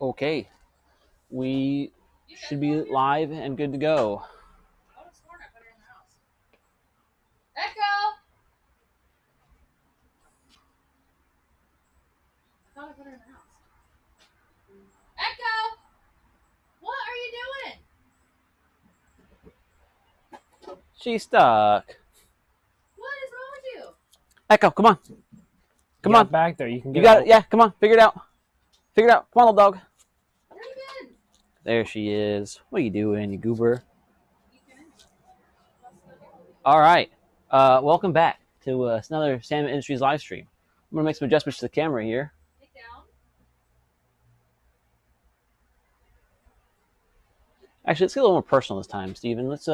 Okay, we should be live and good to go. I would have sworn I put her in the house. Echo! I thought I put her in the house. Echo! What are you doing? She's stuck. What is wrong with you? Echo, come on. Come on. Back there. You can get You got out. it. Yeah, come on. Figure it out. Figure it out. Come on, little dog. Where have you been? There she is. What are you doing, you goober? You can. All right. Welcome back to another Salmon Industries live stream. I'm going to make some adjustments to the camera here. Take down. Actually, let's get a little more personal this time, Steven. Let's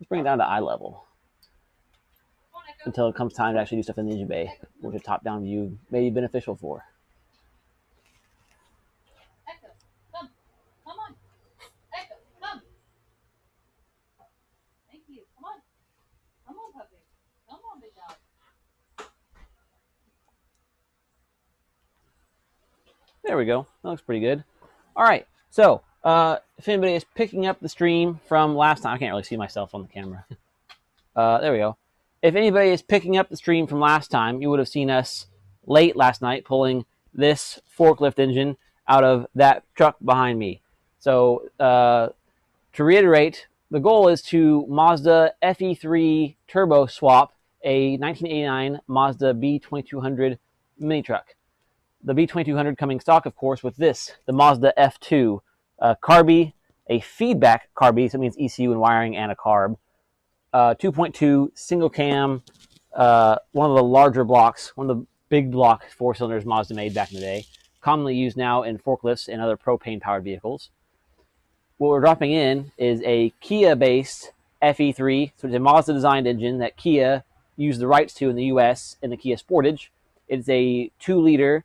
bring it down to eye level Come on, Echo. until it comes time to actually do stuff in the engine bay, which a top-down view may be beneficial for. Echo, come. Come on. Echo, come. Thank you. Come on. Come on, puppy. Come on, big dog. There we go. That looks pretty good. All right. So, if anybody is picking up the stream from last time, I can't really see myself on the camera. There we go. If anybody is picking up the stream from last time, you would have seen us late last night pulling this forklift engine out of that truck behind me. So, to reiterate, the goal is to Mazda FE3 Turbo swap a 1989 Mazda B2200 Minitruck. The B2200 coming stock, of course, with this, the Mazda F2 carby, a feedback carby, so it means ECU and wiring and a carb. 2.2 single cam, one of the larger blocks, one of the big block 4-cylinders Mazda made back in the day, commonly used now in forklifts and other propane-powered vehicles. What we're dropping in is a Kia-based FE3, so it's a Mazda-designed engine that Kia used the rights to in the US in the Kia Sportage. It's a 2-liter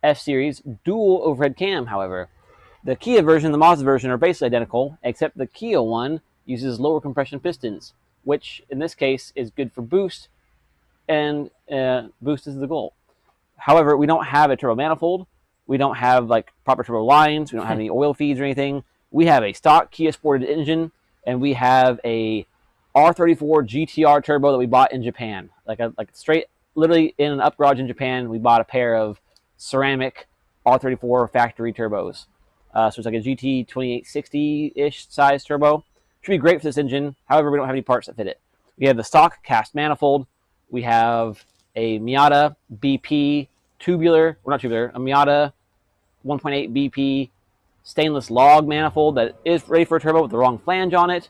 F-Series dual overhead cam, however. The Kia version and the Mazda version are basically identical, except the Kia one uses lower compression pistons, which in this case is good for boost, and boost is the goal. However, we don't have a turbo manifold. We don't have like proper turbo lines. We don't have any oil feeds or anything. We have a stock Kia Sportage engine, and we have a R34 GTR turbo that we bought in Japan. Like straight, literally in an up garage in Japan, we bought a pair of ceramic R34 factory turbos. So it's like a GT 2860-ish size turbo. Should be great for this engine. However, we don't have any parts that fit it. We have the stock cast manifold. We have a Miata BP tubular, or not tubular, a Miata 1.8 BP stainless log manifold that is ready for a turbo with the wrong flange on it.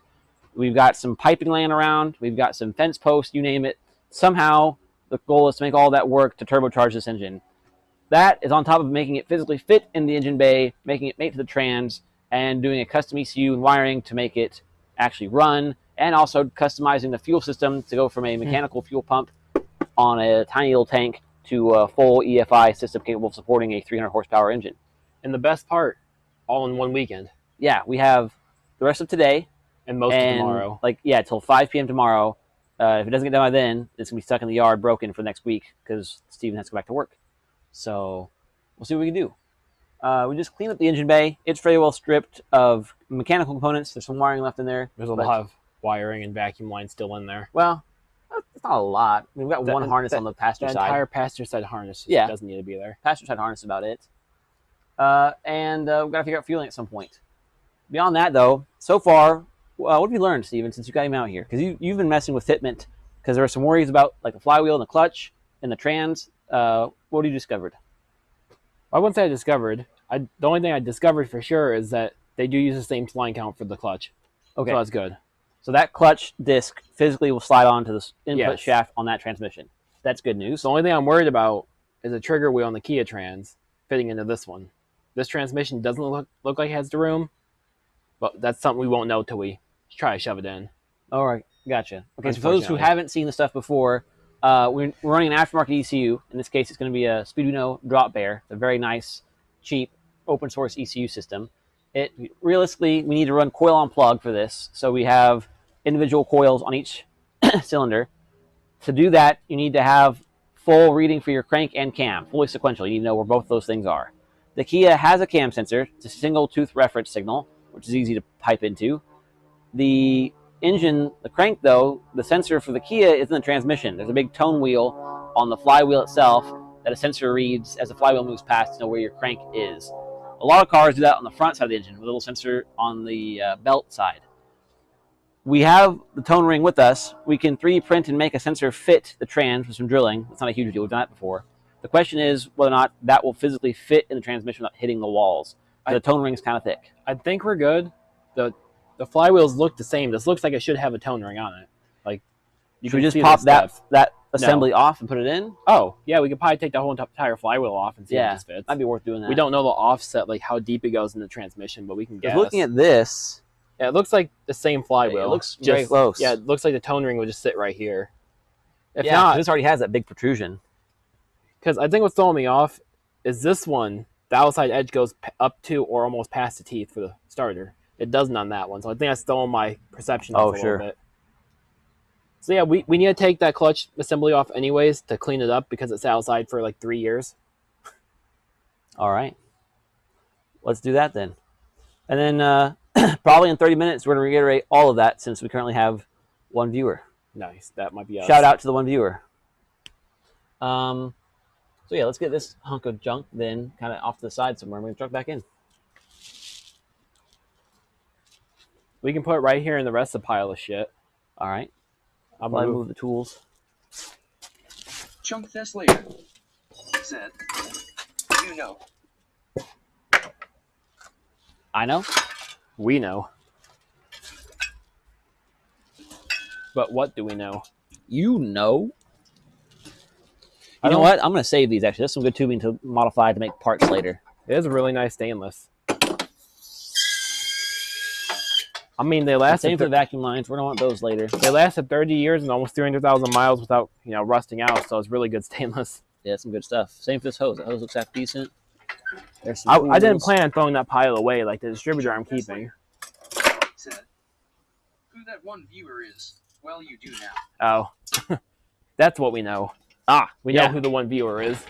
We've got some piping laying around. We've got some fence posts, you name it. Somehow, the goal is to make all that work to turbocharge this engine. That is on top of making it physically fit in the engine bay, making it mate to the trans, and doing a custom ECU and wiring to make it actually run, and also customizing the fuel system to go from a mechanical fuel pump on a tiny little tank to a full EFI system capable of supporting a 300 horsepower engine. And the best part, all in one weekend. Yeah, we have the rest of today. And most of tomorrow. Till 5 p.m. tomorrow. If it doesn't get done by then, it's going to be stuck in the yard broken for the next week because Steven has to go back to work. So we'll see what we can do. We just cleaned up the engine bay. It's very well stripped of mechanical components. There's some wiring left in there. There's a lot of wiring and vacuum lines still in there. Well, it's not a lot. I mean, we've got one harness on the passenger the side. entire passenger side harness doesn't need to be there. Passenger side harness is about it. And we've got to figure out fueling at some point. Beyond that, though, so far, what have you learned, Steven, since you got him out here? Because you've been messing with fitment because there were some worries about like the flywheel and the clutch and the trans. What have you discovered? I wouldn't say I discovered. The only thing I discovered for sure is that they do use the same line count for the clutch. Okay. So that's good. So that clutch disc physically will slide onto the input shaft on that transmission. That's good news. The only thing I'm worried about is a trigger wheel on the Kia Trans fitting into this one. This transmission doesn't look like it has the room, but that's something we won't know till we try to shove it in. All right, gotcha. Okay, so for those who haven't seen the stuff before, we're running an aftermarket ECU. In this case, it's going to be a Speeduino Drop Bear. It's a very nice, cheap, open source ECU system. Realistically, we need to run coil on plug for this, so we have individual coils on each cylinder. To do that, you need to have full reading for your crank and cam, fully sequential. You need to know where both those things are. The Kia has a cam sensor. It's a single tooth reference signal, which is easy to pipe into. The engine, the crank though, the sensor for the Kia is in the transmission. There's a big tone wheel on the flywheel itself that a sensor reads as the flywheel moves past to know where your crank is. A lot of cars do that on the front side of the engine with a little sensor on the belt side. We have the tone ring with us. We can 3D print and make a sensor fit the trans with some drilling. That's not a huge deal. We've done that before. The question is whether or not that will physically fit in the transmission without hitting the walls. The tone ring is kind of thick. I think we're good. The flywheels look the same. This looks like it should have a tone ring on it. Like, should we just pop that assembly off and put it in? Oh, yeah, we could probably take the whole entire flywheel off and see if this fits. That'd be worth doing that. We don't know the offset, like how deep it goes in the transmission, but we can guess. Looking at this, yeah, it looks like the same flywheel. It looks just very close. Yeah, it looks like the tone ring would just sit right here. If yeah, not, this already has that big protrusion. Because I think what's throwing me off is this one, the outside edge goes up to or almost past the teeth for the starter. It doesn't on that one, so I think that's throwing my perception off a little bit. So yeah, we need to take that clutch assembly off anyways to clean it up because it's outside for like 3 years. All right. Let's do that then. And then probably in 30 minutes, we're going to reiterate all of that since we currently have one viewer. Nice. That might be us. Shout out to the one viewer. So yeah, let's get this hunk of junk then kind of off to the side somewhere and we can truck back in. We can put it right here in the rest of the pile of shit. All right. I'll move the tools. Chunk this later. Said, you know. I know. We know. But what do we know? You know. You know what? I'm going to save these, actually. There's some good tubing to modify to make parts later. It is a really nice stainless. I mean, they lasted... Same for the vacuum lines. We're going to want those later. They lasted 30 years and almost 300,000 miles without, rusting out, so it's really good stainless. Yeah, some good stuff. Same for this hose. The hose looks half decent. There's some I didn't plan on throwing that pile away, like the distributor I'm keeping. Said, who that one viewer is, well, you do now. Oh. That's what we know. We know who the one viewer is.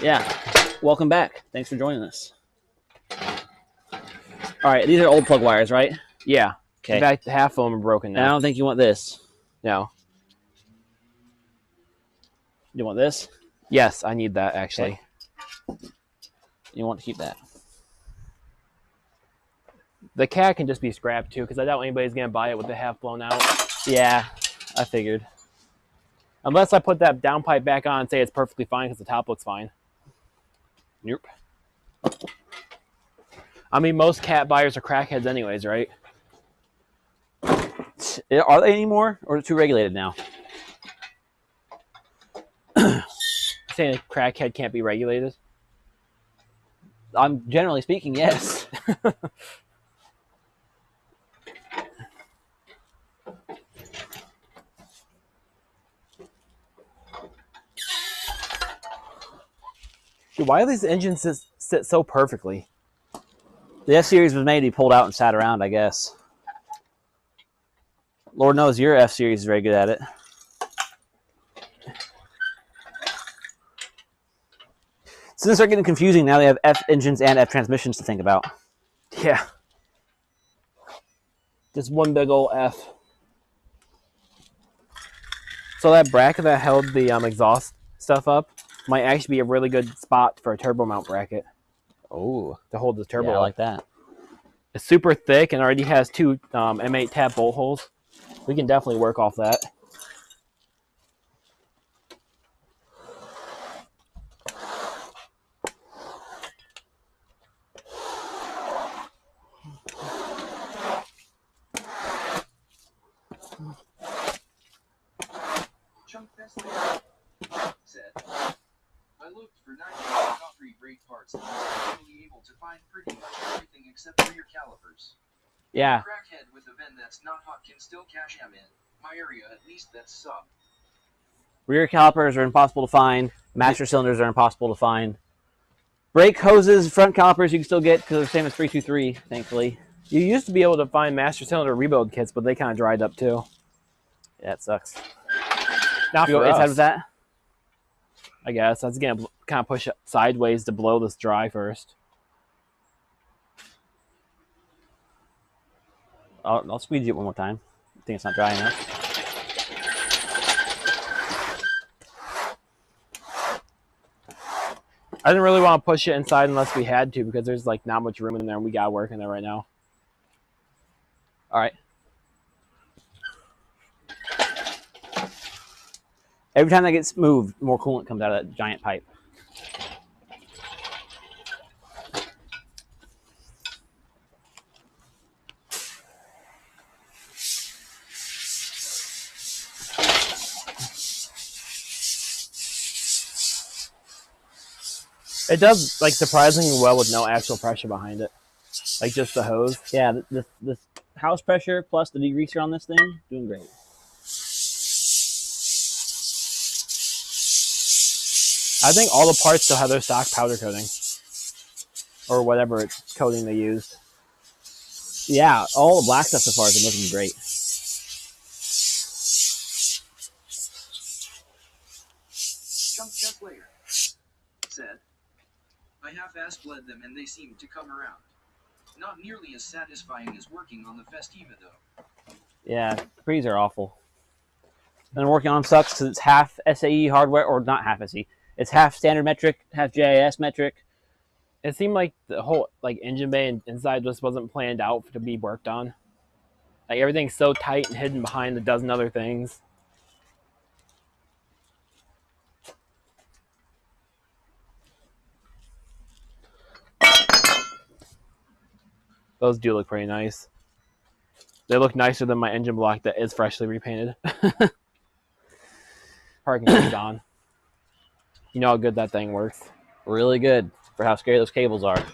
Yeah. Welcome back. Thanks for joining us. All right, these are old plug wires, right? Yeah. Okay. In fact, half of them are broken now. I don't think you want this. No. You want this? Yes, I need that, actually. Okay. You want to keep that. The cat can just be scrapped, too, because I doubt anybody's going to buy it with the half blown out. Yeah, I figured. Unless I put that downpipe back on and say it's perfectly fine because the top looks fine. Nope. I mean, most cat buyers are crackheads anyways, right? Are they anymore, or are they too regulated now? Saying a crackhead can't be regulated? I'm generally speaking, yes. Dude, why do these engines sit so perfectly? The F-Series was made to be pulled out and sat around, I guess. Lord knows your F-Series is very good at it. It's going to start getting confusing now they have F engines and F transmissions to think about. Yeah. Just one big old F. So that bracket that held the exhaust stuff up might actually be a really good spot for a turbo mount bracket. Oh, to hold the turbo. Yeah, I like that. It's super thick and already has two M8 tab bolt holes. We can definitely work off that. Chunk this later. Said, I looked for 90 concrete brake parts and was only able to find pretty much everything except rear calipers. Yeah. A crackhead with a VIN that's not hot can still cash them in. My area, at least, that's sub. Rear calipers are impossible to find. Master cylinders are impossible to find. Brake hoses, front calipers you can still get because they're the same as 323, thankfully. You used to be able to find master cylinder rebuild kits, but they kind of dried up too. Yeah, it sucks. Not Should we for go inside us. with that? I guess. That's going to kind of push it sideways to blow this dry first. I'll squeeze it one more time. I think it's not dry enough. I didn't really want to push it inside unless we had to because there's like not much room in there and we got to work in there right now. All right. Every time that gets moved, more coolant comes out of that giant pipe. It does like surprisingly well with no actual pressure behind it. Like just the hose. Yeah, the house pressure plus the degreaser on this thing, doing great. I think all the parts still have their stock powder coating. Or whatever coating they used. Yeah, all the black stuff so far has been looking great. Junk test layer. Said. I half-ass bled them and they seemed to come around. Not nearly as satisfying as working on the Festiva though. Yeah, pre's are awful. And working on them sucks because it's half SAE hardware, or not half SAE. It's half standard metric, half JIS metric. It seemed like the whole like engine bay and inside just wasn't planned out to be worked on. Like everything's so tight and hidden behind a dozen other things. Those do look pretty nice. They look nicer than my engine block that is freshly repainted. Parking lights on. You know how good that thing works. Really good for how scary those cables are.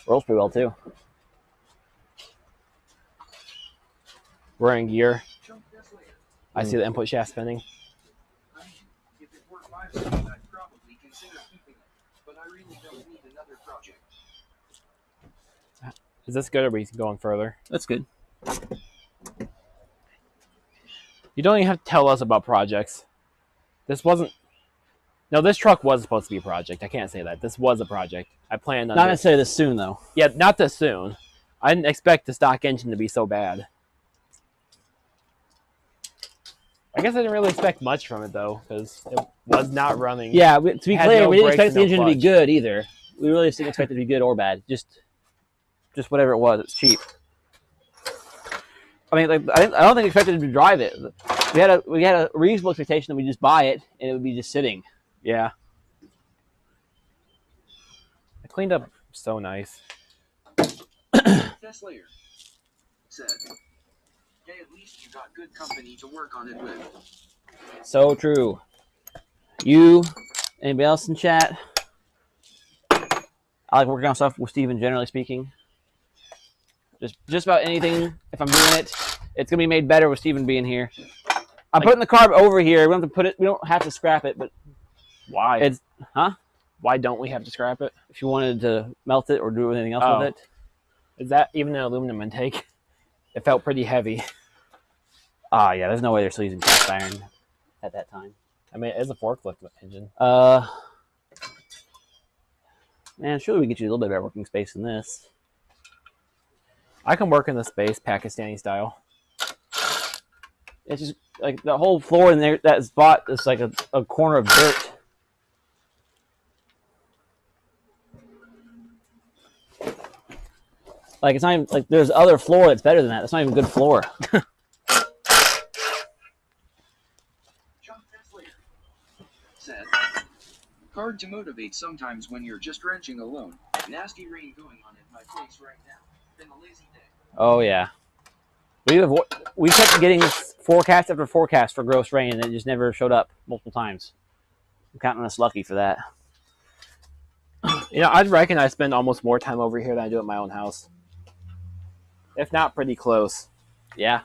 Rolls pretty well too. We're in gear. Junk test layer. I see the input shaft spinning. I mean, if it were 5 seconds, I'd probably consider keeping it. But I really don't need another project. Is this good or are we going further? That's good. You don't even have to tell us about projects. This wasn't... No, this truck was supposed to be a project. I can't say that. This was a project. I planned on Not necessarily this soon though. Yeah, not this soon. I didn't expect the stock engine to be so bad. I guess I didn't really expect much from it though, because it was not running. Yeah, to be Had clear, no we didn't brakes expect and the no engine to be clutch. good either. We really didn't expect it to be good or bad. Just whatever it was. It's cheap. I mean, like I don't think we expected to drive it. We had a reasonable expectation that we just buy it and it would be just sitting. Yeah. I cleaned up so nice. Test layer. Said. Hey, at least you got good company to work on it with. So true. You, anybody else in chat? I like working on stuff with Steven, generally speaking. Just about anything, if I'm doing it, it's gonna be made better with Steven being here. I'm putting the carb over here. We don't have to put it. We don't have to scrap it, but Why? it's Why don't we have to scrap it? if you wanted to melt it or do anything else Oh. with it. Is that even an aluminum intake? It felt pretty heavy. Yeah, there's no way they're still using cast iron at that time. I mean, it is a forklift engine. Man, surely we get you a little bit better working space than this. I can work in the space Pakistani style. It's just like the whole floor in there that spot is like a corner of dirt. Like it's not even like there's other floor that's better than that. That's not even good floor. Junk test layer. Said. Hard to motivate sometimes when you're just wrenching alone. Nasty rain going on at my place right now. Been a lazy day. Oh yeah, we kept getting forecast after forecast for gross rain, and it just never showed up multiple times. I'm counting us lucky for that. You know, I'd reckon I spend almost more time over here than I do at my own house. If not pretty close. Yeah.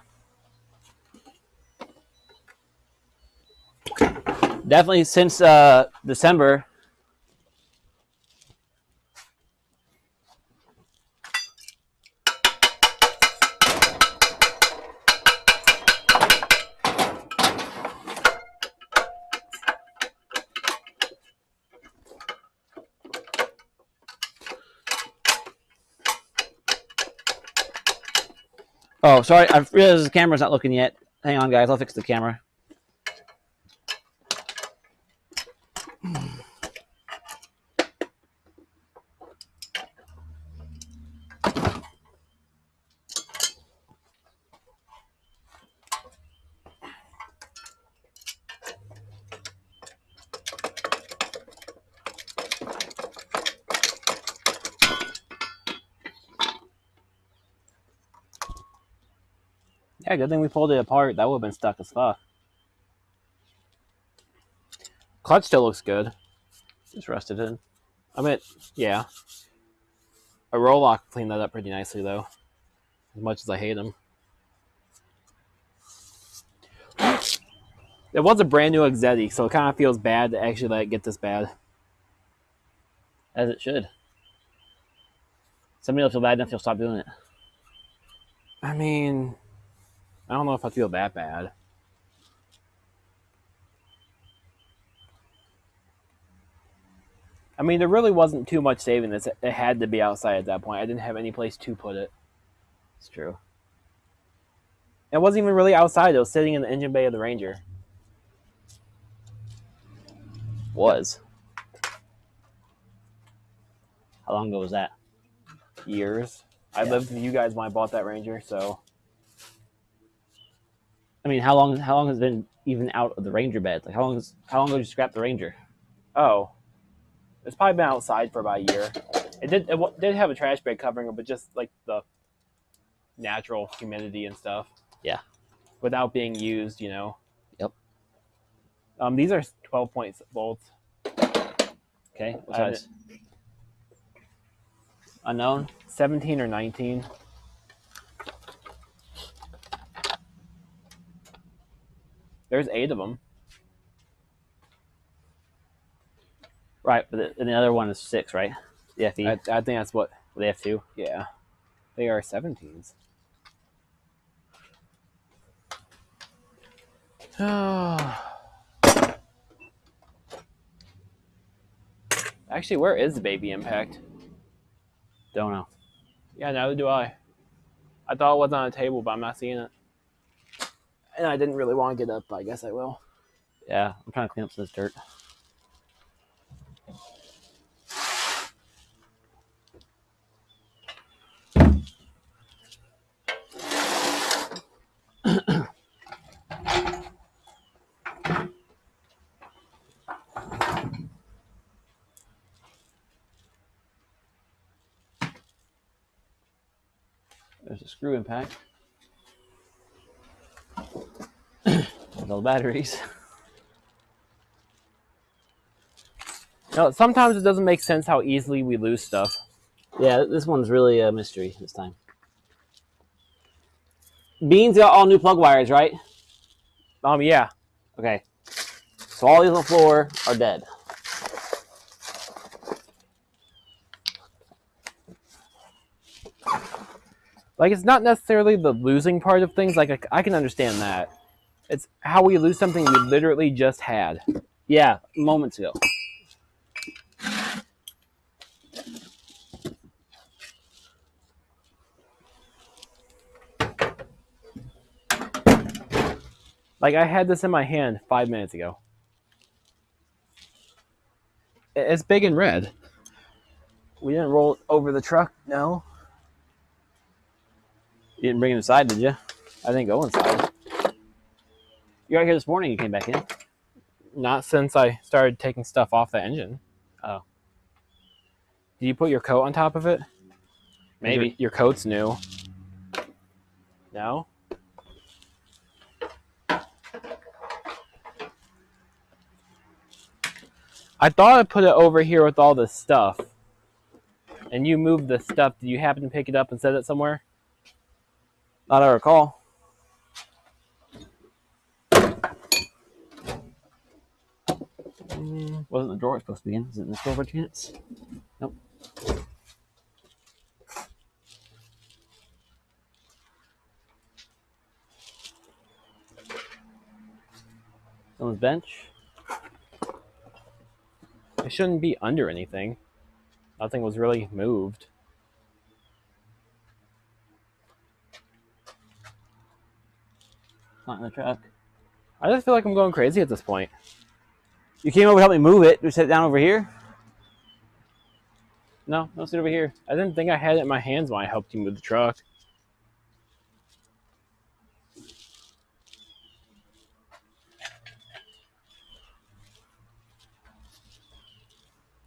Definitely since December. Oh, sorry. I realized the camera's not looking yet. Hang on, guys. I'll fix the camera. Yeah, good thing we pulled it apart. That would have been stuck as fuck. Clutch still looks good. Just rusted in. I mean, yeah. A roll lock cleaned that up pretty nicely, though. As much as I hate them. It was a brand new Exetti, so it kind of feels bad to actually let it get this bad. As it should. Somebody will feel bad enough you'll stop doing it. I mean, I don't know if I feel that bad. I mean, there really wasn't too much saving this. It had to be outside at that point. I didn't have any place to put it. It's true. It wasn't even really outside. It was sitting in the engine bay of the Ranger. Was. How long ago was that? Years. I lived with you guys when I bought that Ranger, so. I mean, how long has it been even out of the Ranger bed? Like how long ago did you scrap the Ranger? Oh. It's probably been outside for about a year. It did have a trash bag covering it, but just like the natural humidity and stuff. Yeah. Without being used, you know. Yep. These are 12-point bolts. Okay. What size? Unknown. 17 or 19. There's 8 of them. Right, but the other one is 6, right? The FE. I think that's what. The F2. Yeah. They are 17s. Actually, where is the baby impact? Don't know. Yeah, neither do I. I thought it was on a table, but I'm not seeing it. And I didn't really want to get up, but I guess I will. Yeah, I'm trying to clean up some of this dirt. There's a screw impact. With all the batteries. No, sometimes it doesn't make sense how easily we lose stuff. Yeah, this one's really a mystery this time. Beans got all new plug wires, right? Yeah. Okay. So all these on the floor are dead. Like, it's not necessarily the losing part of things. Like, I can understand that. It's how we lose something we literally just had. Yeah, moments ago. Like, I had this in my hand 5 minutes ago. It's big and red. We didn't roll it over the truck, no. You didn't bring it inside, did you? I didn't go inside. You got here this morning, you came back in. Not since I started taking stuff off the engine. Oh. Did you put your coat on top of it? Maybe. Your coat's new. No? I thought I put it over here with all this stuff. And you moved the stuff. Did you happen to pick it up and set it somewhere? Not I recall. Wasn't the drawer it's supposed to be in? Is it in this drawer by chance? Nope. Someone's bench. It shouldn't be under anything. Nothing was really moved. not in the truck. I just feel like I'm going crazy at this point. You came over to help me move it. Just sit down over here. No, don't sit over here. I didn't think I had it in my hands when I helped you move the truck.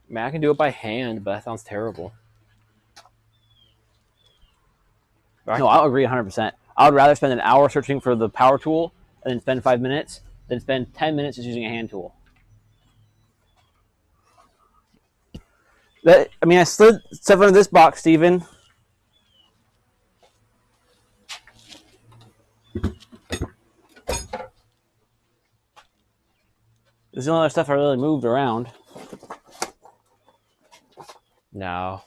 I mean, I can do it by hand, but that sounds terrible. No, I'll agree 100%. I would rather spend an hour searching for the power tool and then spend 5 minutes than spend 10 minutes just using a hand tool. I mean, I slid stuff under this box, Steven. This is the only other stuff I really moved around. No.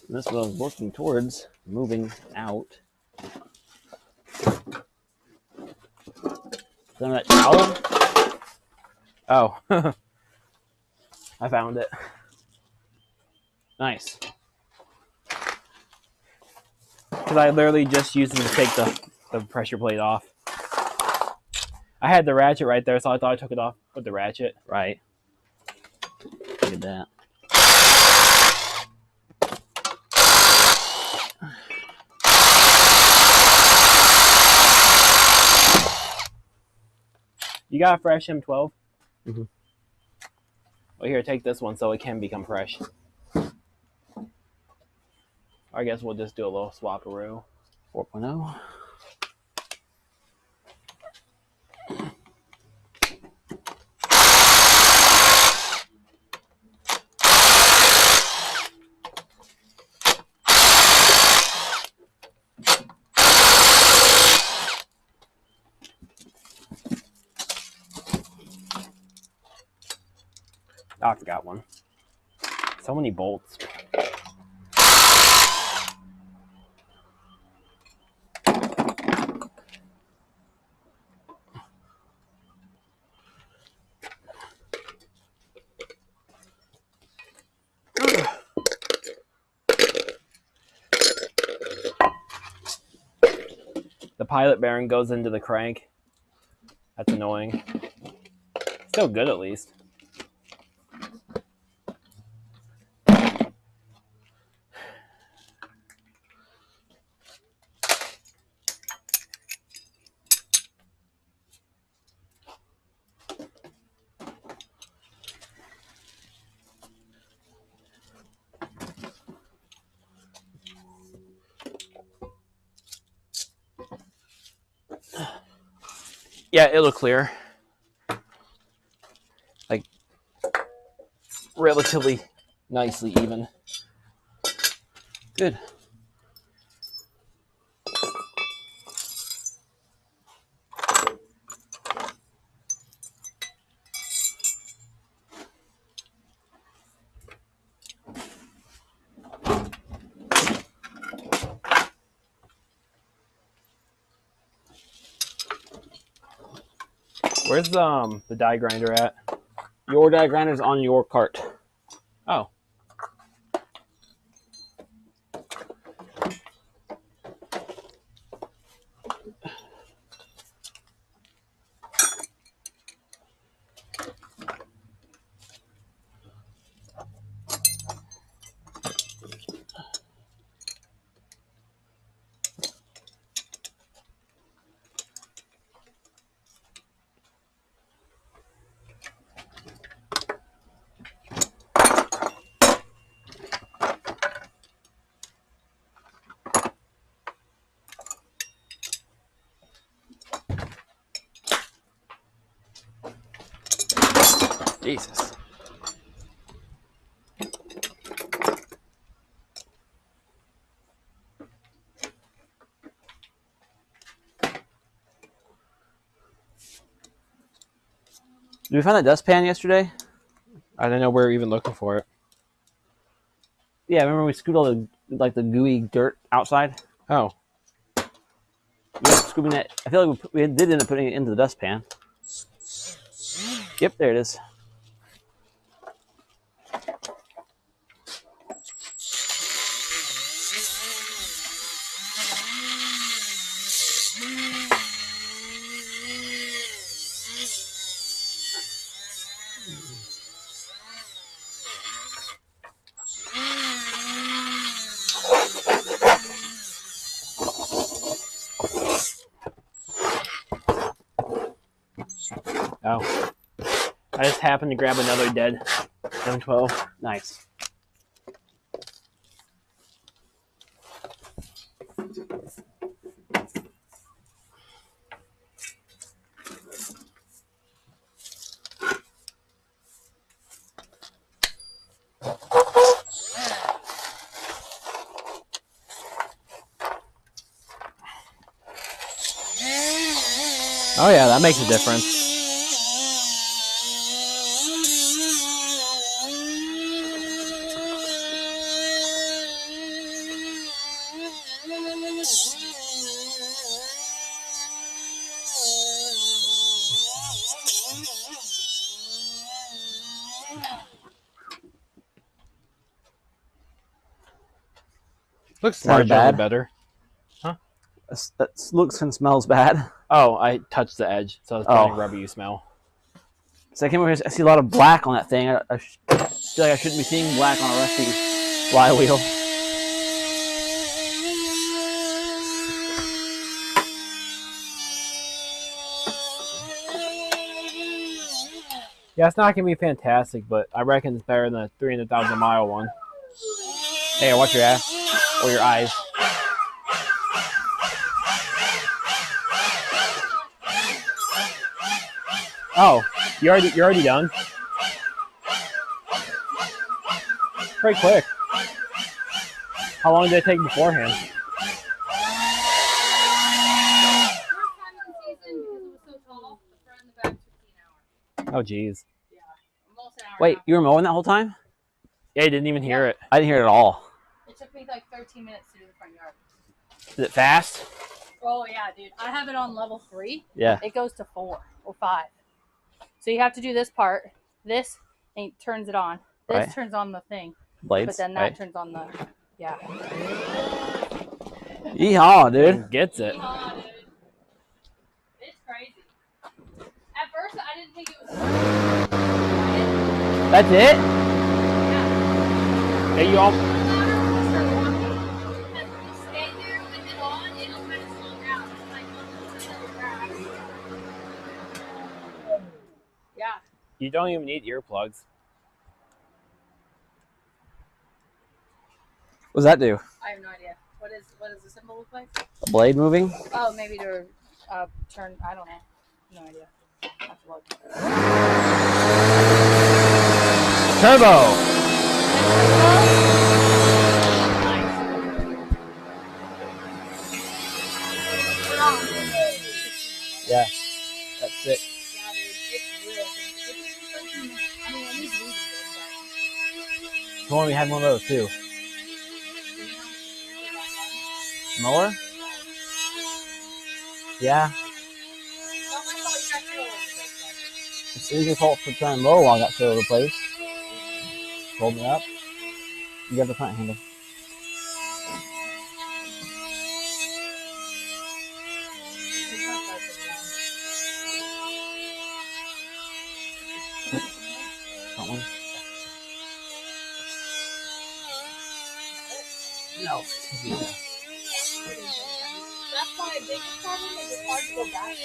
This was working towards moving out. Some of that towel. Oh. I found it. Nice. Because I literally just used it to take the pressure plate off. I had the ratchet right there, so I thought I took it off with the ratchet. Right. Look at that. You got a fresh M12? Mm-hmm. Well, here, take this one so it can become fresh. I guess we'll just do a little swap-a-roo. 4.0. Oh, I forgot one. So many bolts. The pilot bearing goes into the crank. That's annoying. Still good at least. Yeah, it'll clear. Like, relatively nicely even. Good. Where's the die grinder at? Your die grinder's on your cart. Oh. Jesus. Did we find that dustpan yesterday? I didn't know we were even looking for it. Yeah, remember we scooped all the gooey dirt outside? Oh. We were scooping that. I feel like we did end up putting it into the dustpan. Yep, there it is. Oh. I just happened to grab another dead M12. Nice. Oh yeah, that makes a difference. Looks Sounded marginally bad. better. That looks and smells bad. Oh, I touched the edge, so it's getting rubbery smell. So I came over here, I see a lot of black on that thing. I feel like I shouldn't be seeing black on a rusty flywheel. Yeah, it's not going to be fantastic, but I reckon it's better than the 300,000 mile one. Hey, watch your ass or your eyes. Oh, you're already done? Pretty quick. How long did it take beforehand? First time in the season, because it was so tall, the front and the back took me an hour. Oh, geez. Yeah, almost an hour. Wait, you were mowing that whole time? Yeah, you didn't even hear it. I didn't hear it at all. It took me like 13 minutes to do the front yard. Is it fast? Oh yeah, dude. I have it on level 3. Yeah. It goes to 4 or 5. So you have to do this part. This and turns it on. This Right. turns on the thing. Blades. But then that right? turns on the yeah. Yeehaw, dude. Gets it. Yeehaw, dude. It's crazy. At first, I didn't think it was. That's it? Yeah. Hey, you all. Stay there with it on. It'll kind of slow down. It's like yeah. You don't even need earplugs. What does that do? I have no idea. What does the symbol look like? A blade moving? Oh, maybe to turn. I don't know. No idea. I have to look. Turbo! Yeah, that's sick. Yeah, dude, it's real. I mean, at least losing it, The one we had one of those too. Mower? Yeah. It's easy fault for trying to mow while I got shit over the place. Hold me up. You got the front handle. Front one. No. That's my biggest problem is it's hard to go back.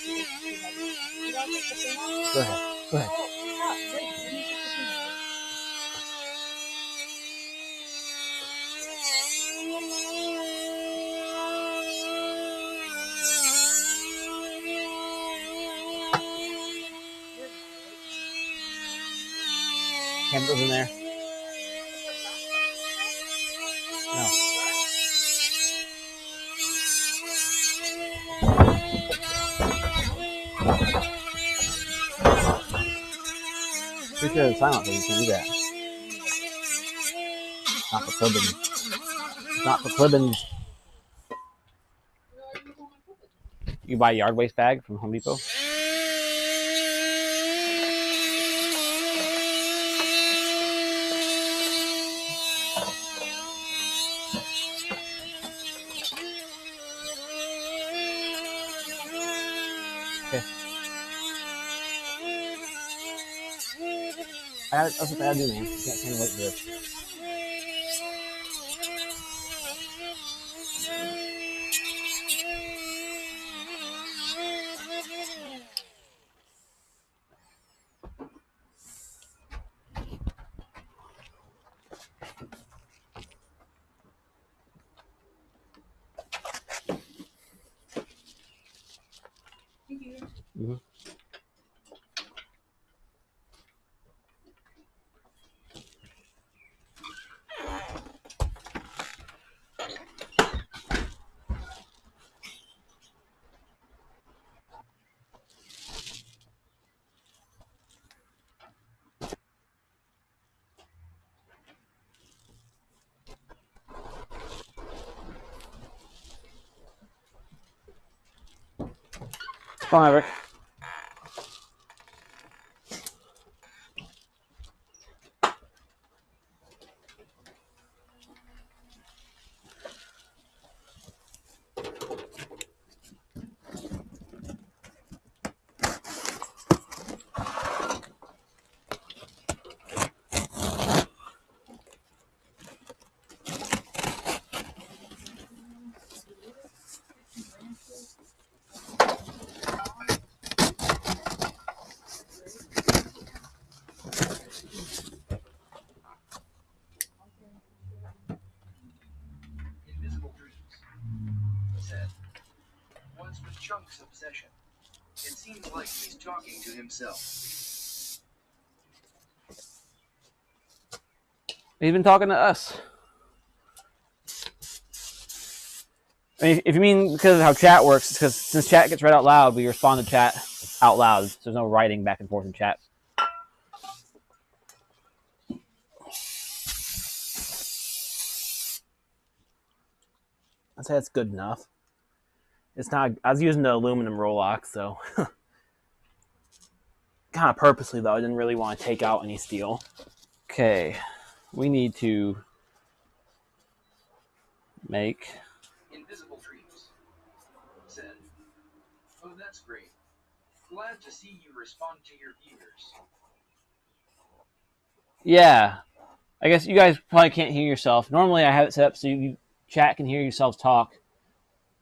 You don't take the thing off? Go ahead. Go ahead. Oh, yeah, wait, let me take the thing off. Camera's in there. No. Pretty sure it's silent, but you can do that. Not for clippings. Not for clippings. You buy a yard waste bag from Home Depot? Okay. That's what I gotta do, man. You can't stand wait for this. Thank you. Mm-hmm. Come on, Eric. Invisible dreams. Said. Once with Chunk's obsession. It seems like he's talking to himself. He's been talking to us. I mean, if you mean because of how chat works, it's because since chat gets read out loud, we respond to chat out loud. So there's no writing back and forth in chat. I'd say that's good enough. It's not. I was using the aluminum Rolox, so kind of purposely though. I didn't really want to take out any steel. Okay, we need to make Invisible dreams. Said. Oh, that's great. Glad to see you respond to your viewers. Yeah, I guess you guys probably can't hear yourself. Normally I have it set up so you chat can hear yourselves talk.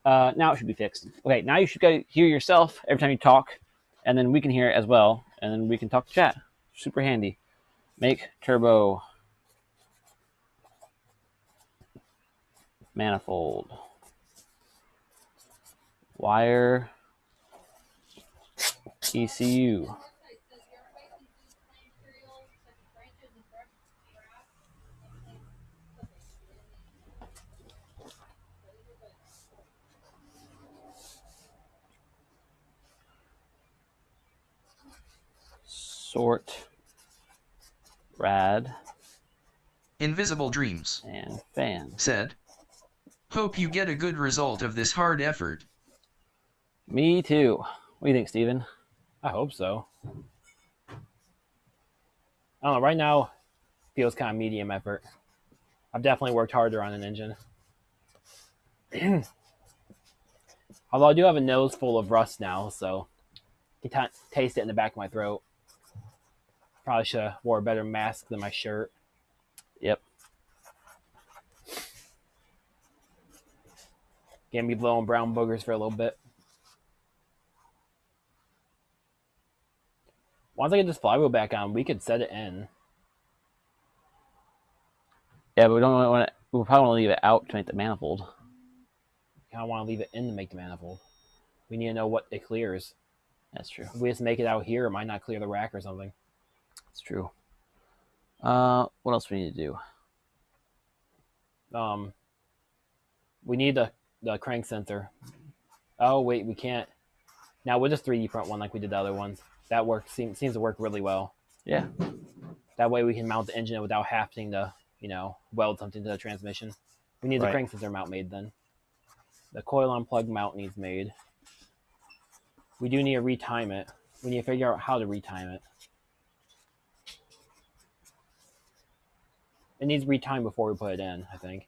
Now it should be fixed. Okay, now you should hear yourself every time you talk, and then we can hear it as well, and then we can talk to chat. Super handy. Make turbo manifold. Wire ECU. Sort rad Invisible dreams. and fan. Said. Hope you get a good result of this hard effort. Me too. What do you think, Steven? I hope so. I don't know. Right now, feels kind of medium effort. I've definitely worked harder on an engine. Although I do have a nose full of rust now, so you can taste it in the back of my throat. Probably should have wore a better mask than my shirt. Yep. Gonna be blowing brown boogers for a little bit. Once I get this flywheel back on, we could set it in. Yeah, but we don't want to. We'll probably want to leave it out to make the manifold. I kind of want to leave it in to make the manifold. We need to know what it clears. That's true. If we just make it out here, it might not clear the rack or something. That's true. What else we need to do? We need the crank sensor. Oh wait, we can't. Now we'll just 3D print one like we did the other ones. That seems to work really well. Yeah. That way we can mount the engine without having to, weld something to the transmission. We need the crank sensor mount made then. The coil on plug mount needs made. We do need to retime it. We need to figure out how to retime it. It needs retime before we put it in, I think.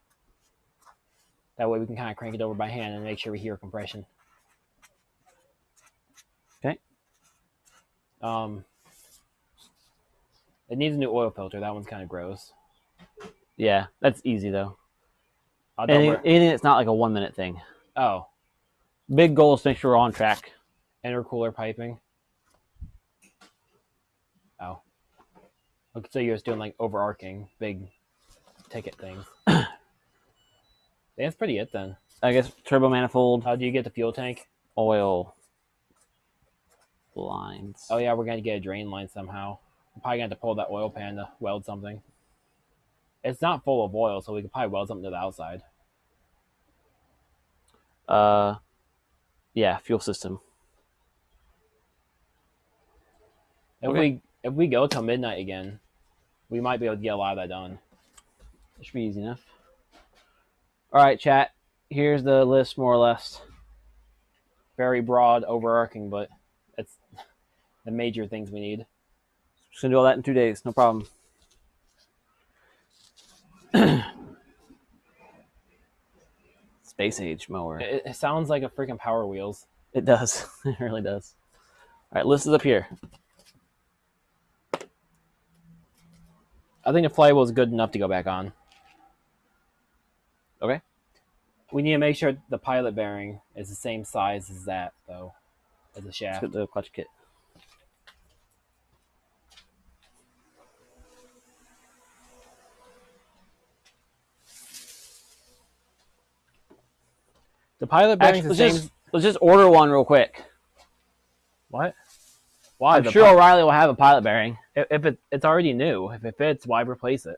That way we can kind of crank it over by hand and make sure we hear compression. Okay. It needs a new oil filter. That one's kind of gross. Yeah, that's easy though. Anything that's not like a 1 minute thing. Oh. Big goal is to make sure we're on track. Intercooler piping. Oh. Okay, so you're just doing like overarching big ticket things. That's pretty it then. I guess turbo manifold, How do you get the fuel tank? oil. lines. Oh yeah, we're gonna get a drain line somehow. We're probably gonna have to pull that oil pan to weld something. It's not full of oil, so we could probably weld something to the outside. Yeah, fuel system. If we go till midnight again, we might be able to get a lot of that done. It should be easy enough. All right, chat. Here's the list, more or less. Very broad, overarching, but it's the major things we need. Just gonna do all that in 2 days, no problem. Space age mower. It sounds like a freaking Power Wheels. It does. It really does. All right, list is up here. I think the Flywheel is good enough to go back on. Okay. We need to make sure the pilot bearing is the same size as that, though, as the shaft. Let's get the clutch kit. The pilot bearing is the same. Let's just order one real quick. What? Why? I'm sure O'Reilly will have a pilot bearing. If it's already new. If it fits, why replace it?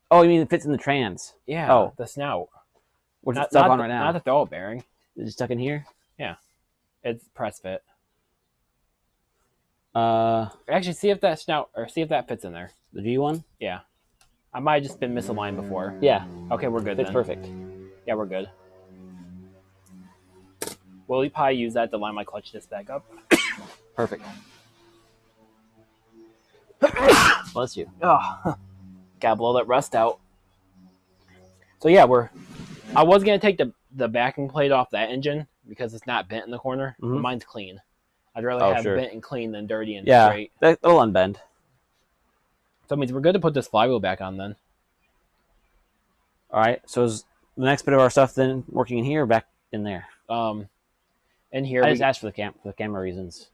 Oh, you mean it fits in the trans? Yeah. Oh, the snout. what's it stuck on right now? Not the throw bearing. Is it stuck in here? Yeah. It's press fit. Actually, see if that snout or see if that fits in there. the G one. Yeah. I might have just been misaligned before. Yeah. Okay, we're good. Fits then. perfect. Yeah, we're good. Will you probably use that to line my clutch disc back up? Perfect. Bless you. Oh, gotta blow that rust out. So yeah, I was gonna take the backing plate off that engine because it's not bent in the corner. But mine's clean. I'd rather have bent and clean than dirty and straight. Yeah, that'll unbend. So it means we're good to put this flywheel back on then. All right. So is the next bit of our stuff then working in here or back in there? In here, I just asked for the camera reasons.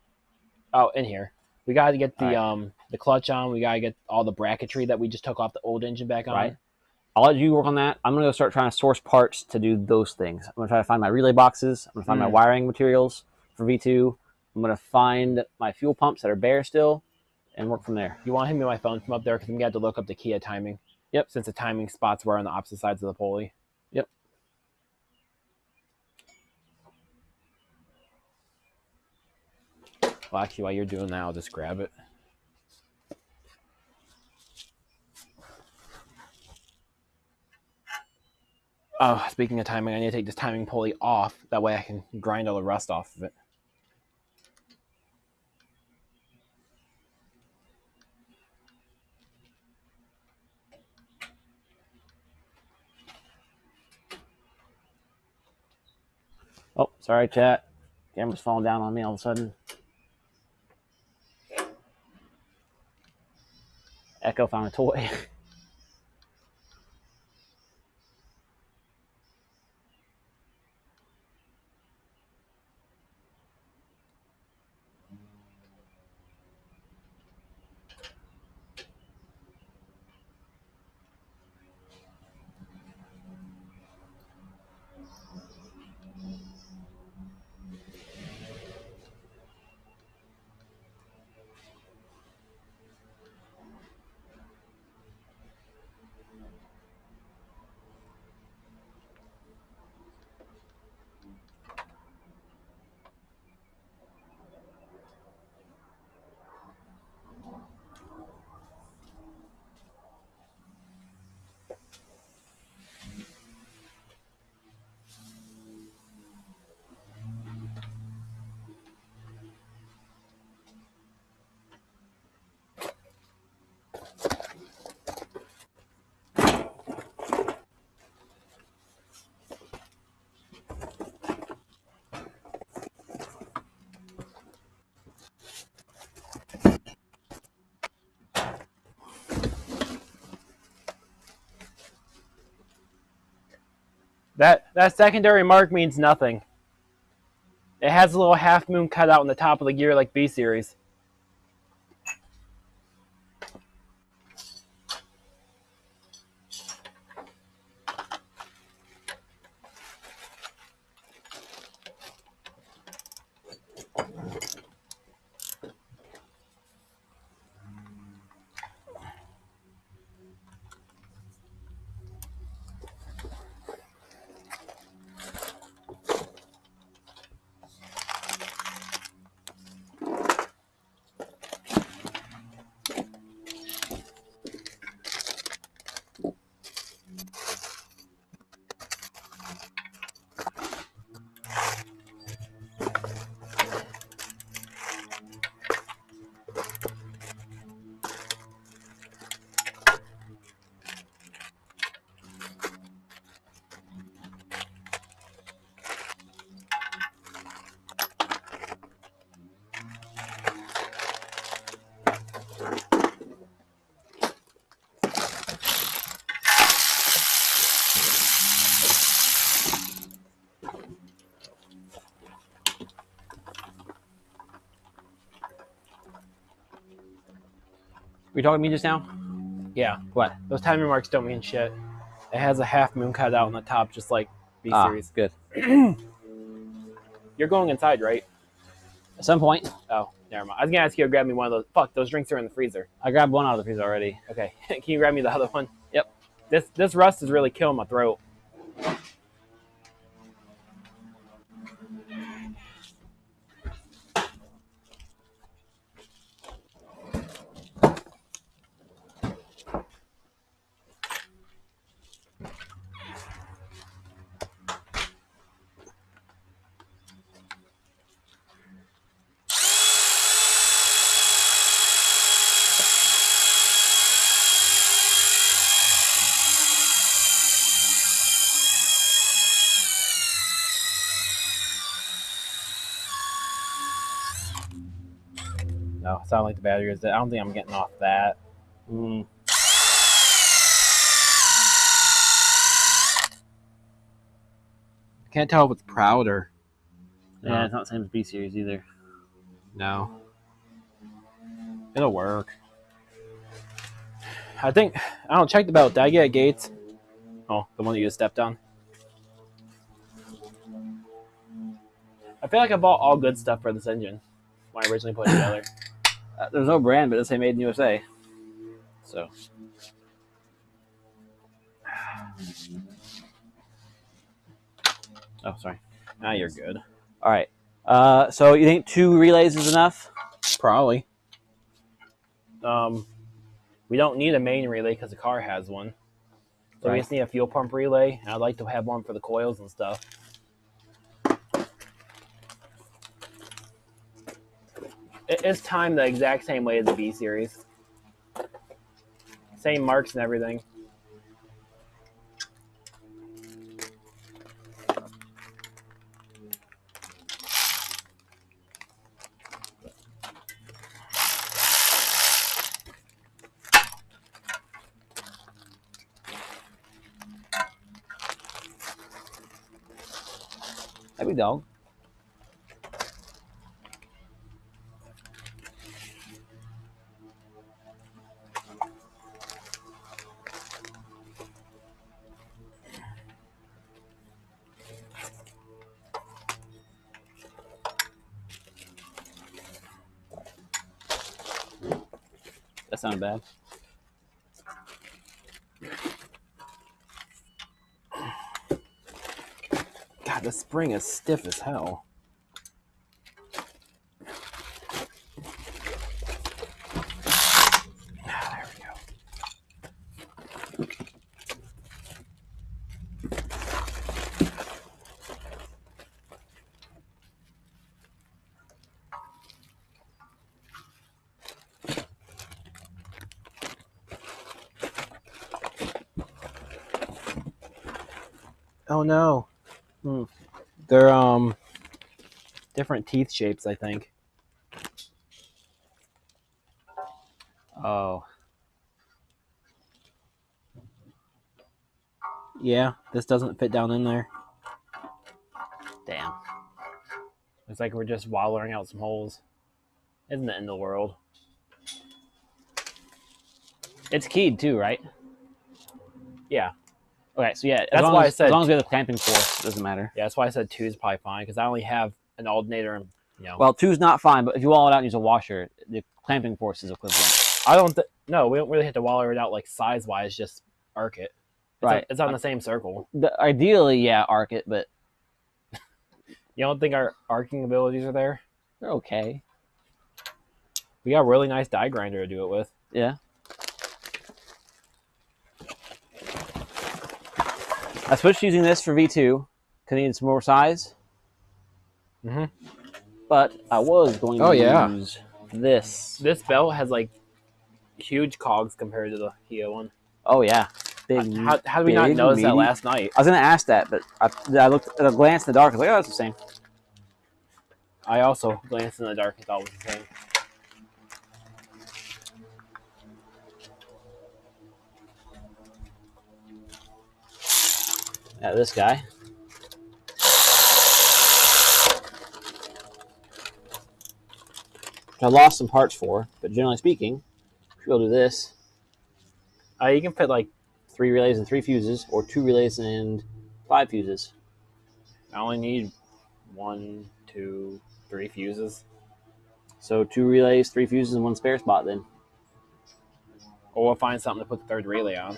Oh, in here. We got to get the clutch on. We got to get all the bracketry that we just took off the old engine back on. Right. I'll let you work on that. I'm going to go start trying to source parts to do those things. I'm going to try to find my relay boxes. I'm going to find my wiring materials for V2. I'm going to find my fuel pumps that are bare still and work from there. You want to hand me my phone from up there because I'm going to have to look up the Kia timing. Yep. Since the timing spots were on the opposite sides of the pulley. Yep. Well, actually, while you're doing that, I'll just grab it. Oh, speaking of timing, I need to take this timing pulley off. That way I can grind all the rust off of it. Oh, sorry, chat. Camera's falling down on me all of a sudden. Echo found a toy. That secondary mark means nothing. It has a little half moon cut out on the top of the gear like B series. you talking to me just now? Yeah. What? Those timing marks don't mean shit. It has a half moon cut out on the top, just like B series. Good. You're going inside, right? At some point. Oh, never mind. I was gonna ask you to grab me one of those. Fuck, those drinks are in the freezer. I grabbed one out of the freezer already. Okay, can you grab me the other one? Yep. This rust is really killing my throat. No, it sounded like the battery is dead. I don't think I'm getting off that. Can't tell if it's proud or... Yeah, it's not the same as B series either. No. It'll work. I think... I don't check the belt. Did I get gates? Oh, the one that you just stepped on. I feel like I bought all good stuff for this engine when I originally put it together. There's no brand, but it say made in USA. So. Oh, sorry. Now you're good. All right. So you think 2 relays is enough? Probably. We don't need a main relay because the car has one. So we just need a fuel pump relay. And I'd like to have one for the coils and stuff. It's timed the exact same way as the B series. Same marks and everything. Happy dog. That sounded bad. God, the spring is stiff as hell. There we go. Oh no. They're different teeth shapes, I think. Oh. Yeah, this doesn't fit down in there. Damn. Looks like we're just wallowing out some holes. Isn't it in the world? It's keyed too, right? Yeah. Okay, so yeah, That's why I said as long as we have the clamping force, it doesn't matter. Yeah, that's why I said 2 is probably fine, because I only have an alternator and, you know. Well, 2's not fine, but if you wall it out and use a washer, the clamping force is equivalent. I don't no, we don't really have to wallow it out like size-wise, just arc it. It's on the same circle. Ideally, yeah, arc it, but... You don't think our arcing abilities are there? They're okay. We got a really nice die grinder to do it with. Yeah. I switched using this for V2 because I needed some more size. But I was going to use this. This belt has like huge cogs compared to the Kia one. Oh yeah. Big, how did we not notice that last night? I was going to ask that, but I looked at a glance in the dark. I was like, oh, that's the same. I also glanced in the dark and thought it was the same. Yeah, this guy. I lost some parts for, but generally speaking, We'll do this. You can fit like 3 relays and 3 fuses, or 2 relays and 5 fuses. I only need 1, 2, 3 fuses. So 2 relays, 3 fuses, and 1 spare spot then. Or we'll find something to put the third relay on.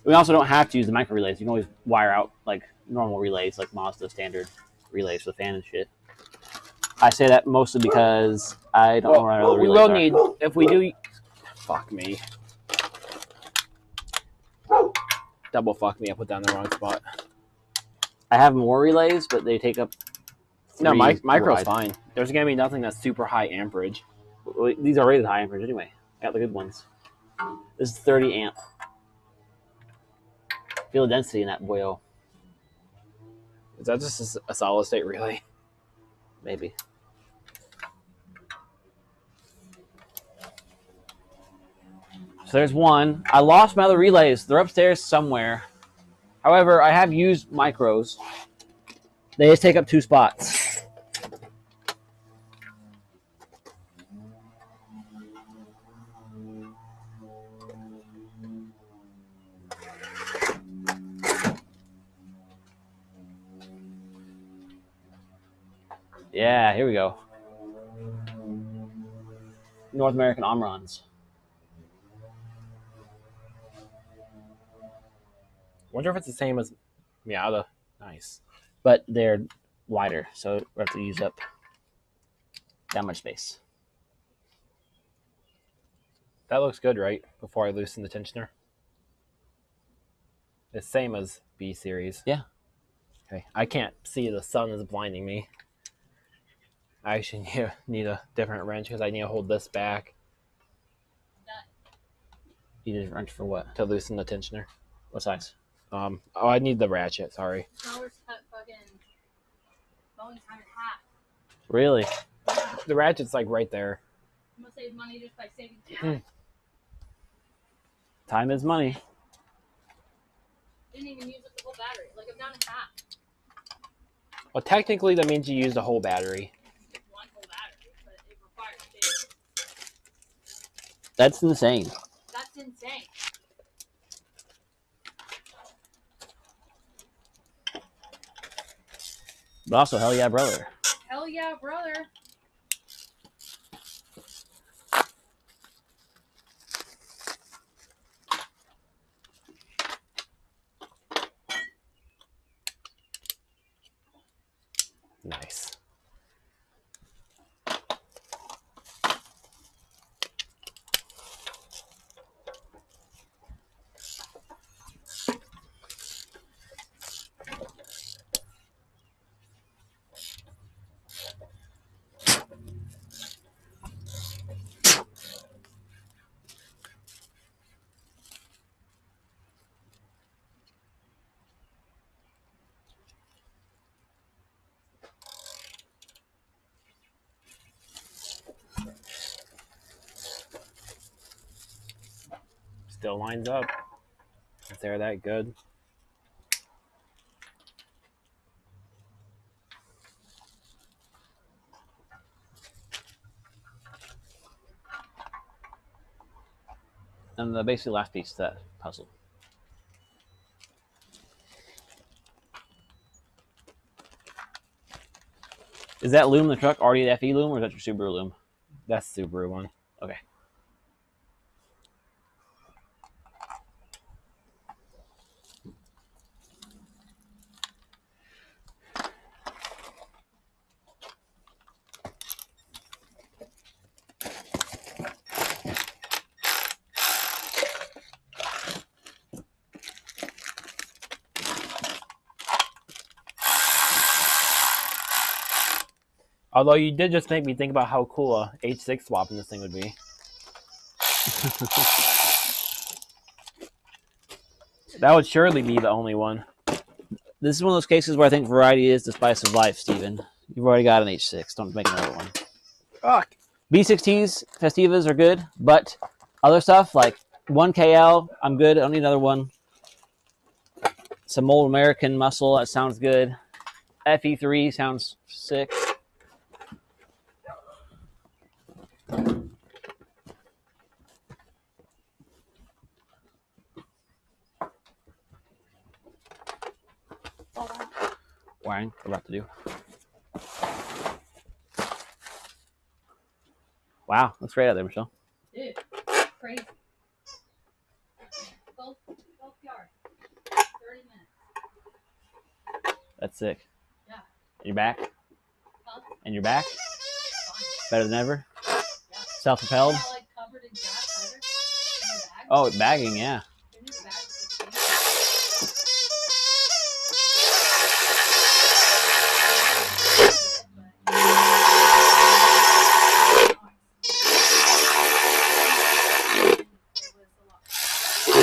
We also don't have to use the micro relays. You can always wire out like normal relays, like Mazda standard relays for the fan and shit. I say that mostly because I don't know where other we relays will are. need, if we do, fuck me. Double fuck me, I put that in the wrong spot. I have more relays, but they take up. No, 3 micro's wide. fine. There's going to be nothing that's super high amperage. Well, these are rated high amperage anyway. I got the good ones. This is 30 amp. Feel the density in that boyo. Is that just a solid state relay? Maybe. So there's one. I lost my other relays. They're upstairs somewhere. However, I have used micros. They just take up 2 spots. Yeah, here we go. North American Omrons. Wonder if it's the same as Miata. Nice. But they're wider, so we have to use up that much space. That looks good, right? Before I loosen the tensioner. It's same as B series. Yeah. Okay. I can't see. The sun is blinding me. I actually need a different wrench because I need to hold this back You need a wrench for what? to loosen the tensioner. What size? Oh, I need the ratchet. Sorry. Towers cut fucking bone time in half. Really? The ratchet's like right there. I'm gonna save money just by saving time. Time is money. Didn't even use up the whole battery. Like I'm down in half. Well, technically that means you use the whole battery. One whole battery, but it requires 2. That's insane. That's insane. But also, hell yeah, brother. Hell yeah, brother. Nice. Still lines up. If they're that good. And the basically last piece to that puzzle. Is that loom in the truck already the FE loom, or is that your Subaru loom? That's the Subaru one. Okay. Although you did just make me think about how cool a H6 swap in this thing would be. That would surely be the only one. This is one of those cases where I think variety is the spice of life, Steven. You've already got an H6. Don't make another one. Fuck. B6Ts, Festivas are good, but other stuff like 1KL, I'm good. I don't need another one. Some old American muscle, that sounds good. FE3 sounds sick. wiring we're about to do. Wow, looks great out there, Michelle. Dude, crazy. Both yards. 30 minutes. That's sick. Yeah. And you're back? Huh? And you're back? Fine. Better than ever? Yeah. Self-propelled? Not, like, covered in grass either. In your bag. Oh, bagging, yeah. In your bag.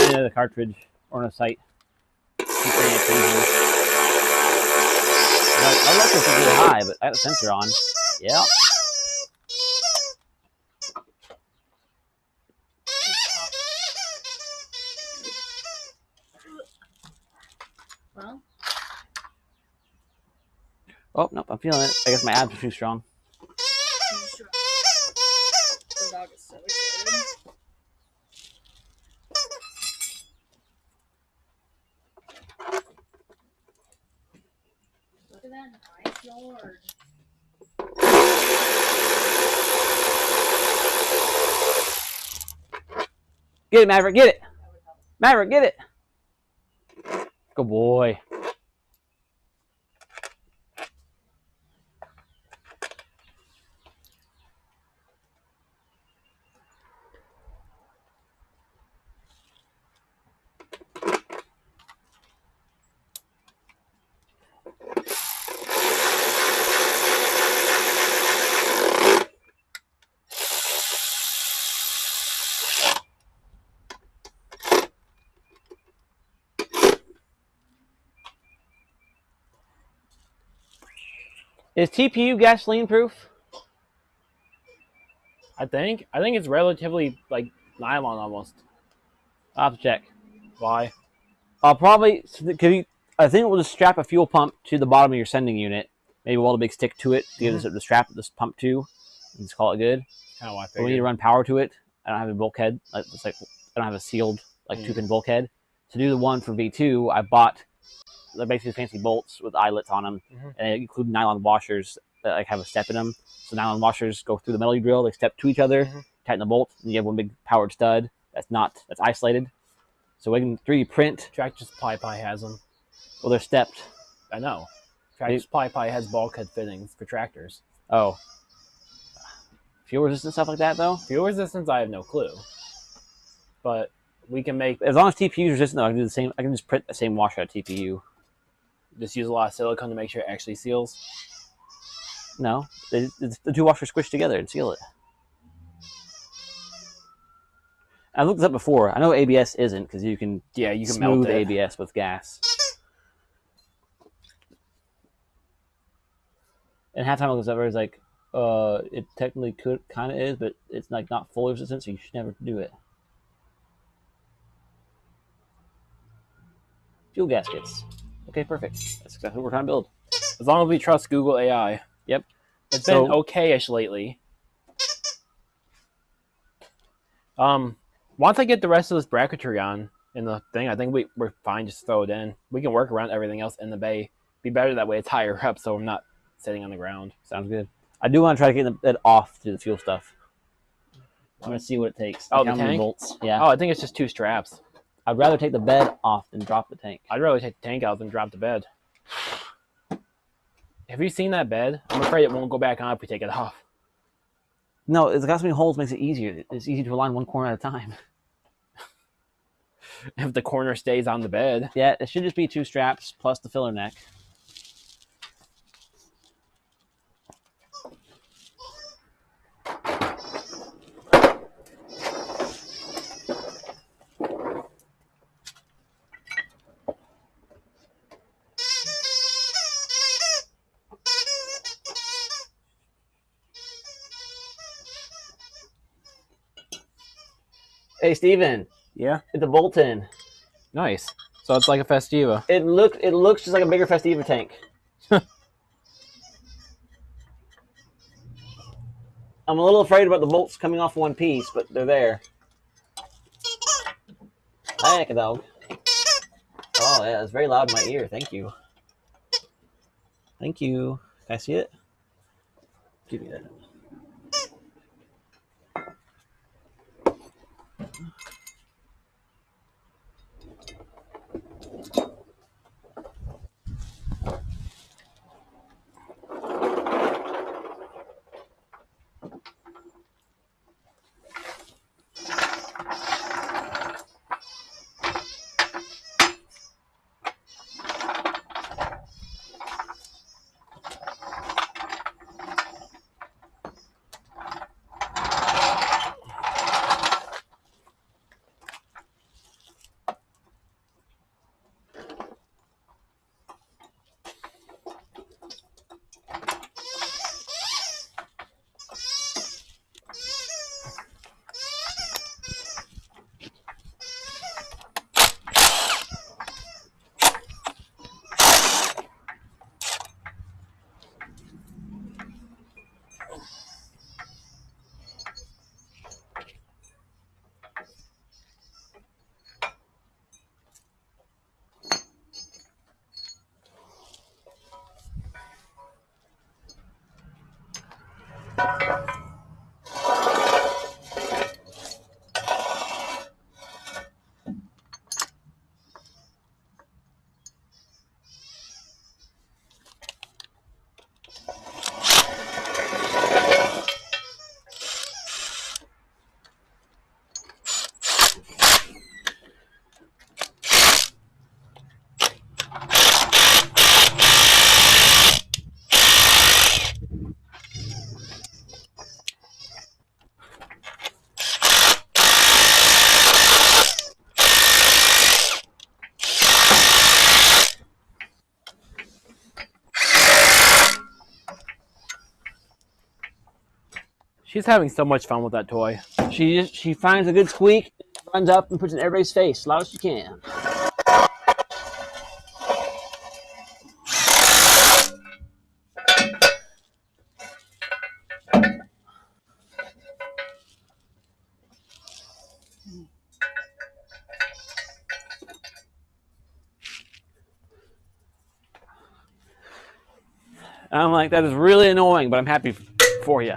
Yeah, the cartridge or on a sight. I left this a little high, but I have the sensor on. Yeah. Well. Oh, nope, I'm feeling it. I guess my abs are too strong. The dog is so excited. Look at that nice yard. Get it, Maverick, get it! Maverick, get it! Good boy. Is TPU gasoline proof? I think it's relatively like nylon almost. I'll have to check. Why? I'll probably, I think we'll just strap a fuel pump to the bottom of your sending unit. Maybe weld a big stick to it to give us the strap this pump to, and just call it good. Kind of why I But we need to run power to it. I don't have a bulkhead. It's like I don't have a sealed like 2-pin bulkhead. To do the one for V2, I bought basically fancy bolts with eyelets on them, and they include nylon washers that like have a step in them. So nylon washers go through the metal you drill. They step to each other, tighten the bolt, and you have one big powered stud that's isolated. So we can 3D print. Tractor Supply Pie has them. Well, they're stepped. I know. Tractor Supply Pie has bulkhead fittings for tractors. Oh. Fuel resistant stuff like that, though? Fuel resistance, I have no clue. But we can make... As long as TPU is resistant, though, I can do the same. I can just print the same washer at TPU. Just use a lot of silicone to make sure it actually seals? No. The two washers squish together and seal it. I looked this up before. I know ABS isn't, because you can smooth melt ABS with gas. And half the time I looked this up, I was like, it technically kind of is, but it's like not fully resistant, so you should never do it. Fuel gaskets. Okay, perfect. That's exactly what we're trying to build. As long as we trust Google AI. Yep. It's been okay-ish lately. Once I get the rest of this bracketry on in the thing, I think we're fine. Just throw it in. We can work around everything else in the bay. Be better that way. It's higher up, so we're not sitting on the ground. Sounds good. I do want to try to get it off to the fuel stuff. I'm going to see what it takes. Oh, the tank? Bolts. Yeah. Oh, I think it's just 2 straps. I'd rather take the bed off than drop the tank. I'd rather take the tank out than drop the bed. Have you seen that bed? I'm afraid it won't go back on if we take it off. No, it's got so many holes makes it easier. It's easy to align one corner at a time. If the corner stays on the bed. Yeah, it should just be 2 straps plus the filler neck. Hey, Steven. Yeah? It's a bolt-in. Nice. So it's like a Festiva. It looks just like a bigger Festiva tank. I'm a little afraid about the bolts coming off one piece, but they're there. Hi, dog. Oh, yeah, it's very loud in my ear. Thank you. Thank you. Can I see it? Give me that. She's having so much fun with that toy. She finds a good squeak, runs up and puts it in everybody's face as loud as she can. I'm like, that is really annoying, but I'm happy for you.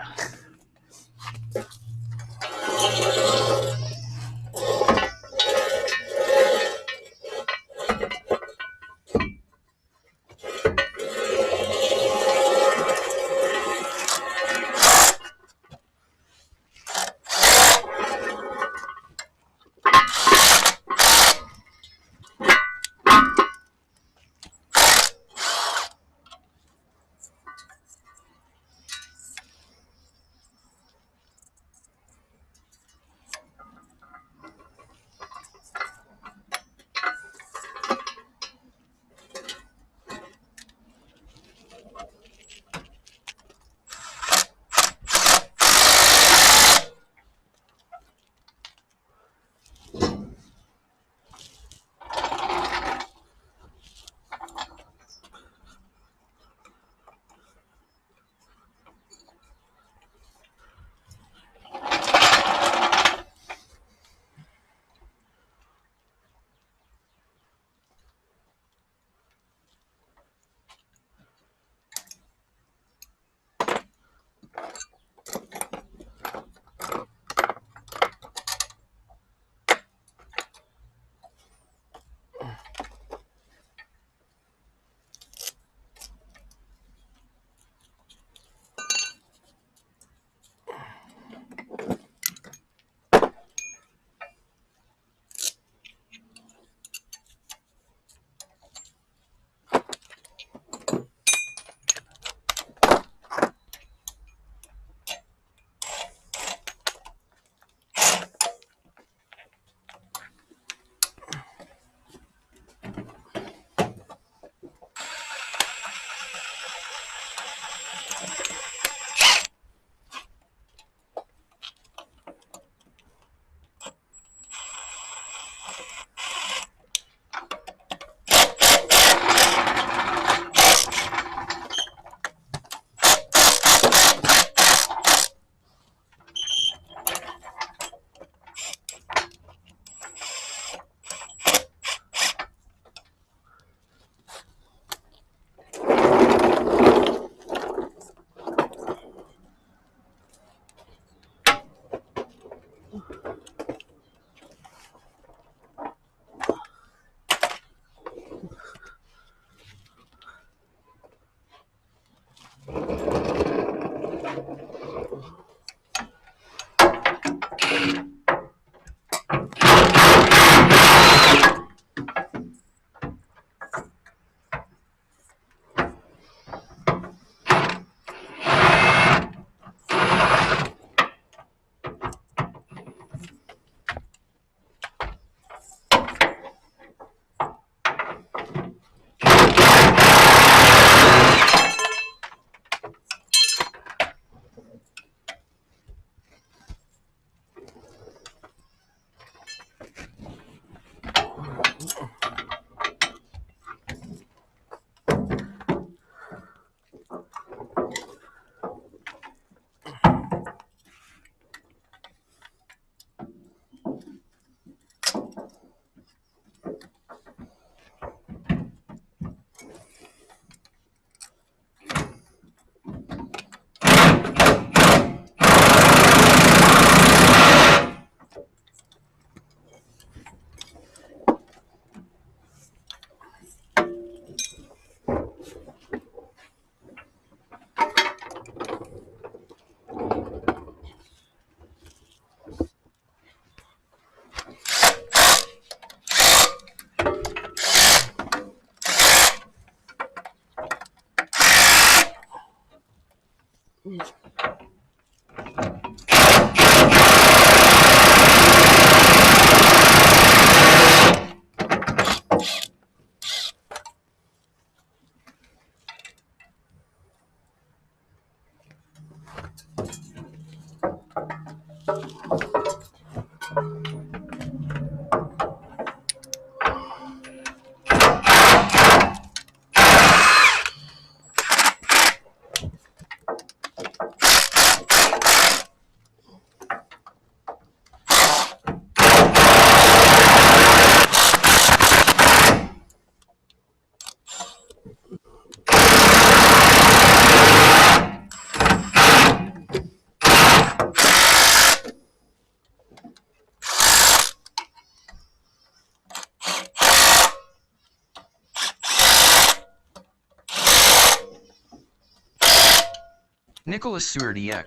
Nicholas Suardiek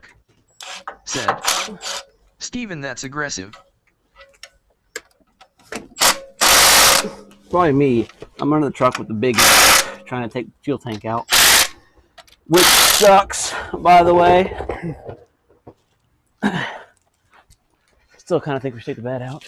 said, Steven, that's aggressive. Probably me. I'm under the truck with the big trying to take the fuel tank out. Which sucks, by the way. Still kind of think we should take the bed out.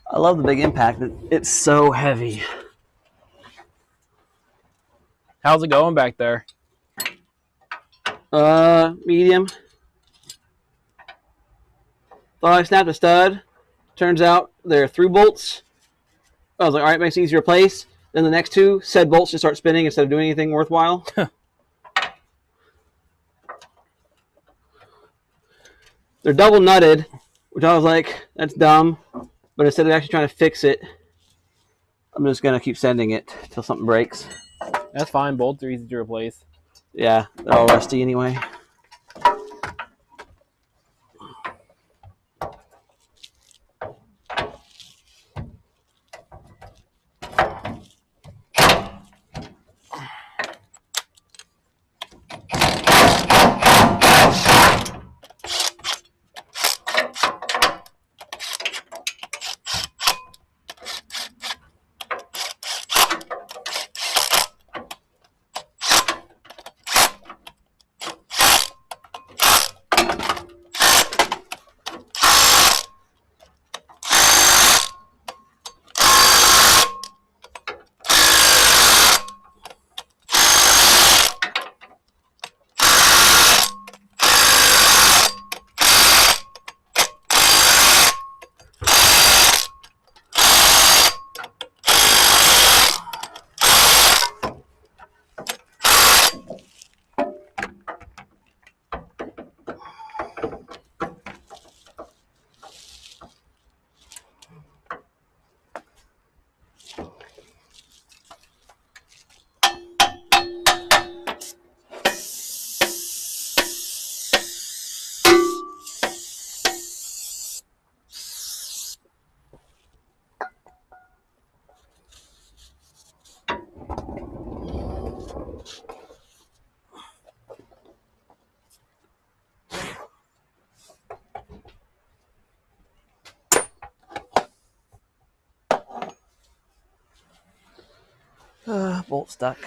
I love the big impact. It's so heavy. How's it going back there? Medium. Thought I snapped a stud. Turns out they're through bolts. I was like, all right, makes it easier to replace. Then the next two said bolts just start spinning instead of doing anything worthwhile. They're double nutted, which I was like, that's dumb. But instead of actually trying to fix it, I'm just going to keep sending it till something breaks. That's fine. Bolts are easy to replace. Yeah, they're all rusty anyway. Bolt stuck.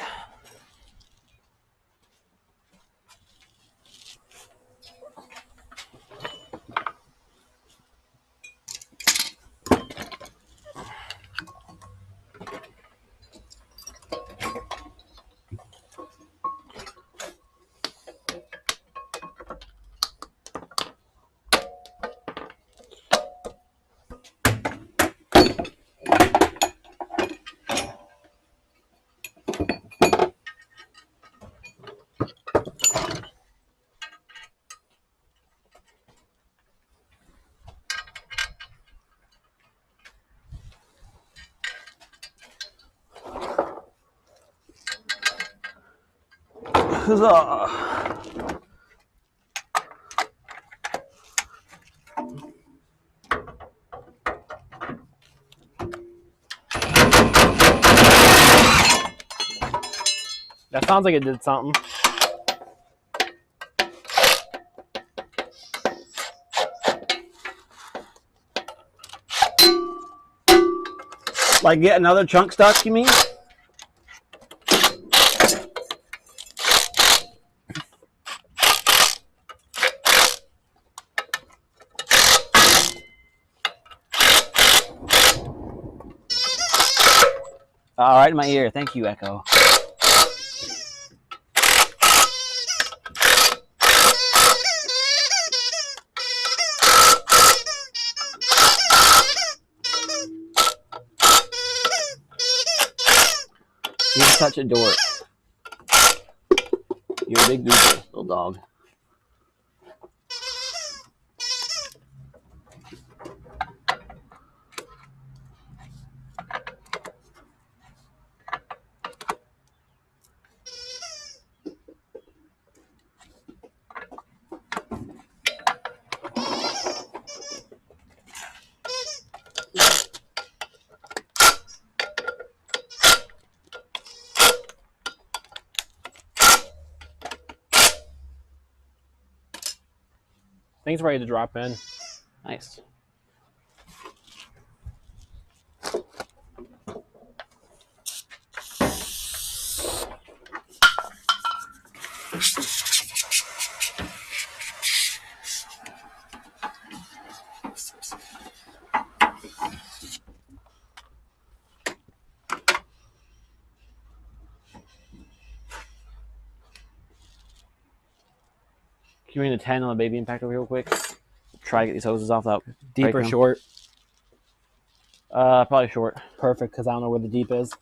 Huzzah! That sounds like it did something. Like get another chunk stuck, you mean? All right, in my ear. Thank you, Echo. You're such a dork. You're a big goober, little dog. Thing's ready to drop in. Nice. Can you bring the 10 on the baby impactor real quick? Try to get these hoses off without Deep or breaking them. short? Probably short. Perfect, because I don't know where the deep is.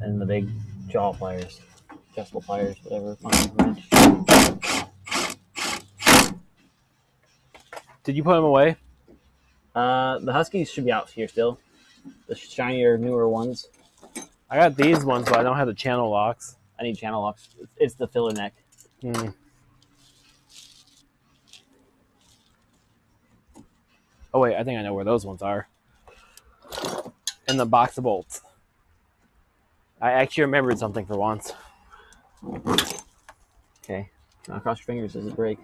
And the big jaw pliers. Adjustable pliers, whatever. Did you put them away? The Huskies should be out here still. The shinier, newer ones. I got these ones, but I don't have the channel locks. I need channel locks. It's the filler neck. Oh, wait, I think I know where those ones are. In the box of bolts. I actually remembered something for once. Okay. Now cross your fingers as it break.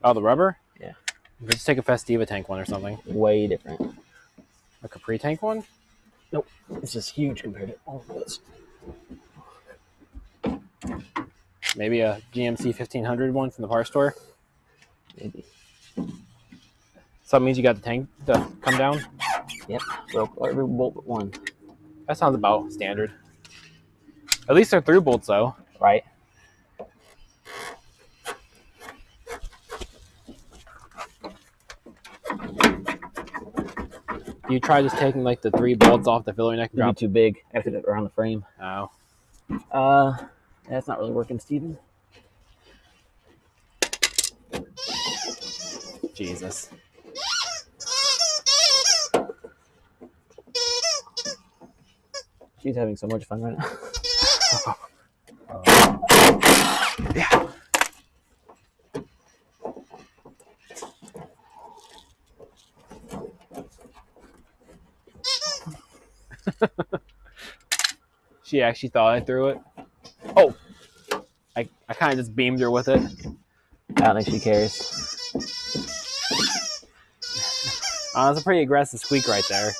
Oh, the rubber? Yeah. Just take a Festiva tank one or something. Way different. A Capri tank one? Nope. This is huge compared to all of this. Maybe a GMC 1500 one from the parts store? Maybe. So that means you got the tank to come down? Yep. Broke every bolt but one. That sounds about standard. At least they're through bolts, though. Right. You try just taking like the 3 bolts off the filler neck and It'd drop. be too big. I have to get it around the frame. Oh. That's not really working, Steven. Jesus. She's having so much fun right now. Yeah. She actually thought I threw it. Oh, I kind of just beamed her with it. I don't think she cares. That's a pretty aggressive squeak right there.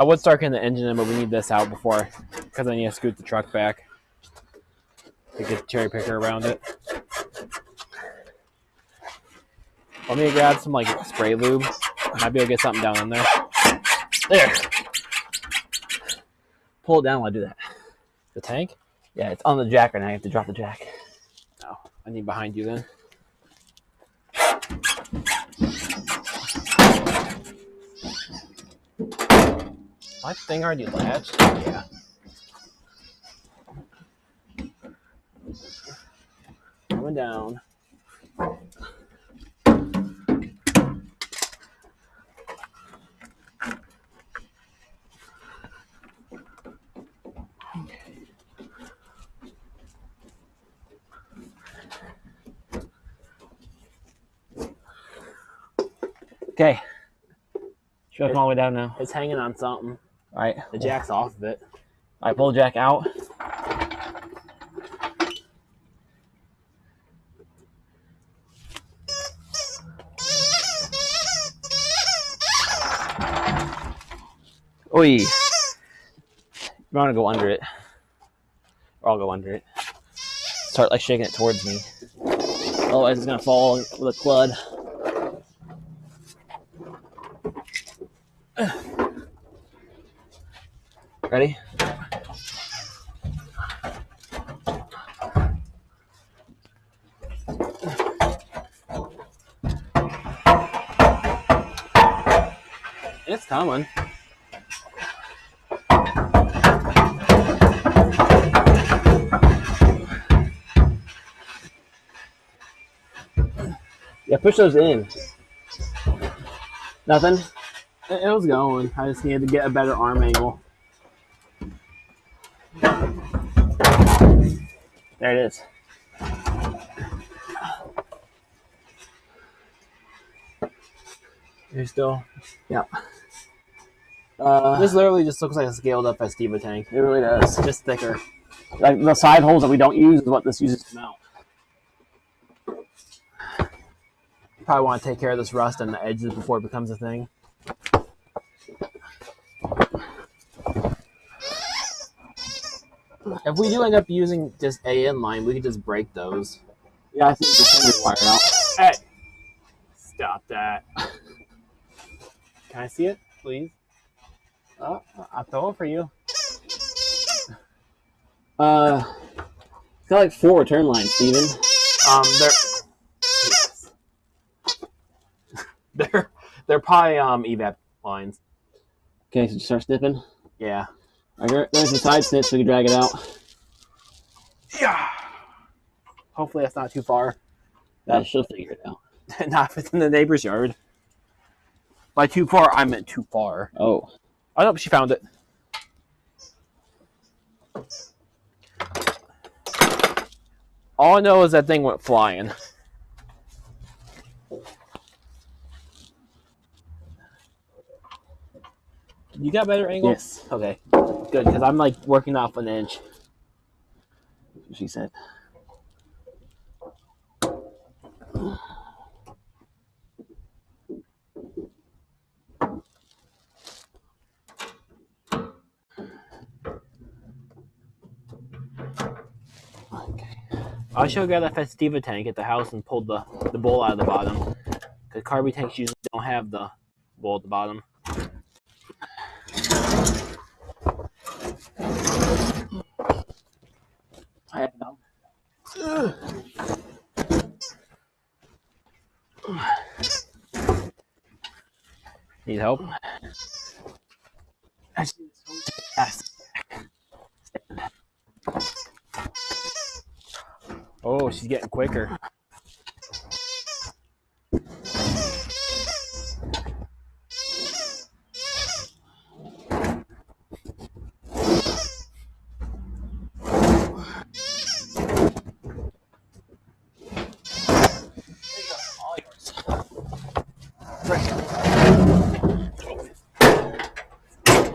I would start getting the engine in, but we need this out before, because I need to scoot the truck back to get the cherry picker around it. Want me to grab some like spray lube? Might be able to get something down in there. There. Pull it down while I do that. The tank? Yeah, it's on the jack right now. I have to drop the jack. No, I need behind you then. My thing already latched? Yeah. Coming down. Okay. Should I come all the way down now? It's hanging on something. All right. The jack's off of it. I pull the jack out. Oi. You want to go under it. Or I'll go under it. Start like shaking it towards me. Otherwise it's going to fall with a clud. Ready? It's coming. Yeah, push those in. Nothing? It was going. I just needed to get a better arm angle. There it is. You're still. Yeah. This literally just looks like a scaled up Festiva tank. It really does. Just thicker. Like the side holes that we don't use is what this uses to mount. Probably want to take care of this rust on the edges before it becomes a thing. If we do end up using just A inline, we could just break those. Yeah, I think the finger wire out. Hey! Stop that. Can I see it, please? Oh, I'll throw it for you. It's got like 4 return lines, Steven. They're probably evap lines. Okay, so just start snipping. Yeah. Right, there's the side snip so we can drag it out. Yeah. Hopefully that's not too far. Yeah, she'll figure it out. Not if it's in the neighbor's yard. By too far, I meant too far. Oh. I know, but she found it. All I know is that thing went flying. You got better angle? Yes. Okay. Good, because I'm like working off an inch. That's what she said. Okay. I should have got a Festiva tank at the house and pulled the bowl out of the bottom. Because carby tanks usually don't have the bowl at the bottom. I have no. Need help? I see this so fast. Oh, she's getting quicker.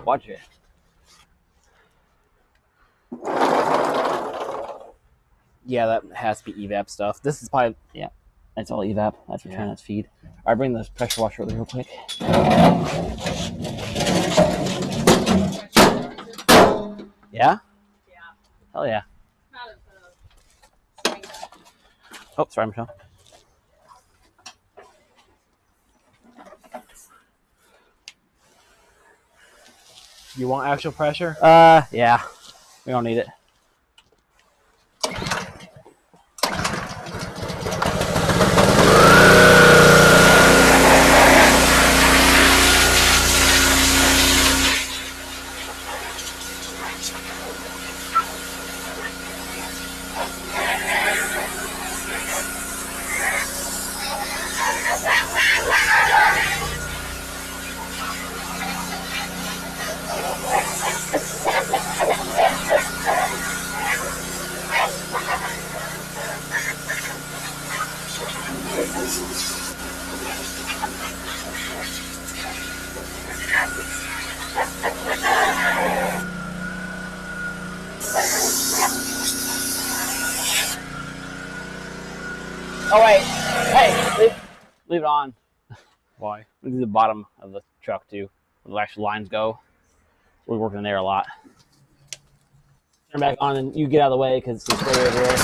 Watch it. Yeah, that has to be evap stuff. This is probably... Yeah, that's all evap. That's return, that's feed. All right, bring this pressure washer over real quick. Yeah? Yeah. Hell yeah. Oh, sorry, Michelle. You want actual pressure? Yeah. We don't need it. Oh wait, hey, leave it on. Why? This is the bottom of the truck too, where the actual lines go. We're working in there a lot. Turn back on and you get out of the way because it's just way over there.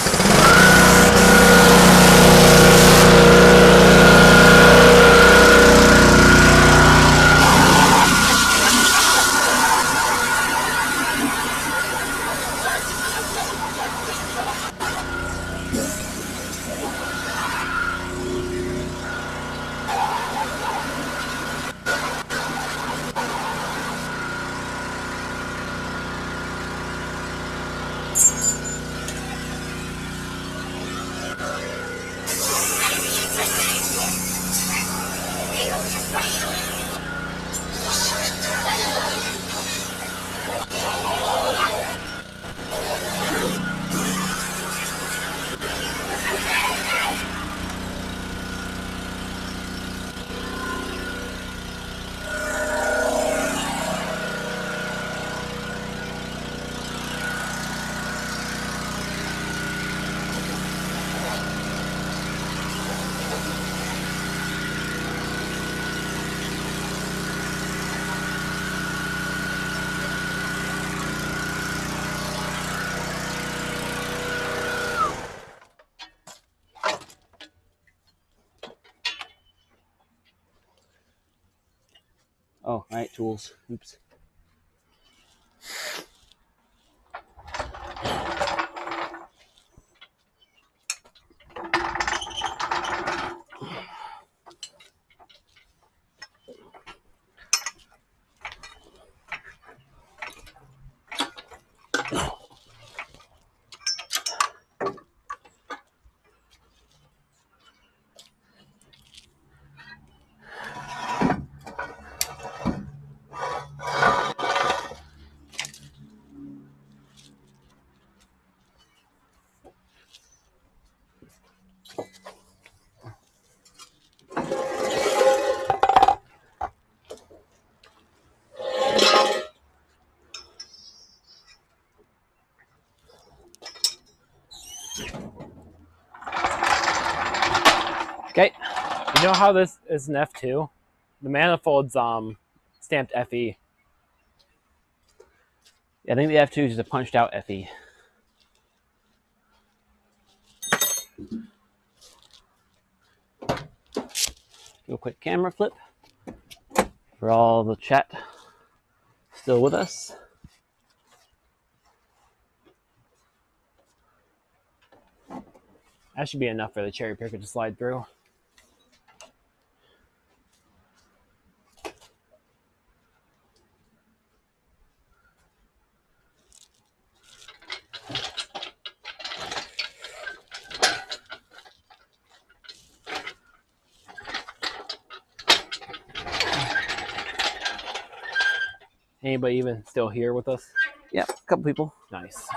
Oh, all right, tools. Oops. Okay. You know how this is an F2? The manifold's stamped FE. I think the F2 is just a punched out FE. Do a quick camera flip for all the chat still with us. That should be enough for the cherry picker to slide through. Anybody even still here with us? Yeah, a couple people. Nice.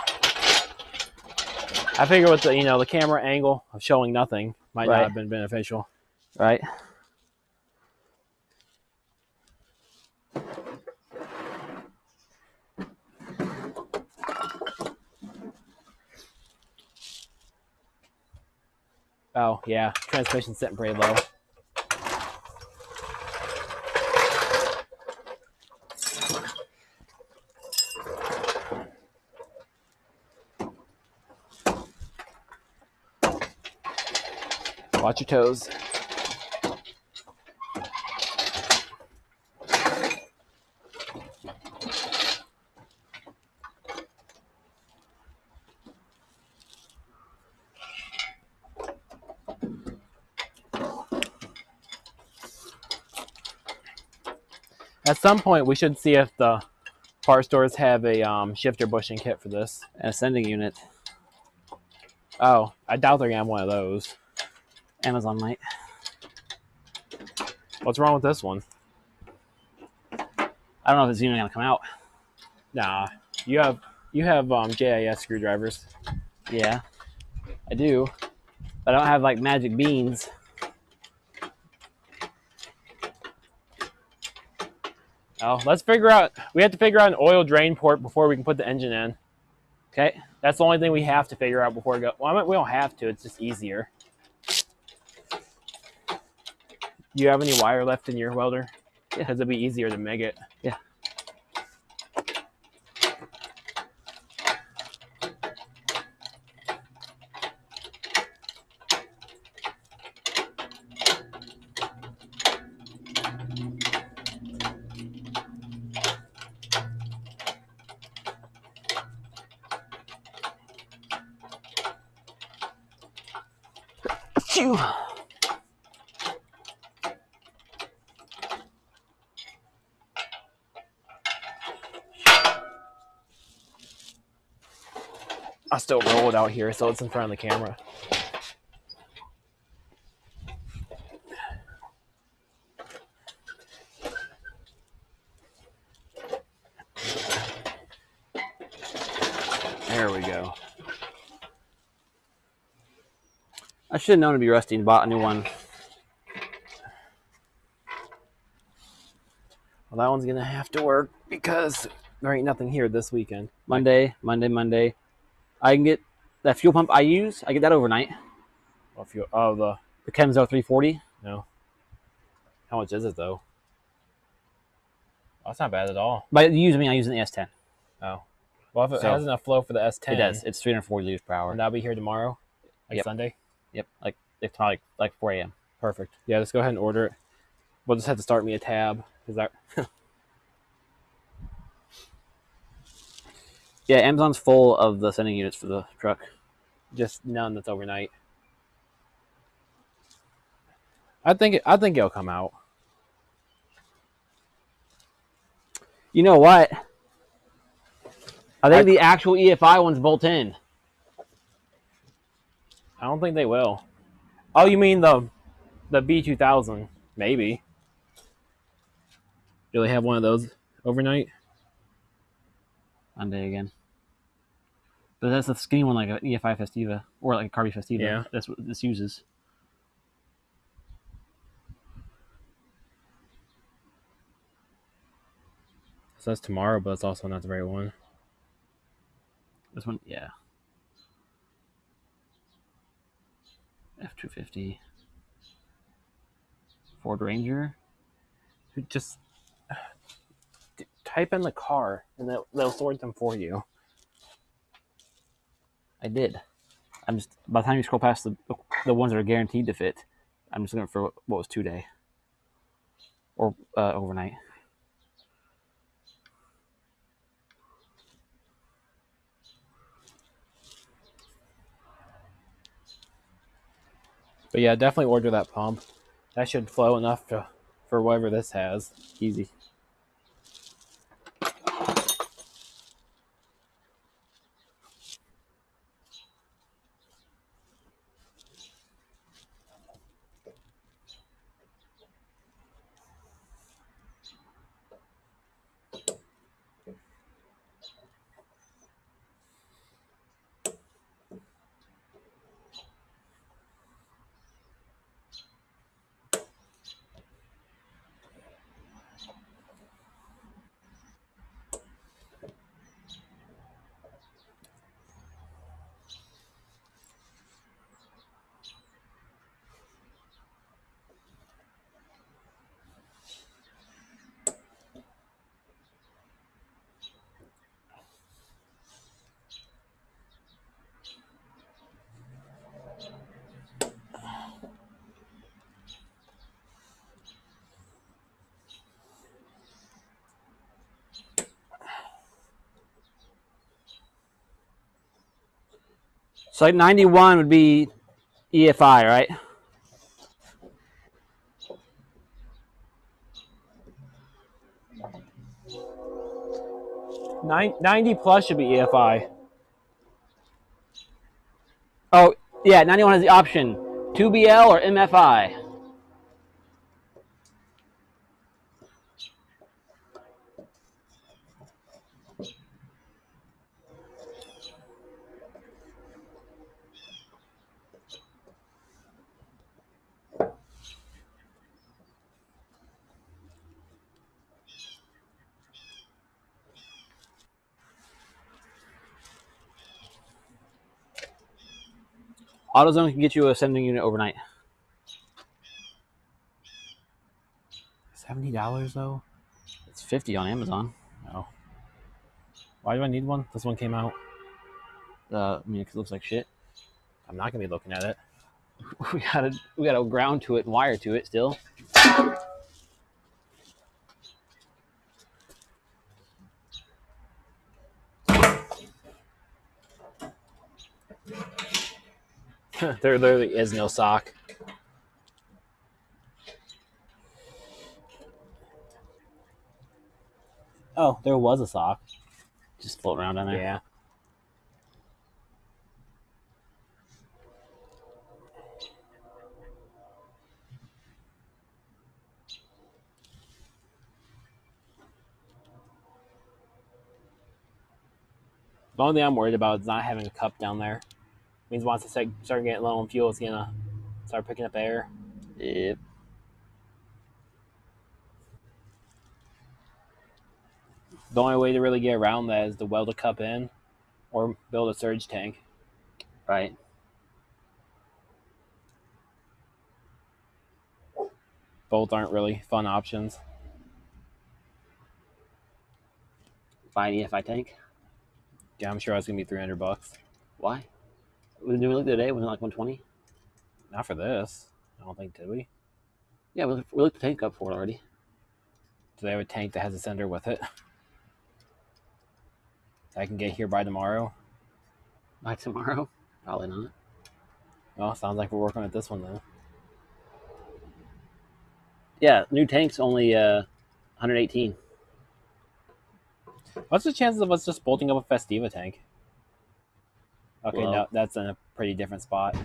I figure with the the camera angle of showing nothing might not have been beneficial. Right. Oh yeah, transmission sitting pretty low. Watch your toes. At some point, we should see if the part stores have a shifter bushing kit for this. An ascending unit. Oh, I doubt they're gonna have one of those. Amazon might. What's wrong with this one? I don't know if it's even gonna come out. Nah, you have JIS screwdrivers. Yeah, I do. But I don't have like magic beans. Oh, let's figure out. We have to figure out an oil drain port before we can put the engine in. Okay. That's the only thing we have to figure out before we go. Well, we don't have to. It's just easier. Do you have any wire left in your welder? Yeah. Because it'd be easier to MIG it. Yeah. Phew. I'll still roll it out here so it's in front of the camera. There we go. I should have known to be rusty and bought a new one. Well, that one's gonna have to work because there ain't nothing here this weekend. Monday. I can get that fuel pump I use. I get that overnight. Well, if you, oh, the Kenzo 340. no. How much is it though? Oh, that's not bad at all. By use, I mean I use it in the S10. Oh, well, if it So- has enough flow for the S10, It does. It's 340 liters per hour. and I'll be here tomorrow, like Yep. Sunday. Yep, it's probably like 4 a.m. Perfect. Yeah, just go ahead and order it. We'll just have to start me a tab. Is that? Yeah, Amazon's full of the sending units for the truck. Just none that's overnight. I think it'll come out. You know what? I think the actual EFI ones bolt in. I don't think they will. Oh, you mean the B2000? Maybe. Do they have one of those overnight? Monday again. But that's the skinny one, like an EFI Festiva or like a Carby Festiva. Yeah. That's what this uses. So that's tomorrow, but it's also not the right one. This one, yeah. F250. Ford Ranger. Just type in the car, and they'll sort them for you. I did. I'm just by the time you scroll past the ones that are guaranteed to fit, I'm just looking for what was 2-day or overnight. But yeah, definitely order that pump. That should flow enough for whatever this has. Easy. So like 91 would be EFI, right? Nine 90 plus should be EFI. Oh, yeah, 91 has the option 2BL or MFI. AutoZone can get you a sending unit overnight. $70 though? It's 50 on Amazon. No. Why do I need one? This one came out. I mean, it looks like shit. I'm not gonna be looking at it. We gotta ground to it and wire to it still. There literally is no sock. Oh, there was a sock. Just float around down there. Yeah. The only thing I'm worried about is not having a cup down there. It means once I start getting low on fuel, it's gonna start picking up air. Yep. The only way to really get around that is to weld a cup in or build a surge tank. Right. Both aren't really fun options. Buy an EFI tank. Yeah, I'm sure it's gonna be $300. Why? Did we look the other day? Wasn't it like 120? Not for this. I don't think, did we? Yeah, we looked the tank up for it already. Do they have a tank that has a sender with it? I can get here by tomorrow. By tomorrow? Probably not. Well, sounds like we're working at this one then. Yeah, new tank's only 118. What's the chances of us just bolting up a Festiva tank? Okay, Well, no, that's in a pretty different spot.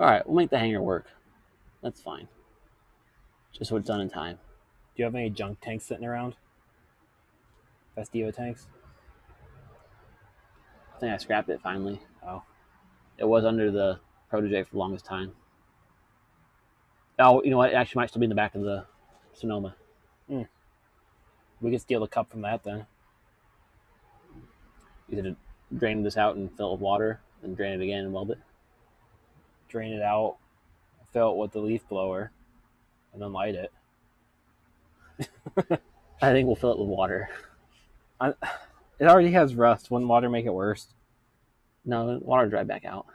all right, we'll make the hanger work. That's fine. Just so it's done in time. Do you have any junk tanks sitting around? Festiva tanks? I think I scrapped it finally. Oh. It was under the Protege for the longest time. Oh, you know what? It actually might still be in the back of the Sonoma. We could steal the cup from that then. Either drain this out and fill it with water, and drain it again and weld it. Drain it out, fill it with the leaf blower, and then light it. I think we'll fill it with water. It already has rust. Wouldn't water make it worse? No, the water will dry back out.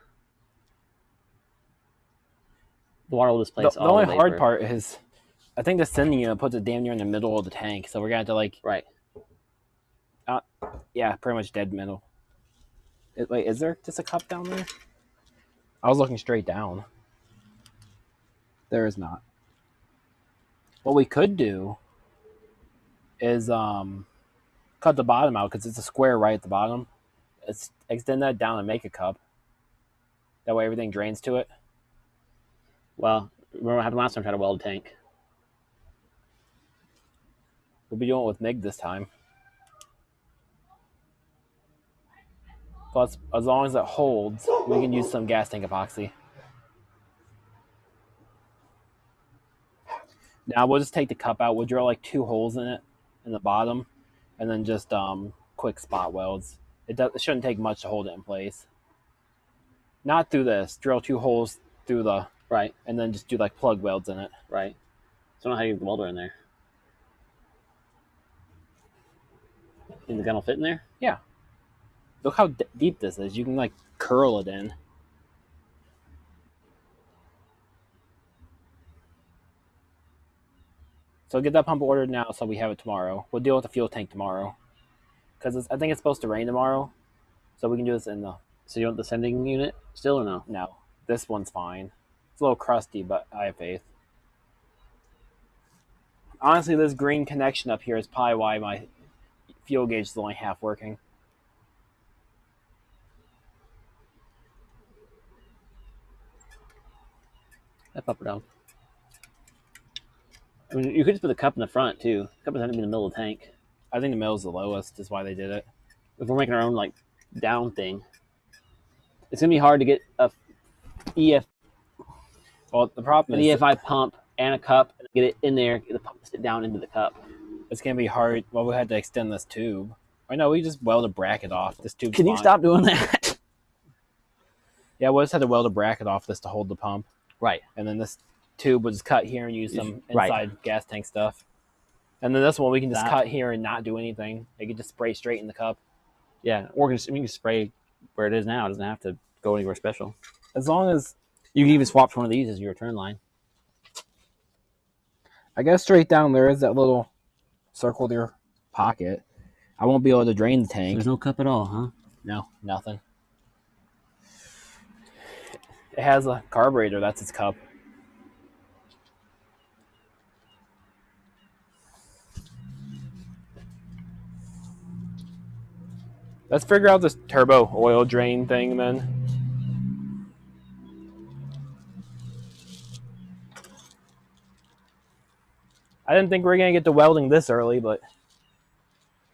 The water will displace The all only the hard vapor. part is, I think the sending unit puts it damn near in the middle of the tank, so we're gonna have to like, Right. yeah, pretty much dead middle. Wait, is there just a cup down there? I was looking straight down. There is not. What we could do is cut the bottom out because it's a square right at the bottom. Let's extend that down and make a cup. That way everything drains to it. Well, remember what happened last time I tried to weld a tank? We'll be doing it with MIG this time. Plus, as long as it holds, we can use some gas tank epoxy. Now we'll just take the cup out. We'll drill like 2 holes in it, in the bottom, and then just quick spot welds. It shouldn't take much to hold it in place. Not through this. Drill 2 holes through the Right. and then just do like plug welds in it. Right. So I don't know how you get the welder in there. Think the gun will fit in there? Yeah. Look how deep this is. You can like curl it in. So get that pump ordered now so we have it tomorrow. We'll deal with the fuel tank tomorrow. Because I think it's supposed to rain tomorrow. So we can do this in the... So you want the sending unit still or no? No. This one's fine. It's a little crusty, but I have faith. Honestly, this green connection up here is probably why my fuel gauge is only half working. Up or down? I mean, you could just put the cup in the front too. The cup doesn't have to be in the middle of the tank. I think the middle's the lowest is why they did it. If we're making our own like down thing. It's gonna be hard to get a Well, the problem an is EFI pump and a cup and get it in there, get the pump to sit down into the cup. it's gonna be hard. Well, we had to extend this tube. I know we just weld a bracket off. This tube. Can you stop doing that? Yeah, we just had to weld a bracket off this to hold the pump. Right. And then this tube was cut here and use some Right. inside gas tank stuff. And then this one we can just That- cut here and not do anything. It can just spray straight in the cup. Yeah. Or you can spray where it is now. It doesn't have to go anywhere special. As long as You can even swap one of these as your return line. I guess straight down there is that little circle there pocket. I won't be able to drain the tank. There's no cup at all, huh? No, nothing. It has a carburetor. That's its cup. Let's figure out this turbo oil drain thing then. I didn't think we were going to get to welding this early, but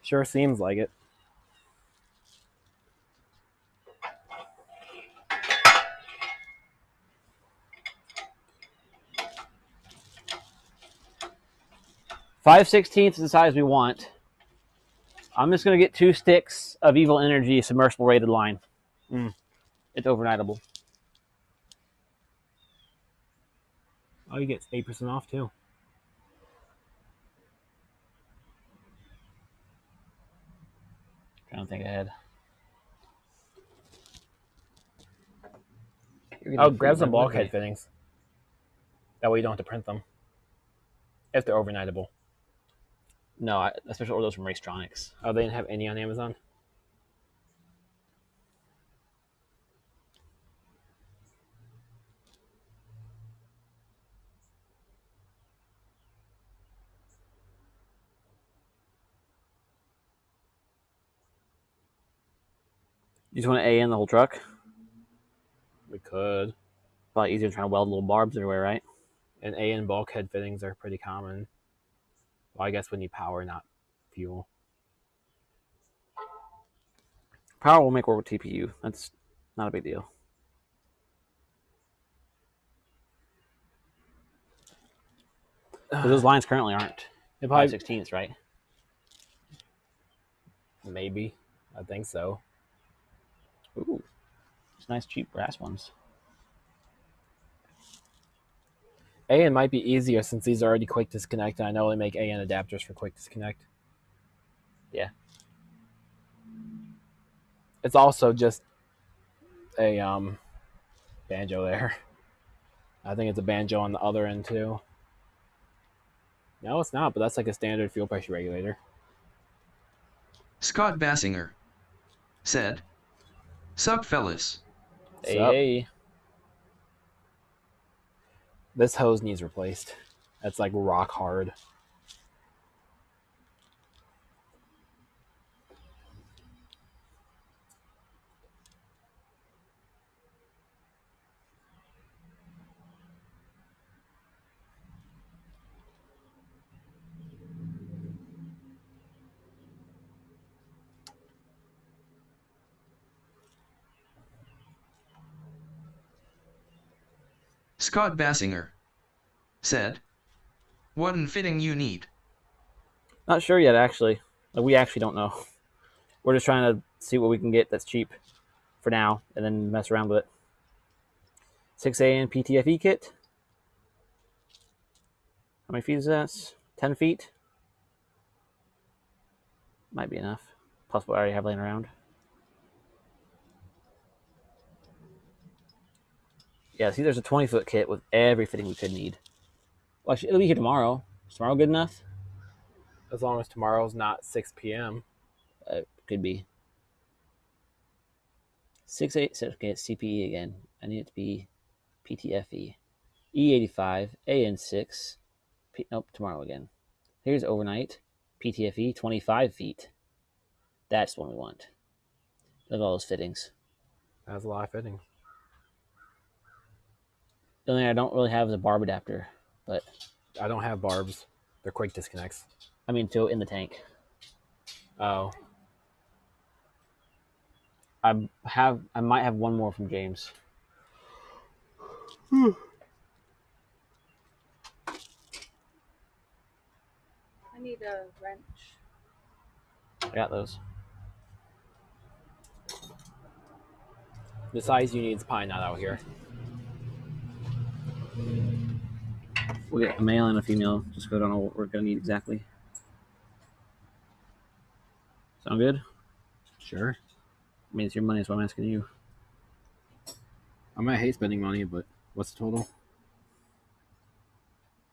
sure seems like it. .5/16 is the size we want. I'm just going to get 2 sticks of Evil Energy submersible rated line. It's overnightable. Oh, you get 8% off too. Trying to think ahead. Oh, grab some bulkhead fittings. That way you don't have to print them. If they're overnightable. No, I especially order those from Racetronics. Oh, they didn't have any on Amazon? You just want to A in the whole truck? We could. Probably easier than trying to weld little barbs everywhere, right? And AN bulkhead fittings are pretty common. Well, I guess we need power, not fuel. Power will make work with TPU. That's not a big deal. Those lines currently aren't 5/16, right? Maybe. I think so. Ooh, it's nice cheap brass ones. AN might be easier since these are already quick disconnect, and I know they make AN adapters for quick disconnect. Yeah. It's also just a banjo there. I think it's a banjo on the other end too. No, it's not, but that's like a standard fuel pressure regulator. Scott Bassinger said, "Sup, fellas." Hey. This hose needs replaced. That's like rock hard. Scott Bassinger said, "What fitting you need?" Not sure yet, actually. Like, we actually don't know. We're just trying to see what we can get that's cheap for now, and then mess around with it. 6AN PTFE kit. How many feet is that? 10 feet? Might be enough. Plus what I already have laying around. Yeah, see, there's a 20-foot kit with every fitting we could need. Well, actually, it'll be here tomorrow. Is tomorrow good enough? As long as tomorrow's not 6 p.m. Could be. 6/8. Okay, it's CPE again. I need it to be PTFE. E85, AN6. Nope, tomorrow again. Here's overnight. PTFE, 25 feet. That's the one we want. Look at all those fittings. That's a lot of fittings. The only thing I don't really have is a barb adapter, but I don't have barbs. They're quick disconnects. I mean, to in the tank. Oh. I might have one more from James. I need a wrench. I got those. The size you need is probably not out here. We'll get a male and a female, just so I don't know what we're going to need exactly. Sound good? Sure. I mean, it's your money, so I'm asking you. I might hate spending money, but what's the total?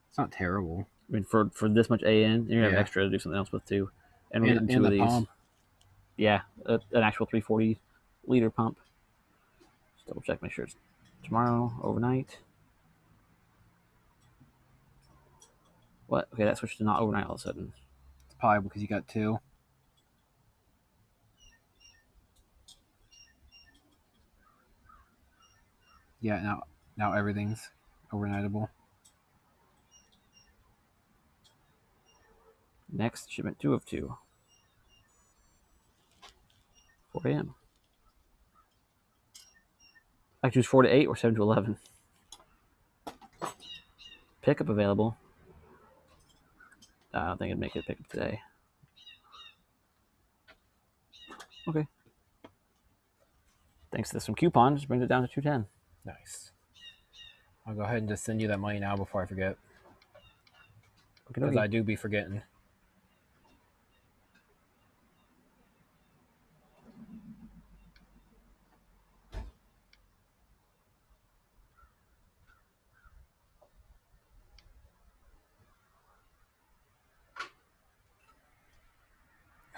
It's not terrible. I mean, for this much AN, you're going to have extra to do something else with too. And we're getting two of these. Pump. Yeah, an actual 340 liter pump. Just double check, make sure it's tomorrow, overnight. What? Okay, that switched to not overnight all of a sudden. It's probably because you got two. Yeah, now everything's overnightable. Next shipment 2 of 2. 4 a.m. I choose 4 to 8 or 7 to 11. Pickup available. I don't think I'd make it a pickup today. Okay. Thanks to some coupons, brings it down to 210. Nice. I'll go ahead and just send you that money now before I forget. Because I do be forgetting.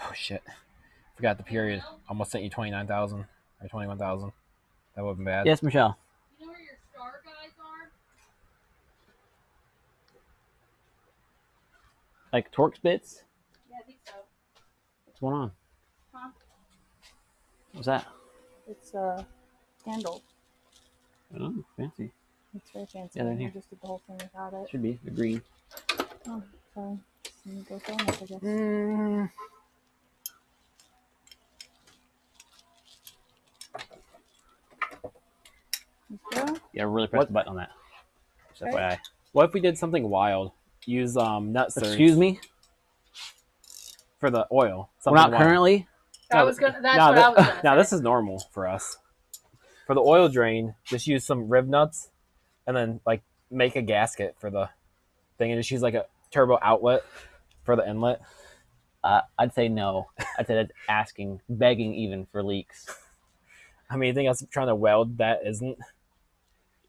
Oh shit. Forgot the period. Almost sent you 29,000 or 21,000. That would have been bad. Yes, Michelle. You know where your star guys are? Like Torx bits? Yeah, I think so. What's going on? Huh? What's that? It's handle. Oh, fancy. It's very fancy. Yeah, they're in I here. just did the whole thing without it. Should be. The green. Oh, sorry. Just go film it, I guess. Yeah, really press the button on that. Just Okay. FYI. What if we did something wild? Use nut certs. Excuse me? For the oil. We're not wild. currently? That's what I was gonna Now say. this is normal for us. For the oil drain, just use some rib nuts and then like make a gasket for the thing and just use like a turbo outlet for the inlet. I'd say no. I'd say that's asking, begging even for leaks. I mean, you think I was trying to weld that isn't?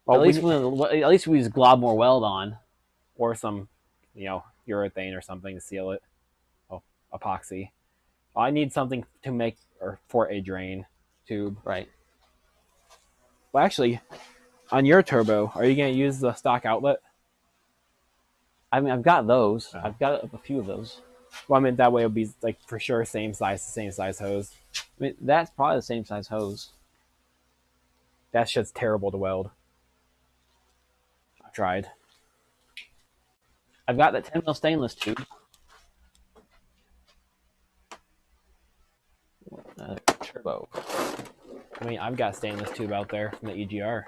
Well, at least we use glob more weld on. Or some, urethane or something to seal it. Oh, epoxy. I need something to make or for a drain tube. Right. Well, actually, on your turbo, are you going to use the stock outlet? I mean, I've got those. Oh. I've got a few of those. Well, I mean, that way it'll be like for sure same size hose. I mean, that's probably the same size hose. That shit's terrible to weld. I've tried. I've got that 10 mil stainless tube. Turbo. I mean, I've got stainless tube out there from the EGR.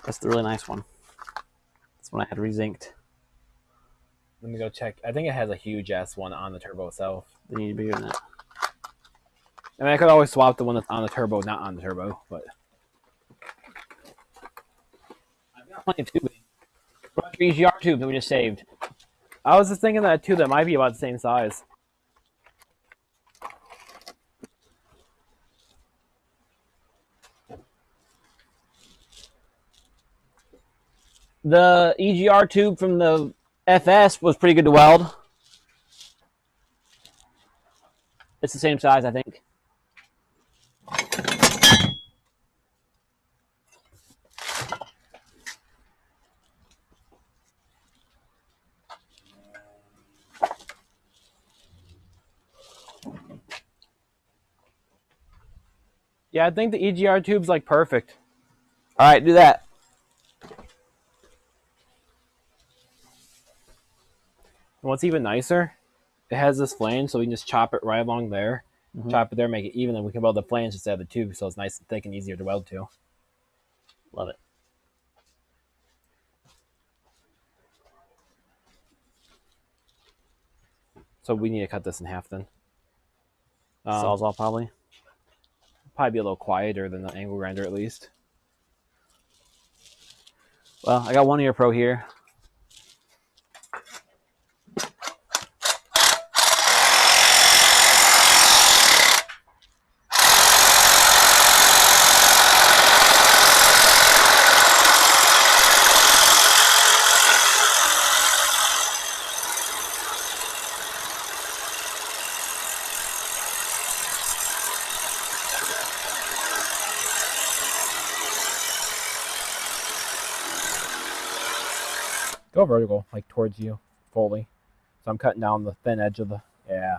That's the really nice one. That's one I had rezinked. Let me go check. I think it has a huge ass one on the turbo itself. They need to be bigger than that. I mean, I could always swap the one that's on the turbo, not on the turbo, but I've got plenty of tubing. What about your EGR tube that we just saved? I was just thinking that too. That might be about the same size. The EGR tube from the FS was pretty good to weld. It's the same size, I think. Yeah, I think the EGR tube's like perfect. All right, do that. And what's even nicer, it has this flange, so we can just chop it right along there. Chop it there, make it even, and we can weld the flange instead of the tube, so it's nice and thick and easier to weld to. Love it. So we need to cut this in half then. Sawzall probably. Probably be a little quieter than the angle grinder at least. Well, I got 1 ear pro here. Go vertical, like towards you, fully. So I'm cutting down the thin edge of the, yeah.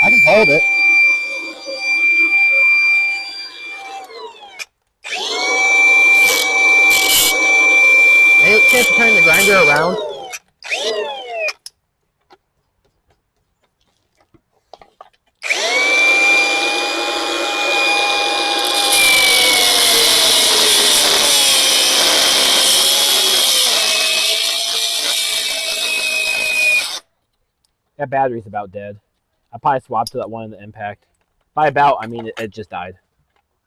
I can hold it. Maybe can't you turn the grinder around? That battery's about dead. I probably swapped to that one in the impact. By about, I mean it just died.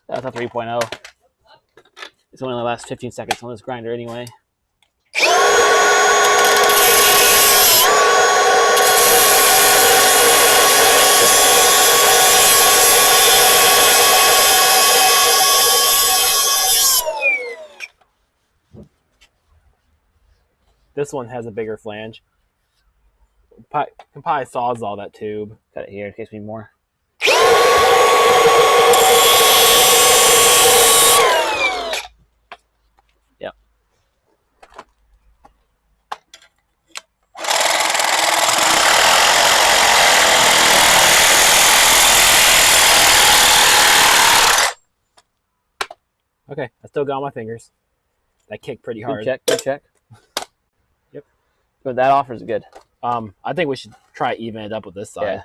That's a 3.0. It's only the last 15 seconds on this grinder anyway. This one has a bigger flange. Can probably sawzall that tube. Cut it here in case we need more. Yep. Okay, I still got my fingers. That kicked pretty hard. Good check, good check. Yep. But that offers good. I think we should try even it up with this side. Yeah.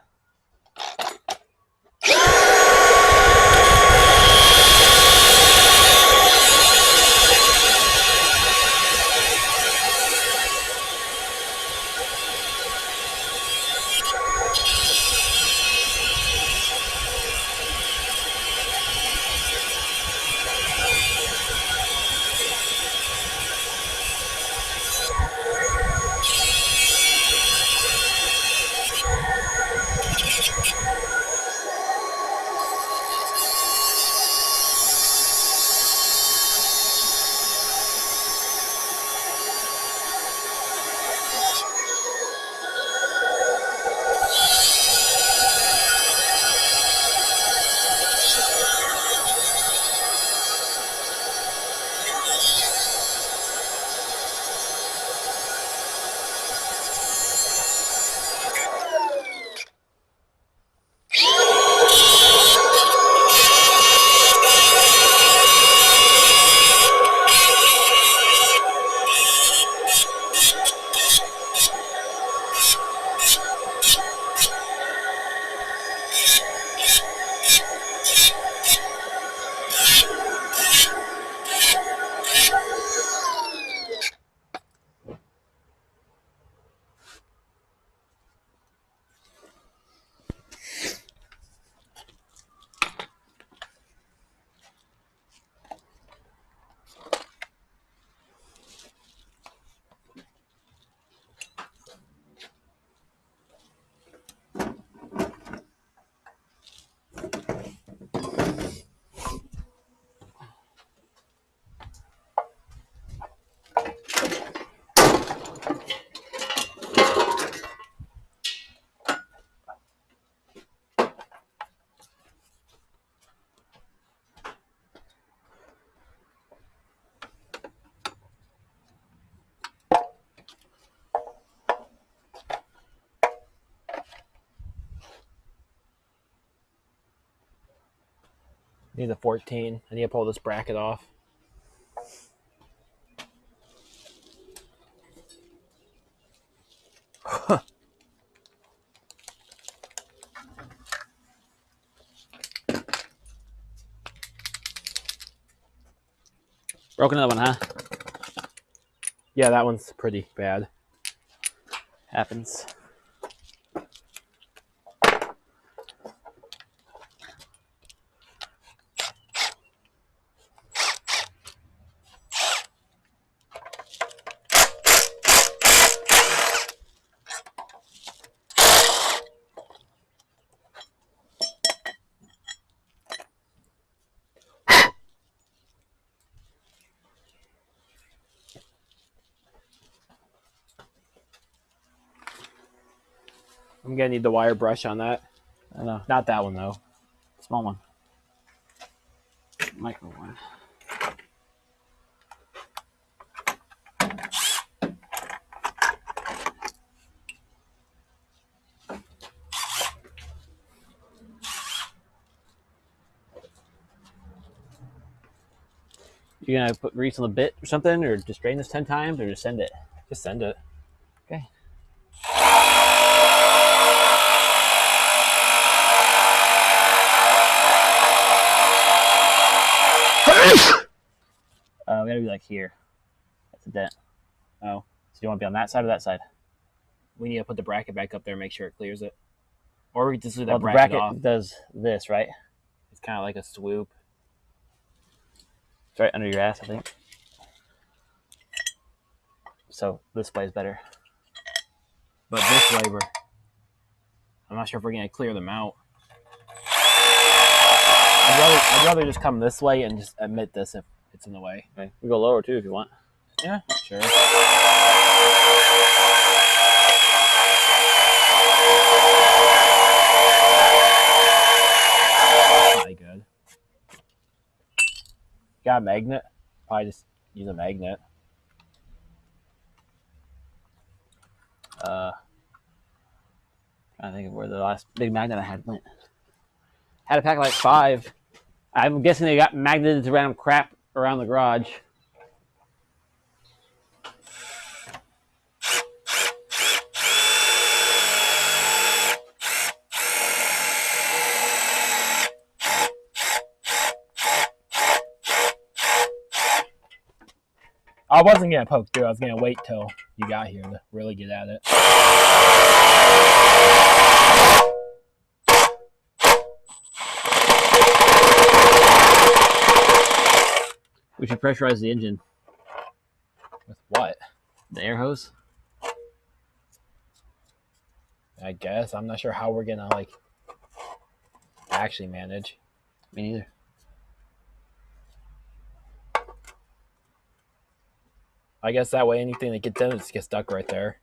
Need a 14. I need to pull this bracket off. Broke another one, huh? Yeah, that one's pretty bad. Happens. I'm gonna need the wire brush on that. I know. Not that one though. Small one. Micro one. You gonna put grease on the bit or something, or just drain this 10 times, or just send it? Just send it. Okay. We gotta be like here. That's a dent. Oh, so you want to be on that side or that side? We need to put the bracket back up there and make sure it clears it. Or we just leave that Well, the bracket bracket off. does this, right? It's kind of like a swoop. It's right under your ass, I think. So this way is better. But this way, I'm not sure if we're gonna clear them out. I'd rather just come this way and just admit this if it's in the way. Okay. We go lower too if you want. Yeah, sure. Probably good. Got a magnet? Probably just use a magnet. I think of where the last big magnet I had went. Had a pack of like 5. I'm guessing they got magneted to random crap around the garage. I wasn't gonna poke through. I was gonna wait till you got here to really get at it. We should pressurize the engine. With what? The air hose. I guess. I'm not sure how we're gonna like actually manage. Me neither. I guess that way anything that gets in it just gets stuck right there.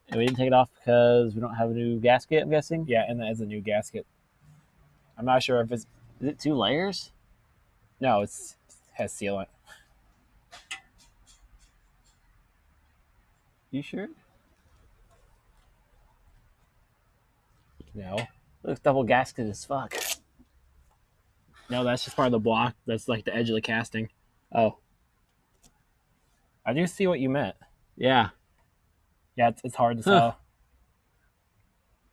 And we didn't take it off because we don't have a new gasket, I'm guessing? Yeah, and that is a new gasket. I'm not sure if it's... Is it 2 layers? No, it has sealant. You sure? No. Looks double gasket as fuck. No, that's just part of the block. That's like the edge of the casting. Oh. I do see what you meant. Yeah. Yeah, it's hard to tell.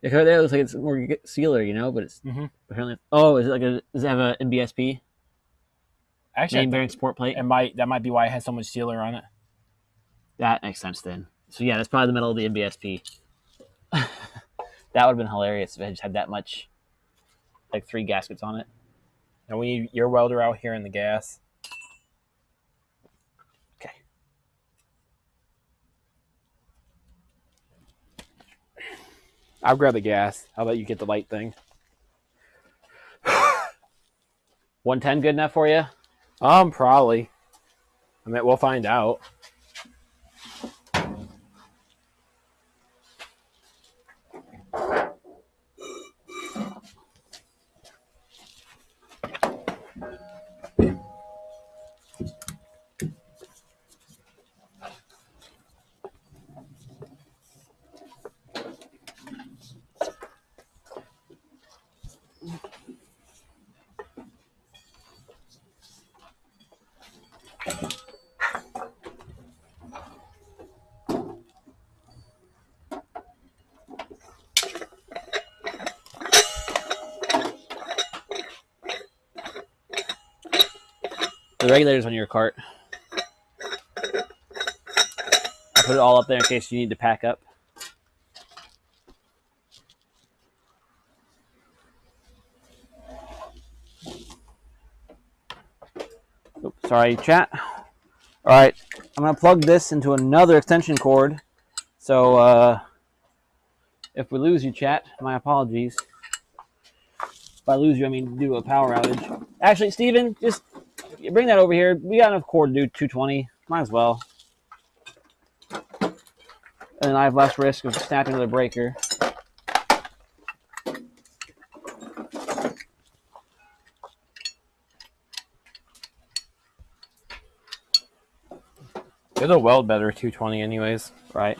Yeah, right there it looks like it's more sealer, you know, but it's apparently... Oh, is it like does it have a NBSP? Actually, Main bearing support plate? that might be why it has so much sealer on it. That makes sense then. So yeah, that's probably the middle of the NBSP. That would have been hilarious if it just had that much, like 3 gaskets on it. And we need your welder out here in the gas. Okay. I'll grab the gas. I'll let you get the light thing. 110 good enough for you? Probably. I mean, we'll find out. The regulators on your cart. I put it all up there in case you need to pack up. Oops, sorry, chat. All right, I'm gonna plug this into another extension cord. So if we lose you, chat, my apologies. If I lose you, I mean do a power outage. Actually, Steven, just bring that over here. We got enough cord to do 220. Might as well. And then I have less risk of snapping the breaker. It'll weld better 220 anyways. Right.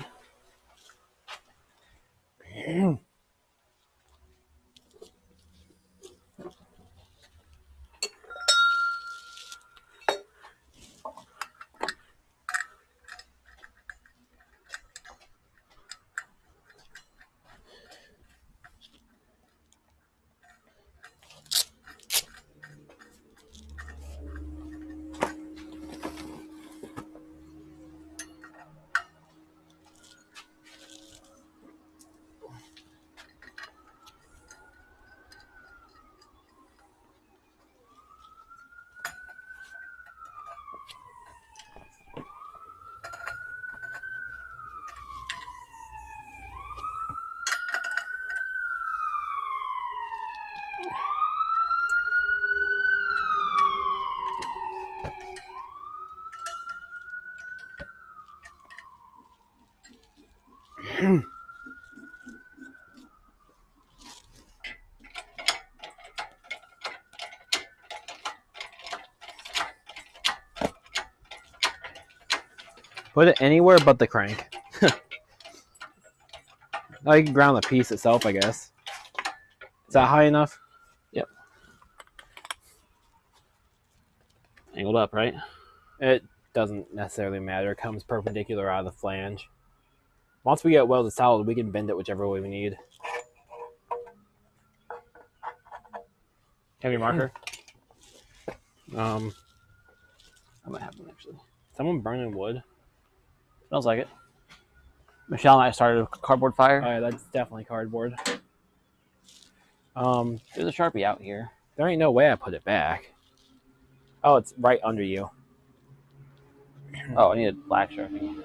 Put it anywhere but the crank. Oh, you can ground the piece itself, I guess. Is that high enough? Yep. Angled up, right? It doesn't necessarily matter. It comes perpendicular out of the flange. Once we get welded solid, we can bend it whichever way we need. Have your marker? I might have one actually. Someone burning wood? Smells like it. Michelle and I started a cardboard fire. Oh yeah, that's definitely cardboard. There's a Sharpie out here. There ain't no way I put it back. Oh, it's right under you. Oh, I need a black Sharpie.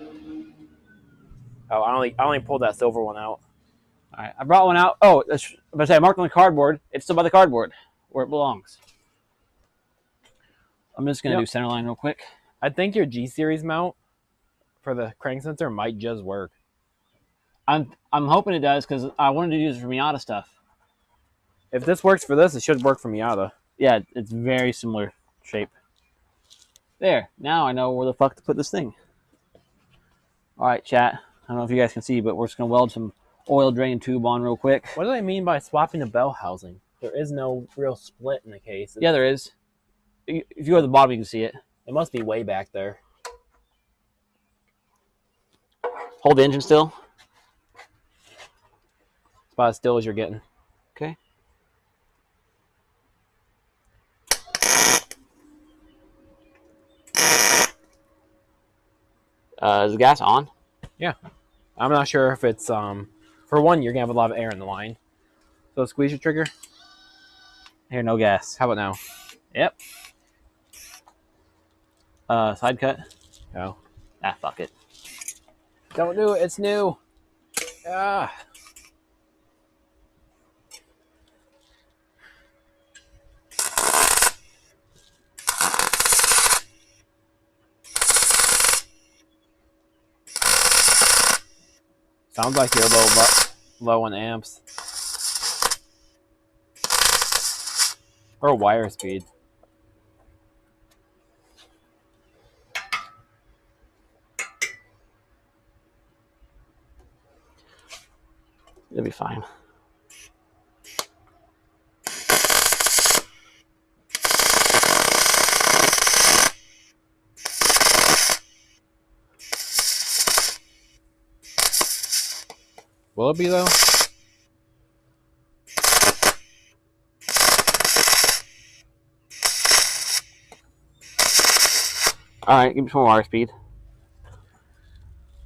Oh, I only pulled that silver one out. All right, I brought one out. Oh, I marked on the cardboard. It's still by the cardboard where it belongs. I'm just gonna do center line real quick. I think your G series mount for the crank sensor might just work. I'm hoping it does because I wanted to use it for Miata stuff. If this works for this, it should work for Miata. Yeah, it's very similar shape. There. Now I know where the fuck to put this thing. All right, chat. I don't know if you guys can see, but we're just gonna weld some oil drain tube on real quick. What do they mean by swapping the bell housing? There is no real split in the case. Yeah, there is. If you go to the bottom, you can see it. It must be way back there. Hold the engine still. It's about as still as you're getting. Okay. Is the gas on? Yeah. I'm not sure if it's, for one, you're going to have a lot of air in the line. So squeeze your trigger. Here, no gas. How about now? Yep. Side cut. Oh. Ah, fuck it. Don't do it. It's new. Ah. Sounds like you're low on amps. Or wire speed. It'll be fine. Will it be though? All right, give me some more wire speed.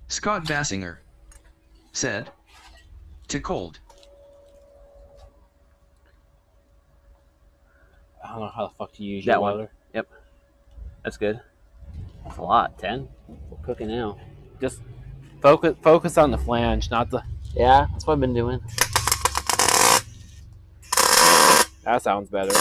Scott Bassinger said, "To cold." I don't know how the fuck to use That your one. welder. Yep, that's good. That's a lot. 10. We're cooking now. Just focus on the flange, not the. Yeah, that's what I've been doing. That sounds better.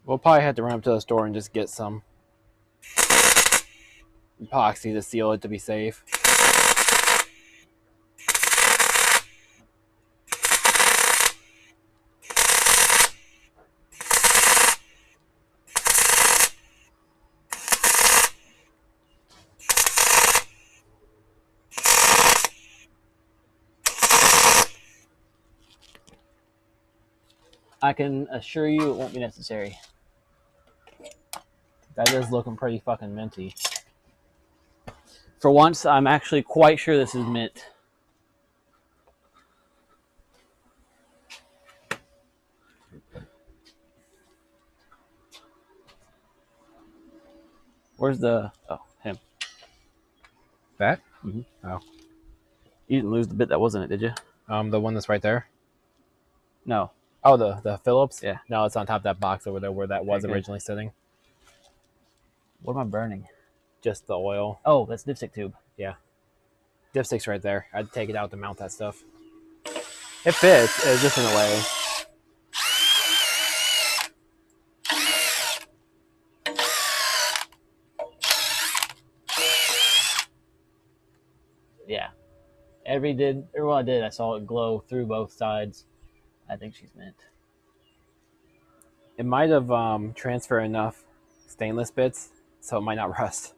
We'll probably have to run up to the store and just get some epoxy to seal it to be safe. I can assure you it won't be necessary. That is looking pretty fucking minty. For once, I'm actually quite sure this is mint. Where's the... Oh, him. That? Mm-hmm. Oh. You didn't lose the bit that wasn't it, did you? The one that's right there. No. Oh, the Phillips? Yeah. No, it's on top of that box over there where that was Okay. originally sitting. What am I burning? Just the oil. Oh, that's dipstick tube. Yeah. Dipstick's right there. I'd take it out to mount that stuff. It fits. It's just in the way. Yeah. Everyone I did, I saw it glow through both sides. I think she's mint. It might have transferred enough stainless bits, so it might not rust.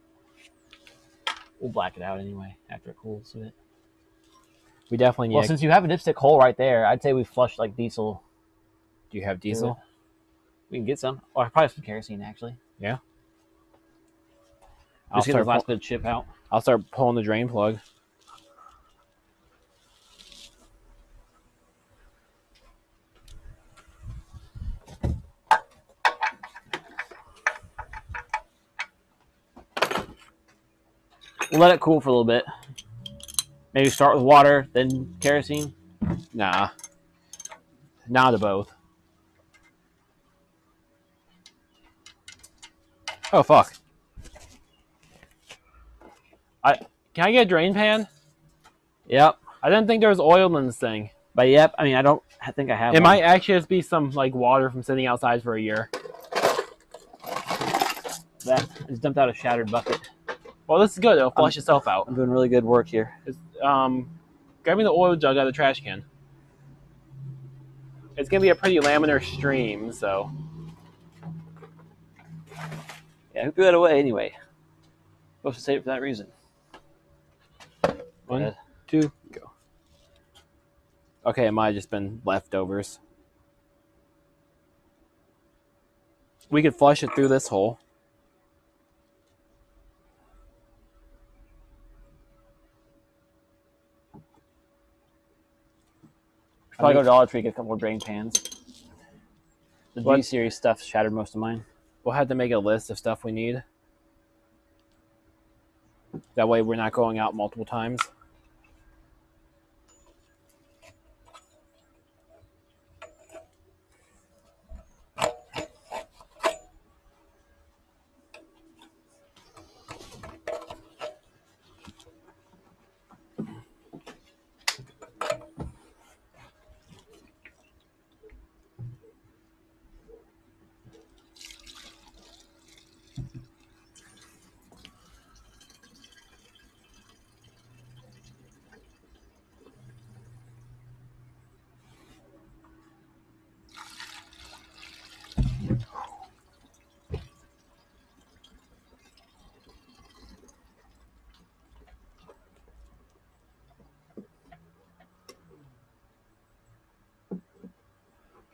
We'll black it out anyway after it cools a bit. We definitely need. Well, since you have a dipstick hole right there, I'd say we flush like diesel. Do you have diesel? We can get some. Or probably some kerosene, actually. Yeah. Just get the last bit of chip out. I'll start pulling the drain plug. We'll let it cool for a little bit. Maybe start with water, then kerosene. Nah. Not to both. Oh, fuck. Can I get a drain pan? Yep. I didn't think there was oil in this thing. But yep, I mean, I think I have It one. might actually just be some like water from sitting outside for a year. That is dumped out a shattered bucket. Well, this is good. It'll flush itself out. I'm doing really good work here. Grab me the oil jug out of the trash can. It's going to be a pretty laminar stream, so... Yeah, who threw that away anyway? Supposed to save it for that reason. 1, 2, go. Okay, it might have just been leftovers. We could flush it through this hole. Probably go to Dollar Tree, get a couple more drain pans. The What? G-Series stuff shattered most of mine. We'll have to make a list of stuff we need. That way we're not going out multiple times.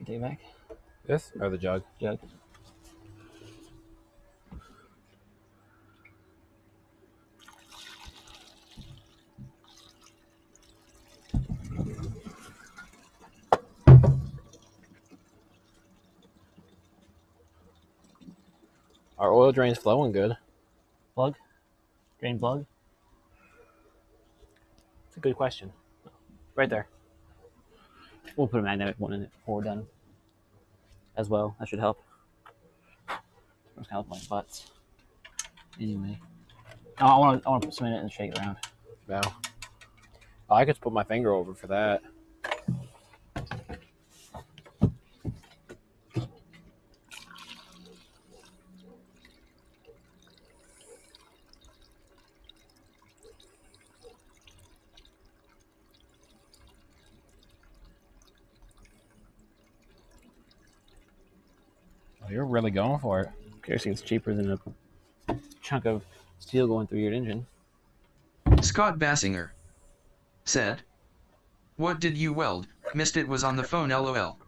Take it back. This or the jug? Jug. Our oil drain's flowing good. Plug? Drain plug? It's a good question. Right there. We'll put a magnetic one in it before we're done as well. That should help. It's kind of like butts. Anyway. No, I want to put some in it and shake it around. No. Oh, I could put my finger over for that. Oh, you're really going for it. Kerosene's cheaper than a chunk of steel going through your engine. Scott Bassinger said, "What did you weld? Missed it, was on the phone, lol."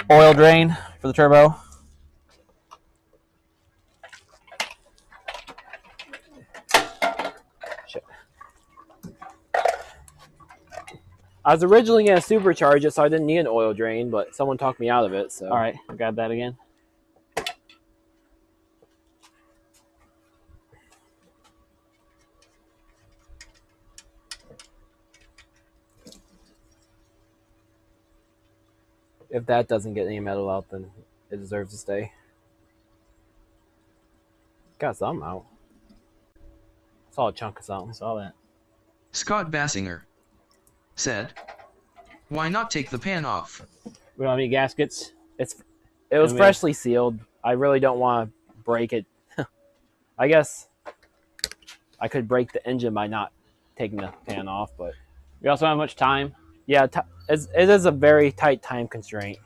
Oil drain for the turbo. Shit. I was originally going to supercharge it, so I didn't need an oil drain, but someone talked me out of it. So. All right, grab that again. If that doesn't get any metal out, then it deserves to stay. Got some out. Saw a chunk of something. Saw that. Scott Bassinger said, "Why not take the pan off?" We don't have any gaskets. It was freshly sealed. I really don't want to break it. I guess I could break the engine by not taking the pan off, but We also don't have much time. yeah, it is a very tight time constraint.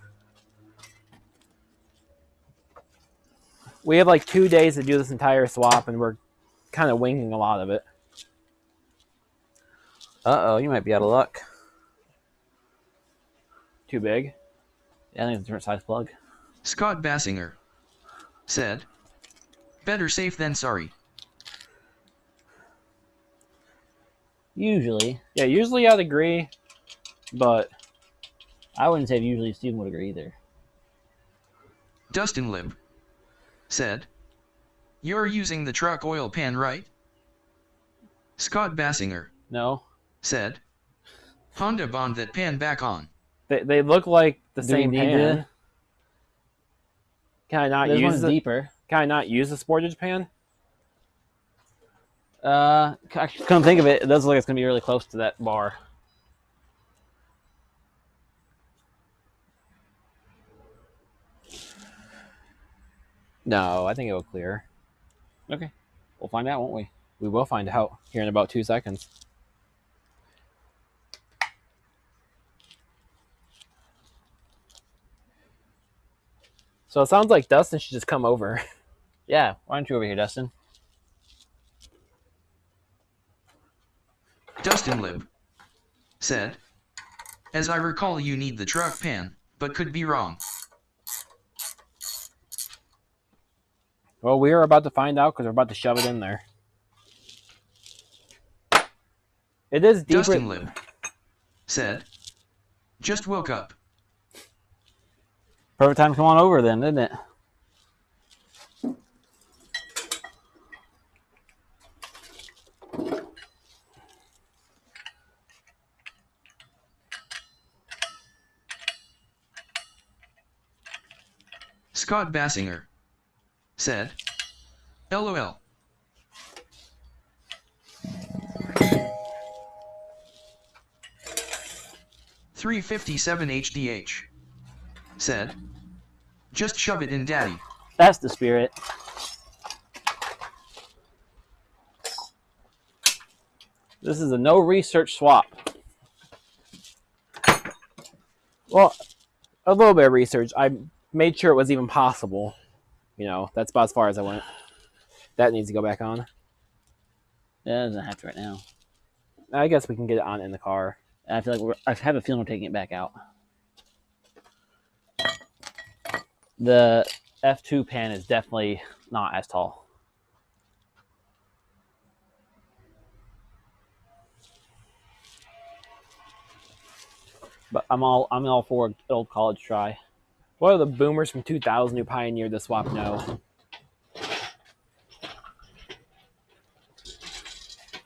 We have like 2 days to do this entire swap, and we're kind of winging a lot of it. Uh-oh, you might be out of luck. Too big? Yeah, I think it's a different size plug. Scott Bassinger said, "Better safe than sorry." Usually. Yeah, usually I'd agree, but I wouldn't say usually Steven would agree either. Dustin Lib said, "You're using the truck oil pan, right?" Scott Bassinger No. said, "Honda bond that pan back on." they look like the Do same we need pan. to- Can I not This use one's the deeper. Can I not use the sportage pan? I couldn't think of it. It does look like it's going to be really close to that bar. No, I think it will clear. Okay. We'll find out, won't we? We will find out here in about 2 seconds. So it sounds like Dustin should just come over. Yeah. Why aren't you over here, Dustin? Dustin Lib said, "As I recall, you need the truck pan, but could be wrong." Well, we are about to find out because we're about to shove it in there. It is deeper. Dustin Lib said, "Just woke up." Perfect time to come on over then, isn't it? Scott Bassinger said, "LOL." $357 HDH said, "Just shove it in, daddy." That's the spirit. This is a no research swap. Well, a little bit of research. I made sure it was even possible. You know, that's about as far as I went. That needs to go back on. Yeah, it doesn't have to right now. I guess we can get it on in the car. I feel like I have a feeling we're taking it back out. the F2 pan is definitely not as tall. But I'm all for an old college try. What are the boomers from 2000 who pioneered the swap know?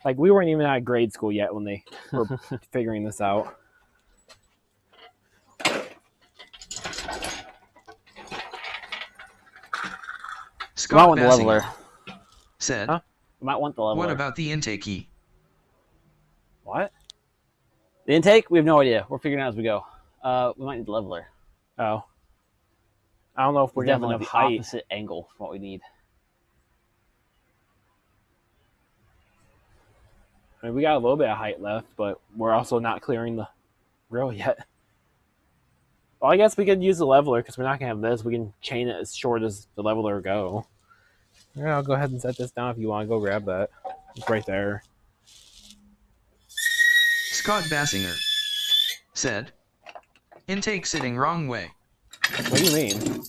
Like, we weren't even out of grade school yet when they were figuring this out. Scott want the leveler. Bassinger said, Huh? You might want the leveler. what about the intake key? What? The intake? We have no idea. We're figuring it out as we go. We might need the leveler. Oh. I don't know if we're It's going to have definitely enough the height. opposite angle from what we need. I mean, we got a little bit of height left, but we're also not clearing the grill yet. Well, I guess we could use the leveler because we're not going to have this. We can chain it as short as the leveler go. Yeah, I'll go ahead and set this down if you want to go grab that. It's right there. Scott Bassinger said, intake sitting wrong way. What do you mean?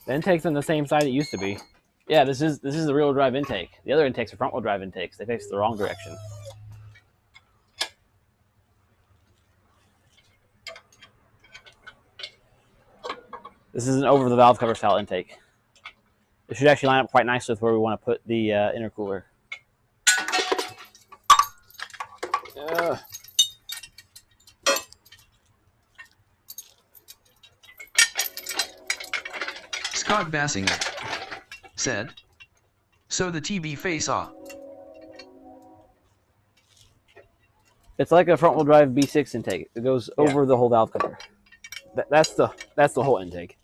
The intake's on the same side it used to be. Yeah, this is the rear-wheel drive intake. The other intakes are front-wheel drive intakes. They face the wrong direction. This is an over-the-valve cover style intake. It should actually line up quite nicely with where we want to put the intercooler. Scott Bassinger said, so the TB face-off. It's like a front-wheel drive B6 intake. It goes over the whole valve cover. That's the whole intake.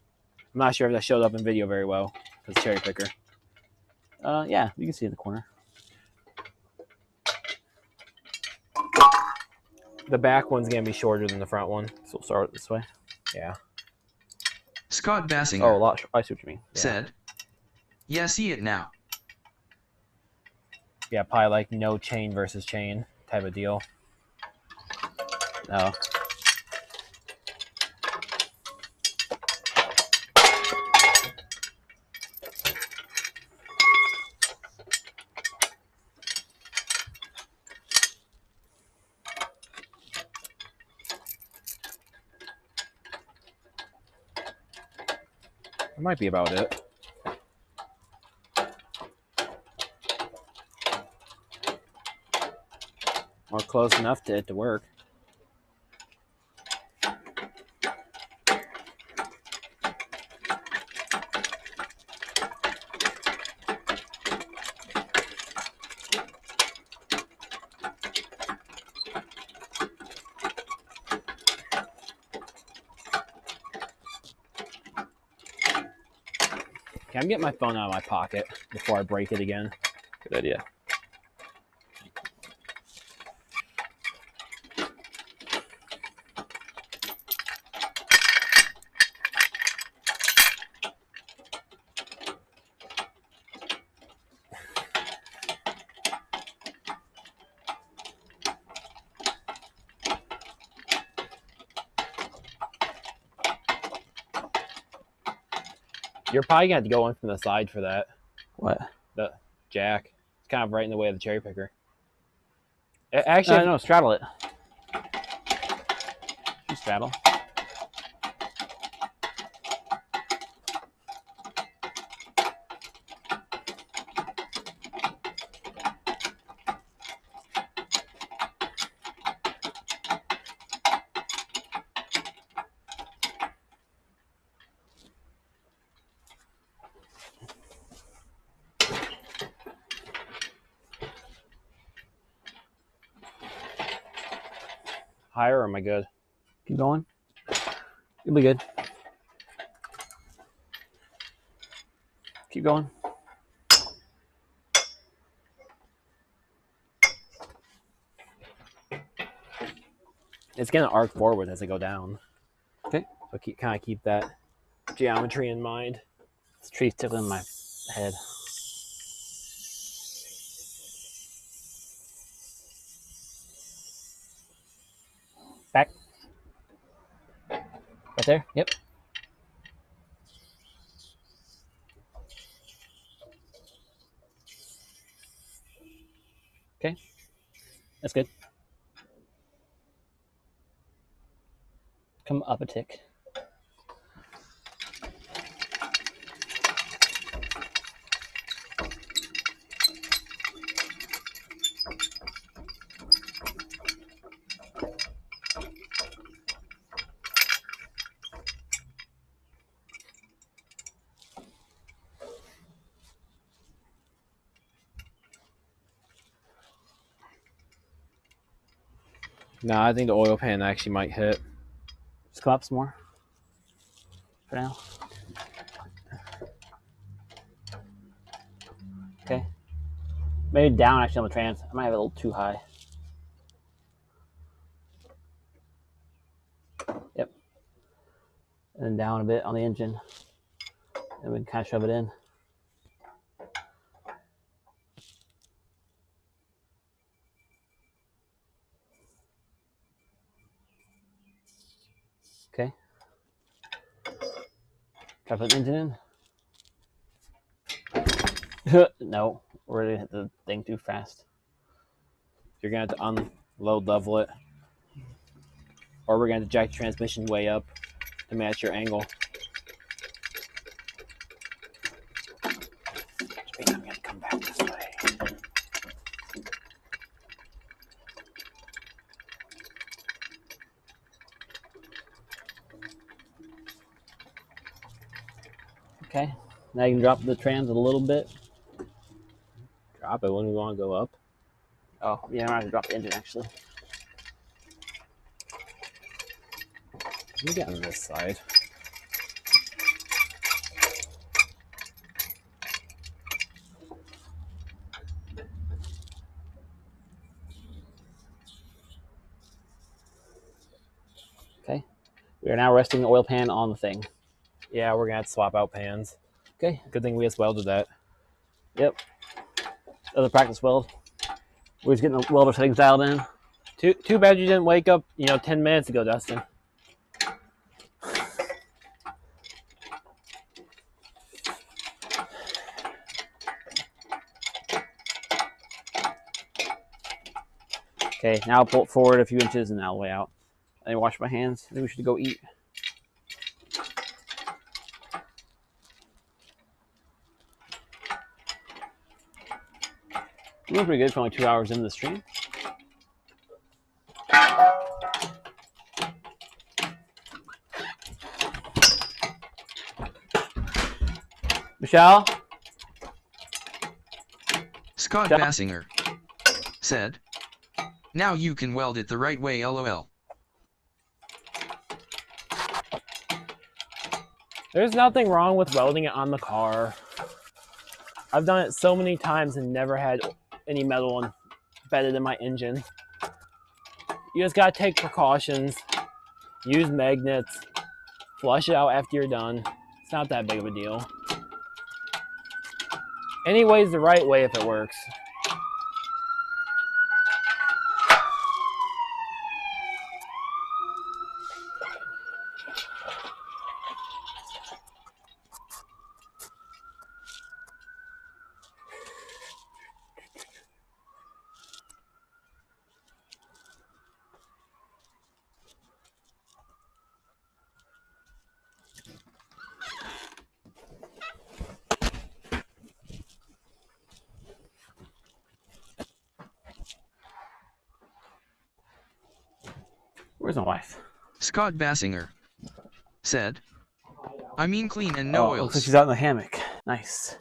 I'm not sure if that showed up in video very well because cherry picker. Yeah, you can see in the corner. The back one's going to be shorter than the front one. So we'll start it this way. Yeah. Scott Bassinger Oh, a lot. I see what you mean. said, yeah, see it now. Yeah, probably like no chain versus chain type of deal. No. That might be about it. Or close enough to it to work. Okay, I'm getting my phone out of my pocket before I break it again. Good idea. You're probably going to have to go in from the side for that. What? The jack. It's kind of right in the way of the cherry picker. Actually, No, straddle it. You straddle. higher or am I good? Keep going. You'll be good. Keep going. It's going to arc forward as I go down. Okay. So kind of keep that geometry in mind. This tree's tickling my head. Back. Right there? Yep. That's good. Come up a tick. No, I think the oil pan actually might hit. Just come up some more for now. Okay. Maybe down actually on the trans. I might have it a little too high. Yep. And then down a bit on the engine. And we can kind of shove it in. Okay. Try to put the engine in. No, we're gonna hit the thing too fast. You're gonna have to unload level it, or we're gonna have to jack the transmission way up to match your angle. Which means I'm gonna come back this way. Okay. Now you can drop the trans a little bit. Drop it when we want to go up. Oh, yeah, I'm gonna have to drop the engine actually. Let me get on this side. Okay. We are now resting the oil pan on the thing. Yeah, we're gonna have to swap out pans. Okay. Good thing we just welded that. Yep. Other practice weld. We're just getting the welder settings dialed in. Too bad you didn't wake up, 10 minutes ago, Dustin. Okay, now I'll pull it forward a few inches and now way out. I wash my hands. I think we should go eat. Doing pretty good for only 2 hours into the stream. Michelle? Scott Chuck? Bassinger said, "Now you can weld it the right way, lol." There's nothing wrong with welding it on the car. I've done it so many times and never had any metal embedded in my engine. You just gotta take precautions, use magnets, flush it out after you're done. It's not that big of a deal. Anyway's the right way if it works. Where's my wife? Scott Bassinger said, "I mean clean and no Looks like oils." she's out in the hammock. Nice.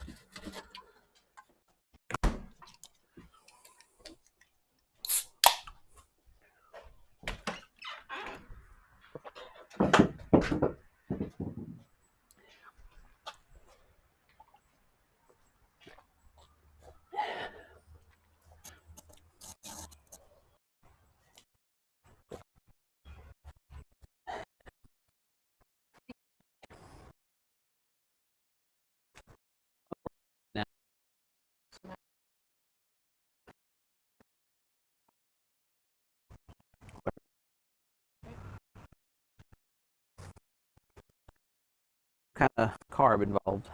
Kind of carb involved.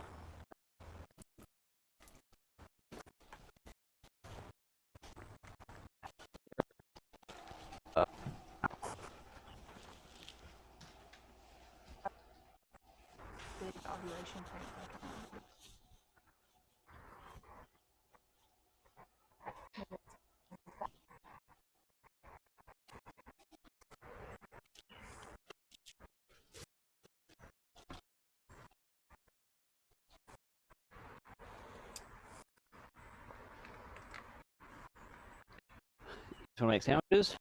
ovulation tank. You want to make sandwiches?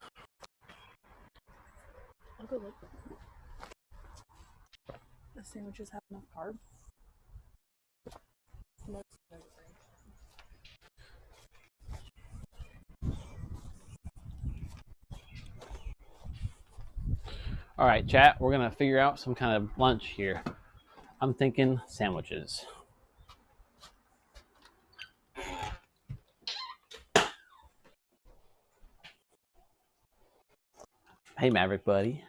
I'll go look. The sandwiches have enough carbs. All right, chat. We're gonna figure out some kind of lunch here. I'm thinking sandwiches. Hey, Maverick buddy.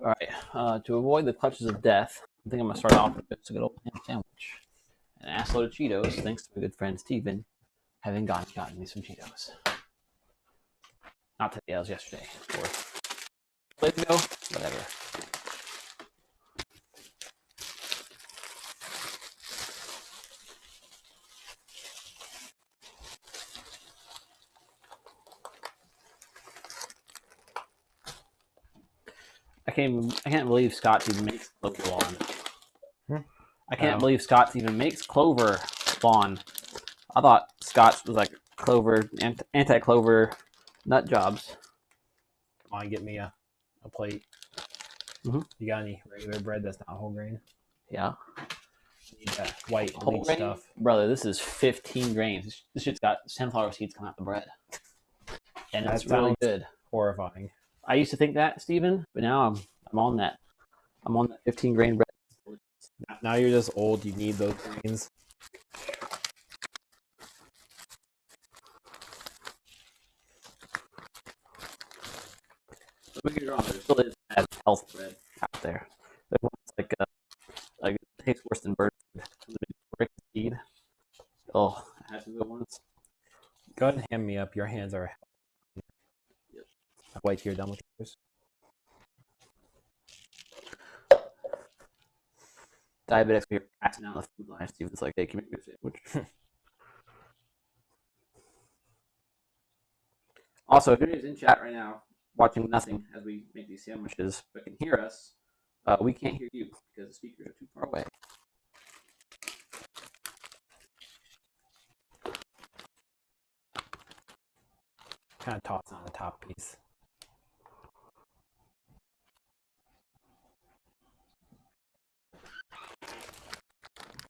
All right, to avoid the clutches of death, I think I'm gonna start off with just a good old ham sandwich. An ass load of Cheetos, thanks to my good friend Steven, having gotten me some Cheetos. Not today, that was yesterday. Or days ago, whatever. I can't believe Scott even makes clover lawn. I can't believe Scott even makes clover lawn. I thought Scott's was like clover, anti-clover nut jobs. Come on, get me a plate. You got any regular bread that's not whole grain? Yeah. You need that white Whole wheat grain? stuff. Brother, Brother, this is 15 grains. This shit's got sunflower seeds coming out the bread. And That it's really sounds good. horrifying. I used to think that, Steven, but now I'm on that. I'm on that 15 grain bread. Now you're just old. You need those grains. Don't get me wrong, there still is bad health bread out there. There's one that's like it tastes worse than bird food. Brick seed. Oh, I had some good ones. Go ahead and hand me up. Your hands are. Yep. Wait till you're done with yours. Diabetics, we are passing out the food line. Steven's like, hey, can you make me a sandwich? Also, if anybody's in chat right now, watching nothing as we make these sandwiches, but can hear us, we can't hear you because the speakers are too far away. Kind of toss on the top piece.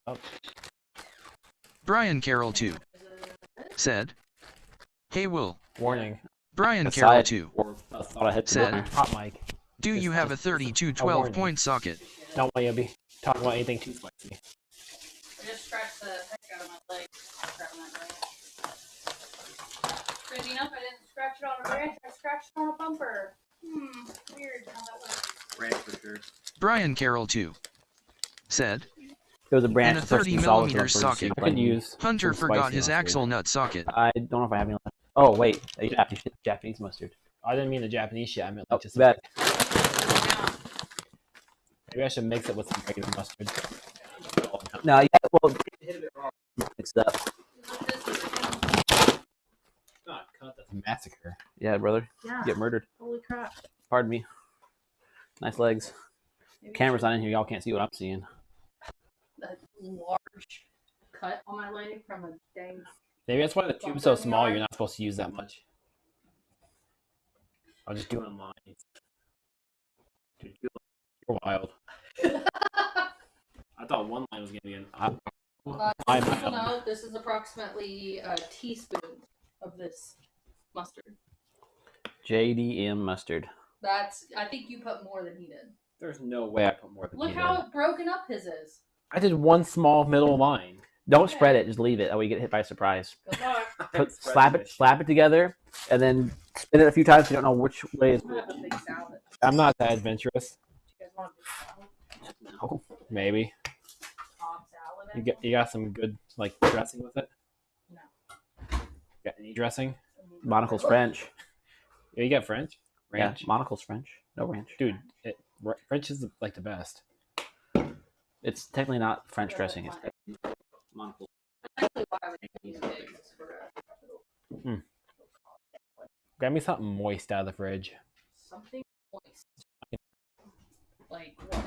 Oh. Brian Carroll 2 said, "Hey Will, Warning. Brian Carroll 2 thought I had said, Hot mic. do you have a 3212 point socket?" Don't want you to be talking about anything too spicy. I just scratched the heck out of my leg. Crazy enough, I didn't scratch it on a branch. I scratched it on a bumper. Weird how that works. branch for sure. Brian Carroll 2 said, There was a branch in a 30mm socket, I could use Hunter some forgot spicy his mustard. axle nut socket. I don't know if I have any left. Oh, wait. Japanese mustard. I didn't mean the Japanese shit. I meant Oh, like just. bad. Maybe I should mix it with some regular mustard. No, yeah, well, hit a bit wrong. Mix it up. Not cut. That's a massacre. Yeah, brother. Yeah. Get murdered. Holy crap. Pardon me. Nice legs. Camera's not in here. Y'all can't see what I'm seeing. That large cut on my leg from a dang. Maybe that's why the tube's so small. You're not supposed to use that much. I'll just do it online. Dude, you're wild. I thought one line was gonna be an. No, this is approximately a teaspoon of this mustard. JDM mustard. I think you put more than he did. There's no way I put more than Look you how did. broken up his is. I did one small middle line. Don't spread it. Just leave it. That way you get hit by surprise. Good luck. Slap it together, and then spin it a few times. So you don't know which way is I'm gonna have a big salad. I'm not that adventurous. Do you guys want a big salad? No. Maybe Cobb salad? you got some good like dressing with it. No. Got any dressing? Monocle's French. Yeah, you got French. Ranch. Yeah, Monocle's French. No ranch. Dude, French is like the best. It's technically not French dressing. It's Monocle. Actually, why I would use pigs for Grab me something moist out of the fridge. something moist. Like what?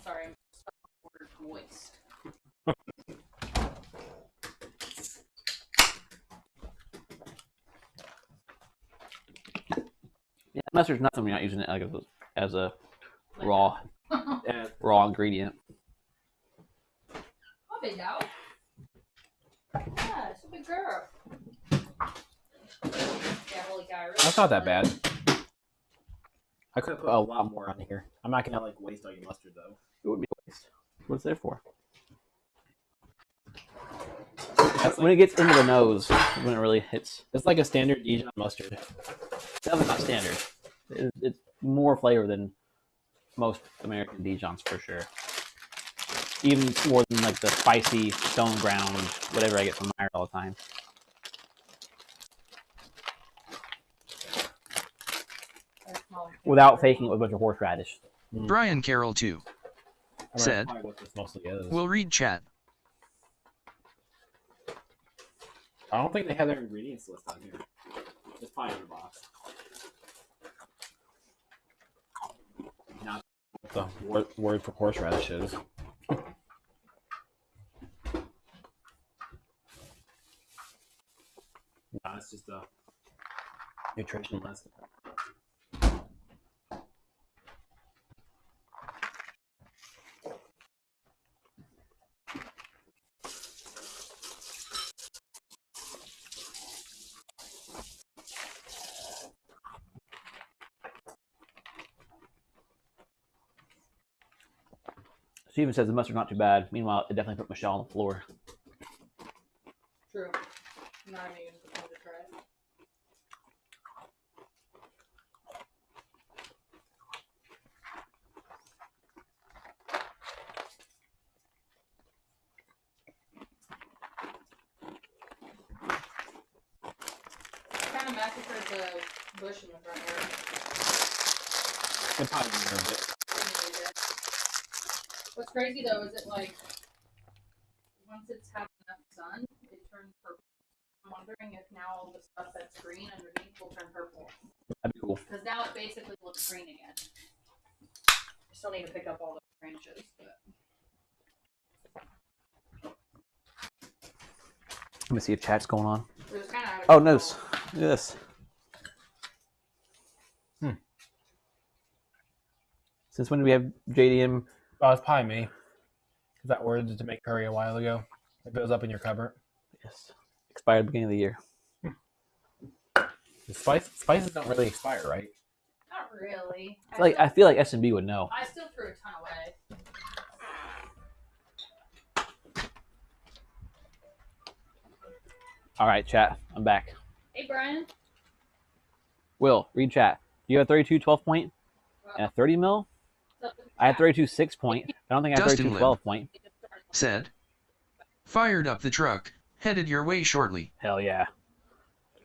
Sorry, I'm stuck on the word moist. Yeah, mustard's nothing when you're not using it like as a raw ingredient. Oh, big now. Yeah, it's a big girl. Yeah, holy cow. Really That's not that bad. I could have put a lot more on here. I'm not gonna like waste all your mustard though. It would be a waste. What's it there for? When it gets into the nose, when it really hits. It's like a standard Dijon mustard. It's definitely not standard. It's more flavor than most American Dijons for sure. Even more than like the spicy stone ground, whatever I get from Meyer all the time. Without faking it with a bunch of horseradish. Brian Carroll 2 said, Probably what this mostly is. "We'll read chat." I don't think they have their ingredients list on here. It's probably in the box. Not the word for horseradish is. No, it's just a nutrition list. Steven says the mustard's not too bad. Meanwhile, it definitely put Michelle on the floor. True. I'm not even using the phone to try it. Kind of massacred the bush in the front yard. It probably deserved it. What's crazy though is it like once it's had enough sun, it turns purple. I'm wondering if now all the stuff that's green underneath will turn purple. That'd be cool. Because now it basically looks green again. I still need to pick up all the branches, but Let me see if chat's going on. it was kind of out of Oh, control. notice. Look at this. Since when do we have JDM? Oh, it's probably me. Because I ordered it to make curry a while ago. It goes up in your cupboard. Yes. Expired beginning of the year. The spices don't really expire, right? Not really. I feel like S&B would know. I still threw a ton away. All right, chat. I'm back. Hey, Brian. Will, read chat. Do you have 32 12 point and a 30 mil? I had 32 6 point. I don't think I have Dustin 32 12 point. Said, "Fired up the truck, headed your way shortly." Hell yeah.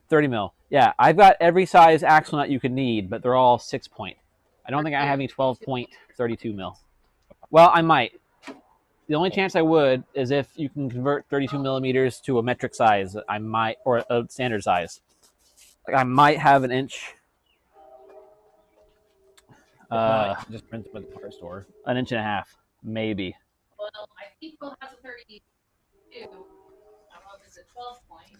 30 mil. Yeah, I've got every size axle nut you could need, but they're all 6 point. I don't think I have any 12 point 32 mil. Well, I might. The only chance I would is if you can convert 32 millimeters to a metric size. I might, or a standard size. Like I might have an inch. Just print them at the car store. An inch and a half, maybe. Well, I think Will has a 32. I don't know if it's a 12 point.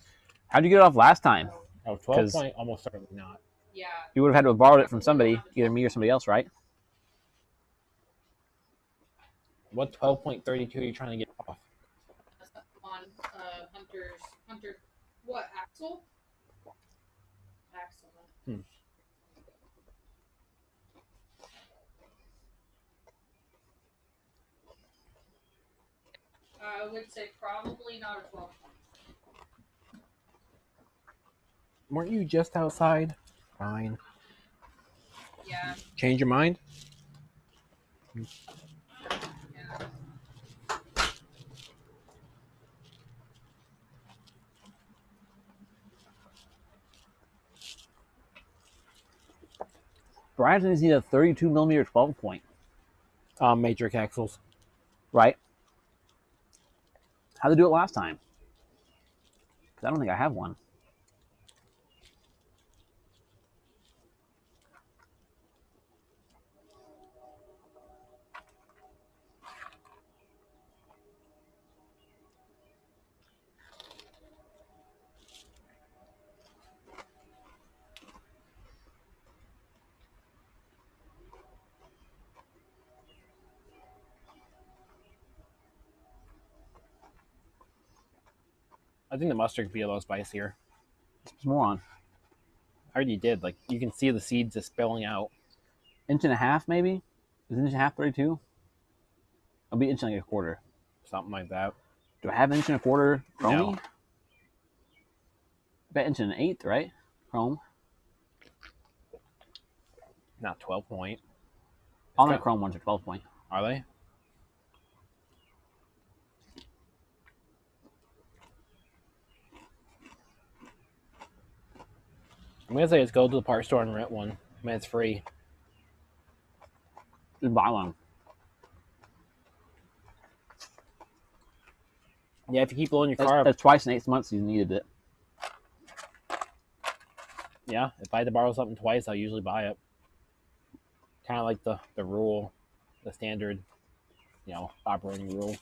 How'd you get it off last time? Oh, 12 point, almost certainly not. Yeah. You would have had to have borrowed it from somebody, either me or somebody else, right? What 12.32 are you trying to get off? On Hunter's, what, axle? Axle. I would say probably not a 12 point. Weren't you just outside? Fine. Yeah. Change your mind? Yeah. Brian needs a 32 millimeter 12 point. Matrix axles. Right? How'd they do it last time? Because I don't think I have one. I think the mustard could be a little spicier. It's more on. I already did. Like, you can see the seeds just spilling out. Inch and a half, maybe? Is an inch and a half 32? It'll be inch and like a quarter. Something like that. Do I have an inch and a quarter chrome? No. I bet inch and an eighth, right? Chrome. Not 12 point. All my chrome ones are 12 point. Are they? I'm gonna say just go to the parts store and rent one. I mean, it's free. Just buy one. Yeah, if you keep blowing your car up. That's twice in 8 months you needed it. Yeah, if I had to borrow something twice, I'll usually buy it. Kind of like the rule, the standard, operating rule.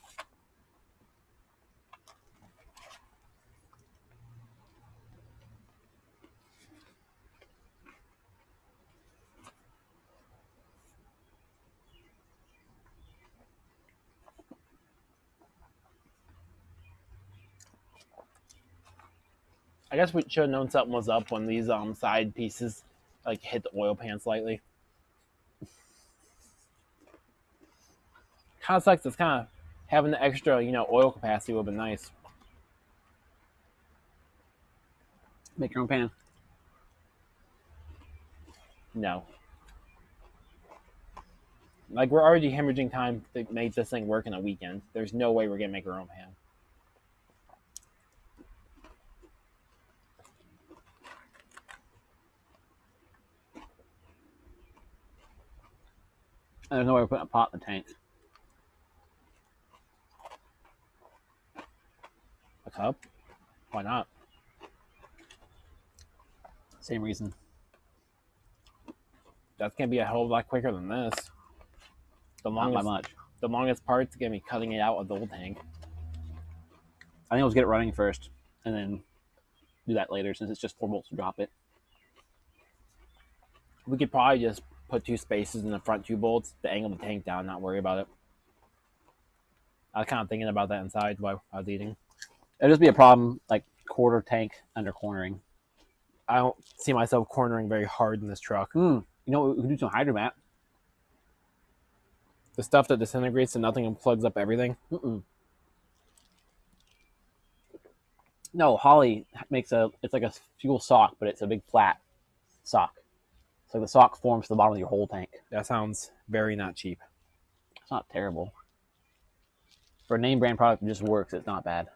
I guess we should have known something was up when these side pieces like hit the oil pan slightly. Kind of sucks. It's kind of having the extra, oil capacity would have been nice. Make your own pan. No. Like, we're already hemorrhaging time to make this thing work in a weekend. There's no way we're gonna make our own pan. And there's no way we're putting a pot in the tank. A cup? Why not? Same reason. That's gonna be a hell of a lot quicker than this. Not by much. The longest part's gonna be cutting it out of the old tank. I think let's get it running first, and then do that later, since it's just 4 bolts to drop it. We could probably just put 2 spaces in the front 2 bolts to angle the tank down, not worry about it. I was kind of thinking about that inside while I was eating. It'll just be a problem, like quarter tank under cornering. I don't see myself cornering very hard in this truck. You know, we could do some hydromat. The stuff that disintegrates and nothing and plugs up everything. No, Holly makes it's like a fuel sock, but it's a big flat sock. So the sock forms to the bottom of your whole tank. That sounds very not cheap. It's not terrible. For a name brand product, it just works. It's not bad.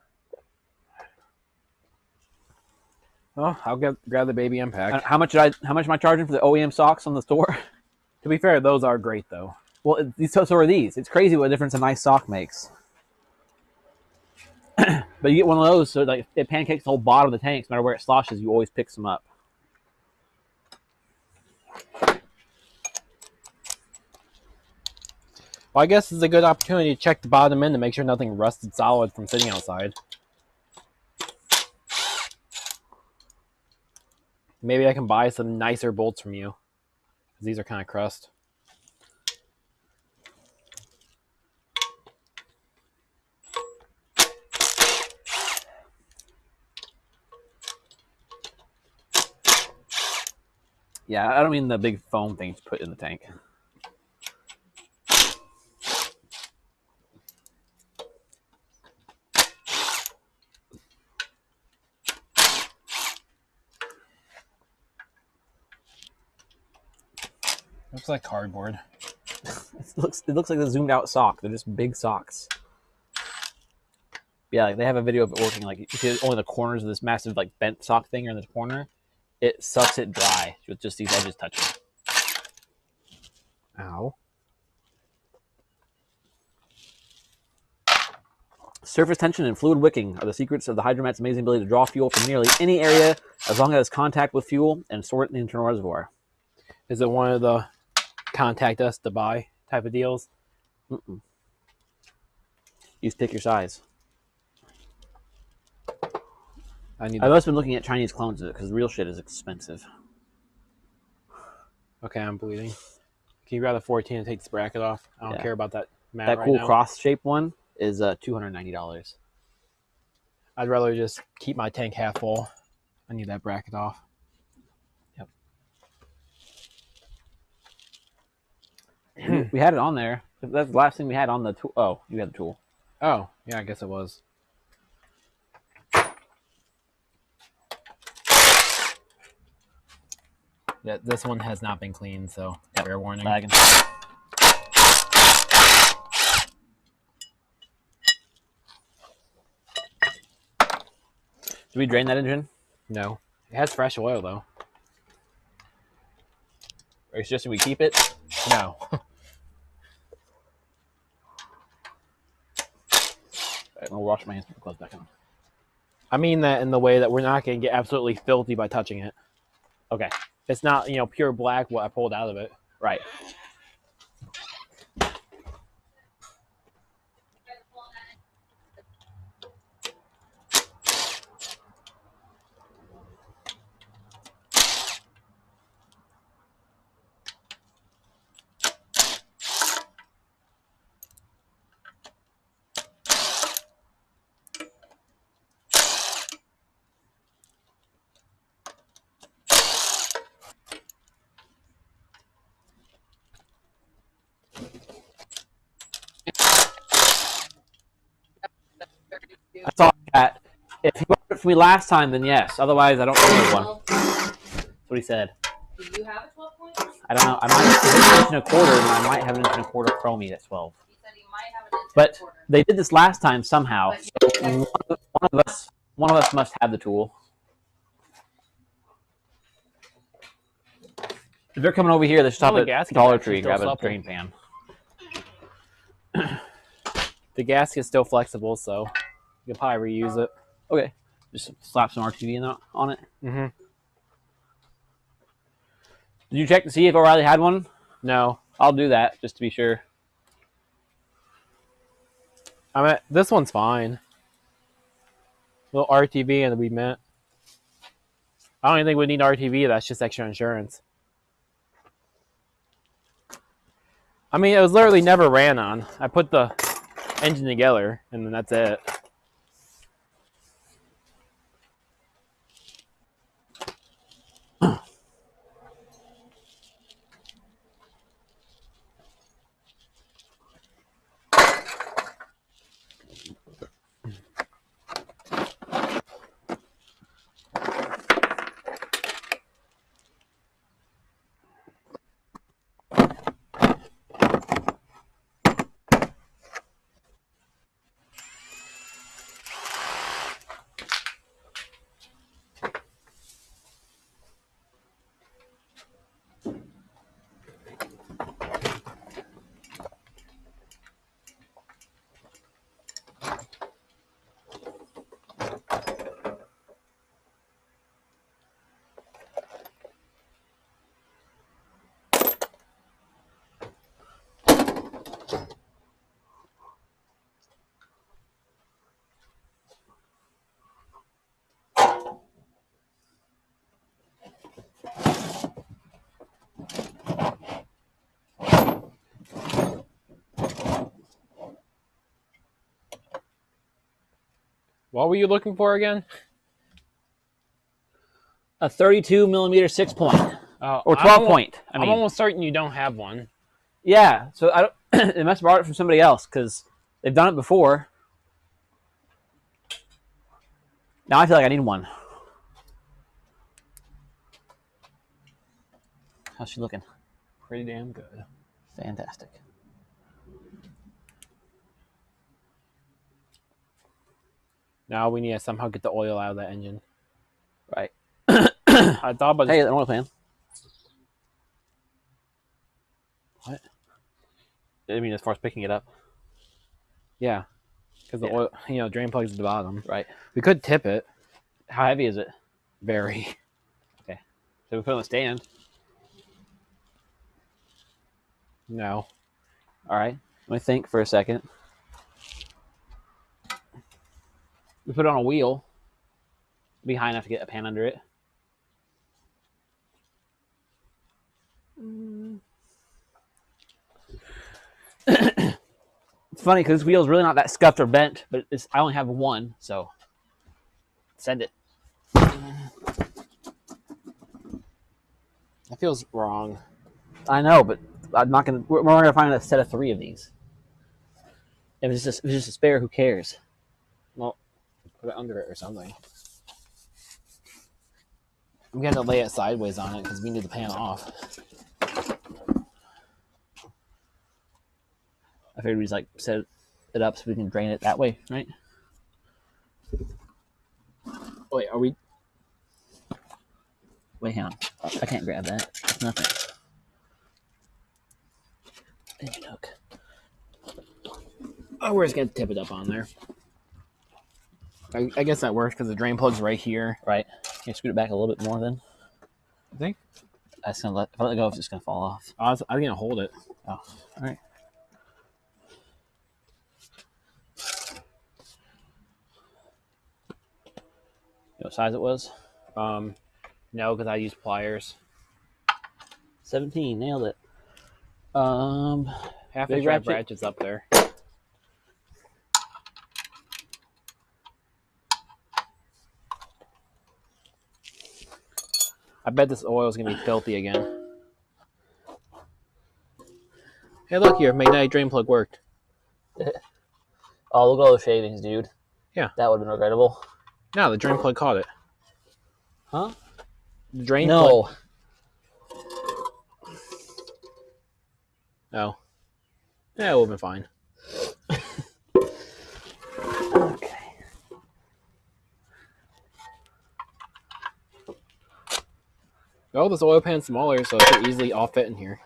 Well, I'll grab the baby impact. How much am I charging for the OEM socks on the store? To be fair, those are great though. Well, so are these. It's crazy what a difference a nice sock makes. But you get one of those, so like it pancakes the whole bottom of the tank. No matter where it sloshes, you always pick some up. Well, I guess it's a good opportunity to check the bottom end to make sure nothing rusted solid from sitting outside. Maybe I can buy some nicer bolts from you. These are kind of crust. Yeah, I don't mean the big foam things put in the tank. Looks like cardboard. It looks like a zoomed out sock. They're just big socks. Yeah, like they have a video of it working. Like you see only the corners of this massive like bent sock thing are in this corner. It sucks it dry with just these edges touching. Ow. Surface tension and fluid wicking are the secrets of the Hydromat's amazing ability to draw fuel from nearly any area as long as it has contact with fuel and store it in the internal reservoir. Is it one of the contact us to buy type of deals? You just pick your size. I've also been looking at Chinese clones of it because real shit is expensive. Okay, I'm bleeding. Can you grab the 14 and take this bracket off? I don't care about that mat That right cool now. cross-shaped one is $290. I'd rather just keep my tank half full. I need that bracket off. Yep. We had it on there. That's the last thing we had on the tool. Oh, you had the tool. Oh, yeah, I guess it was. Yeah, this one has not been cleaned, so fair warning. Lagging. Did we drain that engine? No. It has fresh oil, though. Or it's just we keep it? No. Alright, I'll wash my hands and close back on. I mean that in the way that we're not going to get absolutely filthy by touching it. Okay. It's not, pure black what I pulled out of it. Right. That's all I got. If he bought it for me last time, then yes. Otherwise, I don't know one. That's what he said. Do you have a 12 point? I don't know. I might have an inch and a quarter, and I might have an inch and a quarter chromie at 12. He said he might have an inch But and a quarter. they did this last time somehow. But So one of us must have the tool. If they're coming over here, they should stop at Dollar Tree and grab a drain pan. The gasket's still flexible, so you can probably reuse it. Okay. Just slap some RTV on it. Mm-hmm. Did you check to see if O'Reilly had one? No. I'll do that just to be sure. This one's fine. Little RTV and we met. I don't even think we need RTV. That's just extra insurance. I mean, it was literally never ran on. I put the engine together, and then that's it. What were you looking for again? A 32 millimeter 6-point. Oh, Or 12-point. I'm almost certain you don't have one. Yeah, so I don't. They must have brought it from somebody else because they've done it before. Now I feel like I need one. How's she looking? pretty damn good. Fantastic. Now we need to somehow get the oil out of that engine. Right. I thought about Hey, just... an oil pan. What? I mean, as far as picking it up. Yeah. Because the oil, you know, drain plug's at the bottom. Right. We could tip it. How heavy is it? Very. Okay. So we put it on the stand. No. All right. Let me think for a second. We put it on a wheel. Be high enough to get a pan under it. It's funny because this wheel's really not that scuffed or bent, but I only have one, so send it. That feels wrong. I know, but I'm not gonna. We're not gonna find a set of 3 of these. If it's just a spare, who cares? Well, put it under it or something. I'm going to lay it sideways on it because we need the pan off. I figured we just like set it up so we can drain it that way, right? Wait, are we... Wait, hang on. I can't grab that. It's nothing. Engine hook. Oh, we're just going to tip it up on there. I guess that works because the drain plug's right here. Right. Can you scoot it back a little bit more then? I think. If I let it go, it's just gonna fall off. I'm going to hold it. Oh, all right. You know what size it was? No, because I used pliers. 17. Nailed it. Half Big inch ratchet? ratchet's up there. I bet this oil is going to be filthy again. Hey, look here. Magnetic drain plug worked. Oh, look at all those shavings, dude. Yeah. That would have been regrettable. No, the drain plug caught it. Huh? The drain No. plug... Oh. Yeah, it would have been fine. Okay. Oh, this oil pan's smaller, so it could easily all fit in here.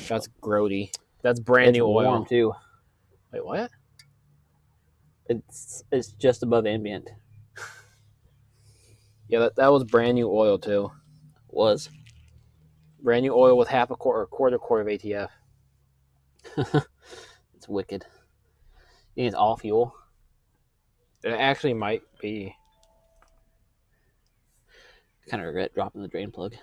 That's grody. That's brand It's new oil. warm too. Wait, what? It's just above ambient. Yeah, that was brand new oil too. Was. Brand new oil with half a quart or quarter quart of ATF. It's wicked. You think it's all fuel? It actually might be. I kind of regret dropping the drain plug.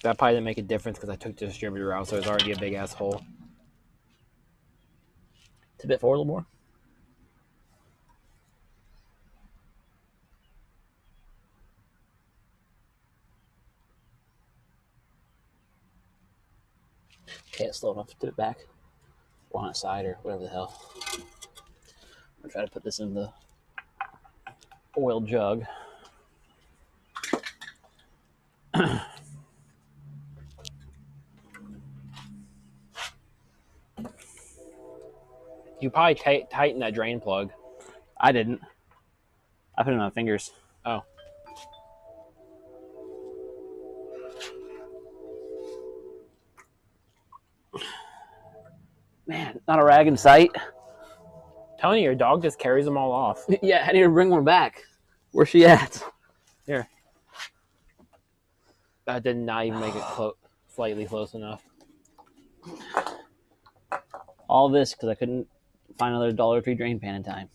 That probably didn't make a difference because I took the distributor out, so it's already a big ass hole. Tip it forward a little more. Okay, it's slow enough to tip it back. Or on its side or whatever the hell. I'm gonna try to put this in the oil jug. You probably tighten that drain plug. I didn't. I put it on my fingers. Oh. Man, not a rag in sight. Telling you, your dog just carries them all off. Yeah, I need to bring one back. Where's she at? Here. That did not even make it slightly close enough. All this because I couldn't find another Dollar Tree drain pan in time.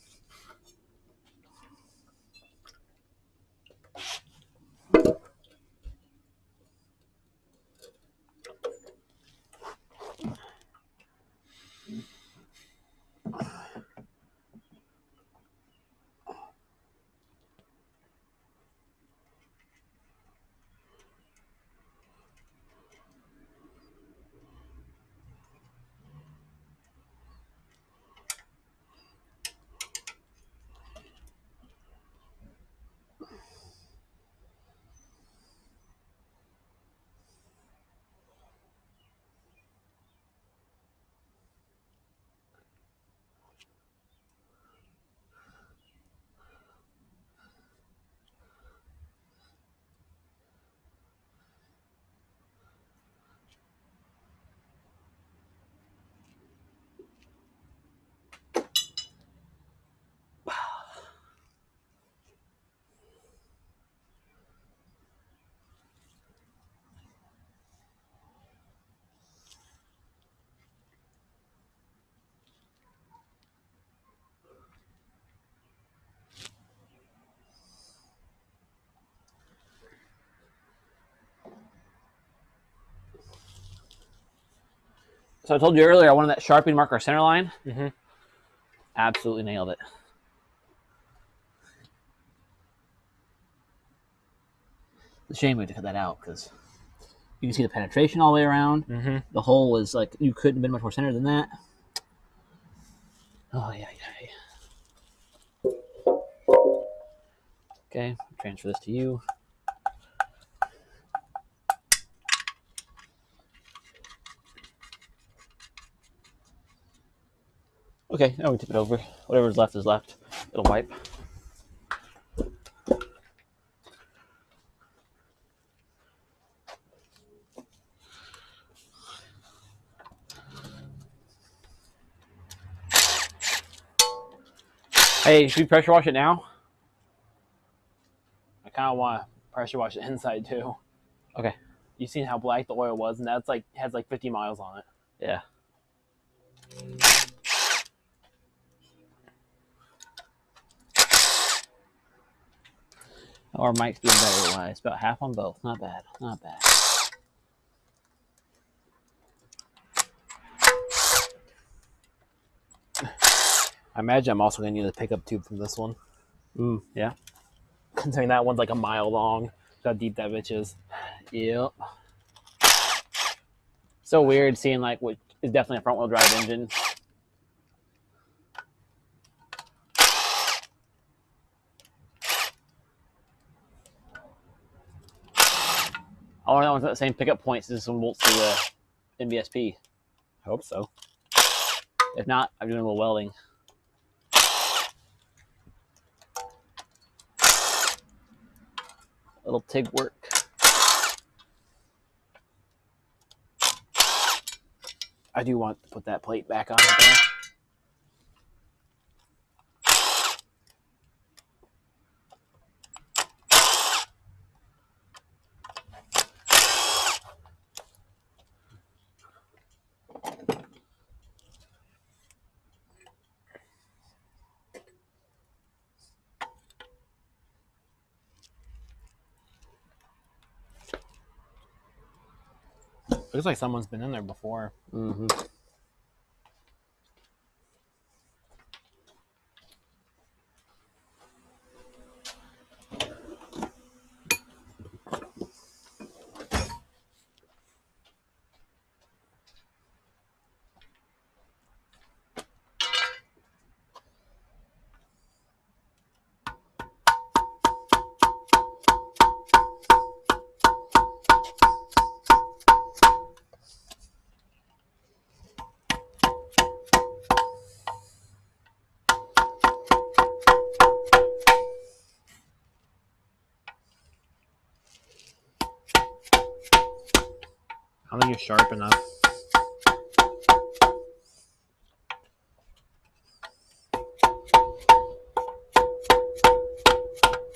So I told you earlier I wanted that Sharpie to mark our center line. Mm-hmm. Absolutely nailed it. It's a shame we had to cut that out because you can see the penetration all the way around. Mm-hmm. The hole is like, you couldn't have been much more center than that. Oh, yeah. Okay, transfer this to you. Okay, now we tip it over. Whatever's left is left. It'll wipe. Hey, should we pressure wash it now? I kind of want to pressure wash the inside too. Okay. You seen how black the oil was, and that's like has like 50 miles on it. Yeah. Our mic's doing better wise. About half on both. Not bad. Not bad. I imagine I'm also going to need a pickup tube from this one. Ooh, yeah. Considering that one's like a mile long. How deep that bitch is. Yep. So weird seeing like what is definitely a front wheel drive engine. I want that one's at the same pickup points as this one bolts to the NBSP. I hope so. If not, I'm doing a little welding. Little TIG work. I do want to put that plate back on it though. Looks like someone's been in there before. Mm-hmm. I don't think you're sharp enough.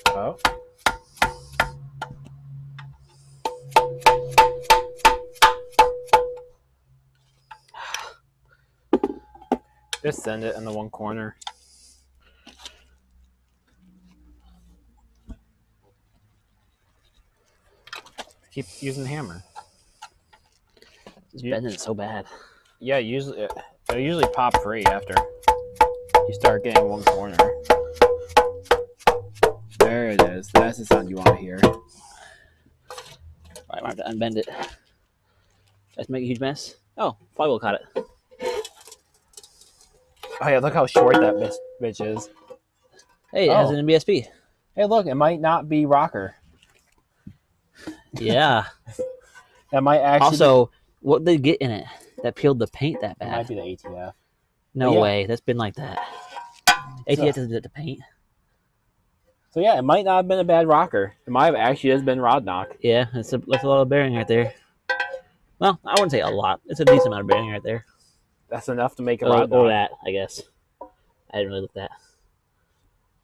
Oh. Just send it in the one corner. Keep using the hammer. It's bending so bad. Yeah, usually it'll usually pop free after you start getting one corner. There it is. That's the sound you want to hear. All right, I have to unbend it. Let's make a huge mess. Oh, Flywheel caught it. Oh yeah, look how short that bitch is. Hey, it has an NBSP. Hey, look, it might not be rocker. Yeah. That might actually Also, what did they get in it that peeled the paint that it bad? might be the ATF. No Yeah. way. That's been like that. ATF doesn't do it to paint. So yeah, it might not have been a bad rocker. It might have actually just been rod knock. Yeah, that's a lot of bearing right there. Well, I wouldn't say a lot. It's a decent amount of bearing right there. That's enough to make a rod knock. Or that, I guess. I didn't really look at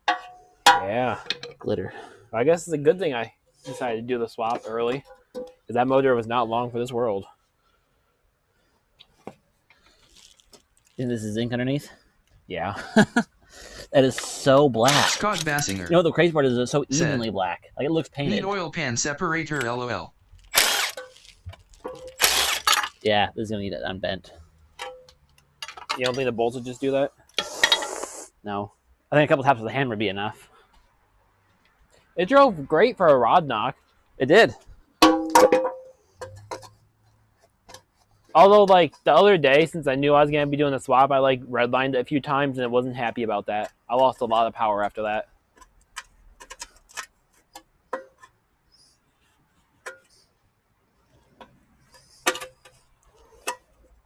that. Yeah. Glitter. I guess it's a good thing I decided to do the swap early. Because that motor was not long for this world. And this is zinc underneath? Yeah. That is so black. Scott Bassinger. You know what the crazy part is? It's so Said, evenly black. Like it looks painted. Need oil pan separator, LOL. Yeah, this is going to need it unbent. You don't think the bolts would just do that? No. I think a couple taps with the hand would be enough. It drove great for a rod knock. It did. Although, like, the other day, since I knew I was going to be doing the swap, I, like, redlined it a few times and I wasn't happy about that. I lost a lot of power after that.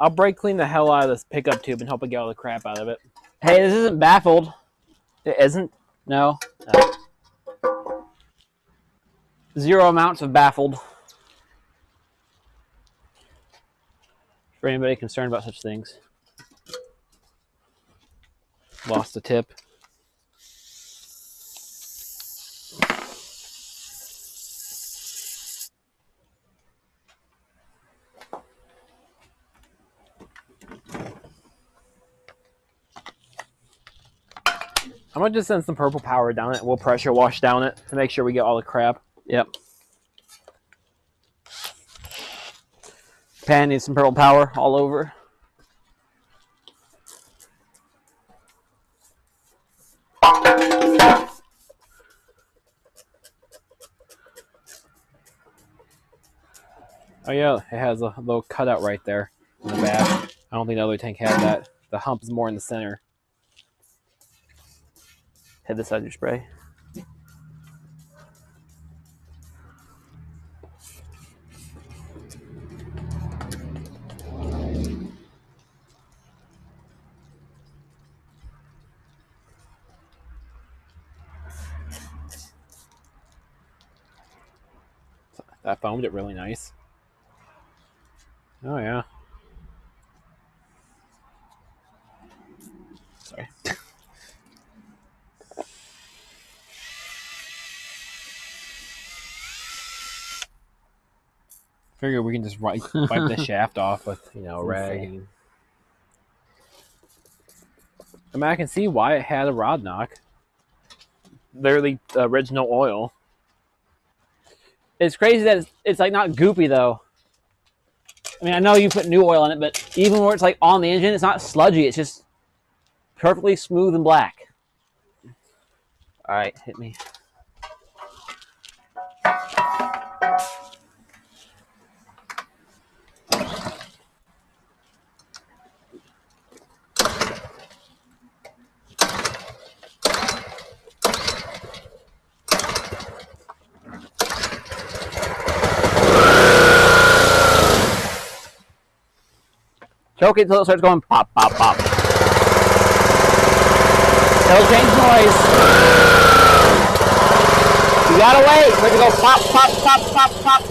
I'll brake clean the hell out of this pickup tube and hope I get all the crap out of it. Hey, this isn't baffled. It isn't? No. Zero amounts of baffled. For anybody concerned about such things. Lost the tip. I'm going to just send some purple power down it. We'll pressure wash down it to make sure we get all the crap. Yep. Pan needs some purple power all over. Oh yeah, it has a little cutout right there in the back. I don't think the other tank had that. The hump is more in the center. Hit this out of your spray. That foamed it really nice. Oh yeah. Sorry. Figure we can just wipe the shaft off with, you know, a rag. Insane. I mean, I can see why it had a rod knock. Literally the original oil. It's crazy that it's like not goopy though. I mean, I know you put new oil in it, but even where it's like on the engine, it's not sludgy. It's just perfectly smooth and black. All right, hit me. Choke it until it starts going pop, pop, pop. It'll change noise. You gotta wait for it to go pop, pop, pop, pop, pop.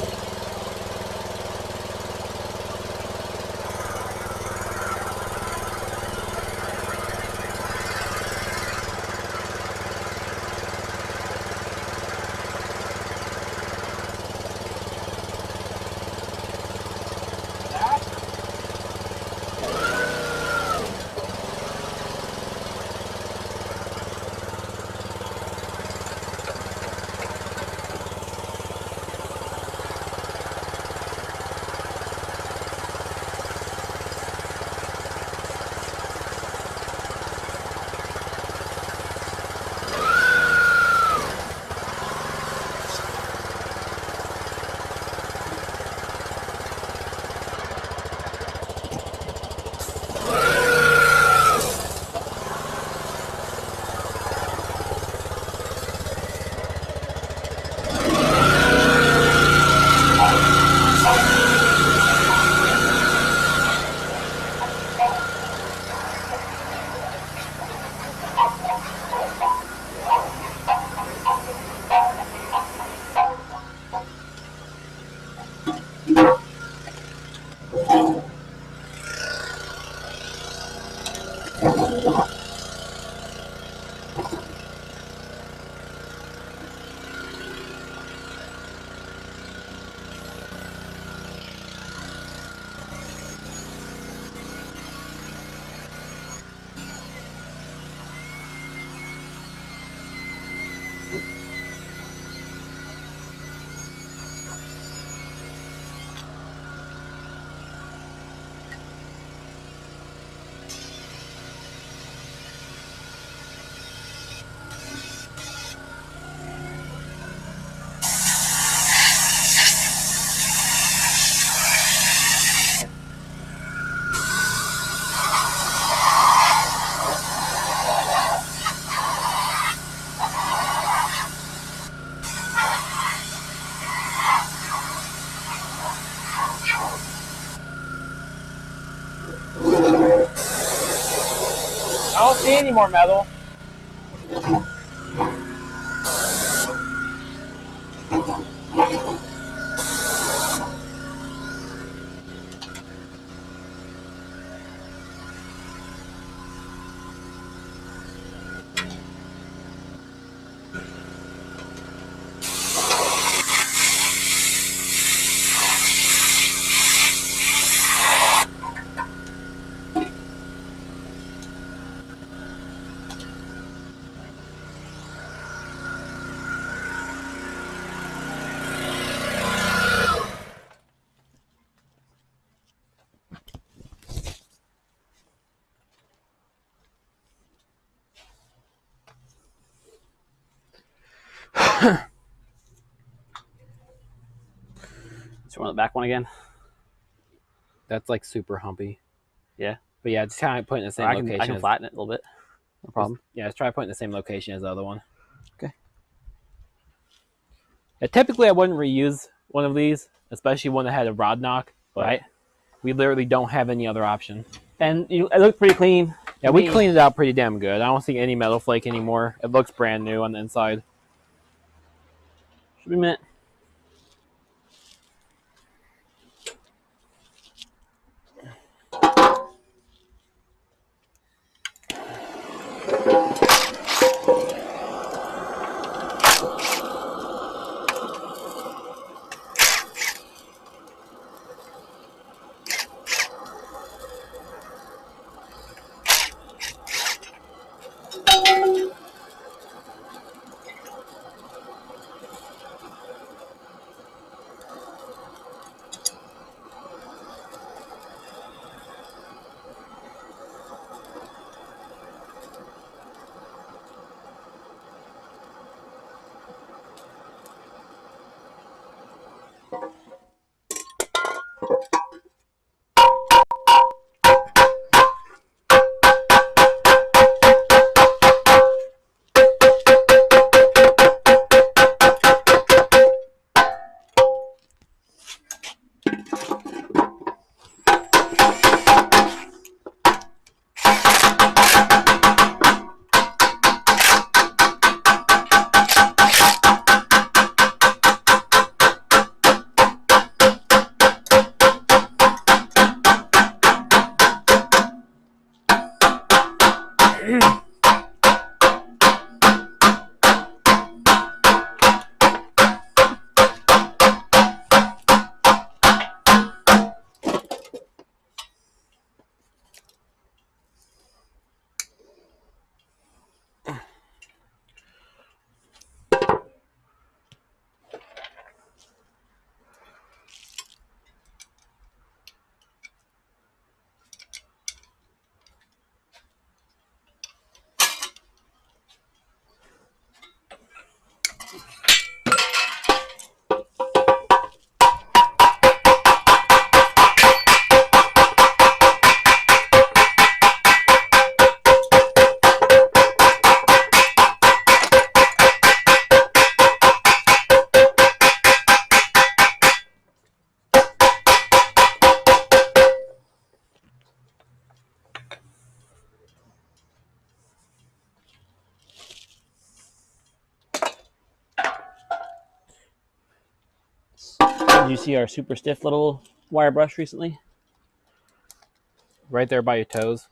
see any more metal. So we're on the back one again. That's like super humpy. Yeah. But yeah, just try and put it in the same location. I can flatten it a little bit. No problem. Yeah, let's try to put it in the same location as the other one. Okay. Yeah, typically, I wouldn't reuse one of these, especially one that had a rod knock. But Right. we literally don't have any other option. And it looked pretty clean. Yeah, we cleaned it out pretty damn good. I don't see any metal flake anymore. It looks brand new on the inside. Should be a minute. Did you see our super stiff little wire brush recently? Right there by your toes.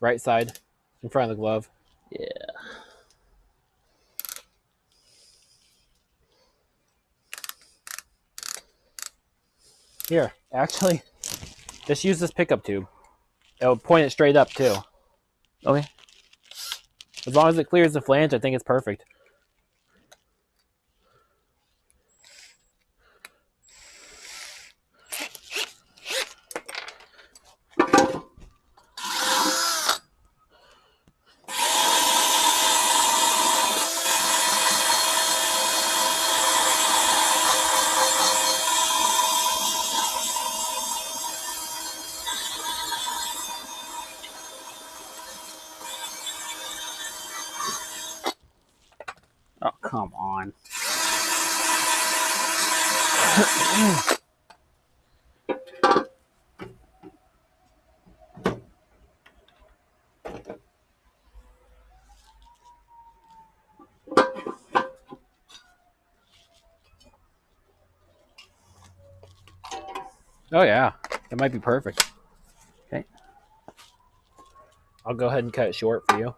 Right side. In front of the glove. Yeah. Here, actually, just use this pickup tube. It'll point it straight up, too. Okay. As long as it clears the flange, I think it's perfect. Oh, come on. Oh yeah, that might be perfect. Okay. I'll go ahead and cut it short for you.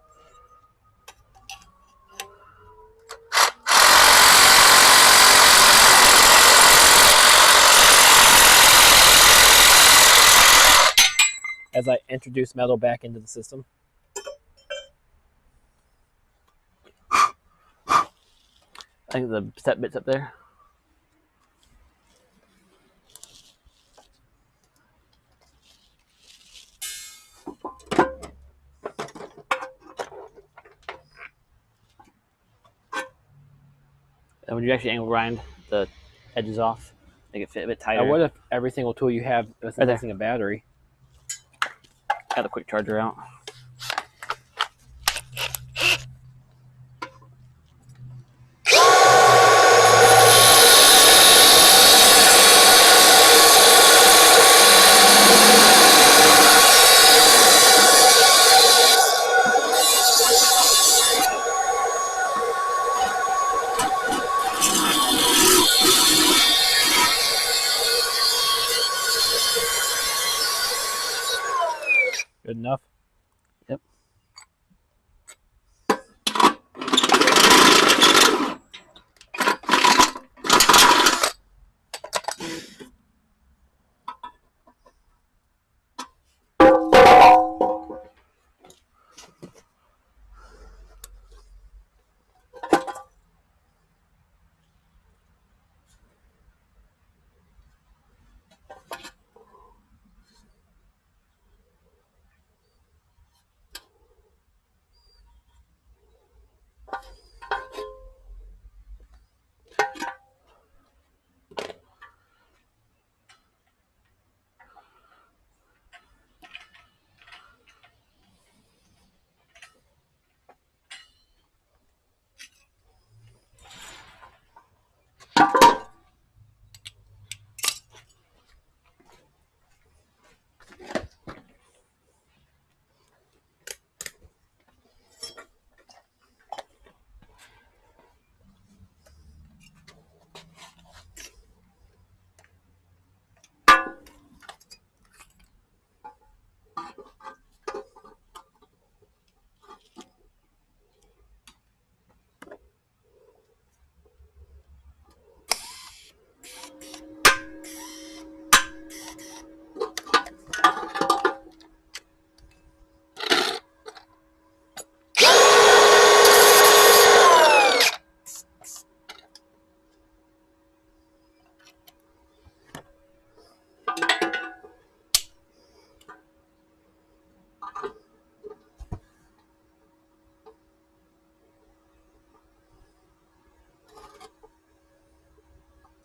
As I introduce metal back into the system. I think the step bit's up there. And would you actually angle grind the edges off, make it fit a bit tighter? What if every single tool you have is Right missing a battery? Got the quick charger out. Good enough? Yep.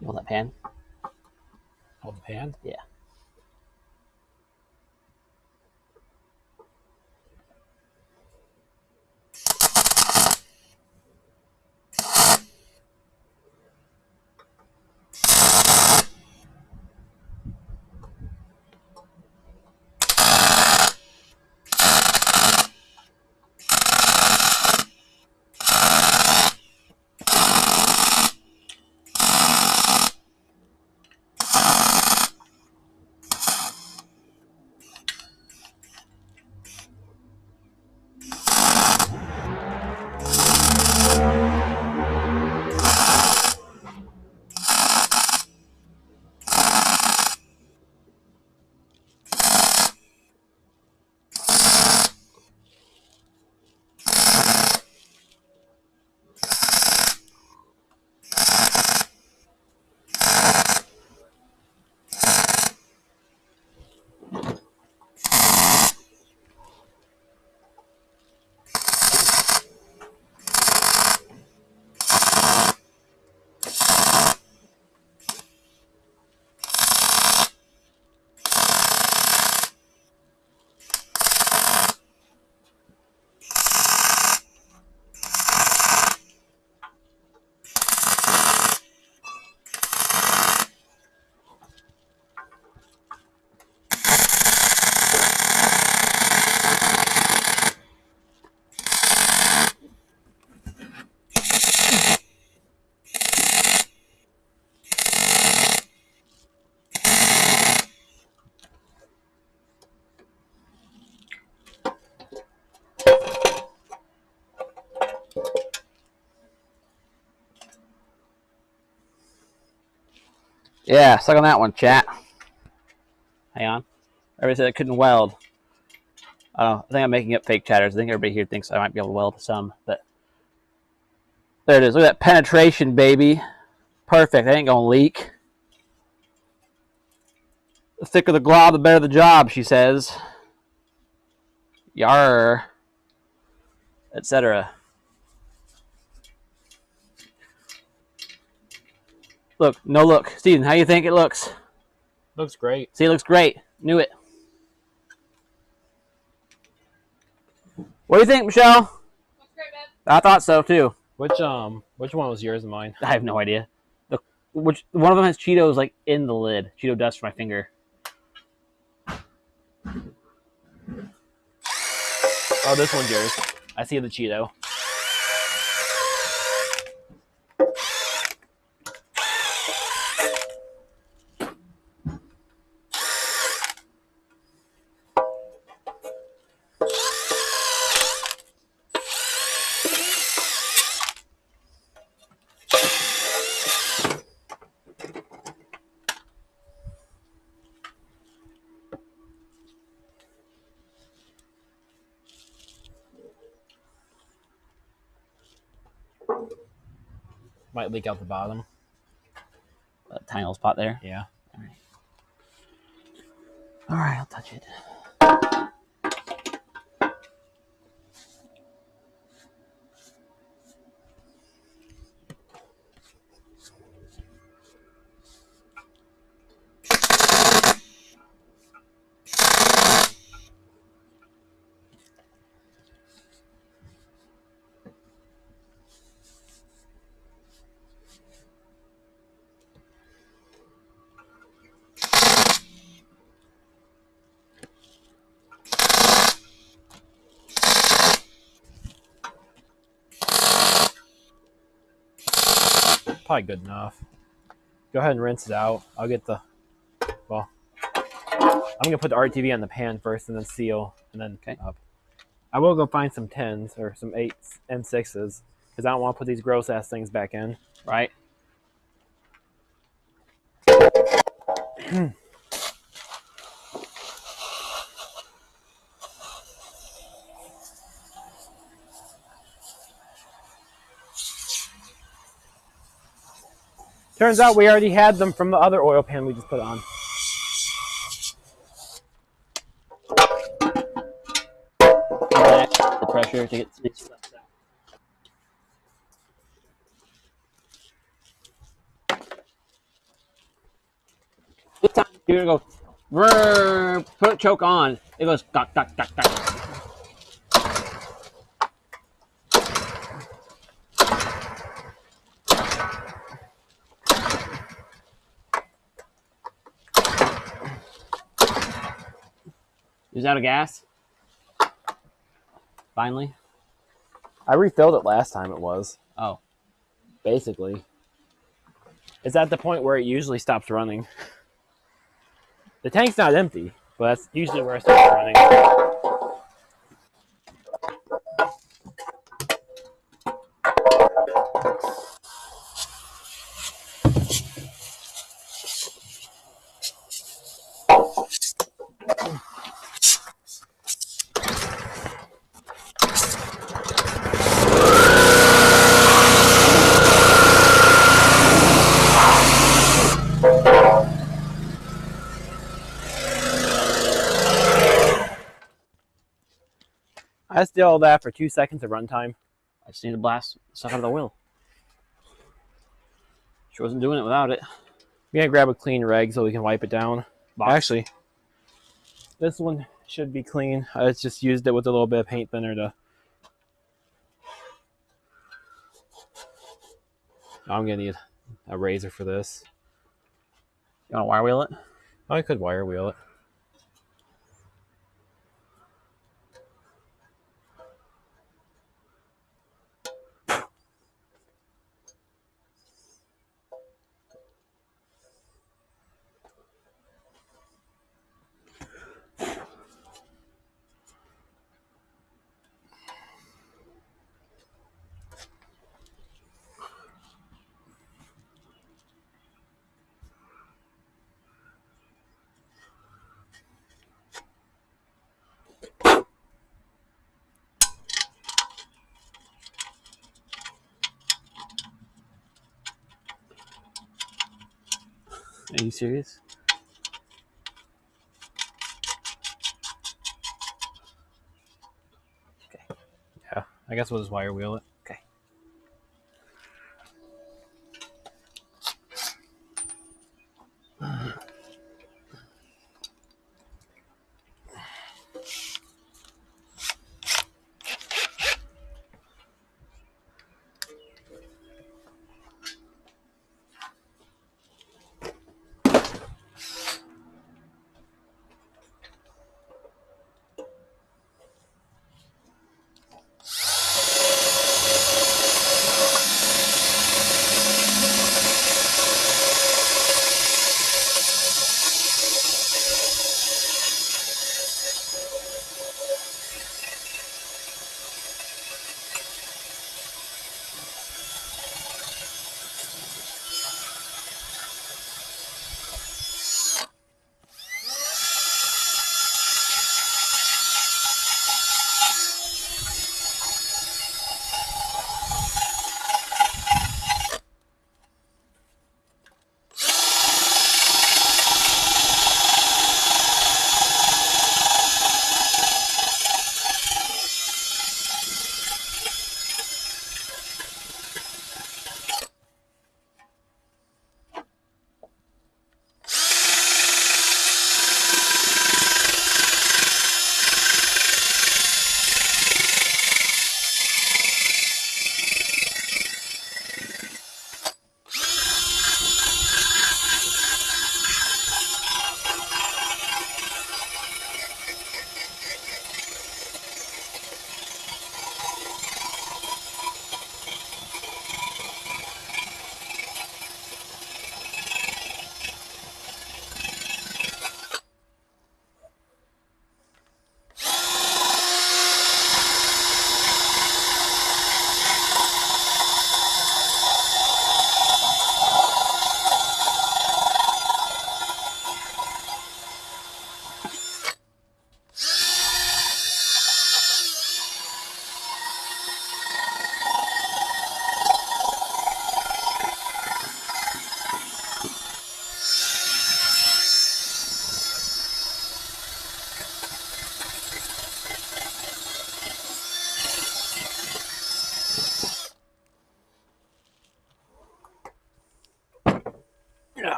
You want that pan? Hold the pan? Yeah. Yeah, suck on that one, chat. Hang on. Everybody said I couldn't weld. I think I'm making up fake chatters. I think everybody here thinks I might be able to weld some, but there it is. Look at that penetration, baby. Perfect. That ain't gonna leak. The thicker the glob, the better the job, she says. Yar. Etc. Look, no look. Steven, how do you think it looks? Looks great. See, it looks great. Knew it. What do you think, Michelle? Looks great, babe. I thought so too. Which one was yours and mine? I have no idea. Which one of them has Cheetos like in the lid? Cheeto dust for my finger. Oh, this one's yours. I see the Cheeto. Might leak out the bottom. A tiny little spot there. Yeah. All right, I'll touch it. Probably good enough. Go ahead and rinse it out. I'll get the, well, I'm going to put the RTV on the pan first and then seal and then up. I will go find some 10s or some 8s and 6s because I don't want to put these gross ass things back in. Right. Turns out we already had them from the other oil pan we just put on. The pressure to get these left out. This time you're gonna go put a choke on. It goes duck, duck, duck, duck. Is out of gas? Finally? I refilled it last time it was. Oh. Basically. It's at the point where it usually stops running. The tank's not empty, but that's usually where it stops running. I just did all that for 2 seconds of runtime. I just need to blast stuff out of the wheel. She wasn't doing it without it. I'm gonna grab a clean rag so we can wipe it down. Box. Actually, this one should be clean. I just used it with a little bit of paint thinner to. I'm gonna need a razor for this. You want to wire wheel it? I could wire wheel it. Are you serious? Okay. Yeah, I guess we'll just wire wheel it. Okay.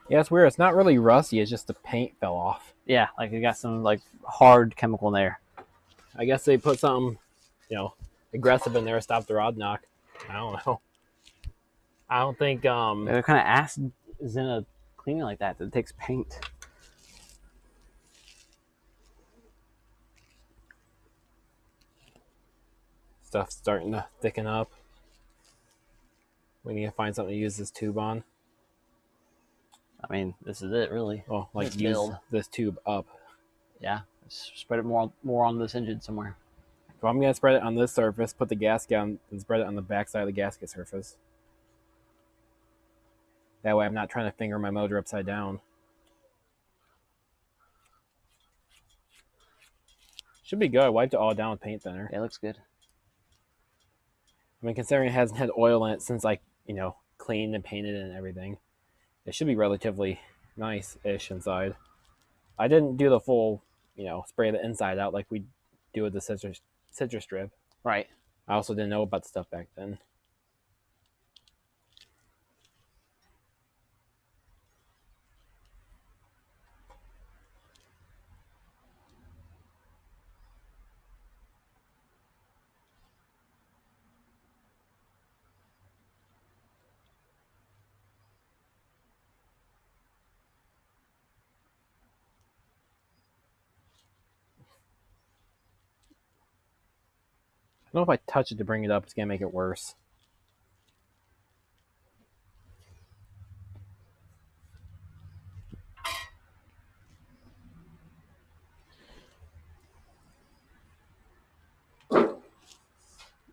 Yeah, it's weird. It's not really rusty. It's just the paint fell off. Yeah, like it got some like hard chemical in there. I guess they put something, aggressive in there to stop the rod knock. I don't know. I don't think What kind of acid is in a cleaner like that that takes paint? stuff's starting to thicken up. We need to find something to use this tube on. I mean, this is it, really. Well, like Let's use build. this tube up. Yeah, spread it more on this engine somewhere. So I'm gonna spread it on this surface, put the gasket on, and spread it on the back side of the gasket surface. That way I'm not trying to finger my motor upside down. Should be good. I wiped it all down with paint thinner. Yeah, it looks good. I mean, considering it hasn't had oil in it since cleaned and painted and everything, it should be relatively nice-ish inside. I didn't do the full, spray the inside out like we do with the citrus strip. Right. I also didn't know about the stuff back then. I don't know if I touch it to bring it up, it's going to make it worse.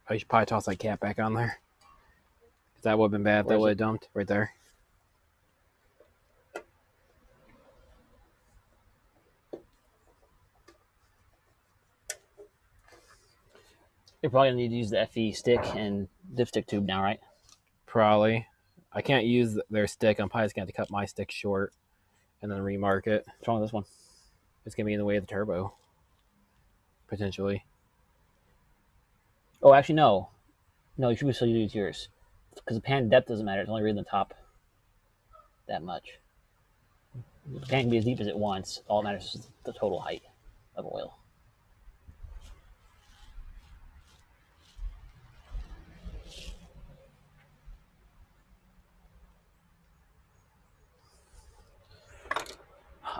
I should probably toss that cap back on there. That would have been bad if that would have dumped right there. You're probably gonna need to use the FE stick and dipstick tube now, right? Probably. I can't use their stick. I'm probably just gonna have to cut my stick short and then remark it. What's wrong with this one? It's gonna be in the way of the turbo. Potentially. Oh, actually, no. No, you should be still use yours. Because the pan depth doesn't matter. It's only reading the top that much. The pan can be as deep as it wants. All that matters is the total height of oil.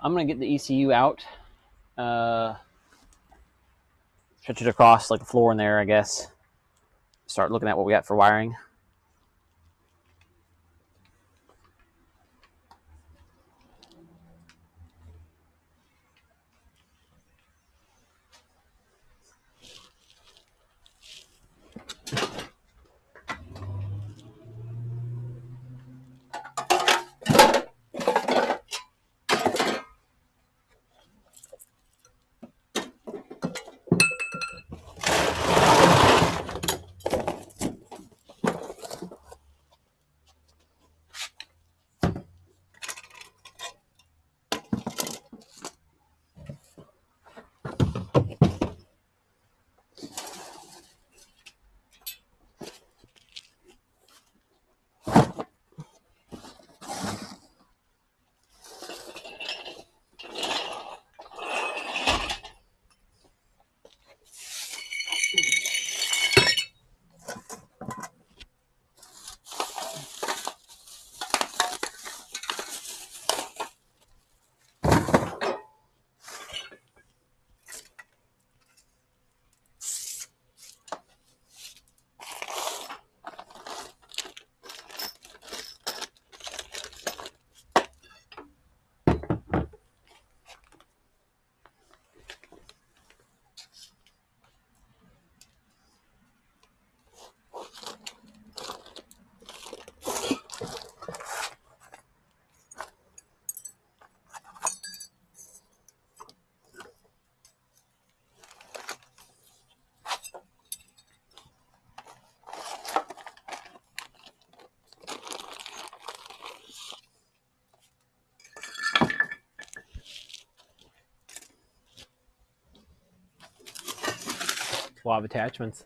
I'm going to get the ECU out. Stretch it across like the floor in there, I guess. Start looking at what we got for wiring. A lot of attachments.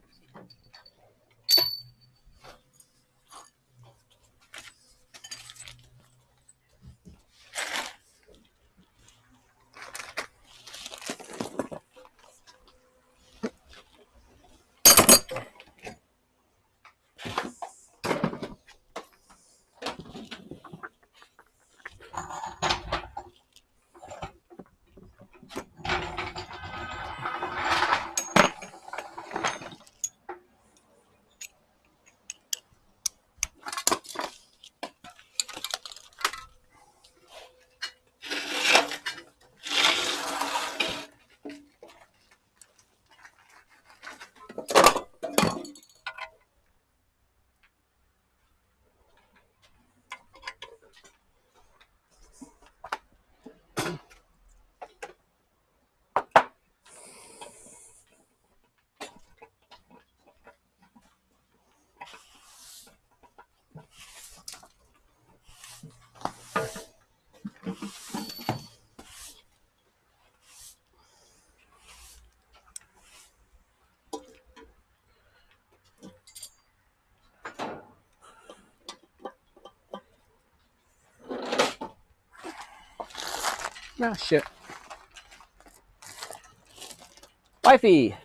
Oh, shit. Wifey,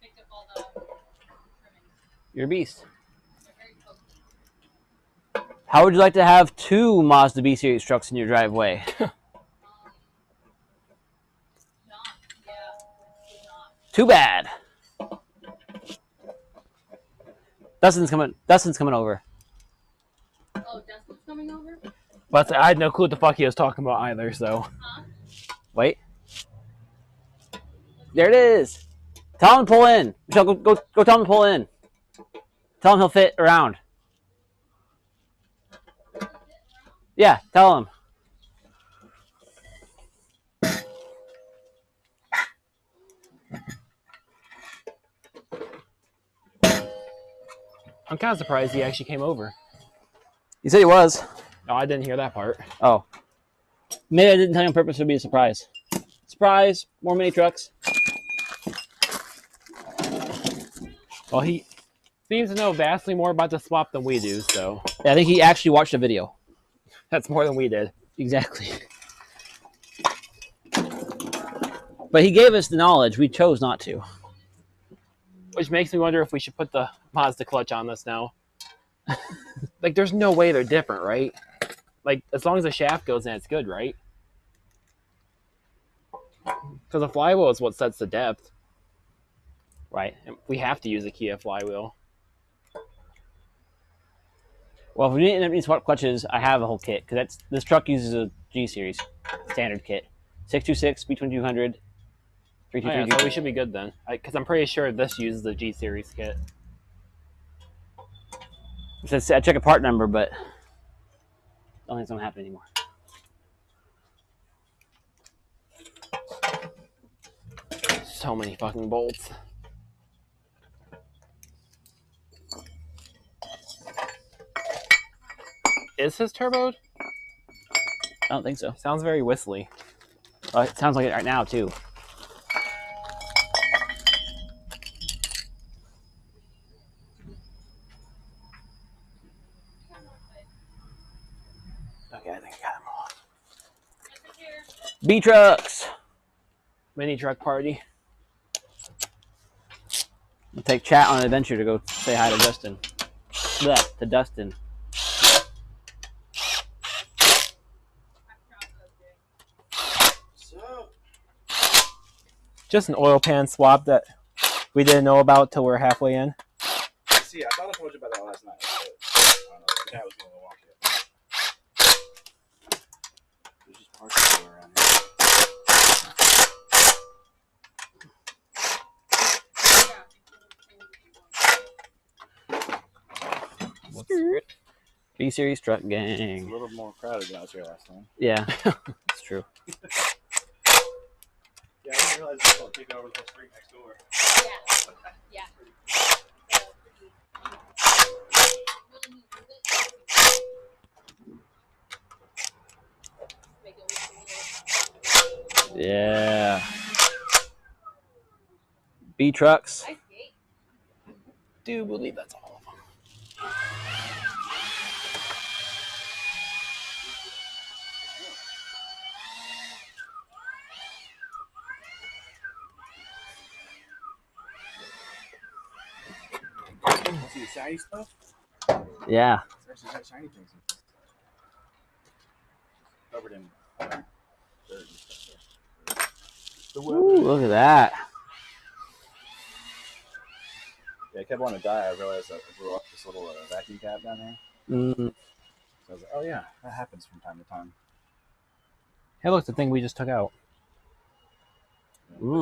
Picked up all the trimmings. you're a beast. They're very potent. How would you like to have 2 Mazda B series trucks in your driveway? Not, yeah, not. Too bad. Dustin's coming over. Oh, Dustin's coming over? But I had no clue what the fuck he was talking about either, so. Huh? Wait. There it is. Tell him to pull in. Michelle, go tell him to pull in. Tell him he'll fit around. Yeah, tell him. kind of surprised he actually came over. He said he was. No, I didn't hear that part. Oh. Maybe I didn't tell you on purpose to be a surprise. Surprise! More mini trucks. Well, he seems to know vastly more about the swap than we do, so... Yeah, I think he actually watched a video. That's more than we did. Exactly. But he gave us the knowledge. We chose not to. Which makes me wonder if we should put the Mazda clutch on this now. Like, there's no way they're different, right? Like, as long as the shaft goes in, it's good, right? Because the flywheel is what sets the depth. Right. And we have to use a Kia flywheel. Well, if we didn't need swap clutches, I have a whole kit. Because this truck uses a G-Series standard kit. 626, B2200, 323. So we should be good then. Because I'm pretty sure this uses the G-Series kit. I check a part number, but I don't think it's going to happen anymore. So many fucking bolts. Is his turboed? I don't think so. Sounds very whistly. It sounds like it right now, too. Okay, I think I got them all. B-Trucks! Mini truck party. We'll take chat on an adventure to go say hi to Dustin. Blech, to Dustin. Just an oil pan swap that we didn't know about till we're halfway in. See, I thought I told you about that last night. But I don't know. The guy was going to walk it. There's just parts everywhere around Skirt. B-Series truck here. gang. It's a little more crowded than I was here last time. Yeah, that's true. Yeah, I didn't realize they were taking over the whole street next door. Yeah. Yeah. B-Trucks. Do believe that's all of them. See the shiny stuff? Yeah. It's actually got shiny things in it. Covered in dirt and stuff. Ooh, look at that. Yeah, I kept wanting to die. I realized that I blew up this little vacuum cap down there. Mm. So I was like, oh yeah, that happens from time to time. Hey, look, the thing we just took out.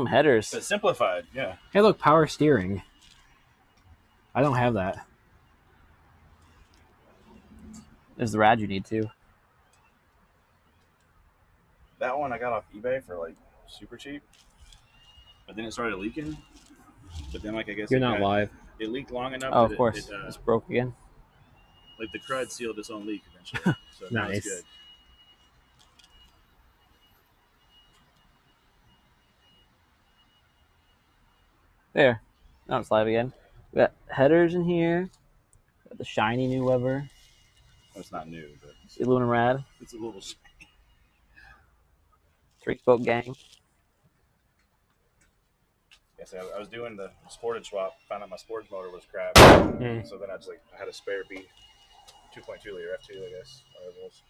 Headers. But simplified, yeah. Hey, look, power steering. I don't have that. There's the rad you need too. That one I got off eBay for like super cheap. But then it started leaking. But then, like, I guess You're not live. It leaked long enough. Oh, that of course. It, It's broke again. like the crud sealed its own leak eventually. So now it's Nice. good. There. Now it's live again. We got headers in here. Got the shiny new lever. Well, it's not new, but The aluminum rad. it's a little. 3-spoke gang. Yes, I was doing the sportage swap. Found out my sportage motor was crap. So then I had a spare B, 2.2 liter F2, I guess. Whatever it was.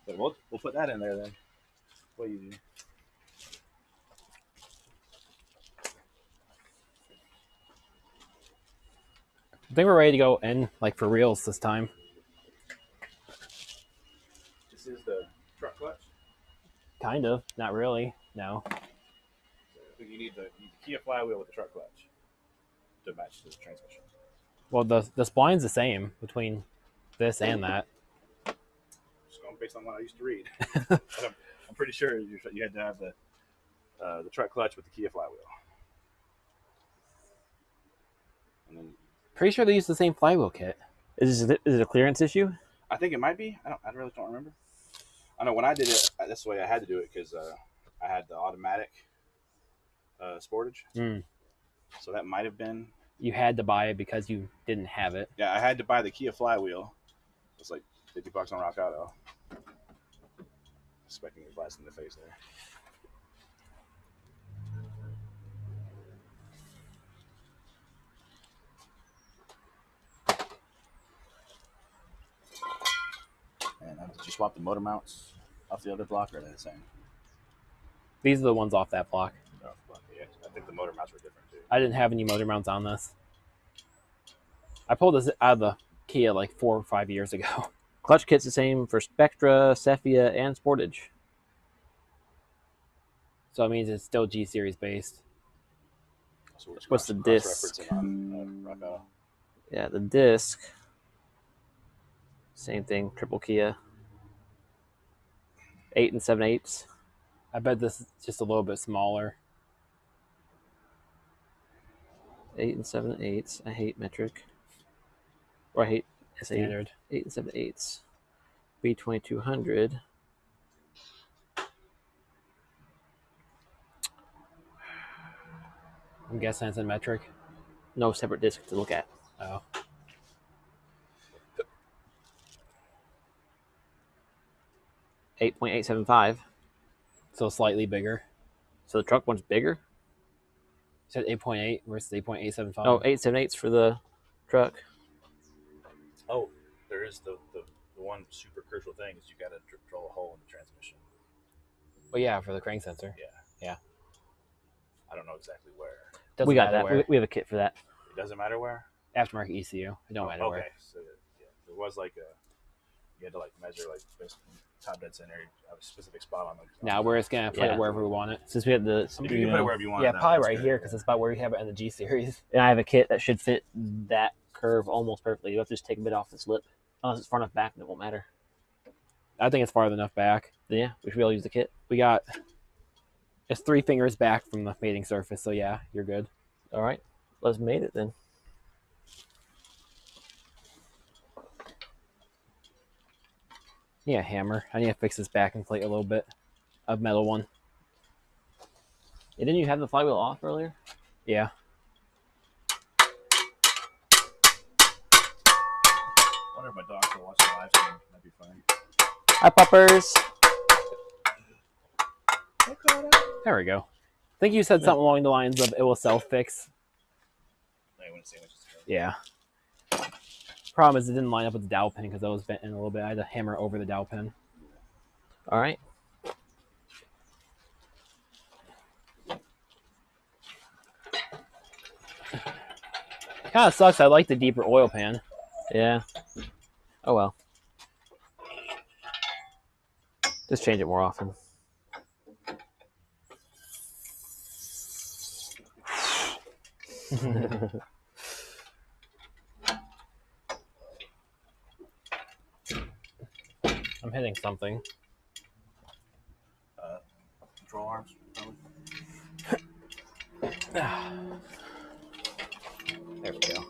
But we'll put that in there then. Way easier. I think we're ready to go in, like, for reals this time. This is the truck clutch. Kind of. Not really. No. So you need the Kia flywheel with the truck clutch to match the transmission. Well, the spline's the same between this and that. Just going based on what I used to read. But I'm pretty sure you had to have the truck clutch with the Kia flywheel. And then Pretty sure they use the same flywheel kit. Is it a clearance issue? I think it might be. I really don't remember. I know when I did it, that's the way I had to do it because I had the automatic sportage. So that might have been. You had to buy it because you didn't have it. Yeah, I had to buy the Kia Flywheel. It's like $50 on Rock Auto. Expecting a blast in the face there. And did you swap the motor mounts off the other block, or are they the same? These are the ones off that block. Oh, yeah, I think the motor mounts were different too. I didn't have any motor mounts on this. I pulled this out of the Kia like 4 or 5 years ago. Clutch kit's the same for Spectra, Cephia, and Sportage. So it means it's still G Series based. So what's the disc? On, Rock Auto. Yeah, the disc. Same thing, triple Kia. 8 and 7/8. I bet this is just a little bit smaller. 8 and 7/8. I hate metric. Or I hate Standard. 8 and 7/8. B2200. I'm guessing it's in metric. No separate disc to look at. Oh. .875. So slightly bigger. So the truck one's bigger? You said 8.8 versus 8.875. Oh, 8.78's for the truck. Oh, there is the one super crucial thing is you got to drill a hole in the transmission. Well, yeah, for the crank sensor. Yeah. I don't know exactly where. Doesn't We got matter that. where. We have a kit for that. It doesn't matter where. Aftermarket ECU. It don't matter okay. where. So yeah, there was like you had to like measure like this top dead center, have a specific spot on the. Now we're just gonna put it wherever we want it. Since we have the, I mean, you can put it wherever you want. Yeah, now, probably that's right good. here because it's about where you have it in the G series. and I have a kit that should fit that curve almost perfectly. You have to just take a bit off the slip. Unless it's far enough back, then it won't matter. I think it's far enough back. Then yeah, we should be able to use the kit. We got it's 3 fingers back from the mating surface, so yeah, you're good. All right, let's mate it then. Yeah, hammer. I need to fix this backing plate a little bit. A metal one. Yeah, didn't you have the flywheel off earlier? Yeah. I wonder if my dogs will watch the live stream. That'd be funny. Hi, puppers. There we go. I think you said something along the lines of it will self-fix. I want to see what you said. Yeah. Problem is it didn't line up with the dowel pin because I was bent in a little bit. I had to hammer over the dowel pin. All right. Kind of sucks. I like the deeper oil pan. Yeah. Oh well. Just change it more often. I'm hitting something. Control arms. Probably. There we go.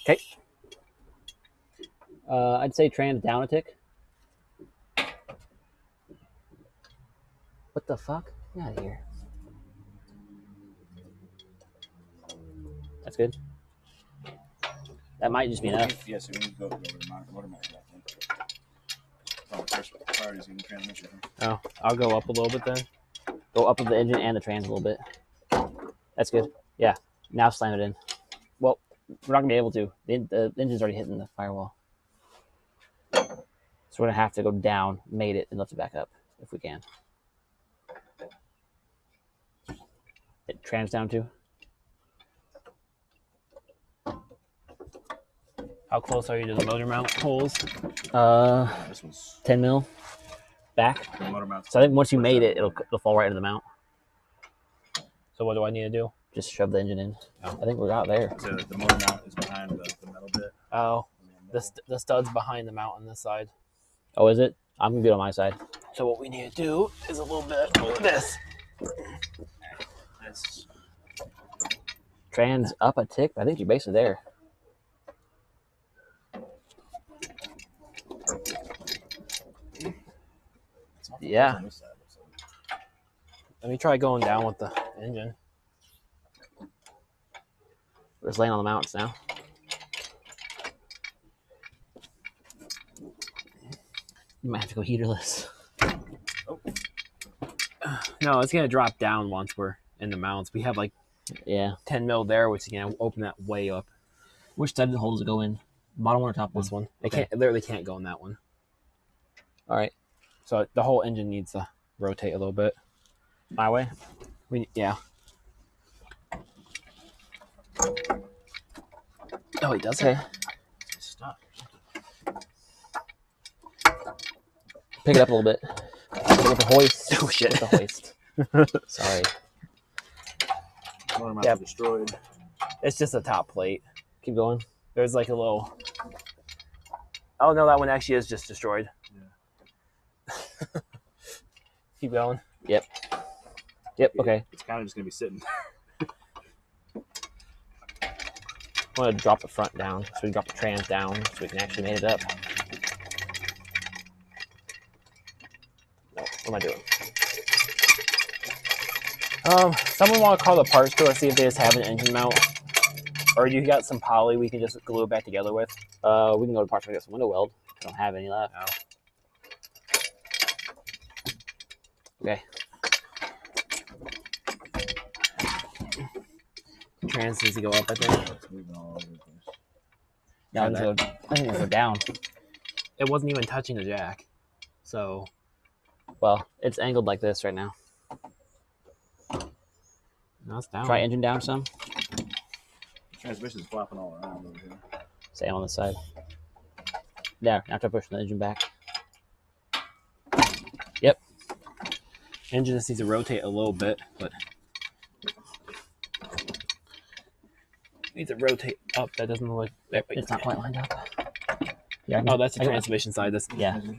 Okay. I'd say trans down a tick. What the fuck? Get out of here. That's good. That might just be enough. Yes, we need to go over the motor mount. First priority is getting the transmission. Oh, I'll go up a little bit then. Go up with the engine and the trans a little bit. That's good. Yeah. Now slam it in. Well, we're not going to be able to. The engine's already hitting the firewall. So we're going to have to go down, mate it, and lift it back up if we can. It trans down too. How close are you to the motor mount holes? This one's 10 mil back. the motor mount. So I think once you made it, it'll fall right into the mount. So what do I need to do? Just shove the engine in. I think we're out there. So the motor mount is behind the metal bit. Oh, the stud's behind the mount on this side. Oh, is it? I'm going to be on my side. So what we need to do is a little bit of this. That's Trans up a tick, but I think you're basically there. Yeah. on this side, looks like. Let me try going down with the engine. We're just laying on the mounts now. You might have to go heaterless. No, it's gonna drop down once we're in the mounts. We have like 10 mil there, which is gonna open that way up. Which side of the hole does it go in? Bottom one or top one? This one. Okay. It literally can't go in that one. All right. So the whole engine needs to rotate a little bit. My way? Yeah. Oh, he does it. It's stuck. Pick it up a little bit. With the hoist. Oh shit. With the hoist. Sorry. One of them destroyed. It's just a top plate. Keep going. There's like a little. Oh no, that one actually is just destroyed. Yeah. Keep going. Yep. Okay. It's kind of just gonna be sitting. I'm gonna drop the front down, so we can drop the trans down, so we can actually mate it up. No, what am I doing? Someone want to call the parts store, see if they just have an engine mount, or you got some poly we can just glue it back together with. We can go to parts and get some window weld. I don't have any left. No. Okay. Trans needs to go up, I think. It's moving all over the place. No, I think it'll go down. It wasn't even touching the jack, so. Well, it's angled like this right now. No, it's down. Try engine down some. Transmission's flopping all around over here. Same on this side. There, after pushing the engine back. Yep. Engine just needs to rotate a little bit, but needs to rotate up. That doesn't look like It's not quite lined up. Yeah. Oh, that's the transmission side. That's Yeah. It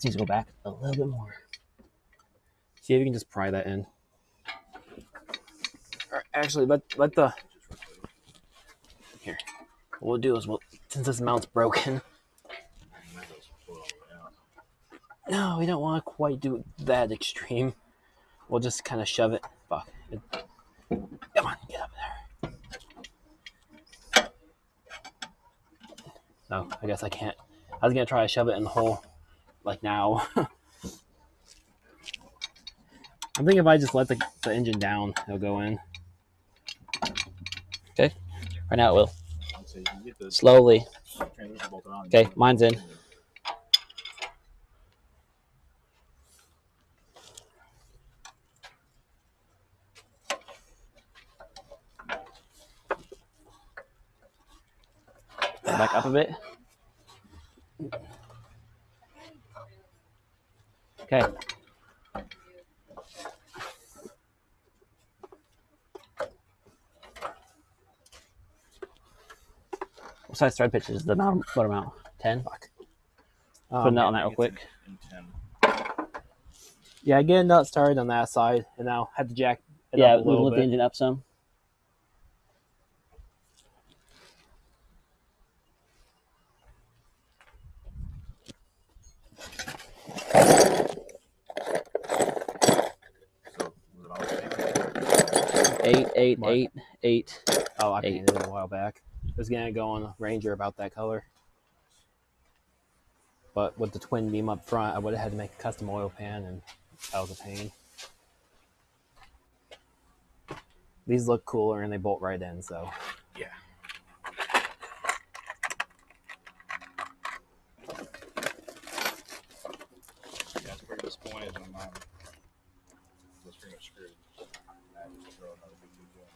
needs to go back a little bit more. See if you can just pry that in. Or actually, let the here. What we'll do is since this mount's broken. No, we don't want to quite do it that extreme. We'll just kind of shove it. Fuck. Come on, get up there. No, I guess I can't. I was gonna try to shove it in the hole, like now. I'm thinking if I just let the engine down, it'll go in. Okay. Right now it will. So you can get the Slowly. transmission bolted on. Okay, mine's in. Back up a bit. Okay. What size thread pitch is the motor mount? 10? Fuck. Put a nut on that real quick. In 10. Yeah, get a nut started on that side, and now have the jack it Yeah, up a we'll little lift bit. the engine up some. So was it all the same? 8, What? 8, 8. Oh, I 8. painted it a while back. It was gonna go on a Ranger about that color. But with the twin beam up front, I would have had to make a custom oil pan, and that was a pain. These look cooler, and they bolt right in, so. Yeah. Yeah, I was pretty disappointed when mine was pretty much screwed. I had to throw another big deal in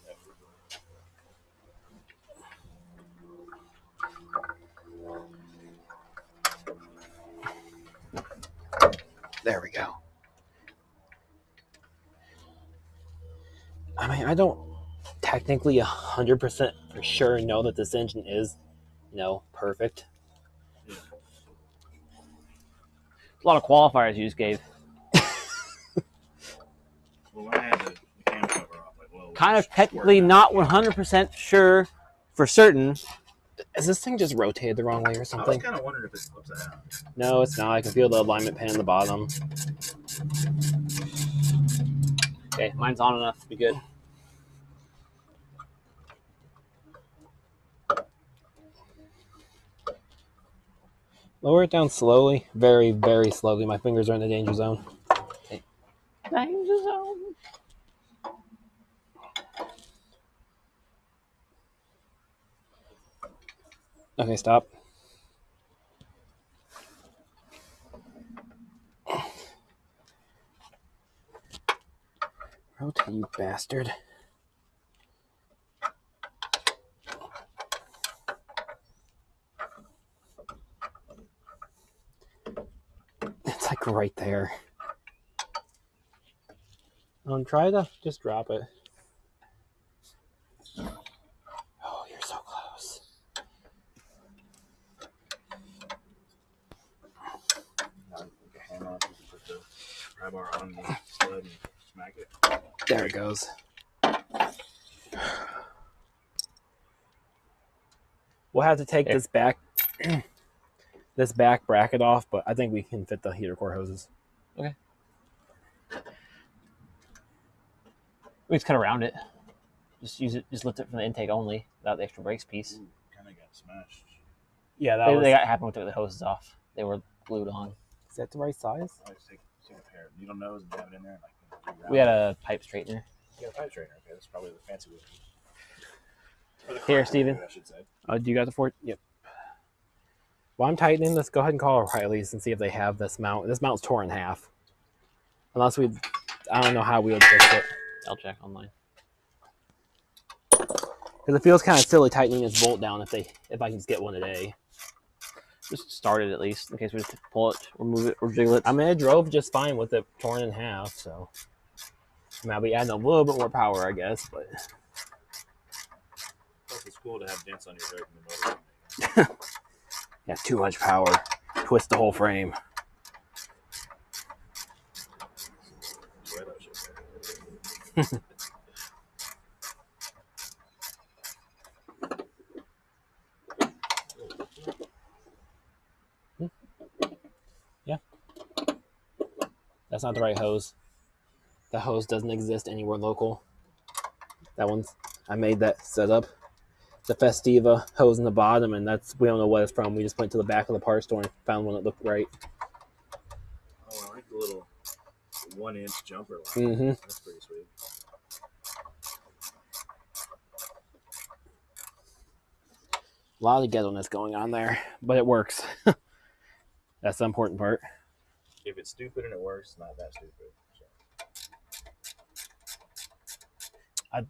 there. There we go. I mean, I don't technically 100% for sure know that this engine is, perfect. A lot of qualifiers you just gave. kind of technically not 100% sure for certain. Is this thing just rotated the wrong way or I was something? kind of wondering if it's upside down. No, it's not. I can feel the alignment pin in the bottom. Okay, mine's on enough to be good. Lower it down slowly. Very, very slowly. My fingers are in the danger zone. Danger zone. Okay, stop. Rotate, you bastard. It's like right there. Try to just drop it. Oh, you're so close. Put the hammer on, you can put the pry bar on the stud and smack it. There it goes. We'll have to take this back bracket off, but I think we can fit the heater core hoses. Okay. We just cut around it. Just use it. Just lift it from the intake only, without the extra brakes piece. Kind of got smashed. Yeah, They got happened when we took the hoses off. They were glued on. Is that the right size? I just take a pair of needle nose and have it in there. And We had a pipe straightener. Yeah, pipe straightener. Okay, that's probably the fancy one. Here, Steven. I should say. Oh, do you got the Ford? Yep. While I'm tightening, let's go ahead and call O'Reilly's and see if they have this mount. This mount's torn in half. Unless I don't know how we would fix it. I'll check online. Because it feels kind of silly tightening this bolt down if I can just get one today. Just start it at least, in case we just pull it, or move it, or jiggle it. I mean, it drove just fine with it torn in half, so. I mean, I'll be adding a little bit more power, I guess, but. Plus, it's cool to have dents on your hood and the motor. Yeah, too much power. Twist the whole frame. Sweat that shit. Yeah. That's not the right hose. The hose doesn't exist anywhere local. That one's, I made that setup. The Festiva hose in the bottom, and we don't know what it's from. We just went to the back of the parts store and found one that looked right. Oh, I like the little 1-inch jumper line. Mm-hmm. That's pretty sweet. A lot of ghetto-ness going on there, but it works. That's the important part. If it's stupid and it works, it's not that stupid. So. I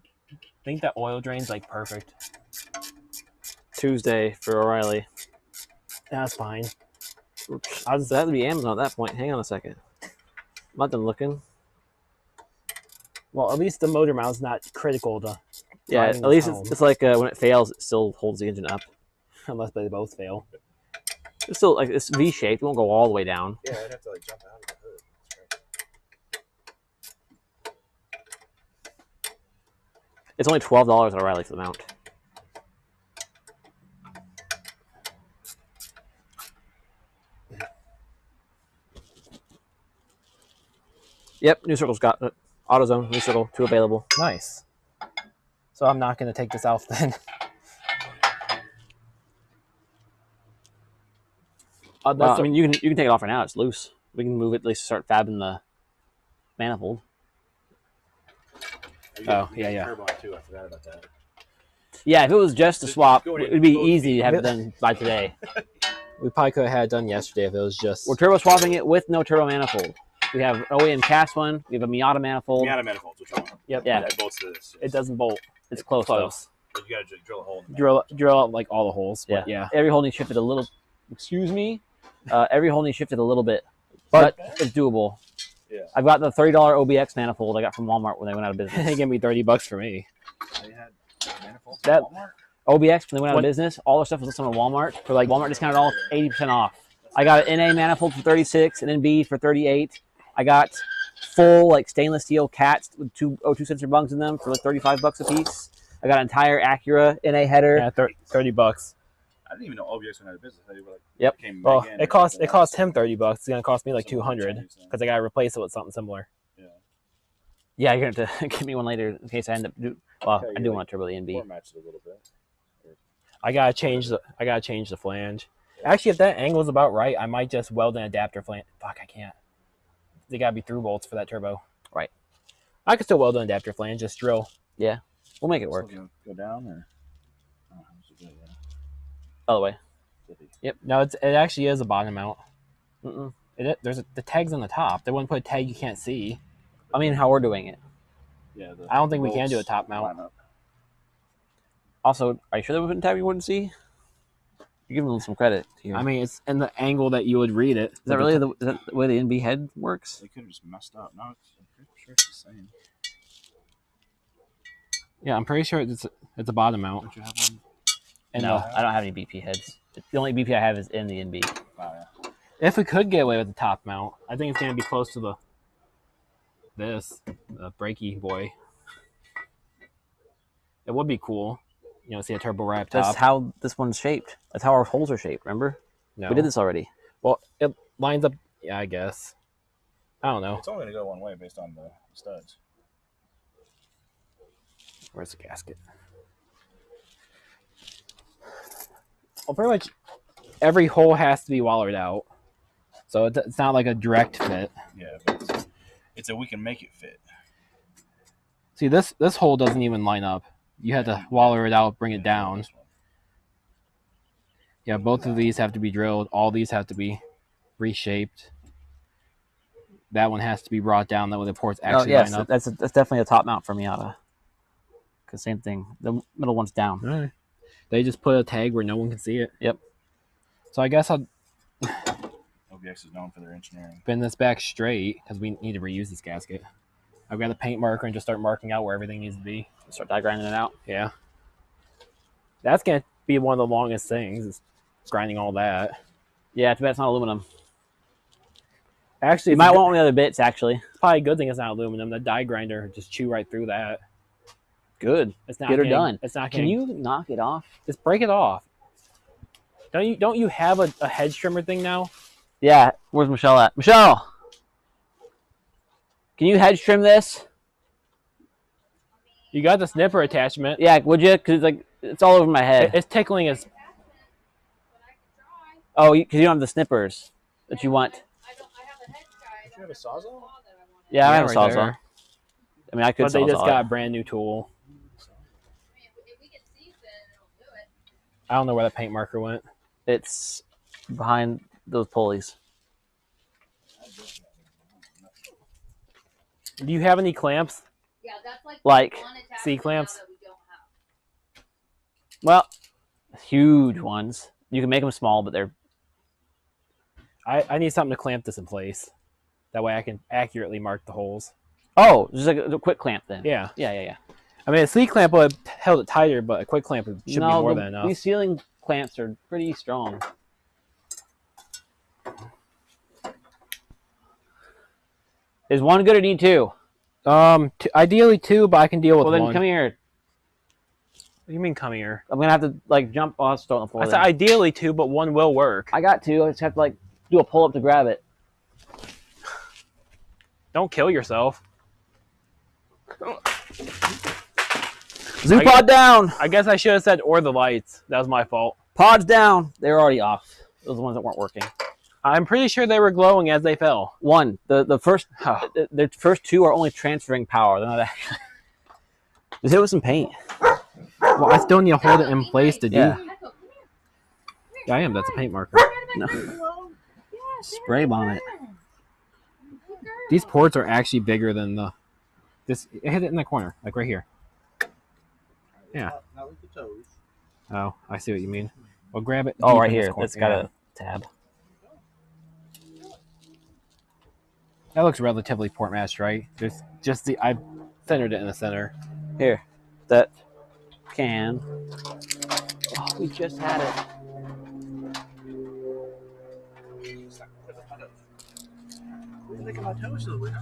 think that oil drain's like perfect. Tuesday for O'Reilly. That's fine. Oops. That would be Amazon at that point. Hang on a second. I'm not done looking. Well, at least the motor mount's not critical to. Yeah, at least it's like when it fails, it still holds the engine up. Unless they both fail. It's still like it's V-shaped. It won't go all the way down. Yeah, I'd have to like jump out of the hood. It's only $12 at O'Reilly for the mount. Yep, new circle's got it. AutoZone, new circle, 2 available. Nice. So I'm not going to take this off then. I mean, you can take it off right now. It's loose. We can move it at least to start fabbing the manifold. Oh, yeah. Turbo too. I forgot about that. Yeah, if it was just a swap, go ahead. it would be easy to have it done by today. We probably could have had it done yesterday if it was just. We're turbo swapping it with no turbo manifold. We have OEM cast one. We have a Miata manifold. Miata manifolds, which one? Yep. Yeah. It bolts to this. It doesn't bolt. It's close. Close. But you gotta drill a hole in the Drill out like all the holes. Yeah. But yeah. Every hole needs shifted a little. Excuse me. Every hole needs shifted a little bit, but it's doable. Yeah. I've got the $30 OBX manifold I got from Walmart when they went out of business. They gave me $30 for me. They had manifolds That- at Walmart? OBX when they went out of business, all their stuff was listed on Walmart for like Walmart discounted all 80% off. I got an NA manifold for 36, an NB for 38. I got full like stainless steel cats with 2 O2 sensor bungs in them for like $35 a piece. I got an entire Acura NA header. Yeah, $30. I didn't even know OBX went out of business. They were like, Yep. came Well, back in it or cost something else. him $30. It's gonna cost me like Something $200 changed then. because I gotta replace it with something similar. Yeah. Yeah, you're going to have to give me one later in case I end up well, Okay, I do want to turbo the NB. Format it a little bit. I gotta change the flange. Actually, if that angle is about right, I might just weld an adapter flange. Fuck, I can't. They gotta be through bolts for that turbo. Right. I could still weld an adapter flange, just drill. Yeah, we'll make it work. So go down or? Oh, how's it go? Yeah. Other way. Yep. No, it actually is a bottom mount. Mm-mm. The tag's on the top. They wouldn't put a tag you can't see. I mean, how we're doing it. Yeah. I don't think we can do a top mount. Also, are you sure they wouldn't tab you wouldn't see? You're giving them some credit here. I mean, it's in the angle that you would read it. is that really is that the way the NB head works? They could have just messed up. No, I'm pretty sure it's the same. Yeah, I'm pretty sure it's a bottom mount. Don't you have one? And No, I don't have any BP heads. The only BP I have is in the NB. Oh, yeah. if we could get away with the top mount, I think it's gonna be close to the brakey boy. It would be cool, you know, see a turbo right up top. That's how this one's shaped. That's how our holes are shaped. Remember? No. We did this already. Well, it lines up. Yeah, I guess. I don't know. It's only going to go one way based on the studs. Where's the gasket? Well, pretty much every hole has to be wallered out, so it's not like a direct fit. Yeah, but it's a we can make it fit. See, this hole doesn't even line up. You have to waller it out, bring it down. Yeah, both of these have to be drilled. All these have to be reshaped. That one has to be brought down. That way the ports actually line up. That's definitely a top mount for Miata. Because same thing. The middle one's down. All right. They just put a tag where no one can see it. Yep. So I guess I'll OBX is known for their engineering. bend this back straight because we need to reuse this gasket. I've got a paint marker and just start marking out where everything needs to be. Start die grinding it out. Yeah. That's going to be one of the longest things, is grinding all that. Yeah, too bad it's not aluminum. Actually, You might want one of the other bits, actually. it's probably a good thing it's not aluminum. The die grinder would just chew right through that. Good. It's not Get her gonna- done. It's not. Can you knock it off? just break it off? Don't you have a hedge trimmer thing now? Yeah. Where's Michelle at? Michelle! Can you hedge trim this? You got the snipper attachment. Yeah, would you? Because it's all over my head. It's tickling his. Oh, because you don't have the snippers that you want. I have a hedge guy. Don't you have a Sawzall? Yeah, I have a right sawzall. there. I mean, I could But they just sawzall got it. a brand new tool. If we get seats in, it'll do it. I don't know where the paint marker went. It's behind those pulleys. Do you have any clamps? Yeah, that's like Like one attachment C-clamps? now that we don't have. Well, huge ones. You can make them small, but they're I need something to clamp this in place. That way I can accurately mark the holes. oh, just like a quick clamp then. Yeah. Yeah. I mean, a C-clamp would have held it tighter, but a quick clamp should be more than enough. These ceiling clamps are pretty strong. Is one good or need two? Ideally two, but I can deal with Well, then one. come here. What do you mean come here? I'm gonna have to like jump off start on the floor. I said then. ideally two, but one will work. I got two. I just have to like do a pull up to grab it. Don't kill yourself. Zoo pod down. I guess I should have said or the lights. That was my fault. Pods down. They were already off. Those are the ones that weren't working. I'm pretty sure they were glowing as they fell. One. The first Oh. the first two are only transferring power. They're not actually. Just hit it with some paint. Well, I still need to hold it in place to do. Yeah. Yeah, I am. That's a paint marker. No. Spray bomb it. These ports are actually bigger than the. This hit it in the corner, like right here. Yeah. Not with the toes. Oh, I see what you mean. Well, grab it. Oh, deep right in this here. corner. It's got Yeah. a tab. That looks relatively port matched, right? There's just the I centered it in the center. Here. That can. Oh, we just had it. Look at my toes to the window.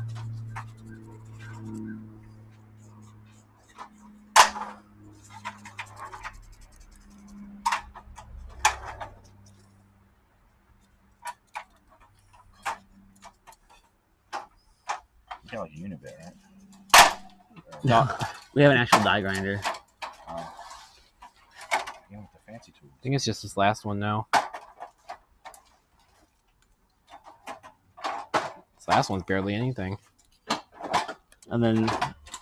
got like a unit bit, right? No, we have an actual die grinder. With the fancy tools. I think it's just this last one now. This last one's barely anything. And then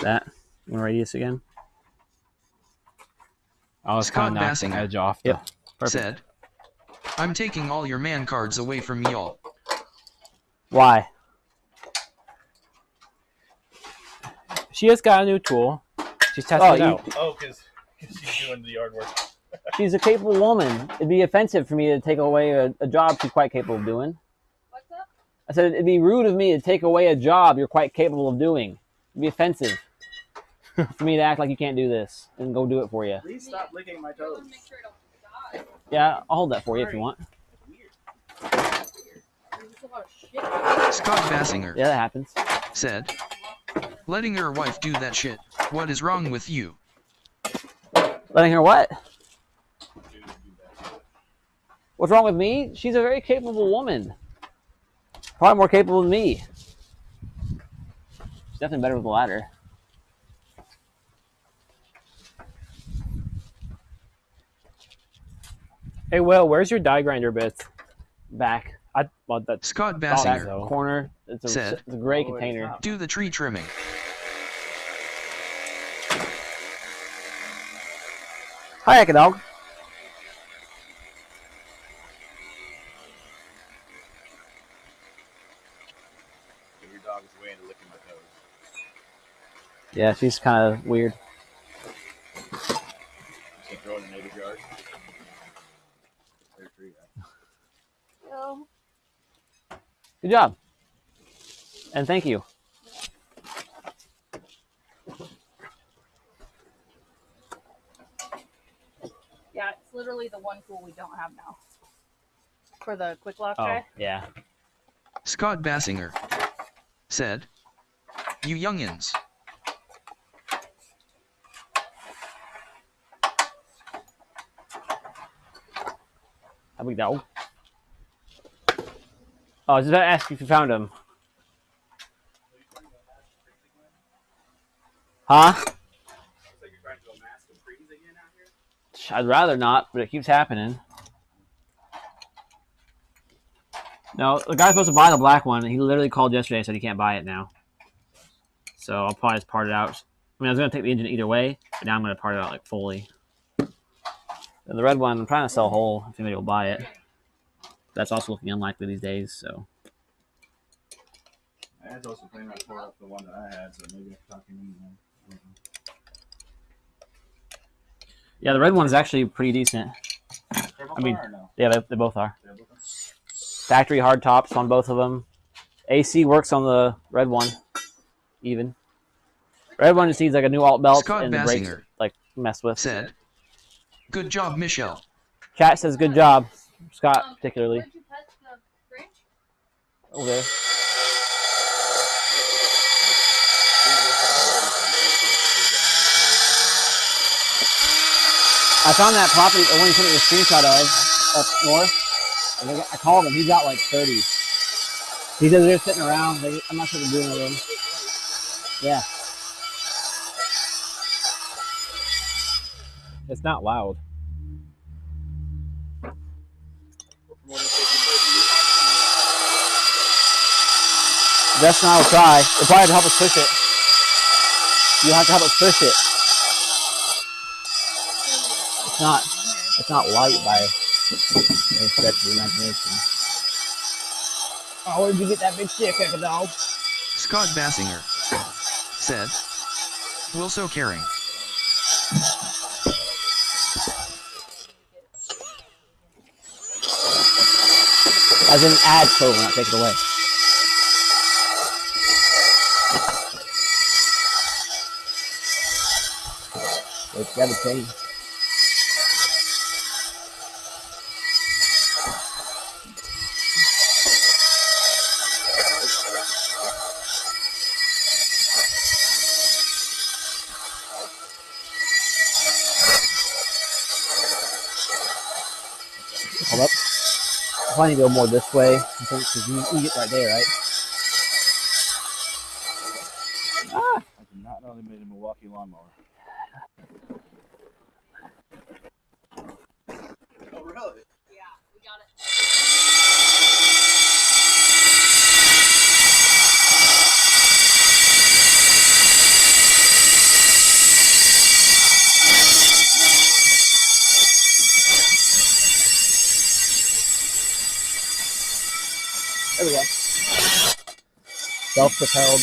that radius again. Oh, it's kind of knocked the edge off. Yep. Perfect. Said, I'm taking all your man cards away from y'all. Why? She has got a new tool. She's testing it out. Oh, because she's doing the yard work. She's a capable woman. It'd be offensive for me to take away a job she's quite capable of doing. What's up? I said it'd be rude of me to take away a job you're quite capable of doing. It'd be offensive for me to act like you can't do this and go do it for you. Please stop licking my I toes. want to make sure it don't die. Yeah, I'll hold that for you if you want. There's a lot of shit. Scott Bassinger Yeah, that happens. said, letting your wife do that shit. What is wrong with you? Letting her what? What's wrong with me? She's a very capable woman. Probably more capable than me. She's definitely better with the ladder. Hey, Will, where's your die grinder bits? Back. Well, that's Scott Back Bassinger corner. It's said, a gray container. do the tree trimming. Hi, Dog. Your dog is way into licking my toes. Yeah, she's kind of weird. Just throw it in the neighbor's yard. There's a tree, right? Good job. And thank you. Yeah, it's literally the one tool we don't have now. For the quick lock Oh, tray. yeah. Scott Bassinger said, you youngins. How big dog? Oh, I was just about to ask you if you found him. Huh? I'd rather not, but it keeps happening. No, the guy's supposed to buy the black one, and he literally called yesterday and said he can't buy it now. So I'll probably just part it out. I mean, I was going to take the engine either way, but now I'm going to part it out like fully. And the red one, I'm trying to sell whole if anybody will buy it. That's also looking unlikely these days, so. I had also planning on pulling up the one that I had, so maybe I can talk to him. Yeah, the red one is actually pretty decent. I mean, no? Yeah, they both are. They're both- Factory hard tops on both of them. AC works on the red one, even. Red one just needs like a new alt belt Scott and the brakes Bassinger like messed with. said, good job, Michelle. Chat says good job, Scott particularly. Where'd you pet the branch? Okay. I found that property, the one you sent me a screenshot of, up north. And I called him. He's got like 30. He says they're sitting around. I'm not sure they're doing anything. Yeah. it's not loud. Justin and I will try. They'll probably have to help us push it. You'll have to help us push it. It's not light by any stretch of the imagination. Oh, where did you get that big stick, Echo Dog? Scott Bassinger said, will so caring. As in add silver, not take it away. It's got to change. Hold up. I probably need to go more this way, I think, because you get right there, right? Milwaukee lawnmower. Oh, really? Yeah, we got it. There we go. Self-propelled.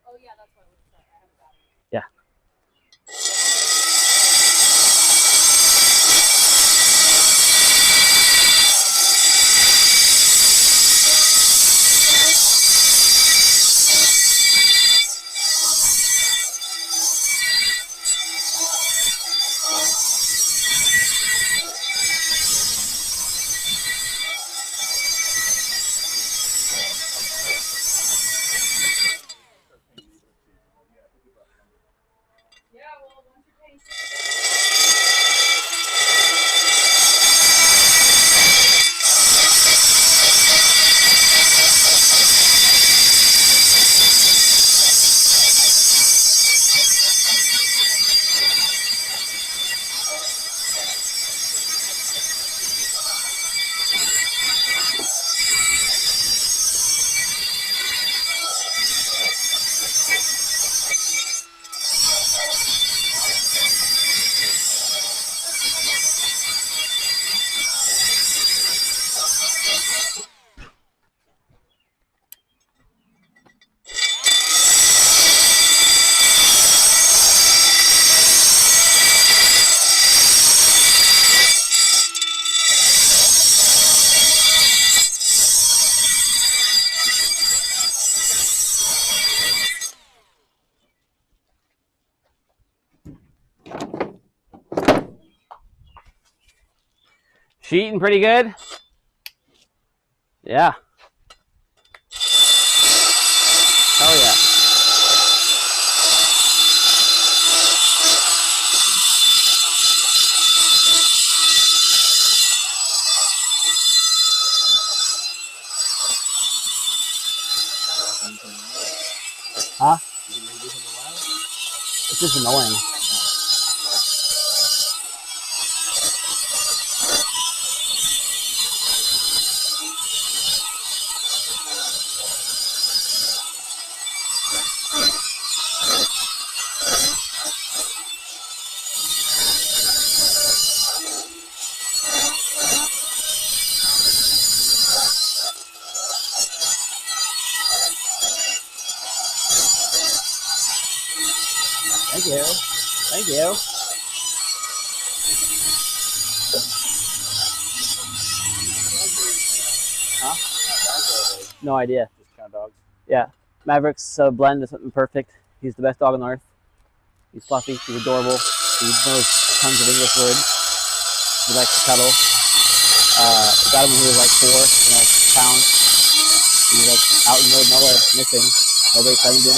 Oh yeah, that's what I would say. I have a battery. Yeah. Yeah, well, once you're paying. She eating pretty good? Yeah. Oh yeah. Huh? It's just annoying. Thank you. Thank you. Huh? No idea. Just kind of dogs. Yeah. Maverick's blend is something perfect. He's the best dog on earth. He's fluffy. He's adorable. He knows tons of English words. He likes to cuddle. Got him when he was like 4, pounds. He was like out in the middle of nowhere, missing. Nobody claimed him.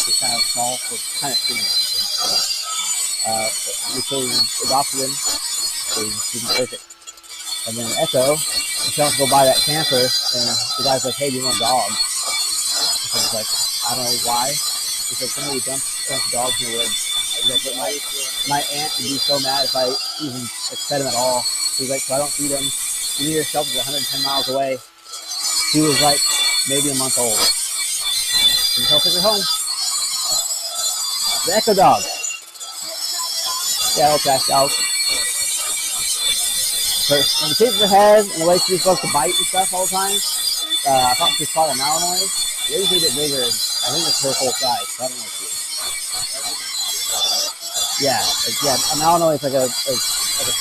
He's kind of small, so kind of skinny. So we adopted him. So he's perfect. And then Echo, she wants to go buy that camper, and the guy's like, "Hey, do you want a dog?" So he's like, "I don't know why." He's like, "Somebody dumped a bunch of dogs in the woods." He's like, "But my aunt would be so mad if I even fed him at all." He's like, "So I don't feed him." The nearest shelter is 110 miles away. He was like maybe a month old. And so I took her home. The Echo dog. Yeah, okay, dog. When the kids are head and the way she's supposed to bite and stuff all the time, I thought she was called a Malinois. They're usually a bit bigger. I think it's her full size. So I don't know what she is. Yeah, a Malinois is like a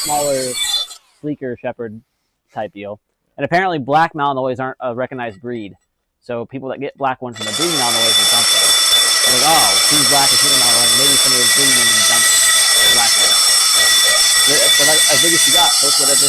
smaller, sleeker shepherd type deal. And apparently black Malinois aren't a recognized breed. So people that get black ones from the breeding Malinois will dump them. They're like, oh, she's black and she's a Malinois. Maybe somebody was breeding them and dumped the black one. They're like as big as she got, so it's whatever.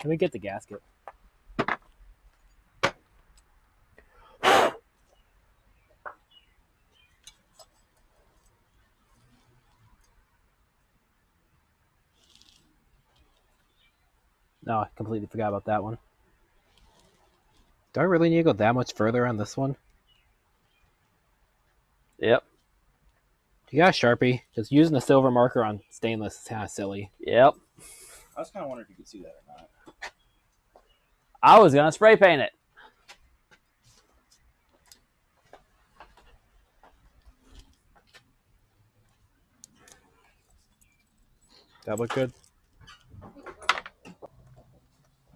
Let me get the gasket. No, I completely forgot about that one. Do I really need to go that much further on this one? Yep. You got a Sharpie. Just using a silver marker on stainless is kind of silly. Yep. I was kind of wondering if you could see that or not. I was gonna spray paint it. That look good?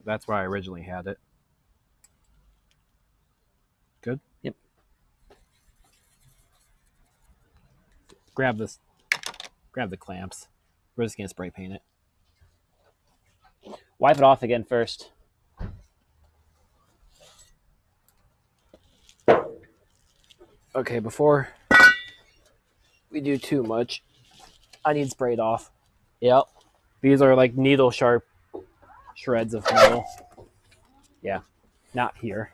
That's where I originally had it. Good? Yep. Grab this. Grab the clamps. We're just gonna spray paint it. Wipe it off again first. Okay, before we do too much, I need sprayed off. Yep. These are like needle sharp shreds of metal. Yeah, not here.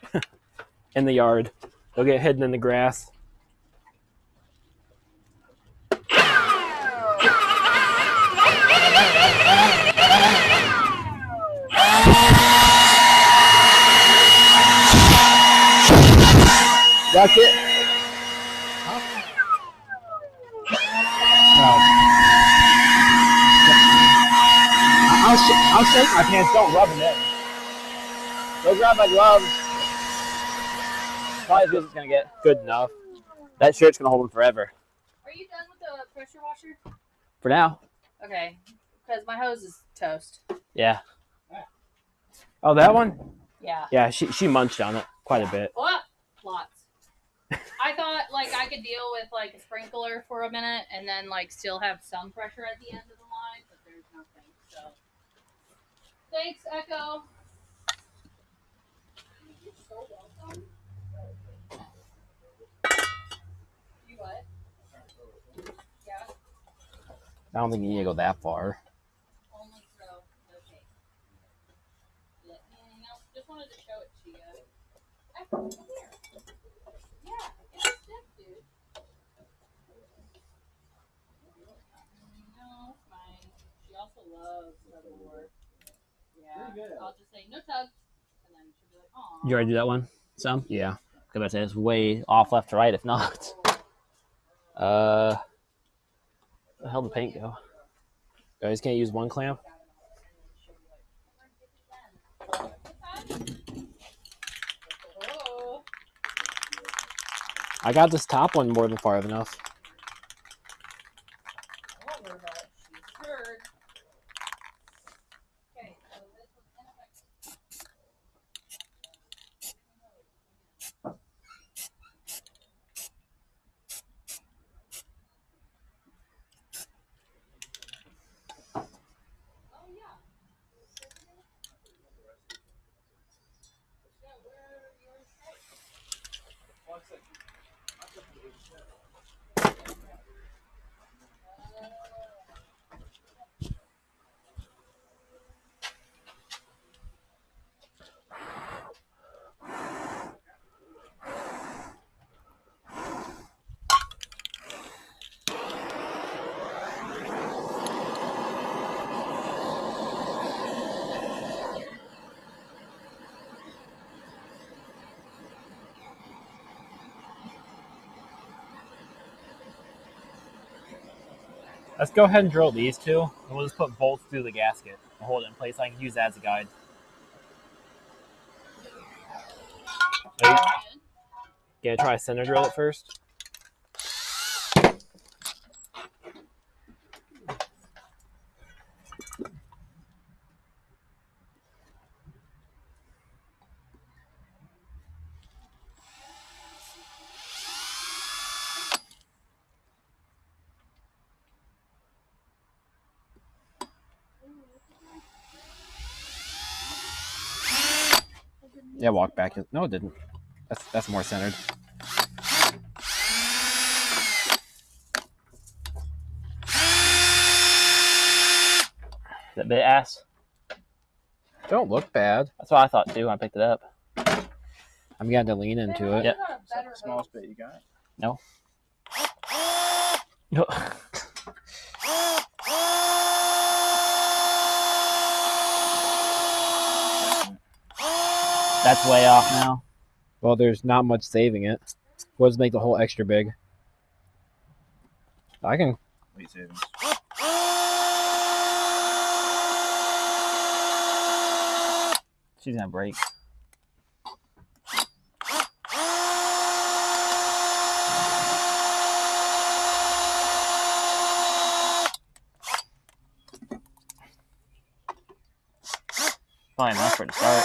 In the yard. They'll get hidden in the grass. That's it. I'll shake my pants. Don't rub them in. Go grab my gloves. Probably as good as it's gonna get. Good enough. That shirt's gonna hold them forever. Are you done with the pressure washer? For now. Okay, because my hose is toast. Yeah. Oh, that one? Yeah. Yeah, she munched on it quite a bit. What? Lots. I thought like I could deal with like a sprinkler for a minute and then like still have some pressure at the end of the line, but there's nothing. So thanks, Echo. You're so welcome. You what? Yeah. I don't think you need to go that far. Only so. Okay. Yeah. No, just wanted to show it to you. Echo, come here. Yeah, it's a stick, dude. No, it's fine. She also loves tug of war. Yeah. I'll just say no tugs, and then she'll be like, "Aw." You already do that one? Some? Yeah. Because I say it's way off left to right if not. Where the hell did the paint go? You guys can't use one clamp? Oh. I got this top one more than far enough. Over, but she's heard. Okay, so this was ineffective. Oh yeah. Yeah, where are yours? Let's go ahead and drill these two, and we'll just put bolts through the gasket and hold it in place. I can use that as a guide. Gonna try to center drill it first? Yeah, walk back. No, it didn't. That's more centered. That bit ass? Don't look bad. That's what I thought too when I picked it up. I'm getting to lean into it. Yep. Smallest bit you got? No. That's way off now. Well, there's not much saving it. We'll just make the hole extra big. I can. Weight savings. She's gonna break. Probably enough for it to start.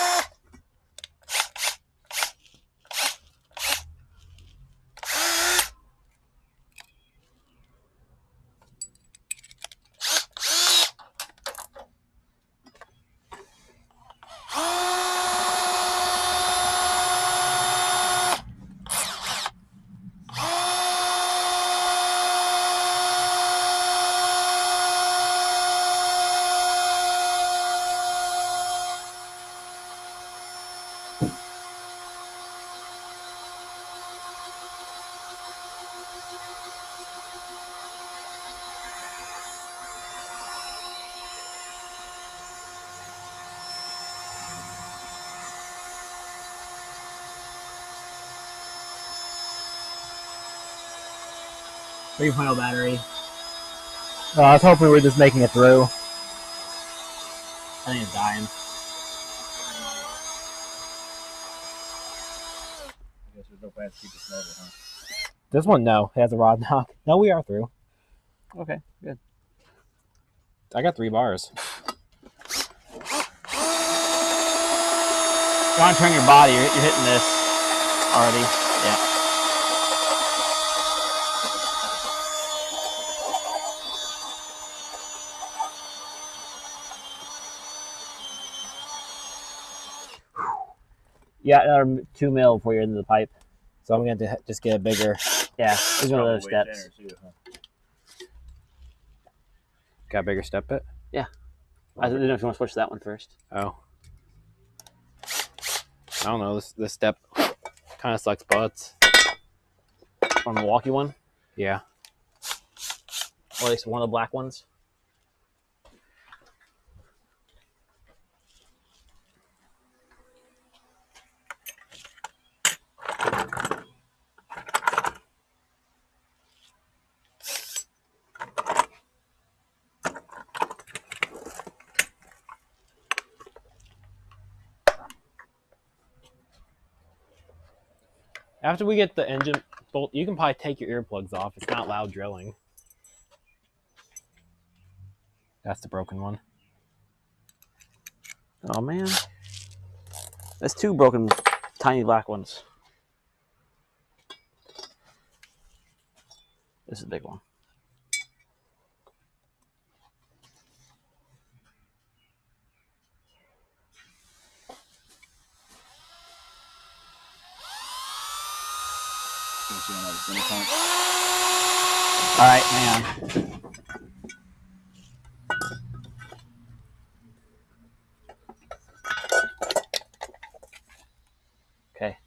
Three-point battery. I was hoping we were just making it through. I think it's dying. I guess there's no plan to keep this motor, huh? This one, no. It has a rod knock. No, we are through. Okay, good. I got 3 bars. You want to turn your body, you're hitting this already. Yeah. Yeah, another 2 mil before you're into the pipe. So I'm going to just get a bigger. Yeah, there's one of those steps. Too, huh? Got a bigger step bit? Yeah. I don't know if you want to switch that one first. Oh. I don't know. This step kind of sucks butts. On the Milwaukee one? Yeah. Or at least one of the black ones? After we get the engine bolt, you can probably take your earplugs off. It's not loud drilling. That's the broken one. Oh, man. That's 2 broken, tiny black ones. This is a big one. All right, man. Okay.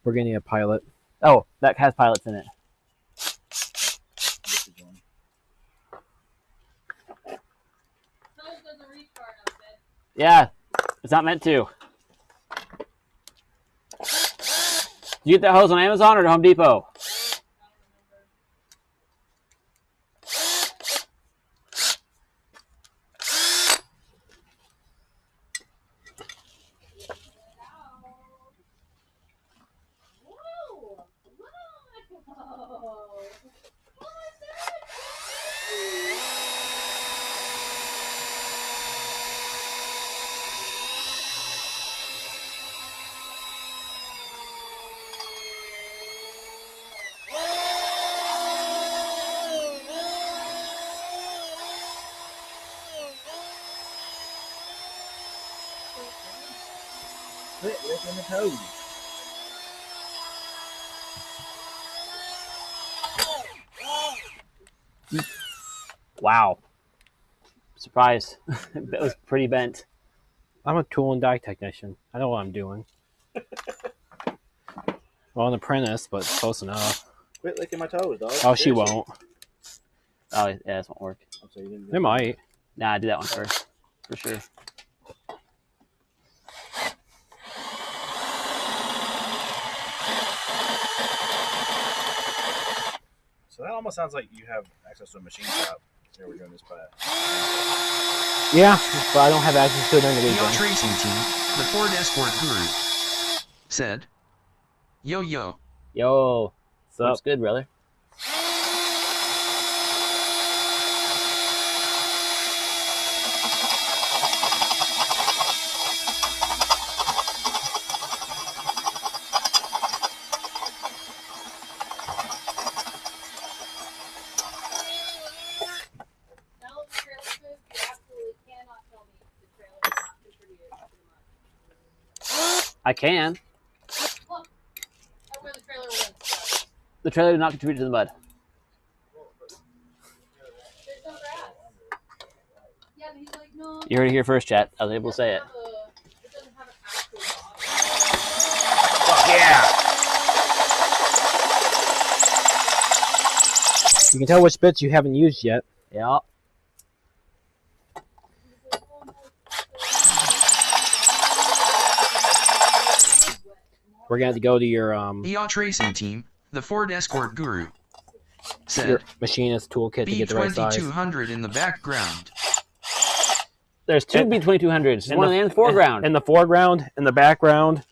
We're getting a pilot. Oh, that has pilots in it. This is one. Hose doesn't restart, I said. Yeah, it's not meant to. Did you get that hose on Amazon or Home Depot? Whoa! Whoa! Quit licking the toes. Wow. Surprise. That was pretty bent. I'm a tool and die technician. I know what I'm doing. Well, an apprentice, but close enough. Quit licking my toes, dog. Oh, she won't. Oh, yeah, this won't work. I'm sorry, you didn't It might. Nah, I do that one first. For sure. So that almost sounds like you have access to a machine shop. Here we're doing this class. Yeah, but I don't have access to it during the weekend. Yacht Racing Team, the Ford Escort Guru, said, Yo, yo. Yo. What's up? Looks good, brother. Now the trailer food, you absolutely cannot tell me the trailer did not contribute to the mud. I can. Look, at where the trailer went. The trailer did not contribute to the mud. There's no grass. Yeah, but he's like, no. You heard it here first, chat. I was able to say it. It doesn't have an actual bottom. Fuck yeah! You can tell which bits you haven't used yet. Yeah. We're gonna have to go to your Yacht Racing Team, the Ford Escort Guru, said, your machinist toolkit to get the right size. B2200 in the background. There's two B2200s. One in the foreground. In the foreground, in the background.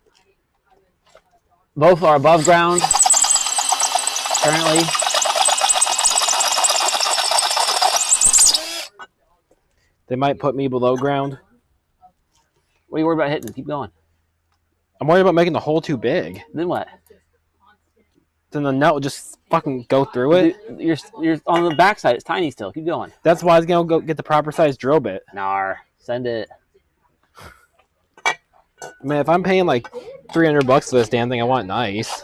Both are above ground. Currently. They might put me below ground. What are you worried about hitting? Keep going. I'm worried about making the hole too big. Then what? Then the nut will just fucking go through it. You're on the backside. It's tiny still. Keep going. That's why I was gonna go get the proper size drill bit. Nar. Send it. I mean, if I'm paying like $300 for this damn thing, I want it nice.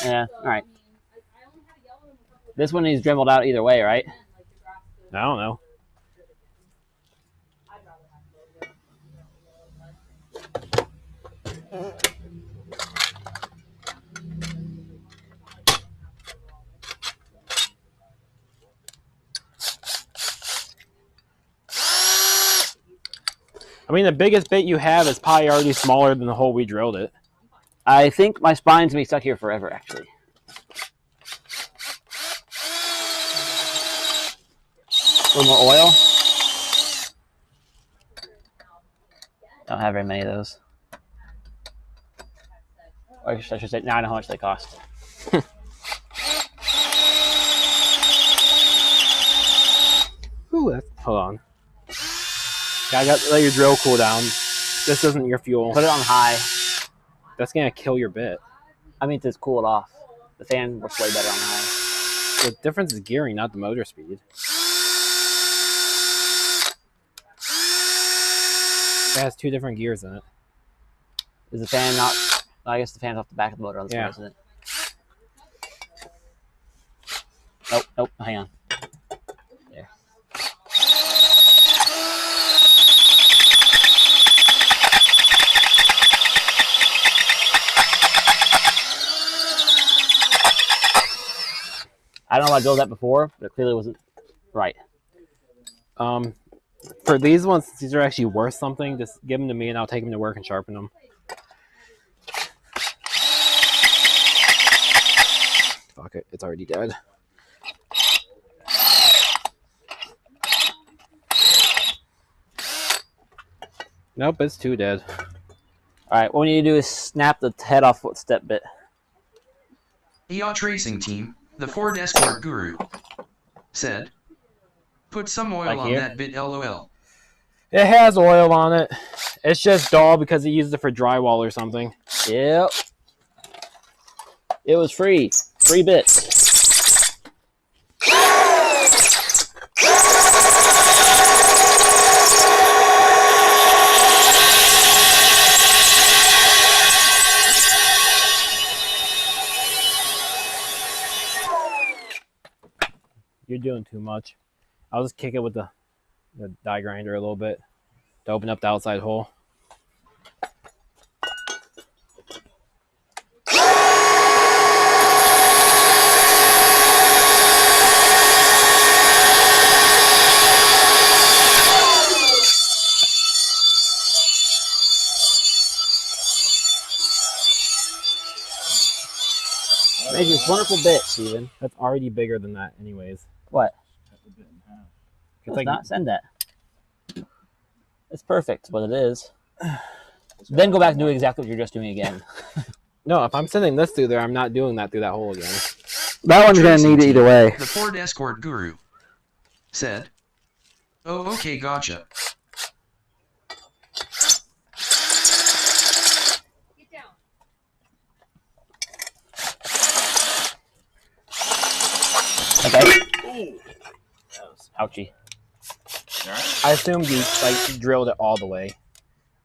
Yeah. All right. This one is dremeled out either way, right? I don't know. I mean, the biggest bit you have is probably already smaller than the hole we drilled it. I think my spine's gonna be stuck here forever, actually. A little more oil. Don't have very many of those. Or I should say, now I know how much they cost. Ooh, hold on. Yeah, I got to let your drill cool down. This isn't your fuel. Put it on high. That's gonna kill your bit. I mean, to cool it off. The fan works way better on high. The difference is gearing, not the motor speed. It has two different gears in it. Is the fan not? I guess the fan's off the back of the motor on this one, isn't it? Nope, nope, hang on. There. I don't know if I drilled that before, but it clearly wasn't right. For these ones, since these are actually worth something, just give them to me and I'll take them to work and sharpen them. Fuck it, it's already dead. Nope, it's too dead. All right, what we need to do is snap the head off what step bit. Yacht Racing Team, the Ford Escort Guru, said, put some oil Like on here? that bit, lol. It has oil on it. It's just dull because he used it for drywall or something. Yep. It was free. Free bits. you're doing too much. I'll just kick it with the die grinder a little bit to open up the outside hole. Made this wonderful bit, Steven. That's already bigger than that anyways. What? It's Let's like, not send that. It's perfect, what it is. Then go back and do exactly what you're just doing again. no, if I'm sending this through there, I'm not doing that through that hole again. That one's going to need it either way. The Ford Escort guru said, "Oh, okay, gotcha." Get down. Okay. Ooh. That was Ouchie. all right. I assumed you like drilled it all the way,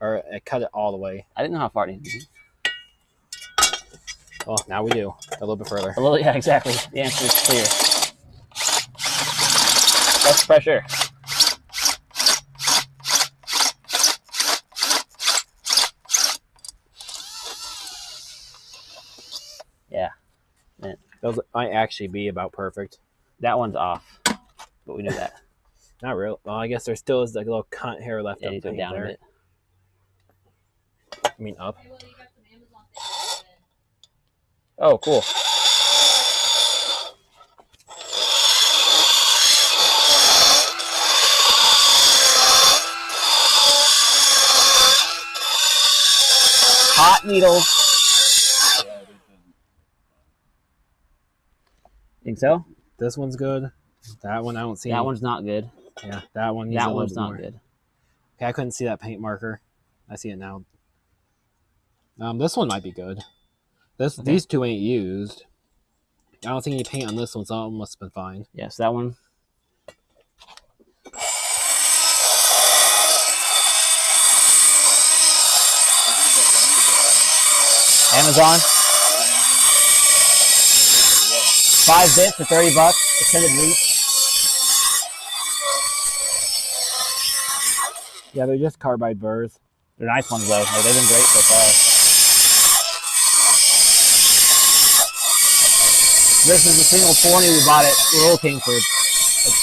or cut it all the way. I didn't know how far it needed to be. Well, now we do a little bit further. A little, yeah, exactly. The answer is clear. Less pressure. Yeah. Those might actually be about perfect. That one's off, but we knew that. Not real. Well, I guess there still is like a little cunt hair left Yeah, up you go down there. a bit. I mean up. Hey, well, you got some Amazon things. Oh, cool. Hot needles. Think so? This one's good. That one I don't see. That one's not good. Yeah, that one. Needs a That little one's bit not more. good. Okay, I couldn't see that paint marker. I see it now. This one might be good. These two ain't used. I don't see any paint on this one, so it must have been fine. Yes, that one. Amazon. 5 bits for $30. Extended reach. Yeah, they're just carbide burrs. They're nice ones though. They've been great so far. This is a single 20 we bought at Royal King for like,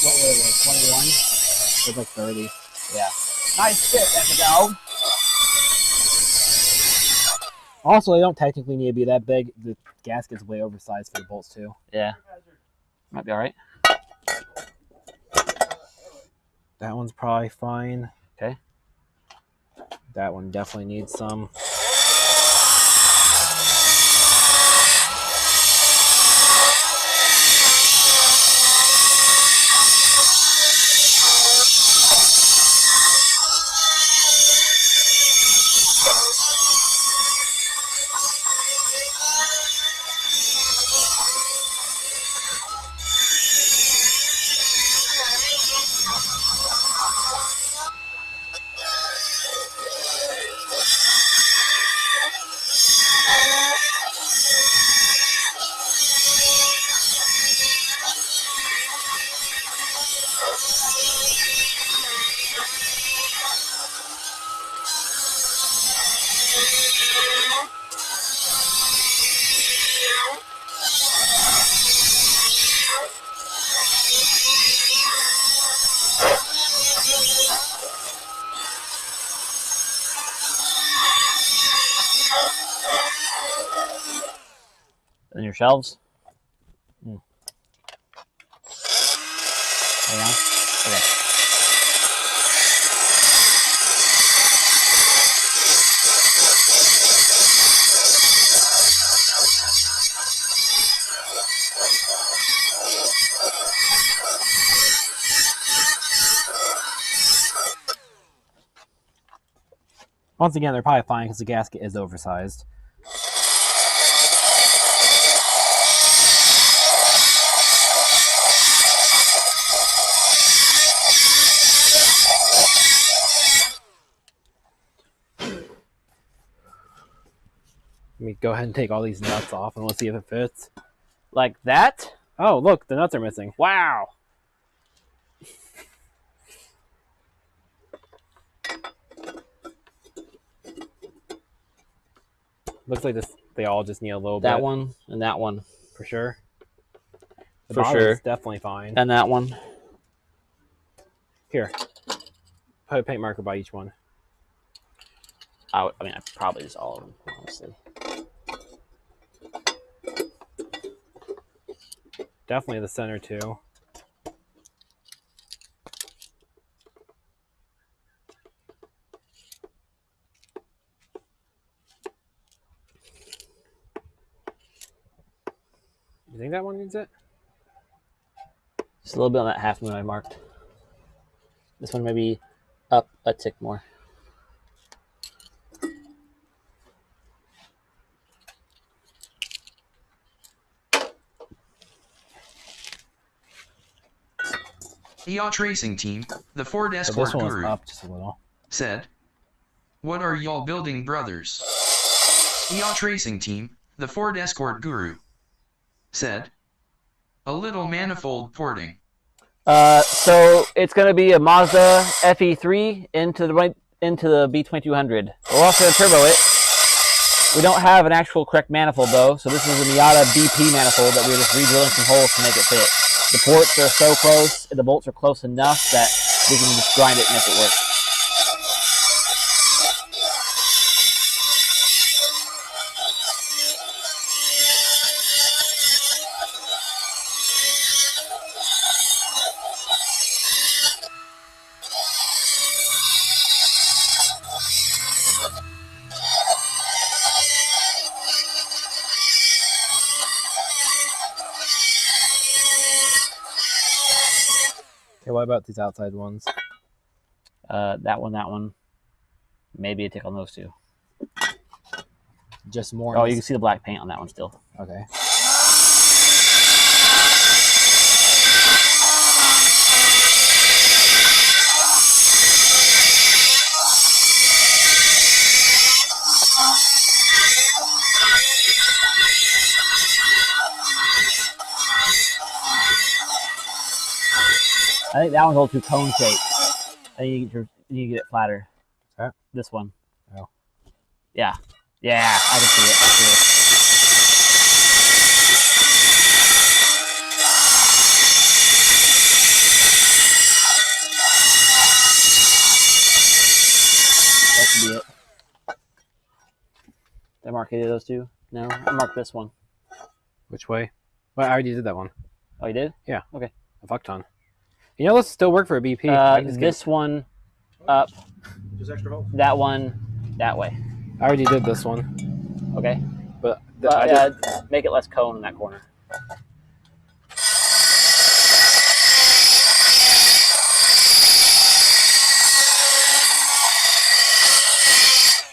what was it, 21? It's like 30. Yeah. Nice fit, that's a dog. Also, they don't technically need to be that big. The gasket's way oversized for the bolts too. Yeah. Might be alright. That one's probably fine. Okay. That one definitely needs some. And your shelves? Hang on. Okay. Once again, they're probably fine because the gasket is oversized. Let me go ahead and take all these nuts off and let's see if it fits. Like that? Oh, look, the nuts are missing. Wow. Looks like this. They all just need a little bit. That one and that one. For sure. The For bottom sure. is definitely fine. And that one. Here. Put a paint marker by each one. I mean, I probably just all of them, honestly. Definitely the center too. You think that one needs it? Just a little bit on that half moon I marked. This one maybe up a tick more. Yacht Racing Team, the Ford So Escort this one was Guru, up just a little. said, "What are y'all building, brothers?" Yacht Racing Team, the Ford Escort Guru, said, "A little manifold porting." So it's going to be a Mazda FE3 into the B2200. We're also going to turbo it. We don't have an actual correct manifold though, so this is a Miata BP manifold that we're just re-drilling some holes to make it fit. The ports are so close, and the bolts are close enough that we can just grind it and make it work. Okay, what about these outside ones? That one. Maybe a tick on those two. Just more. Oh, you can see the black paint on that one still. Okay. I think that one's a little too cone shaped. I think you need to get it flatter. Okay. This one. Oh. Yeah. Yeah, I can see it. I see it. That should be it. Did I mark any of those two? No? I marked this one. Which way? Well, I already did that one. Oh, you did? Yeah. Okay. A fuck ton. You know, let's still work for a BP. I can just This one up, Just extra holes. that one that way. I already did this one, Okay? but Make it less cone in that corner.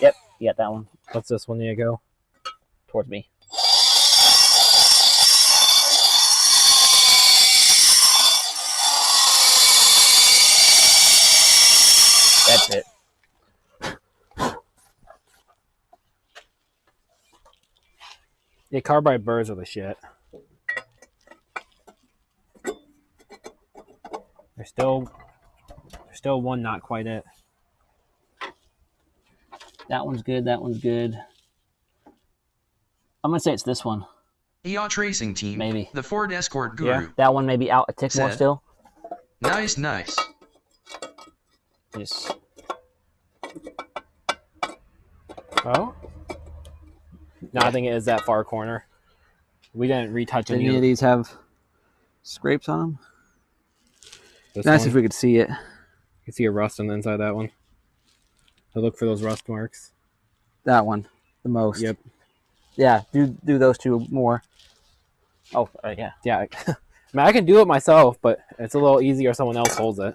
Yep, you got that one what's this one need to go? towards me. That's it. Yeah, carbide burrs are the shit. There's still one not quite it. That one's good. That one's good. I'm gonna say it's this one. Yacht Racing Team, Maybe. the Ford Escort Guru, Yeah. That one may be out a tick more Said. still. nice, nice. Just Oh? No, I think it is that far corner. We didn't retouch did any any of of these have scrapes on them? this Nice one. if we could see it. You can see a rust on the inside of that one. So look for those rust marks. That one, the most. Yep. Yeah, do those two more. Oh, yeah. Yeah. I mean, I can do it myself, but it's a little easier if someone else holds it.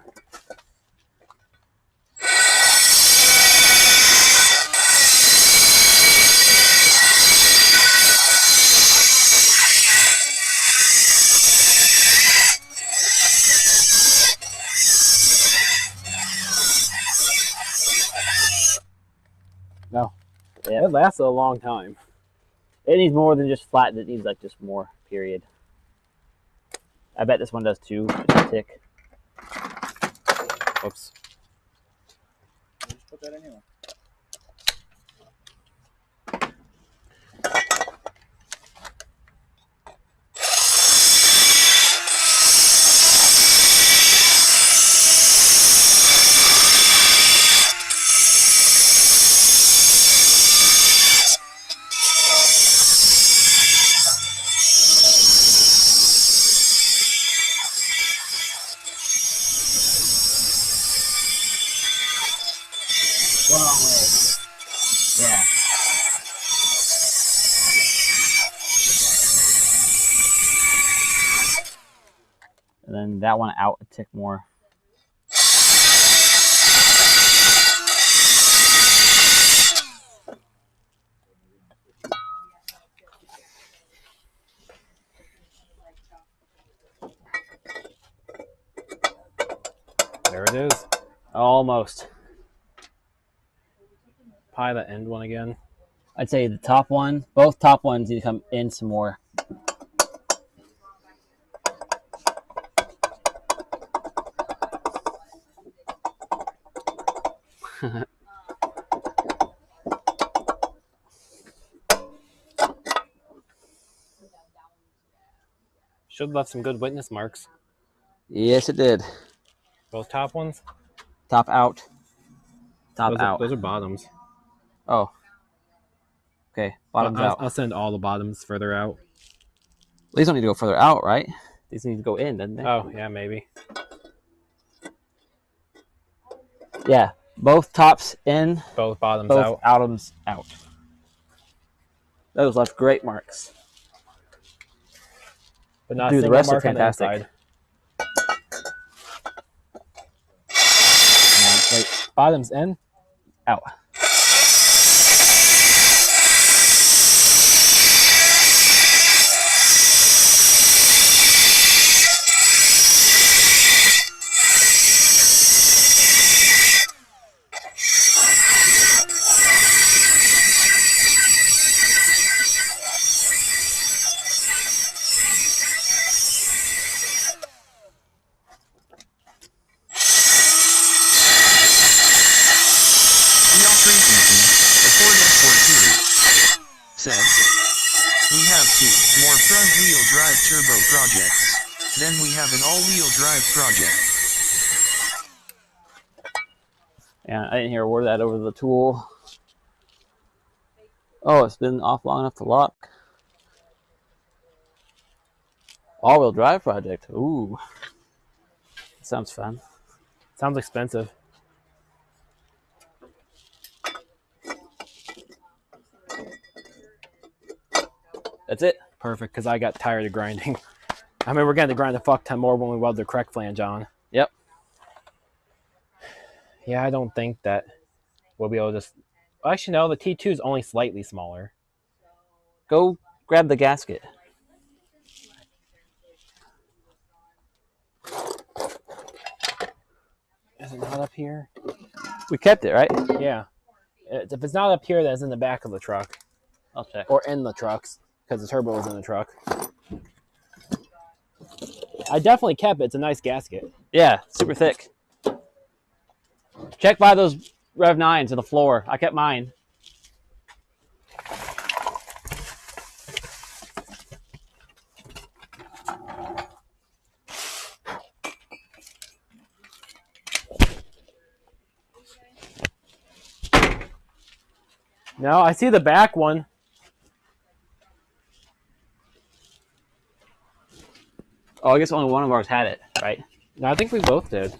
No. Yeah. It lasts a long time. It needs more than just flat. It needs like just more, period. I bet this one does too. Just a tick. Whoops. Just put that in here. Wrong way. Yeah. And then that one out a tick more. There it is. Almost. Probably the end one again. I'd say the top one, both top ones need to come in some more. Should have left some good witness marks. Yes, it did. Both top ones? Top out. Top out. Those are bottoms. Oh. Okay, bottoms out. I'll send all the bottoms further out. These don't need to go further out, right? These need to go in, doesn't they? Oh, yeah, maybe. Yeah, both tops in, Both bottoms both out. bottoms out. Those left great marks. But not Dude, a the single rest are mark on the fantastic. inside. Wait, Bottoms in. out. The operating team, the Ford Escort series, said, "We have 2 more front-wheel drive turbo projects. Then we have an all-wheel drive project." Yeah, I didn't hear a word of that over the tool. Oh, it's been off long enough to lock. All-wheel drive project. Ooh. Sounds fun. Sounds expensive. That's it. Perfect, because I got tired of grinding. I mean, we're going to grind a fuck ton more when we weld the correct flange on. Yep. Yeah, I don't think that we'll be able to just... Actually, no, the T2 is only slightly smaller. Go grab the gasket. Is it not up here? We kept it, right? Yeah. If it's not up here, that's in the back of the truck. I'll check. Or in the trucks, because the turbo is in the truck. I definitely kept it. It's a nice gasket. Yeah, super thick. Check by those Rev 9s to the floor. I kept mine. No, I see the back one. Oh, I guess only one of ours had it, right? No, I think we both did.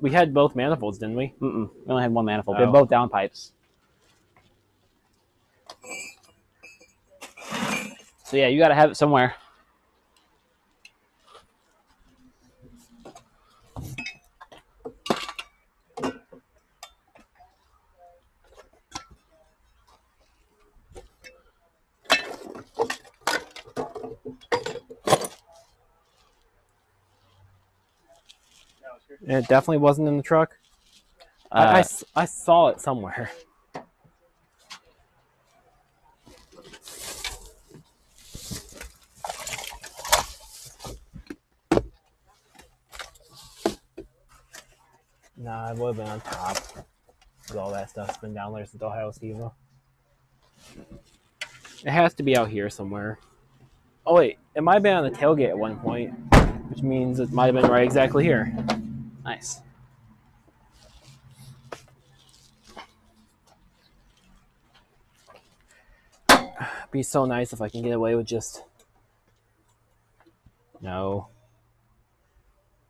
We had both manifolds, didn't we? Mm-mm. We only had one manifold. We Oh. had both down pipes. So yeah, you got to have it somewhere. It definitely wasn't in the truck. I saw it somewhere. Nah, it would have been on top. Because all that stuff's been down there since DOHC. It has to be out here somewhere. Oh wait, it might have been on the tailgate at one point, which means it might have been right exactly here. Nice. It'd be so nice if I can get away with just... No.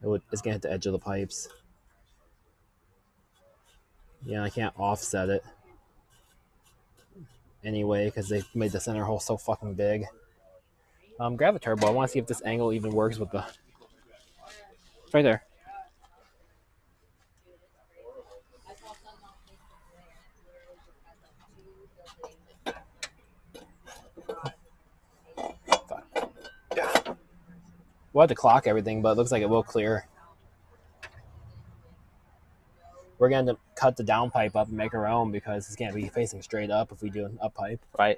It's gonna hit the edge of the pipes. Yeah, I can't offset it anyway because they made the center hole so fucking big. Grab a turbo. I want to see if this angle even works with the. It's right there. We'll have to clock everything, but it looks like it will clear. We're going to cut the down pipe up and make our own because it's going to be facing straight up if we do an up pipe. Right.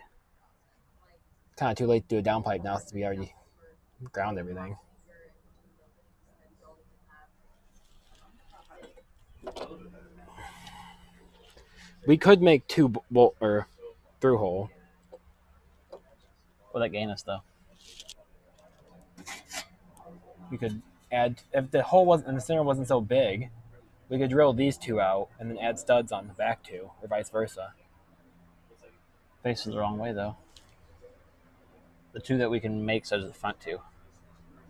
Kind of too late to do a down pipe now since we already ground everything. We could make two bolt or through hole. Will that gain us though? We could add if the hole wasn't and the center wasn't so big. We could drill these two out and then add studs on the back two, or vice versa. Faces the wrong way though. The two that we can make studs at the front two.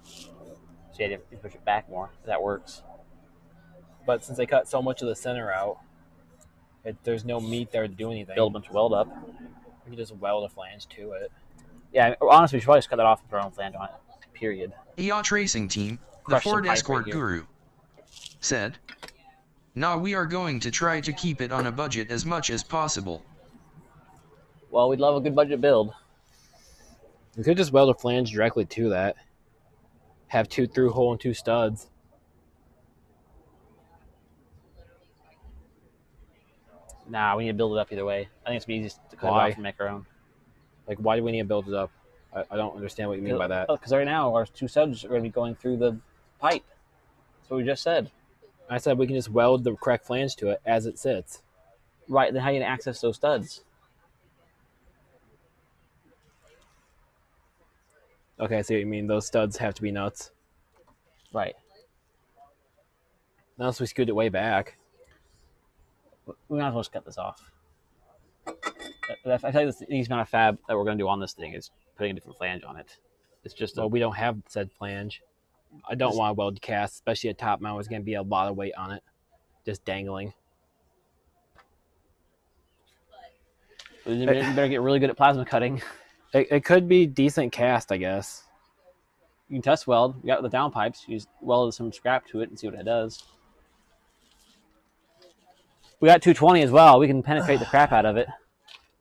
So you have to push it back more. That works. But since they cut so much of the center out, there's no meat there to do anything. Build a bunch of weld up. We can just weld a flange to it. Yeah, honestly, we should probably just cut that off and put our own flange on it. Period. Yacht Racing Team, the Crush some Ford pipe Escort right here. guru, said, "Now we are going to try to keep it on a budget as much as possible." Well, we'd love a good budget build. We could just weld a flange directly to that. Have two through hole and two studs. Nah, we need to build it up either way. I think it's easiest to cut it Why? off and make our own. Like, why do we need to build it up? I don't understand what you mean by that. Because right now, our two studs are going to be going through the pipe. That's what we just said. I said we can just weld the correct flange to it as it sits. Right, then how are you going to access those studs? Okay, I see what you mean. Those studs have to be nuts. Right. Unless we scoot it way back. We might as well just cut this off. I tell you, the easy amount of fab that we're going to do on this thing is putting a different flange on it. It's just Well, we don't have said flange. I don't want to weld cast, especially a top mount. There's going to be a lot of weight on it. Just dangling. You better get really good at plasma cutting. It could be decent cast, I guess. You can test weld. We got the down pipes. You just weld some scrap to it and see what it does. We got 220 as well. We can penetrate the crap out of it.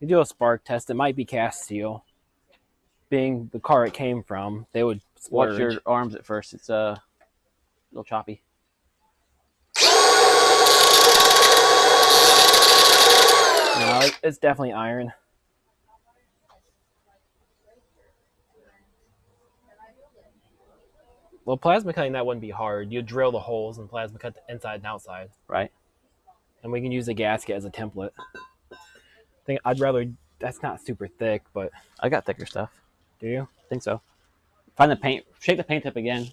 You do a spark test. It might be cast steel. Being the car it came from, they would splurge. Watch your arms at first. It's a little choppy. No, it's definitely iron. Well, plasma cutting, that wouldn't be hard. You drill the holes and plasma cut the inside and outside. Right. And we can use the gasket as a template. I think I'd rather, that's not super thick, but I got thicker stuff. do you? I think so. Find the paint. Shake the paint tip again.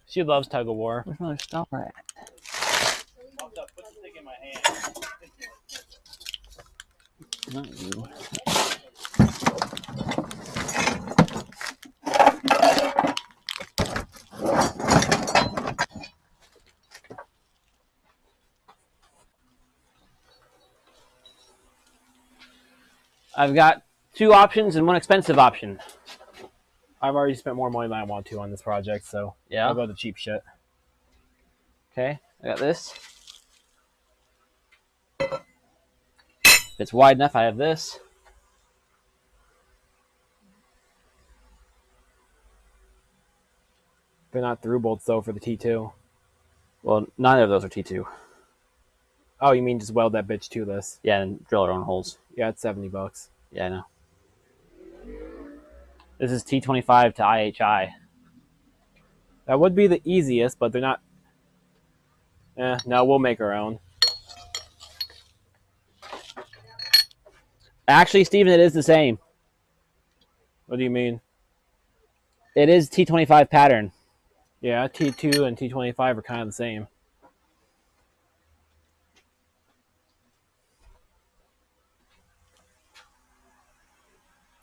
She loves tug of war. Where's my stopper at? Put the stick in my hand. Not you. I've got two options and one expensive option. I've already spent more money than I want to on this project, so Yeah. I'll go the cheap shit. Okay, I got this. If it's wide enough, I have this. They're not through bolts though for the T2. Well, neither of those are T2. Oh, you mean just weld that bitch to this? Yeah, and drill our own holes. Yeah, it's $70. Yeah, I know. This is T25 to IHI. That would be the easiest, but they're not. No, we'll make our own. Actually, Steven, it is the same. What do you mean? It is T25 pattern. Yeah, T2 and T25 are kind of the same.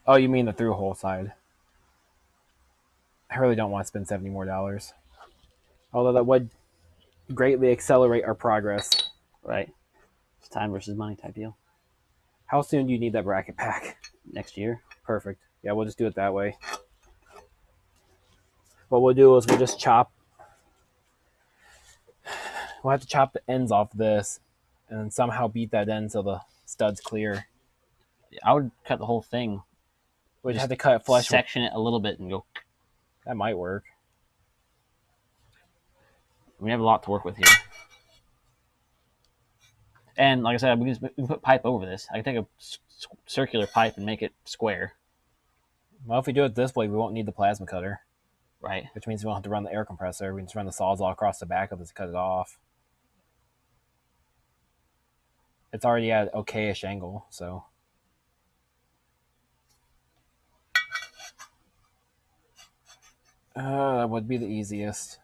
Oh, you mean the through hole side? I really don't want to spend $70 more. Although that would greatly accelerate our progress. Right. It's time versus money type deal. How soon do you need that bracket pack? Next year. Perfect. Yeah, we'll just do it that way. What we'll do is we'll just chop. We'll have to chop the ends off this and then somehow beat that end so the stud's clear. I would cut the whole thing. We'd have to cut it flush. Section it a little bit and go. That might work. We have a lot to work with here. And like I said, we can put pipe over this. I can take a circular pipe and make it square. Well, if we do it this way, we won't need the plasma cutter. Right. Which means we won't have to run the air compressor. We can just run the sawzall across the back of this to cut it off. It's already at an okay-ish angle, so. That would be the easiest.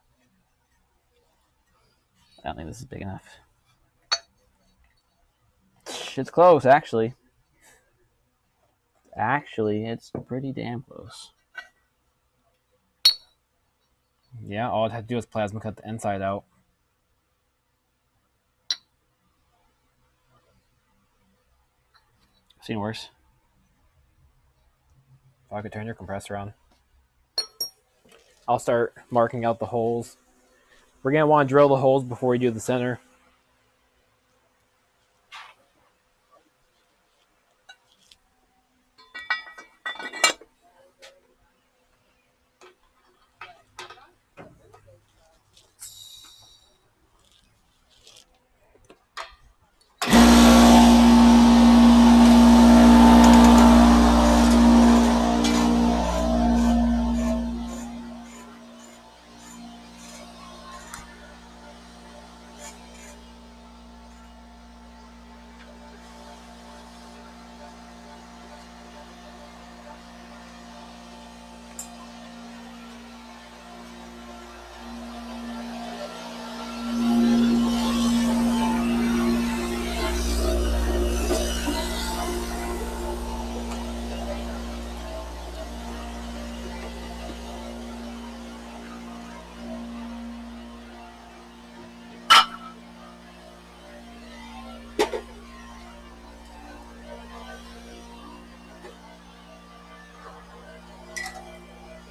I don't think this is big enough. It's close, actually. Actually, it's pretty damn close. Yeah, all I'd have to do is plasma cut the inside out. I've seen worse. If I could turn your compressor on. I'll start marking out the holes. We're going to want to drill the holes before we do the center.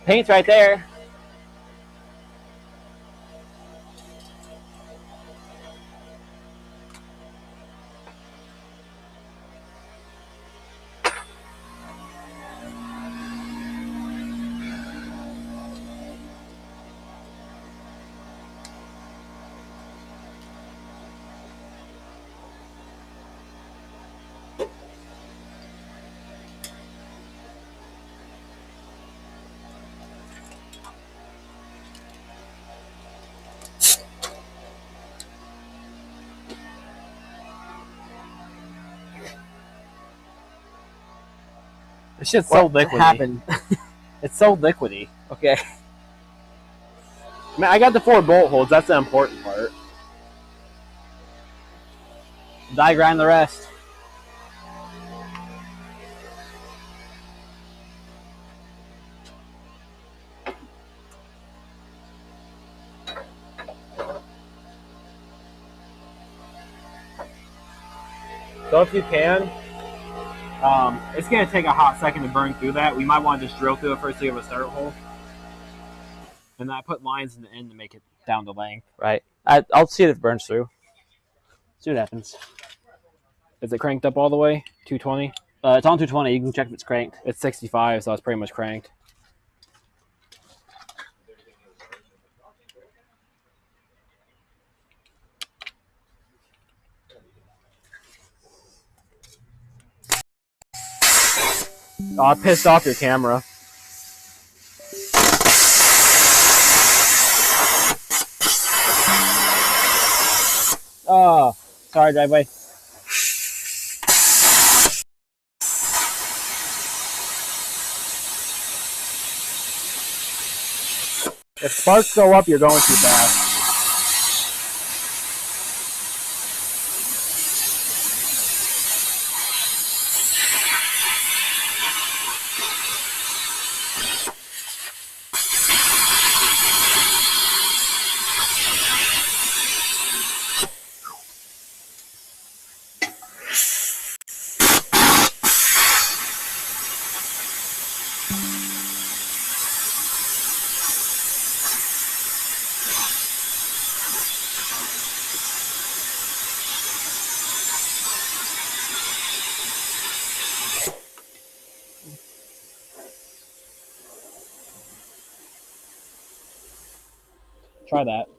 Paint's right there. This shit's so liquidy. What happened? It's so liquidy. Okay. Man, I got the 4 bolt holes. That's the important part. Diagram the rest. So if you can, it's going to take a hot second to burn through that. We might want to just drill through it first to give a start hole. And then I put lines in the end to make it down to length. Right. I'll see if it burns through. See what happens. Is it cranked up all the way? 220? It's on 220. You can check if it's cranked. It's 65, so it's pretty much cranked. Oh, I pissed off your camera. Oh, sorry, driveway. If sparks go up, you're going too fast. Try that.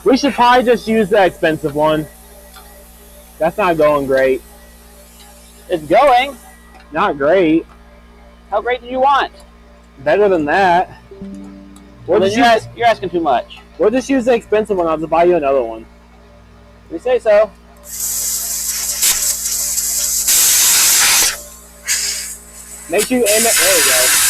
We should probably just use the expensive one. That's not going great. It's going. Not great. How great do you want? Better than that. Well, then you're asking too much. We'll just use the expensive one. I'll just buy you another one. We say so. Make sure you aim it. There you go.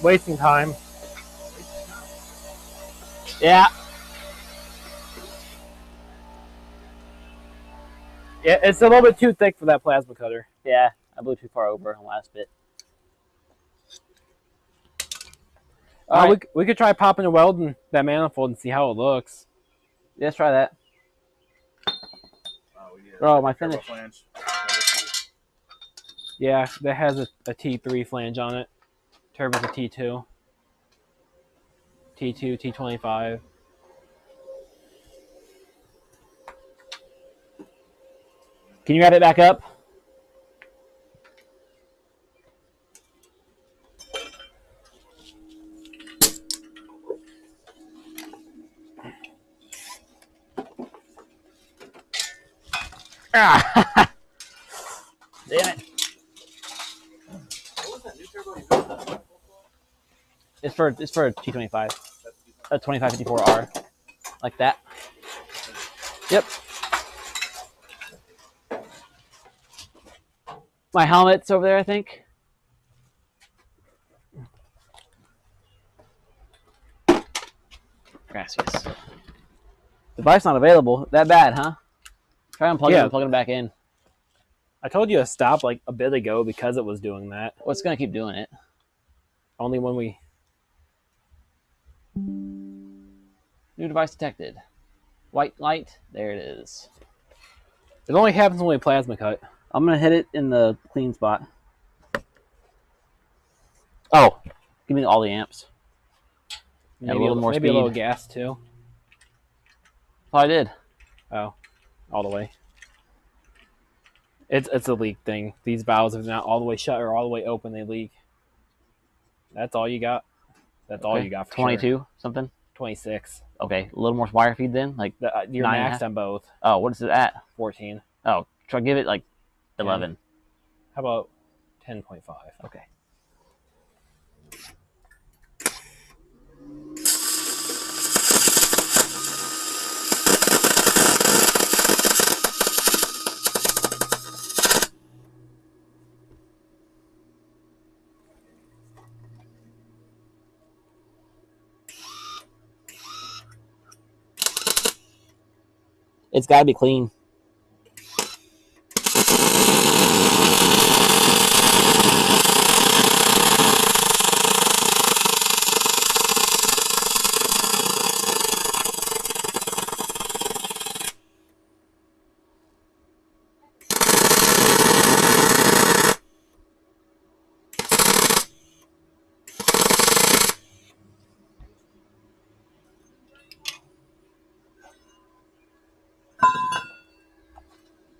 Wasting time. Yeah. Yeah, it's a little bit too thick for that plasma cutter. Yeah, I blew too far over on the last bit. All right. We could try popping and welding that manifold and see how it looks. Let's try that. Oh, my finish. Yeah, that has a T3 flange on it. Turbo's a T2. T2, T25. Can you add it back up? Ah. Damn it. What was that new turbo you built? It's for a T25. A 2554R. Like that. Yep. My helmet's over there, I think. Gracias. Device not available. That bad, huh? Try unplugging it Yeah. and plugging it back in. I told you to stop like a bit ago because it was doing that. Well, it's going to keep doing it. Only when we... New device detected. White light. There it is. It only happens when we plasma cut. I'm going to hit it in the clean spot. Oh, give me all the amps. Maybe a little more maybe speed. a little gas too. Oh, I did. Oh, all the way. It's a leak thing. These valves, if they're not all the way shut or all the way open, they leak. That's all you got. That's all you got for 22 sure. something. 26. Okay, a little more wire feed then. Like You're 9.5? maxed on both. Oh, what is it at? 14. Oh, try give it like 11. How about 10.5? Okay. It's got to be clean.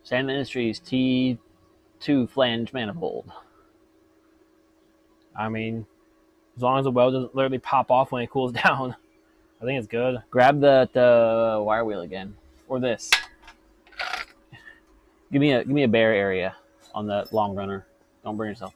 Sam Industries T2 flange manifold. I mean, as long as the weld doesn't literally pop off when it cools down, I think it's good. Grab the wire wheel again, or this. Give me a bare area on the long runner. Don't burn yourself.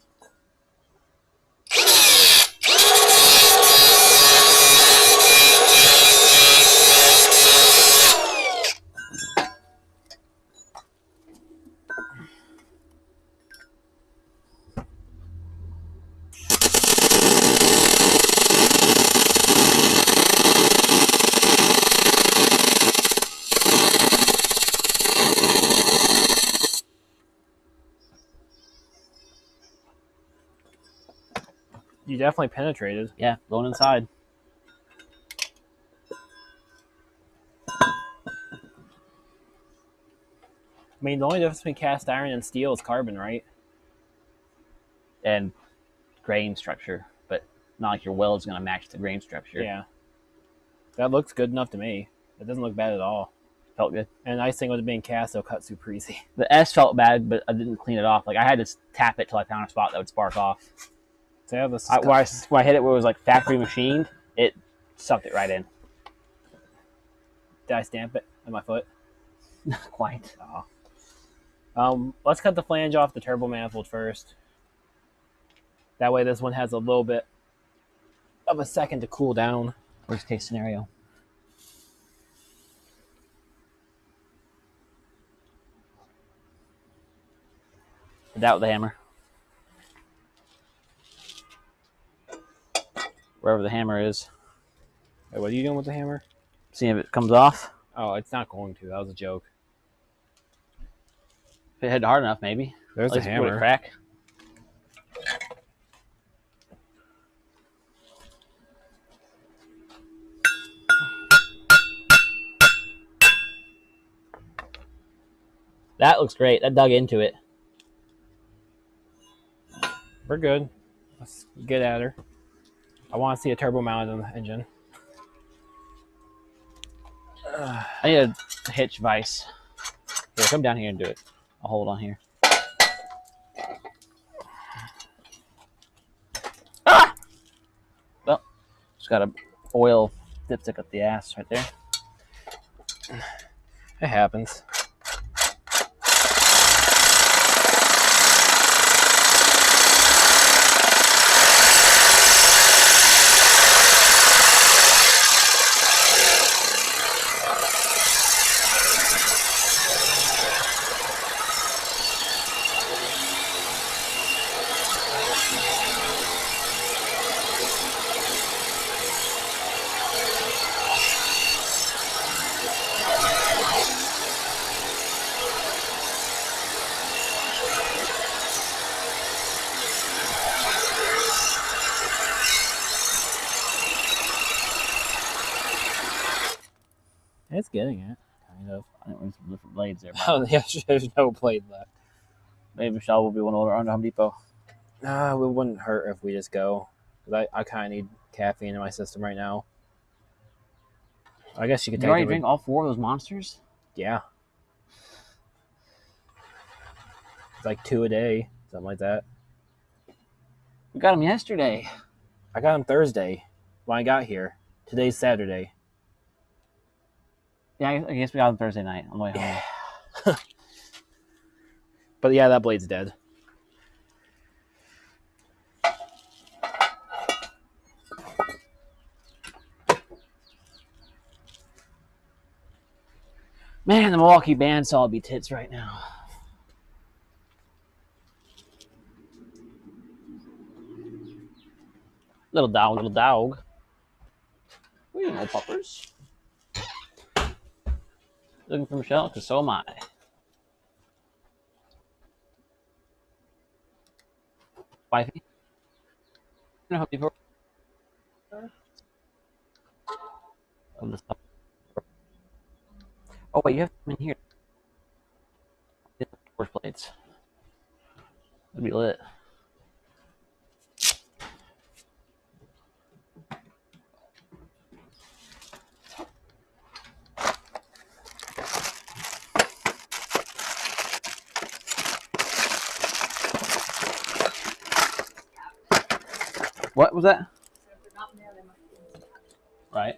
You definitely penetrated. Yeah, going inside. I mean, the only difference between cast iron and steel is carbon, right? And grain structure, but not like your weld's going to match the grain structure. Yeah. That looks good enough to me. It doesn't look bad at all. Felt good. And the nice thing with it being cast, it'll cut super easy. The S felt bad, but I didn't clean it off. Like I had to tap it till I found a spot that would spark off. So I have this When I hit it where it was like factory machined, it sucked it right in. Did I stamp it on my foot? Not quite. Let's cut the flange off the turbo manifold first. That way this one has a little bit of a second to cool down. Worst case scenario. Hit that with the hammer. Wherever the hammer is. Wait, what are you doing with the hammer? See if it comes off. Oh, it's not going to. That was a joke. If it hit hard enough, maybe. There's At the least it would hammer. crack. That looks great. That dug into it. We're good. Let's get at her. I want to see a turbo mounted on the engine. I need a hitch vise. Here, come down here and do it. I'll hold on here. Ah! Well, just got a oil dipstick up the ass right there. It happens. It's getting it, kind of. I think we need some different blades there. Oh, yeah, there's no blade left. Maybe Michelle will be one order under Home Depot. It wouldn't hurt if we just go. Because I kind of need caffeine in my system right now. I guess you could Did you already drink all 4 of those monsters? Yeah. It's like 2 a day, something like that. We got them yesterday. I got them Thursday when I got here. Today's Saturday. Yeah, I guess we got them Thursday night on the way home. But yeah, that blade's dead. Man, the Milwaukee bandsaw would be tits right now. Little dog, little dog. We ain't no puppers. Looking for Michelle, because so am I. Wifey? Home Depot. Oh, wait, you have them in here. Force plates. That'd be lit. What was that? Right.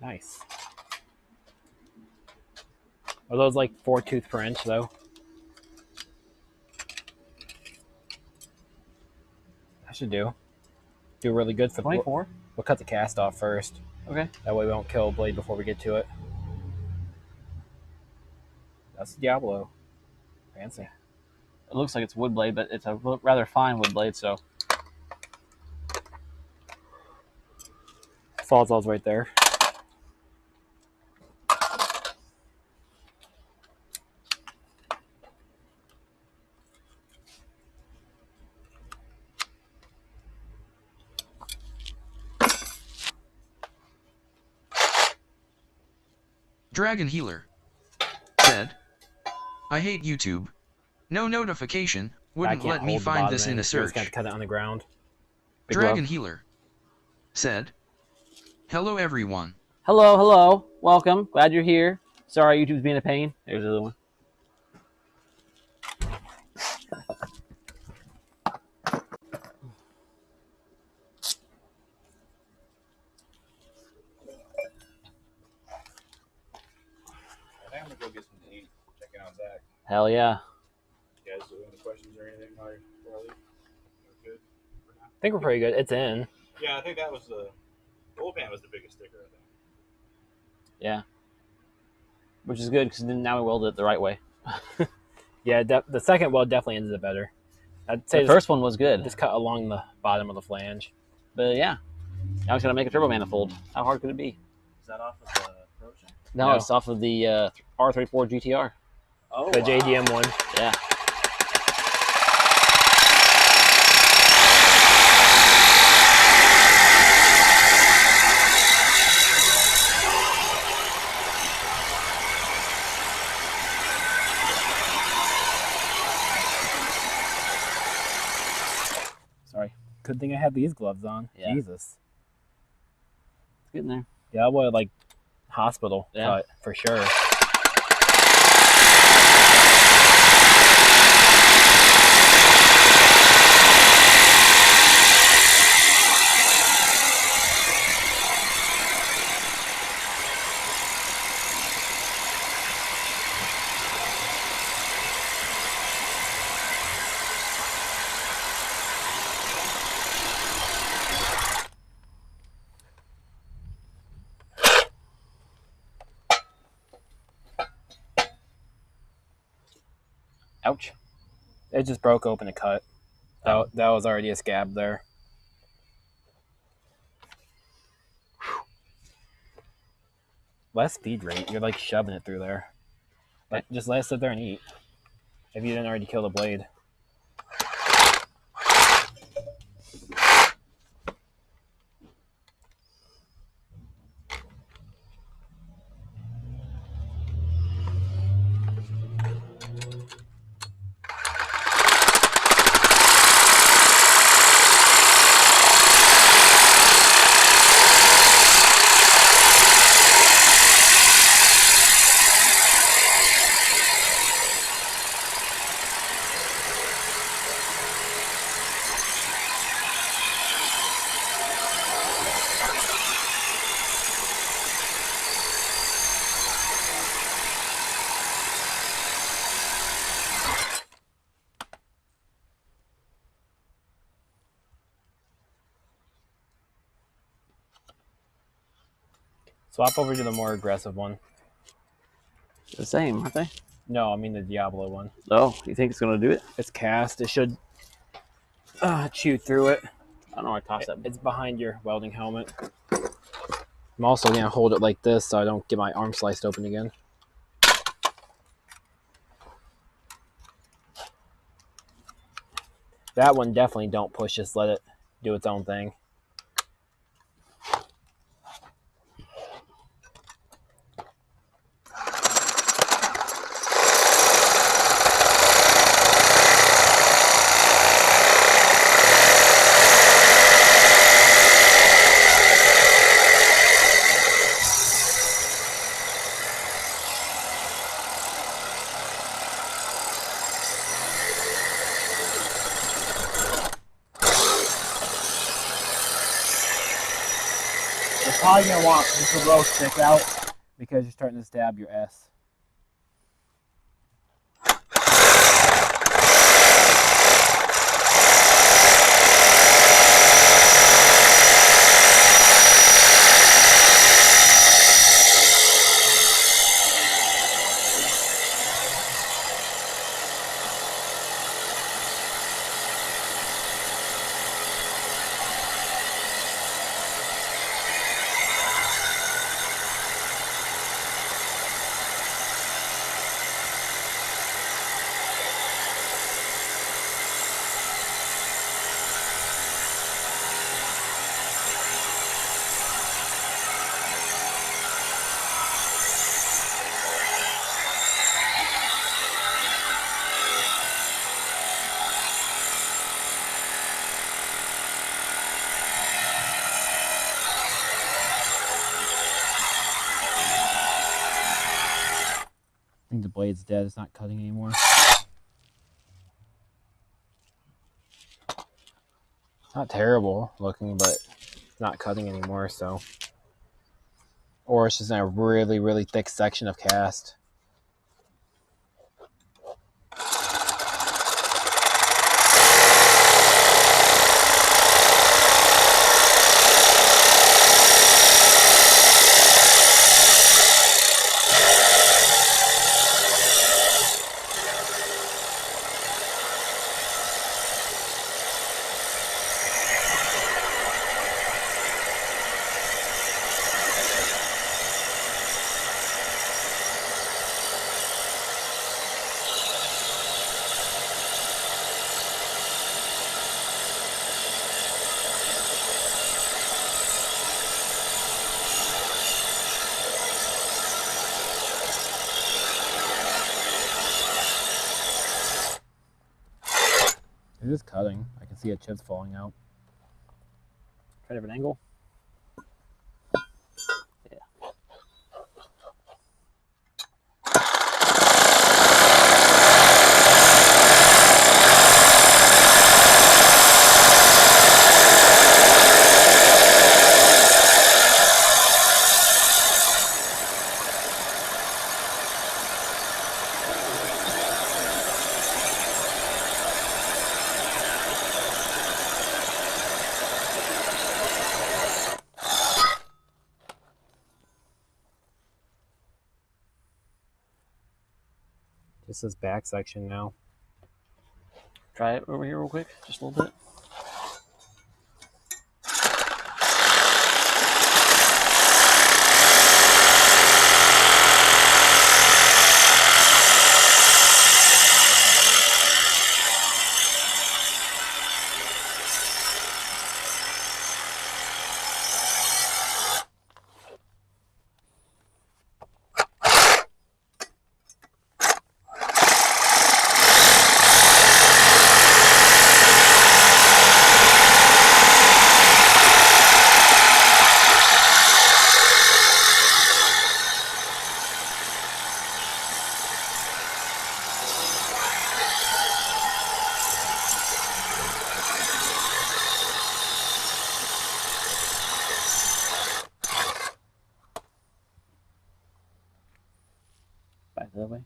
Nice. Are those like 4 tooth per inch though? That should do. Do really good for 24? We'll cut the cast off first. Okay. That way we won't kill a blade before we get to it. That's Diablo. Fancy. It looks like it's wood blade, but it's a rather fine wood blade, so. Sawzall's right there. Dragon Healer said, I hate YouTube. No notification wouldn't let me find this in a search. Got to cut it on the ground. Dragon Healer said, hello everyone. Hello, hello. Welcome. Glad you're here. Sorry YouTube's being a pain. There's the other one. I'm gonna go get some to eat. Checking out Zach. Hell yeah. You guys do any questions or anything while you're good? For now? I think we're pretty good. It's in. Yeah, I think that was the old pan was the biggest sticker, I think. Yeah. Which is good, because now we welded it the right way. Yeah, the second weld definitely ended it better. I'd say The first one was good. just cut along the bottom of the flange. But yeah. Now it's got to make a turbo manifold. How hard could it be? Is that off of the Pro Shop? No, No. it's off of the R34 GTR. Oh, The JDM one. Yeah. Sorry. Good thing I have these gloves on. Yeah. Jesus. It's getting there. Yeah, I would like hospital Yeah. cut for sure. Ouch. It just broke open a cut. Oh. That was already a scab there. Less speed rate. You're like shoving it through there. But just let it sit there and eat. If you didn't already kill the blade. Swap over to the more aggressive one. The same, aren't they? No, I mean the Diablo one. Oh, you think it's going to do it? It's cast. It should chew through it. I don't know where I tossed that. It's behind your welding helmet. I'm also going to hold it like this so I don't get my arm sliced open again. That one definitely don't push, just let it do its own thing. You're probably going to want just a little stick out because you're starting to stab your S. I think the blade's dead. It's not cutting anymore. Not terrible looking, but it's not cutting anymore, so. Or it's just in a really, really thick section of cast. It is cutting. I can see a chips falling out. Try a different angle. Yeah. Just this back section now. try it over here real quick, just a little bit. Back the other way.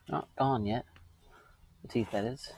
Not gone yet. The teeth, that is.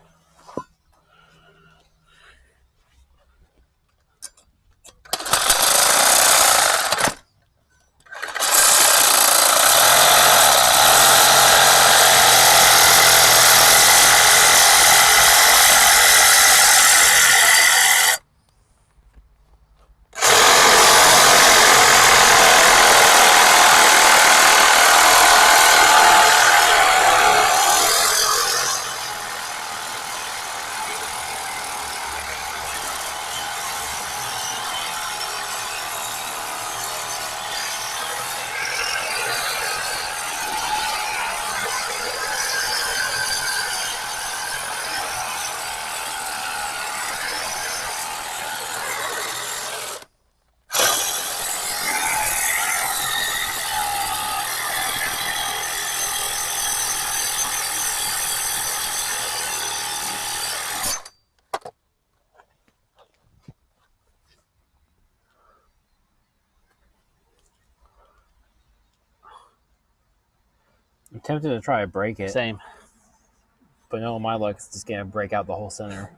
I'm tempted to try to break it. Same. But no, my luck is just going to break out the whole center.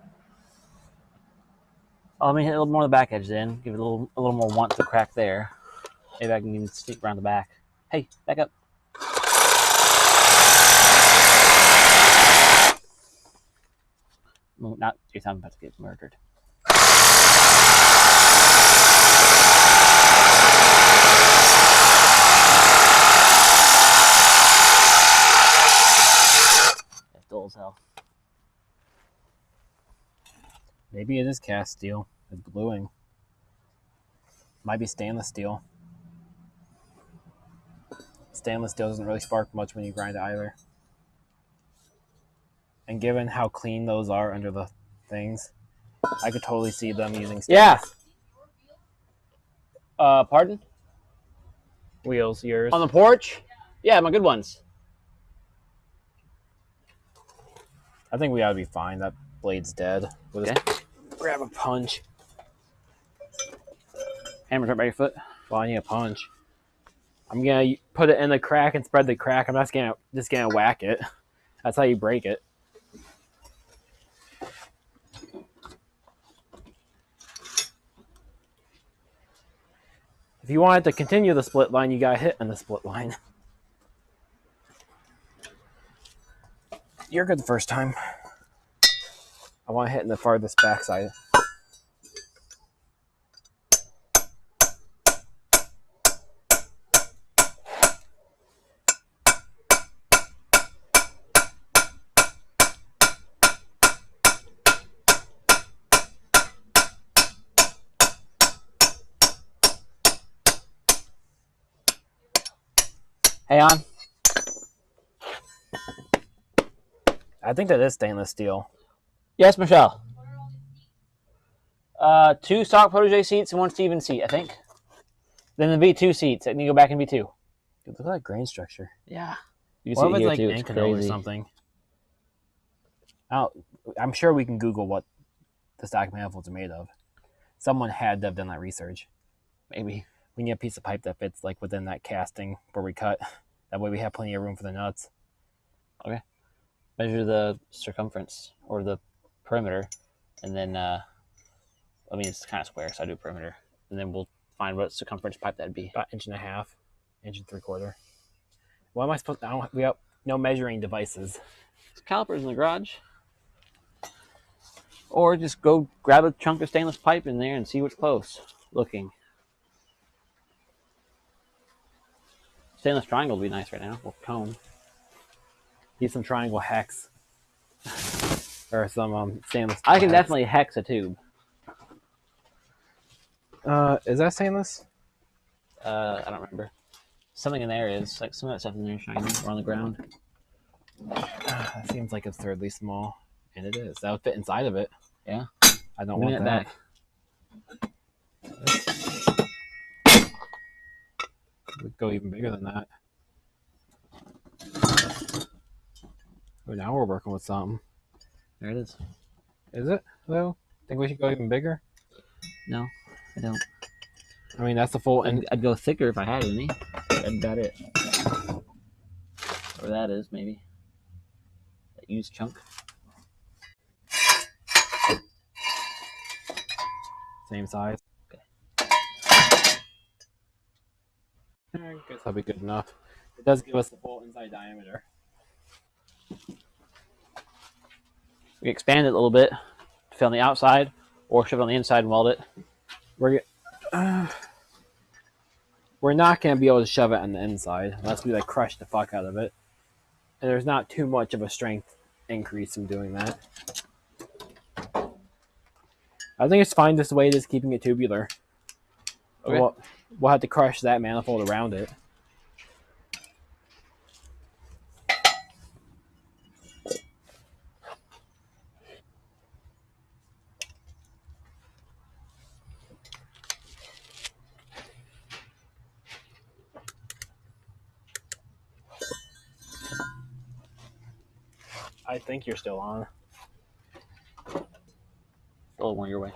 Oh, let me hit a little more of the back edge then. Give it a little more want to crack there. Maybe I can even sneak around the back. Hey, back up. Well, not your time, I'm about to get murdered. That's dull as hell. Maybe it is cast steel. It's bluing. Might be stainless steel. Stainless steel doesn't really spark much when you grind it either. And given how clean those are under the things, I could totally see them using stainless. Yeah. Pardon? Wheels, yours. On the porch? Yeah, my good ones. I think we ought to be fine. That blade's dead. We'll just Okay. grab a punch. Hammer's right by your foot. Well, I need a punch. I'm gonna put it in the crack and spread the crack. I'm not just gonna whack it. That's how you break it. If you wanted to continue the split line, you gotta hit in the split line. You're good the first time. I want to hit in the farthest backside. Hey, on. I think that is stainless steel. Yes, Michelle. 2 stock Protege seats and 1 Steven seat, I think. Then the V2 seats. I need to go back in V2. Dude, look at that grain structure. Yeah. You What can if see it's it like here, too. It's Ankano or crazy. something? I'm sure we can Google what the stock manifolds are made of. Someone had to have done that research. Maybe. We need a piece of pipe that fits like within that casting where we cut. That way we have plenty of room for the nuts. Okay. Measure the circumference or the perimeter, and then, I mean, it's kind of square, so I do perimeter. And then we'll find what circumference pipe that'd be. About 1.5 inches, 1.75 inches. What am I supposed to, No measuring devices. Calipers in the garage. Or just go grab a chunk of stainless pipe in there and see what's close looking. Stainless triangle would be nice right now, or cone. Need some triangle hex. Or some stainless. I can definitely hex a tube. Is that stainless? I don't remember. Something in there is, like some of that stuff in there is shiny or on the ground. It seems like it's absurdly small. And it is. That would fit inside of it. Yeah. I don't want that. Back. Would go even bigger than that. Oh, now we're working with something. There it is. Is it, though? Think we should go even bigger? No, I don't. I mean, that's the full... I'd go thicker if I had any. That's about it. Where that is, maybe. That used chunk. Same size. Okay. I guess that'll be good enough. It does give us the full inside diameter. We expand it a little bit to fit on the outside, or shove it on the inside and weld it. We're not going to be able to shove it on the inside unless we like crush the fuck out of it. And there's not too much of a strength increase from doing that. I think it's fine this way, just keeping it tubular. Okay. We'll have to crush that manifold around it. I think you're still on. A little more your way.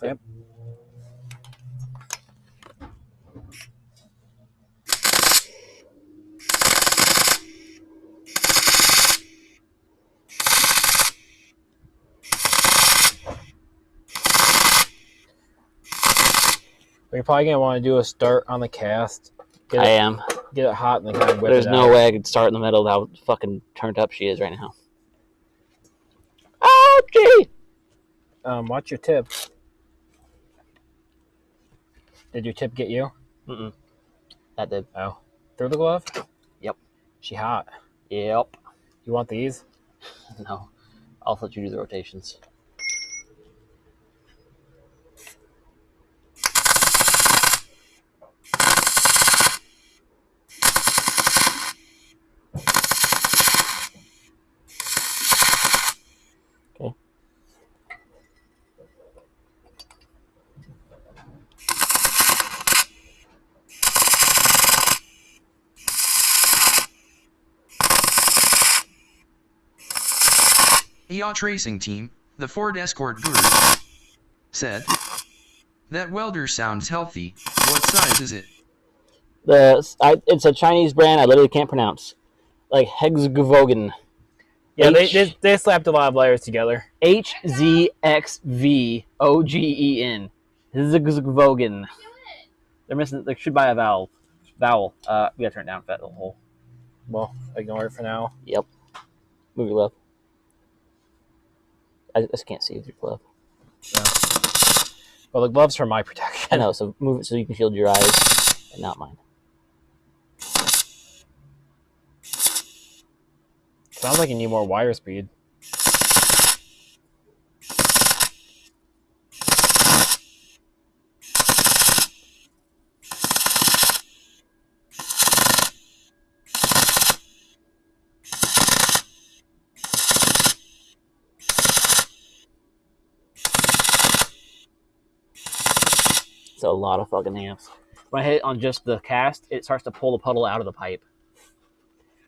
Yep. You're probably going to want to do a start on the cast. I am. Get it hot and then kind of whip There's it no out. way I could start in the middle of how fucking turned up she is right now. Oh, gee! Watch your tip. Did your tip get you? Mm-mm. That did. Oh. Through the glove? Yep. She hot. Yep. You want these? No. I'll let you do the rotations. Okay. Yacht Racing Team, the Ford Escort Guru, said, "That welder sounds healthy. What size is it?" It's a Chinese brand I literally can't pronounce. Like Hexgvogen. Yeah, they slapped a lot of layers together. HZXVOGEN. Hexgvogen. They're missing. They should buy a vowel. We gotta turn it down for that little hole. Well, ignore it for now. Yep. Move your glove. I just can't see with your glove. Yeah. Well, the glove's for my protection. I know, so move it so you can shield your eyes and not mine. Sounds like you need more wire speed. It's a lot of fucking amps. When I hit on just the cast, it starts to pull the puddle out of the pipe.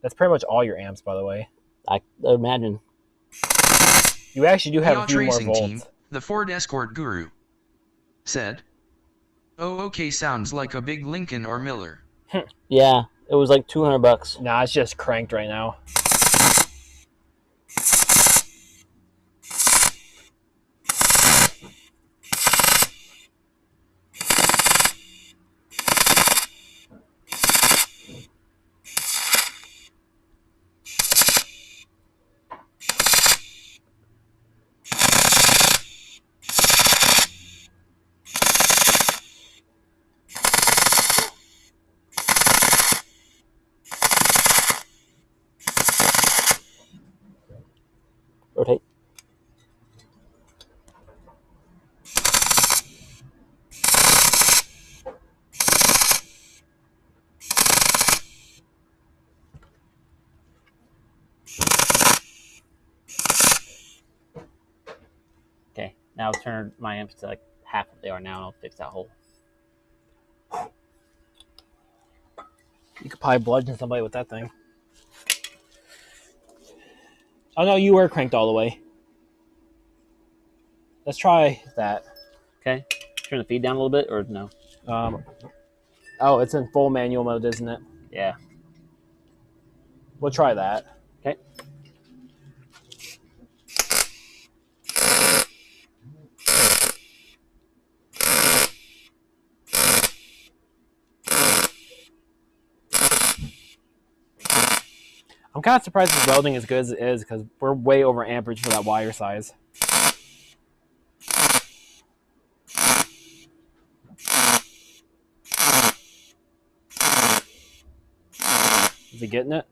That's pretty much all your amps, by the way. I imagine. You actually do have a Yacht few more Racing volts. Team, the Ford Escort Guru, said, "Oh, okay, sounds like a big Lincoln or Miller." Yeah, it was like $200. Nah, it's just cranked right now. Rotate. Okay, now turn my amps to like half what they are now, and I'll fix that hole. You could probably bludgeon somebody with that thing. Oh no, you were cranked all the way. Let's try that. Okay, turn the feed down a little bit, or no? Oh, it's in full manual mode, isn't it? Yeah. We'll try that. Okay. I'm kind of surprised this welding as good as it is because we're way over amperage for that wire size. Is he getting it?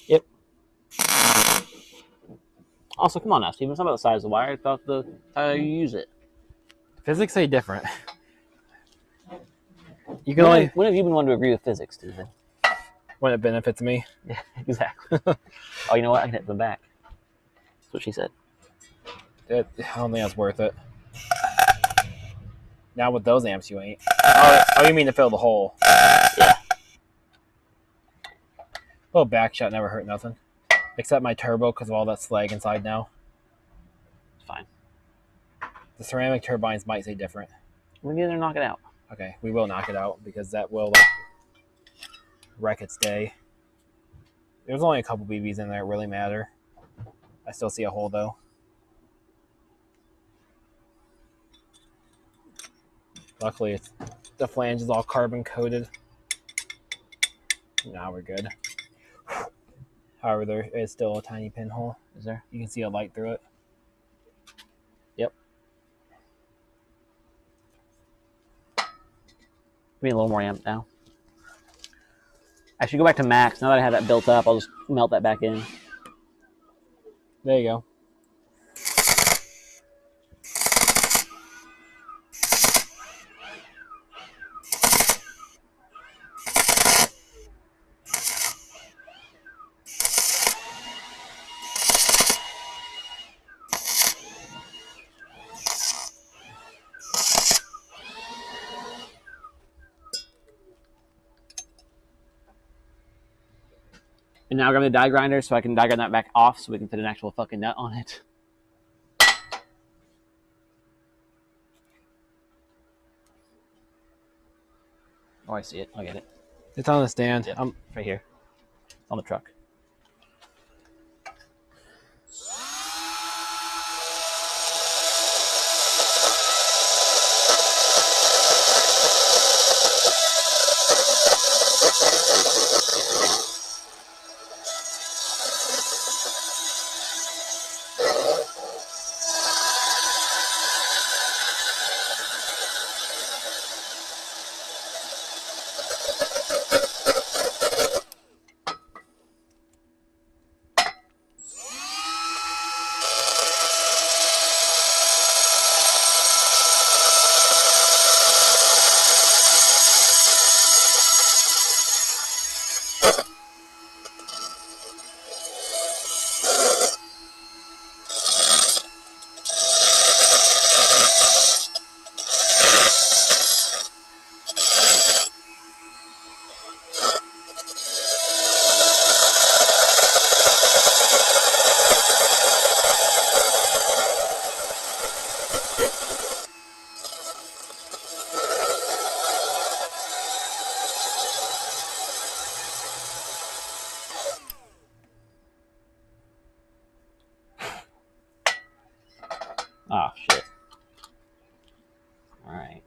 Yep. Also, come on now, Steven. It's not about the size of the wire. It's about the how you use it. Physics say different. You can only When have you been one to agree with physics, Steven? when it benefits me. Yeah, exactly. Oh, you know what? I can hit the back. That's what she said. I don't think that's worth it. Now with those amps, you ain't. Oh, you mean to fill the hole? Yeah. Oh, back shot never hurt nothing. Except my turbo because of all that slag inside now. It's fine. The ceramic turbines might say different. We're going to knock it out. Okay, we will knock it out because that will wreck its day. There's only a couple BBs in there. It really matter. I still see a hole though. Luckily, the flange is all carbon coated. Now we're good. However, there is still a tiny pinhole. Is there? You can see a light through it. Yep. Give me a little more amp now. I should go back to max. Now that I have that built up, I'll just melt that back in. There you go. And now grab the die grinder so I can die grind that back off so we can fit an actual fucking nut on it. Oh, I see it. I'll get it. It's on the stand. Yep. Right here. It's on the truck. Oh, shit. All right.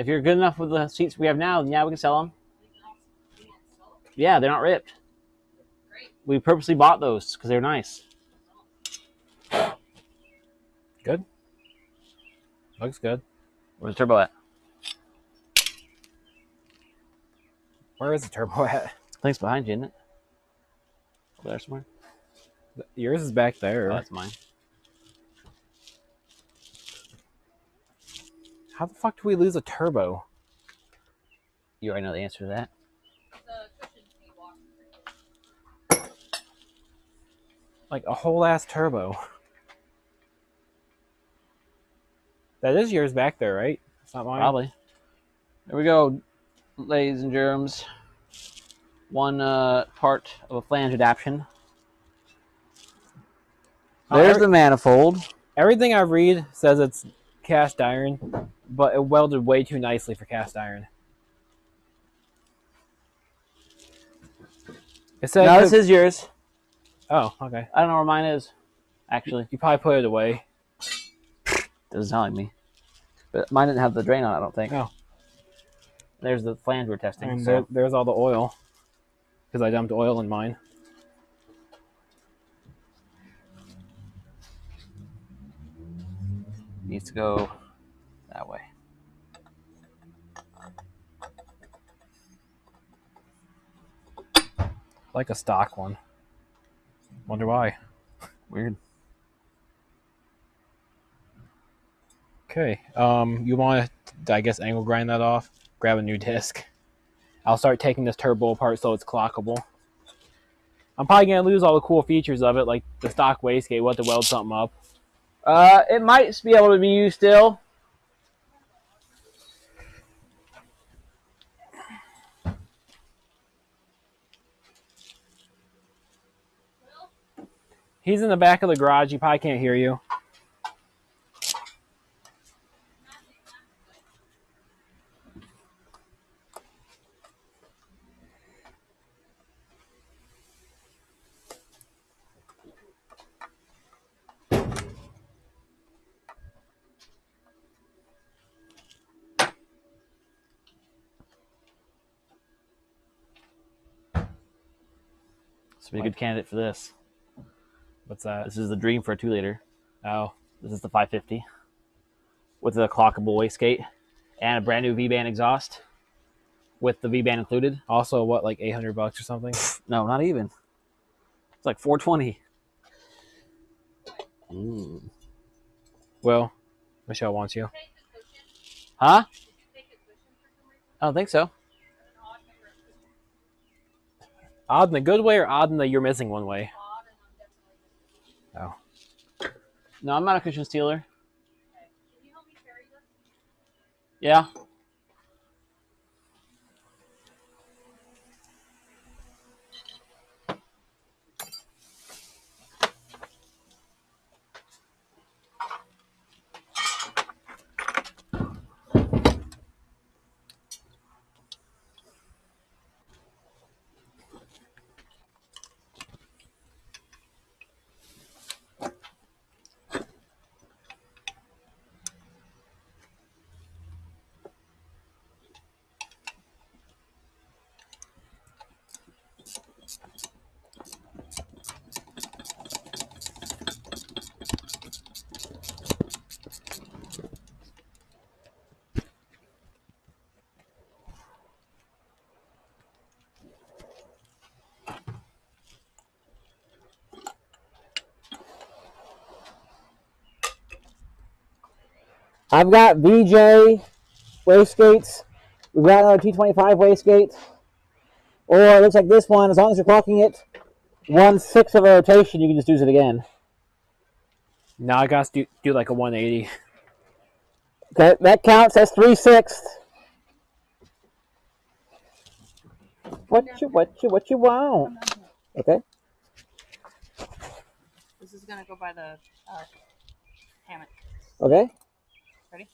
If you're good enough with the seats we have now, then yeah, we can sell them. Yeah, they're not ripped. Great. We purposely bought those because they're nice. Good. Looks good. Where's the turbo at? Where is the turbo at? I think it's behind you, isn't it? Over there somewhere. Yours is back there. Oh, that's mine. How the fuck do we lose a turbo? You already know the answer to that. The cushions need washing. Like a whole ass turbo. That is yours back there, right? It's not mine. Probably. There we go, ladies and germs. One part of a flange adaptation. There's the manifold. Everything I read says it's cast iron, but it welded way too nicely for cast iron. It said No, this is yours. Oh, okay. I don't know where mine is, actually. You probably put it away. Doesn't sound like me. But mine didn't have the drain on it, I don't think. Oh. There's the flange we're testing. And So. there's all the oil. Because I dumped oil in mine. Needs to go that way. Like a stock one. Wonder why. Weird. Okay. You want to, I guess, angle grind that off? Grab a new disc. I'll start taking this turbo apart so it's clockable. I'm probably going to lose all the cool features of it, like the stock wastegate. We'll have to weld something up. It might be able to be used still. He's in the back of the garage. He probably can't hear you. This would be a good candidate for this. What's that? This is the dream for a 2-liter. Oh. This is the 550 with a clockable wastegate and a brand new V-band exhaust with the V-band included. Also, what, like $800 or something? No, not even. It's like $420. Well, Michelle wants you. Huh? I don't think so. Odd in a good way or odd in the you're missing one way? Oh. No, I'm not a cushion stealer. Yeah. I've got VJ wastegates. We've got another T25 wastegate. Or it looks like this one, as long as you're clocking it 1/6 of a rotation, you can just use it again. Now I got to do like a 180. Okay, that counts. That's 3/6. What you want? Okay. This is gonna go by the hammock. Okay. Ready?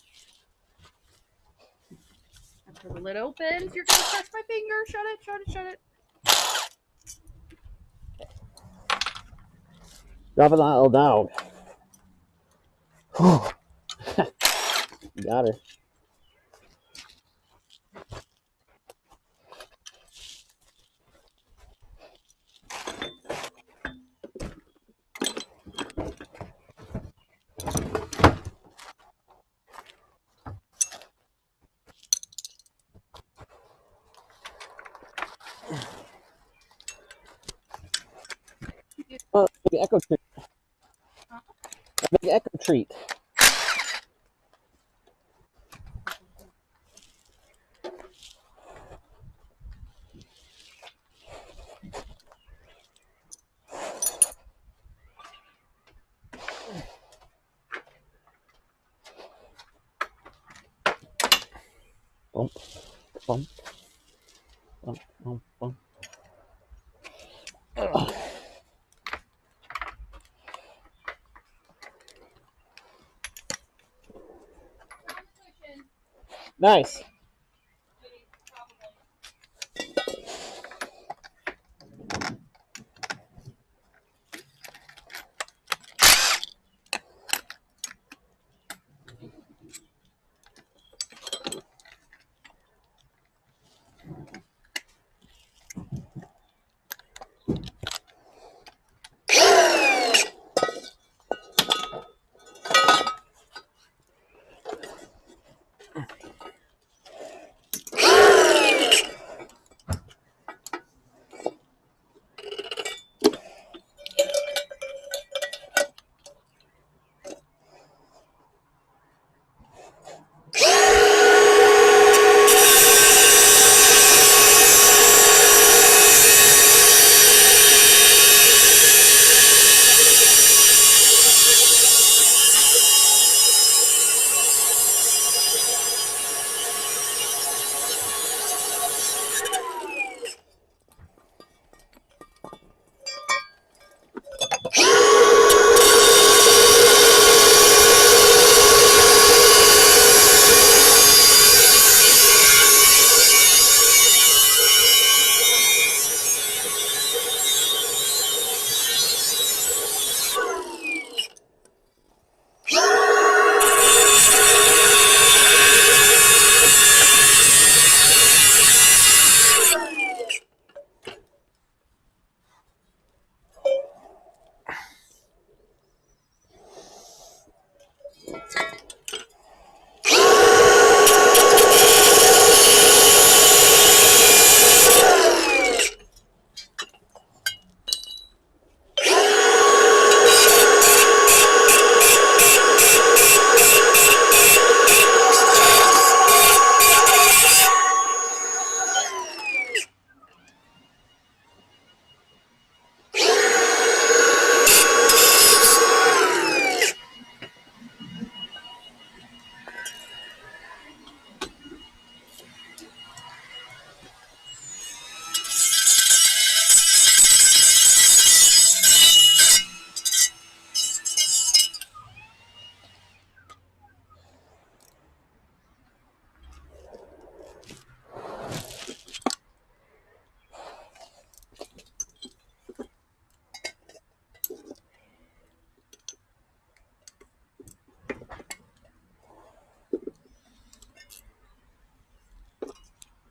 After the lid opens, you're gonna touch my finger. Shut it, shut it, shut it. Drop it on little dog. Got her. Big echo treat. A big echo treat. Bump, bump, bump, bump, bump. Ugh. Nice.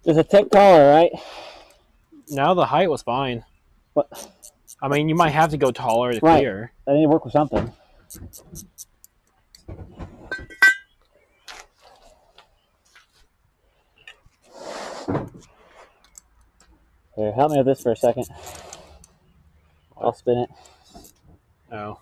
There's a tick taller, right? No, the height was fine. But I mean, you might have to go taller to right. clear. I need to work with something. Here, help me with this for a second. I'll spin it. Oh.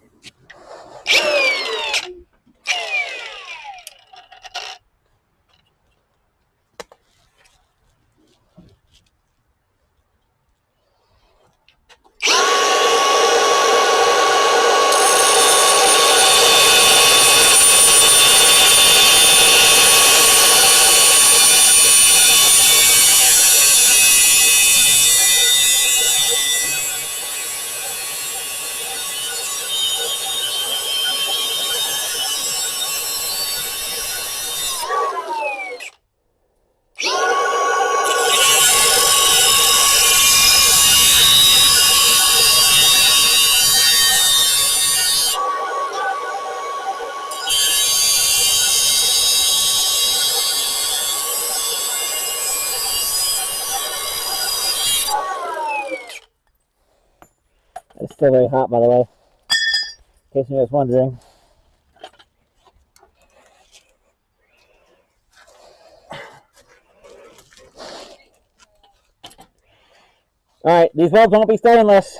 It's still very hot, by the way, in case you guys wondering. Alright, these bulbs won't be stainless.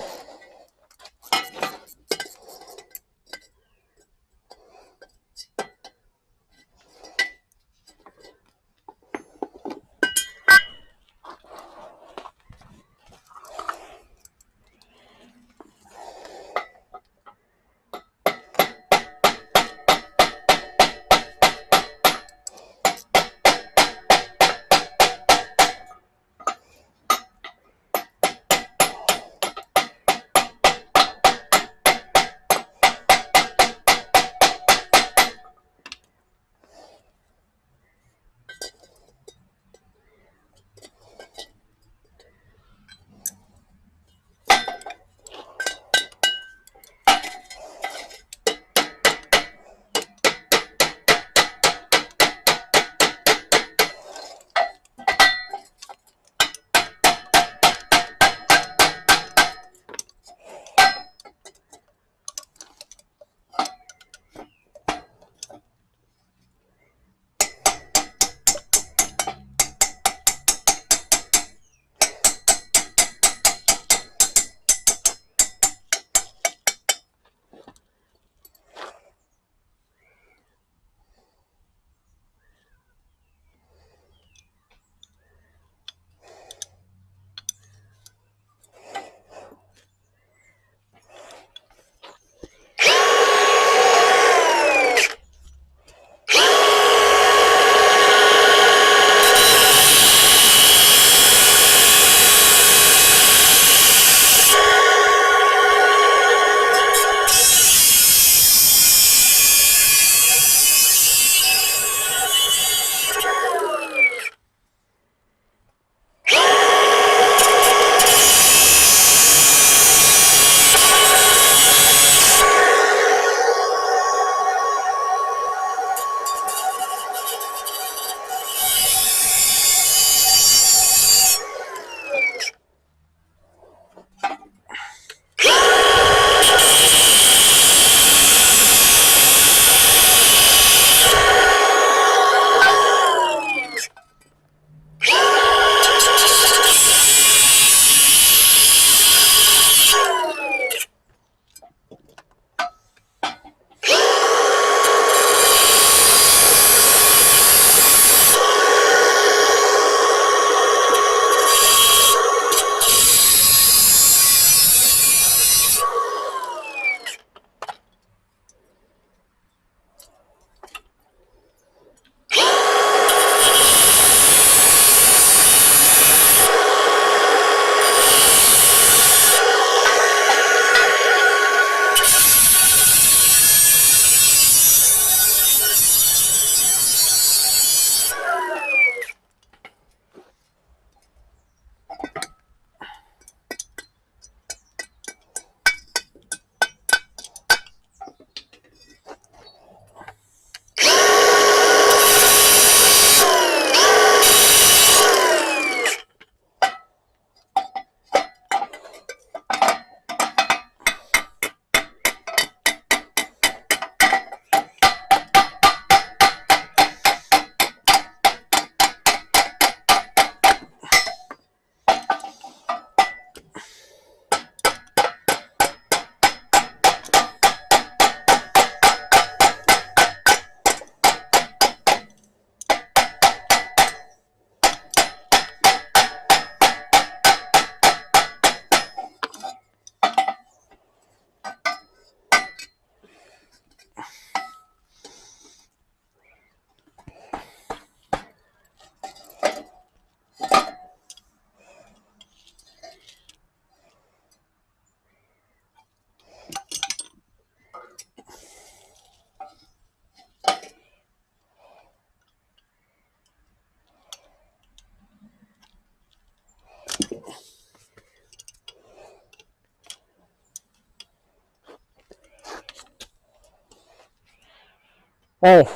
Hey, can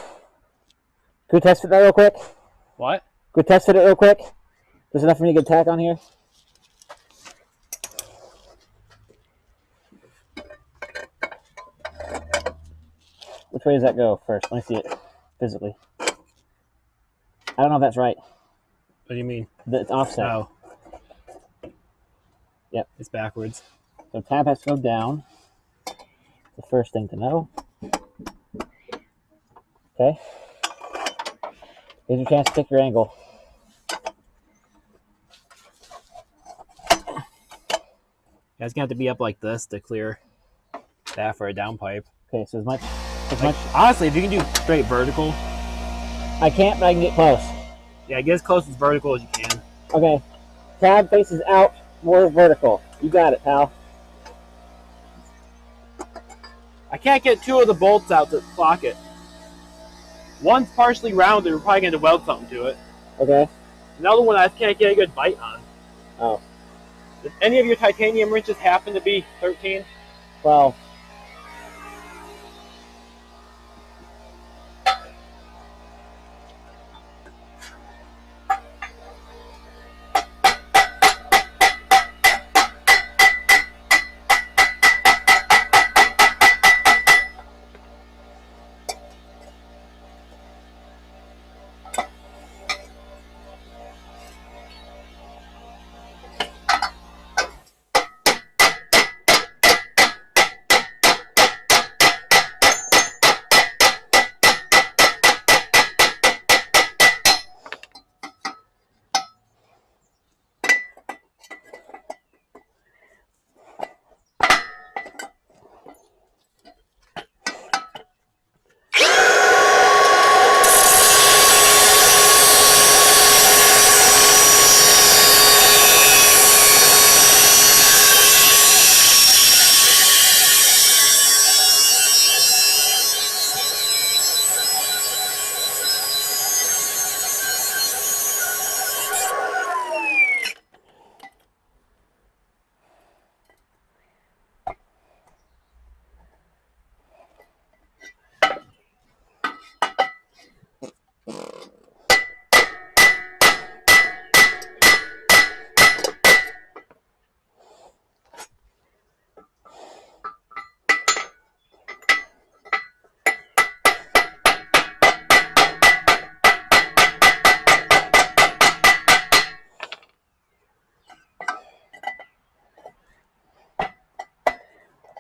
we test fit that real quick? What? Can we test fit it real quick? There's enough for me to get tack on here. Which way does that go first? Let me see it physically. I don't know if that's right. What do you mean? It's offset. Oh. Yep. It's backwards. So tab has to go down. The first thing to know. Okay. Here's your chance to pick your angle. Yeah, it's gonna have to be up like this to clear that for a downpipe. Okay, so as much. Honestly, if you can do straight vertical. I can't, but I can get close. Yeah, get as close as vertical as you can. Okay. Tab faces out, more vertical. You got it, pal. I can't get two of the bolts out to lock it. One's partially rounded. We're probably going to weld something to it. Okay. Another one I can't get a good bite on. Oh. Does any of your titanium wrenches happen to be 13? 12.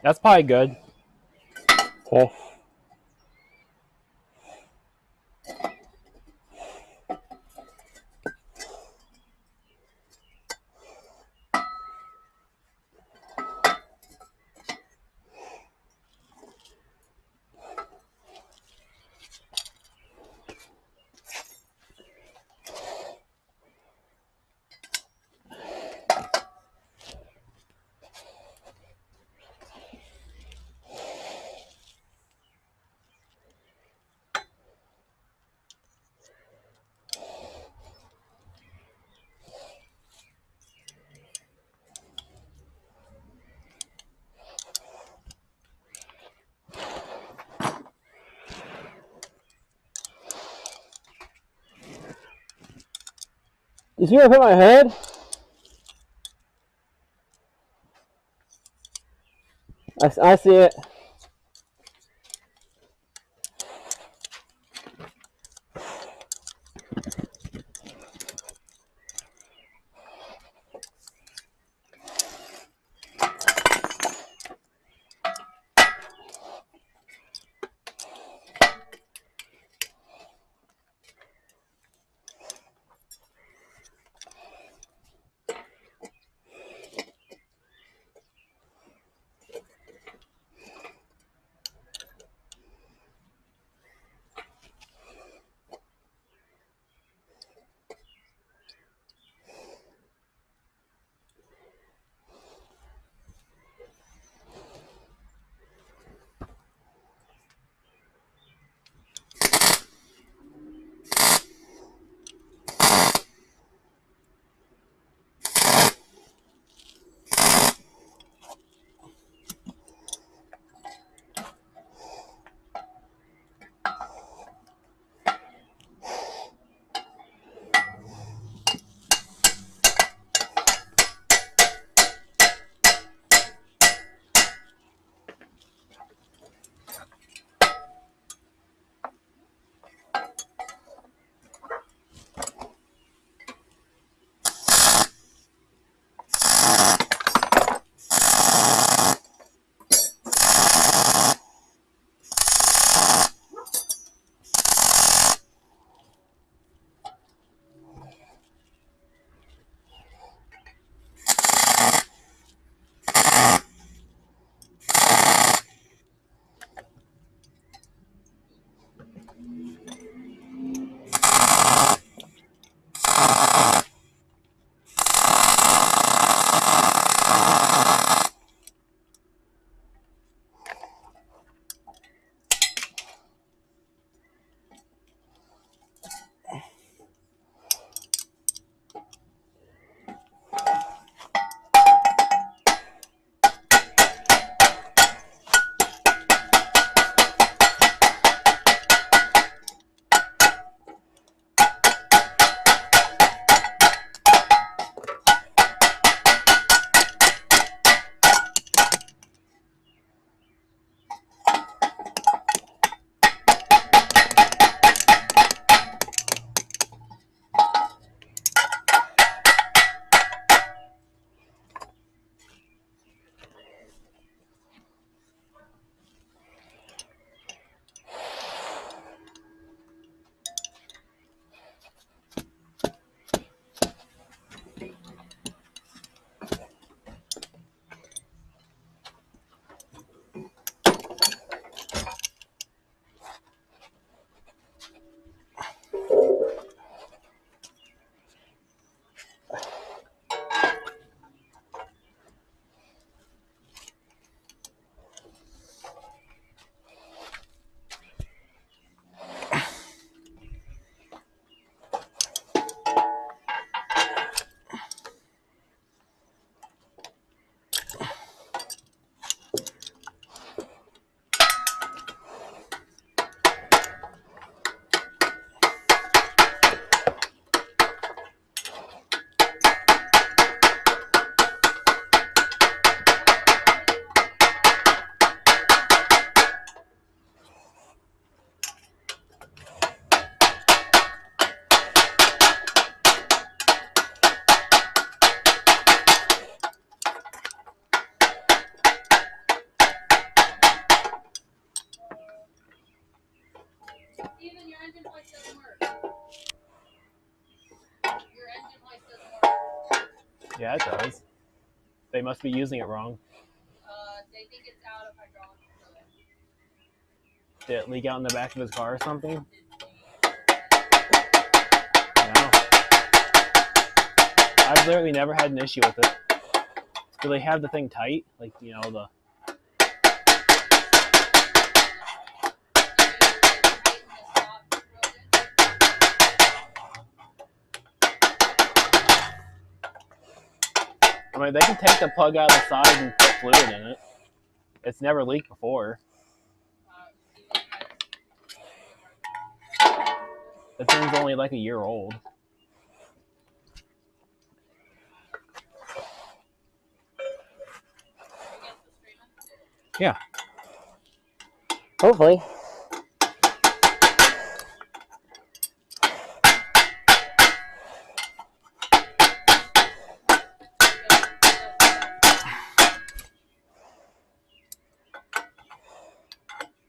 That's probably good. Okay. You see where I put my head? I see it. Even your engine hoist doesn't work. Your engine hoist doesn't work. Yeah, it does. They must be using it wrong. They think it's out of hydraulic fluid. Did it leak out in the back of his car or something? No. I've literally never had an issue with it. Do they have the thing tight? Like, you know, the... I mean, they can take the plug out of the side and put fluid in it. It's never leaked before. The thing's only like a year old. Yeah. Hopefully.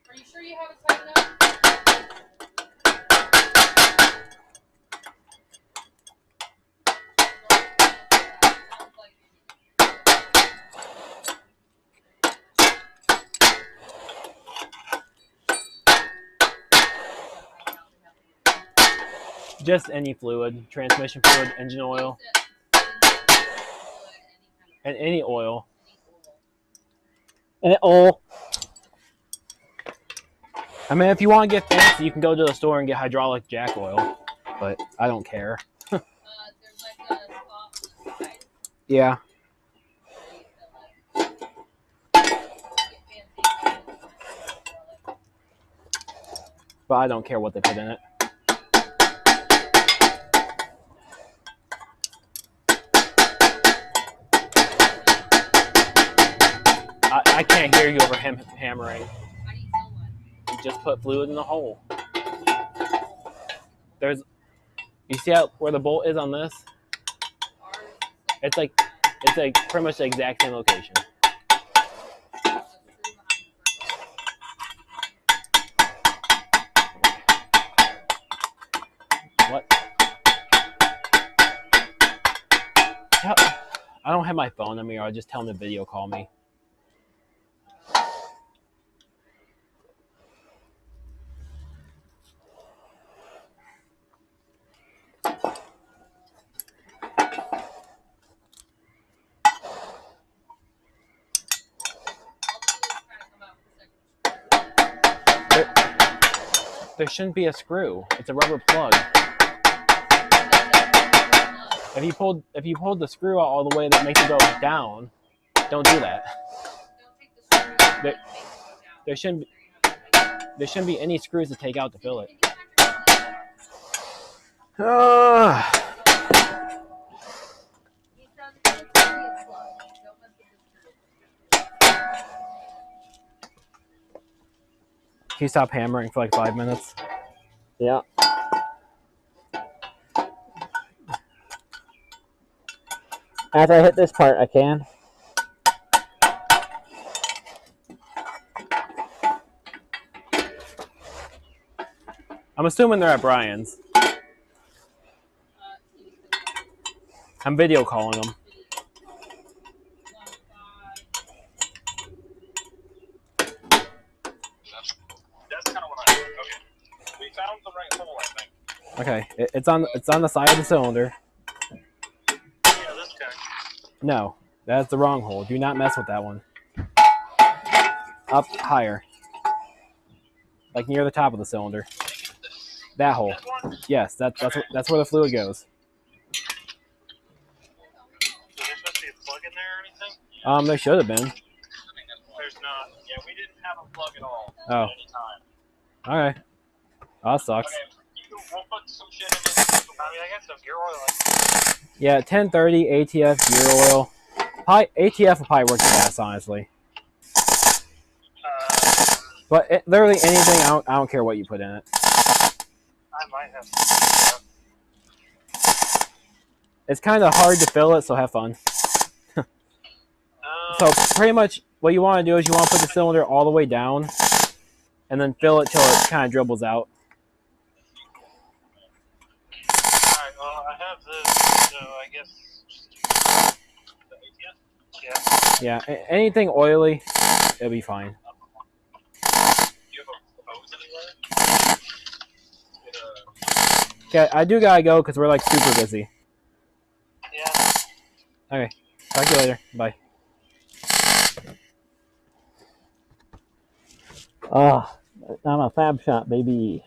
Are you sure you have it tightened up? Just any fluid, transmission fluid, engine oil, and any oil. And oil. I mean, if you want to get fancy, you can go to the store and get hydraulic jack oil, but I don't care. There's like a spot on the side. Yeah. But I don't care what they put in it. I can't hear you over him hammering. How do you tell one? You just put fluid in the hole. There's, you see how where the bolt is on this? It's like pretty much the exact same location. What? I don't have my phone on me, or I'll just tell him to video call me. There shouldn't be a screw. It's a rubber plug. If you pulled the screw out all the way that makes it go down, don't do that. There shouldn't be any screws to take out to fill it. Can you stop hammering for like 5 minutes? Yeah. After I hit this part, I can. I'm assuming they're at Brian's. I'm video calling them. That's kind of what I think. Okay. We found the right hole, I think. Okay, it's on the side of the cylinder. Yeah, this guy. No, that's the wrong hole. Do not mess with that one. Up higher, like near the top of the cylinder. That hole. Yes, that's where the fluid goes. Is there supposed to be a plug in there or anything? There should have been. There's not. Yeah, we didn't have a plug at all. Oh. At any time. All right. Oh, that sucks. Okay, we'll put some shit in it. I mean, I got some gear oil. Yeah, 1030 ATF gear oil. ATF will probably work the best, honestly. But literally anything, I don't care what you put in it. I might have some. It's kind of hard to fill it, so have fun. So pretty much what you want to do is you want to put the cylinder all the way down and then fill it till it kind of dribbles out. Alright, well, I have this, so I guess the ATF? Yeah. Yeah, anything oily, it'll be fine. Do you have a hose anywhere? Okay, I do gotta go because we're like super busy. Yeah. Okay, talk to you later. Bye. Oh, I'm a fab shop, baby.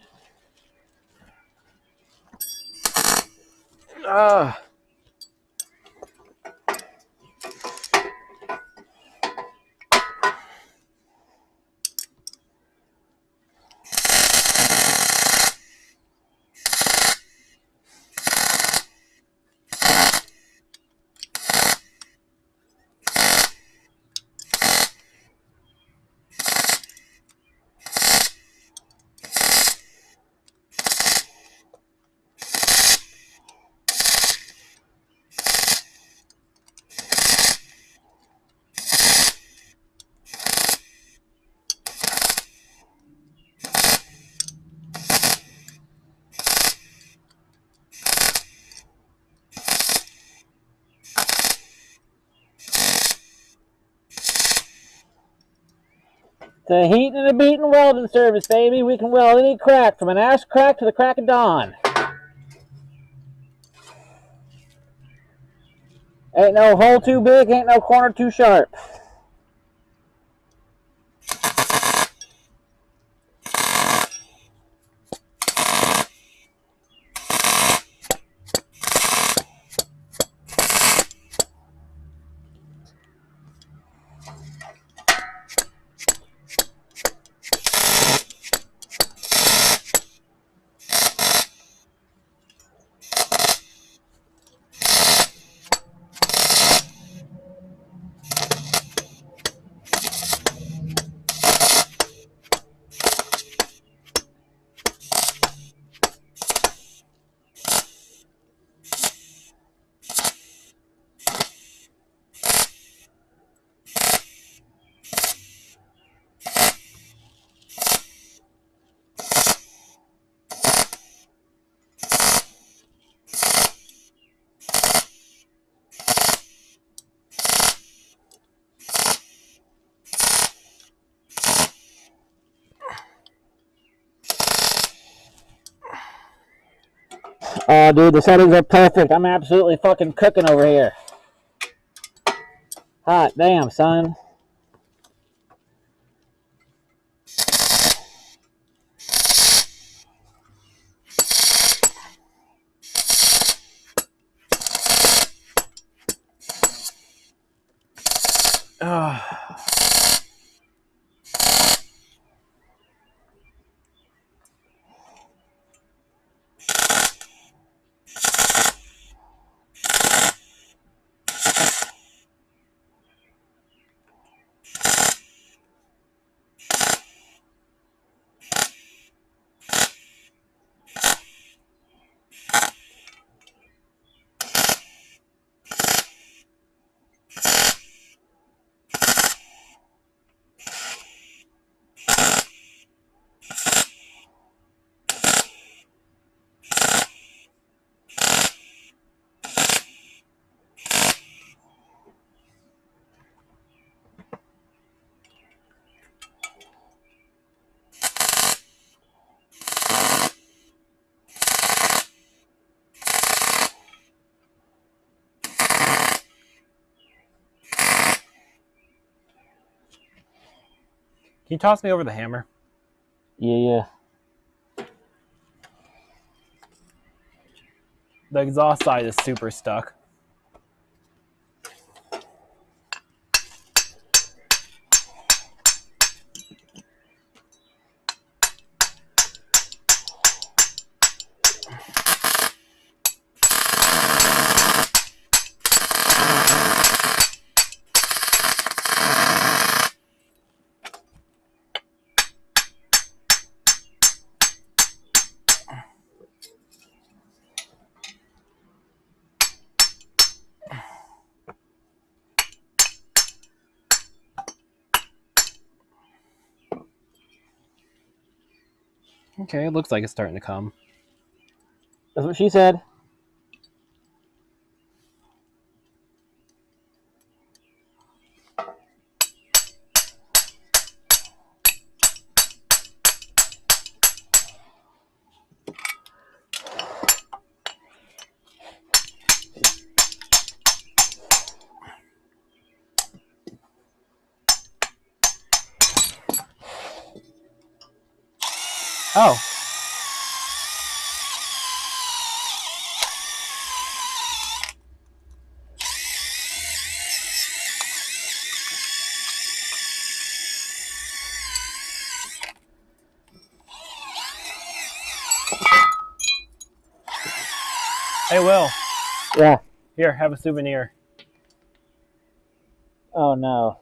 The heat and the beating welding service, baby. We can weld any crack, from an ash crack to the crack of dawn. Ain't no hole too big, ain't no corner too sharp. Oh, dude, the settings are perfect. I'm absolutely fucking cooking over here. Hot damn, son. Can you toss me over the hammer? Yeah. The exhaust side is super stuck. Okay, it looks like it's starting to come. That's what she said. Oh. Hey, Will. Yeah. Here, have a souvenir. Oh, no.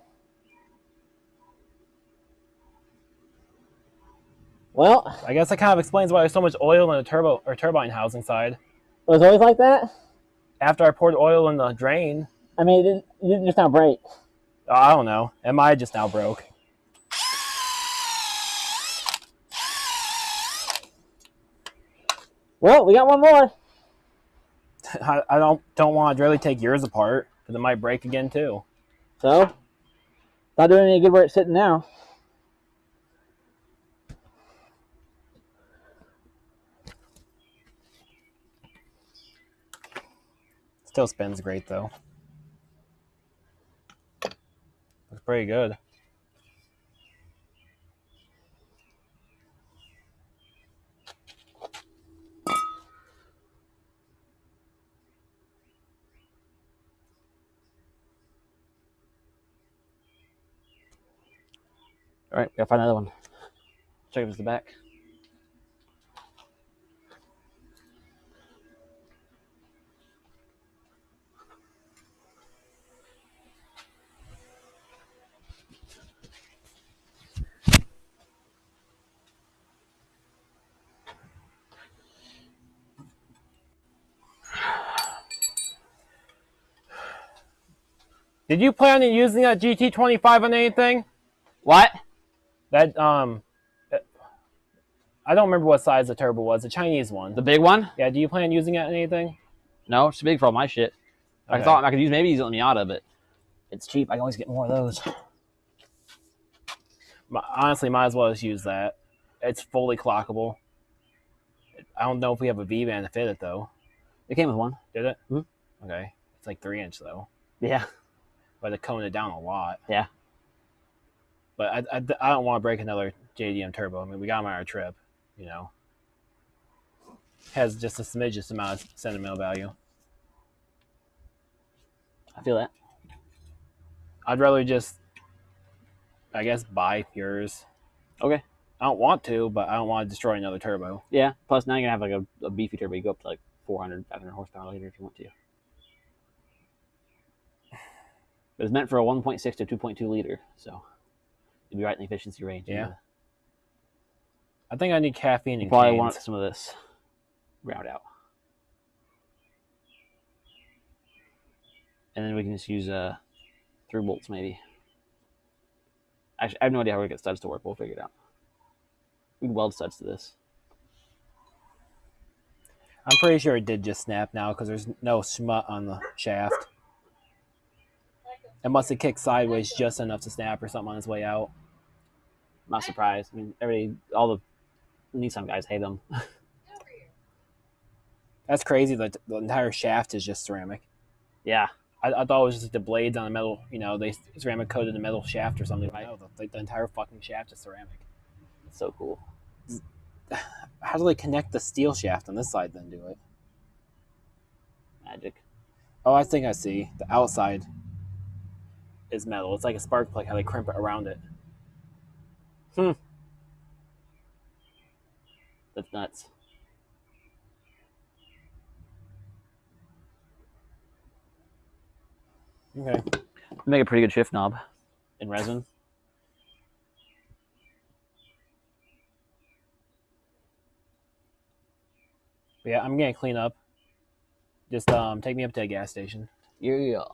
Well, I guess that kind of explains why there's so much oil in the turbo or turbine housing side. it was always like that? After I poured oil in the drain, I mean, it didn't just now break. I don't know. It might have just now broke. Well, we got one more. I don't want to really take yours apart because it might break again too. So, not doing any good where it's sitting now. Still spins great though. Looks pretty good. All right, gotta find another one. Check if it's the back. Did you plan on using that GT25 on anything? What? That I don't remember what size the turbo was. The Chinese one. The big one? Yeah. Do you plan on using it on anything? No, it's too big for all my shit. Okay. I thought I could maybe use it on the Miata, but it's cheap. I can always get more of those. Honestly, might as well just use that. It's fully clockable. I don't know if we have a V-band to fit it though. It came with one. Did it? Mm-hmm. Okay. It's like 3-inch though. Yeah. But they coned it down a lot. Yeah. But I don't want to break another JDM turbo. I mean, we got them on our trip, you know. Has just a smidgeous amount of sentimental value. I feel that. I'd rather just, I guess, buy yours. Okay. I don't want to, but I don't want to destroy another turbo. Yeah. Plus, now you're going to have like a beefy turbo. You go up to like 400, 500 horsepower later if you want to. But it's meant for a 1.6 to 2.2 liter, so you'll be right in the efficiency range. Yeah. I think I need caffeine You and probably canes. want some of this ground out. And then we can just use through bolts maybe. Actually, I have no idea how we get studs to work. We'll figure it out. We can weld studs to this. I'm pretty sure it did just snap now because there's no smut on the shaft. It must have kicked sideways just enough to snap or something on its way out. I'm not surprised. I mean, all the Nissan guys hate them. That's crazy. The entire shaft is just ceramic. Yeah. I thought it was just the blades on the metal, you know, they ceramic coated the metal shaft or something. Right? No, the entire fucking shaft is ceramic. It's so cool. How do they connect the steel shaft on this side then do it? Magic. Oh, I think I see. The outside is metal. It's like a spark plug, how they crimp it around it. That's nuts. Okay. Make a pretty good shift knob in resin. But yeah, I'm gonna clean up. Just take me up to a gas station. Yeah.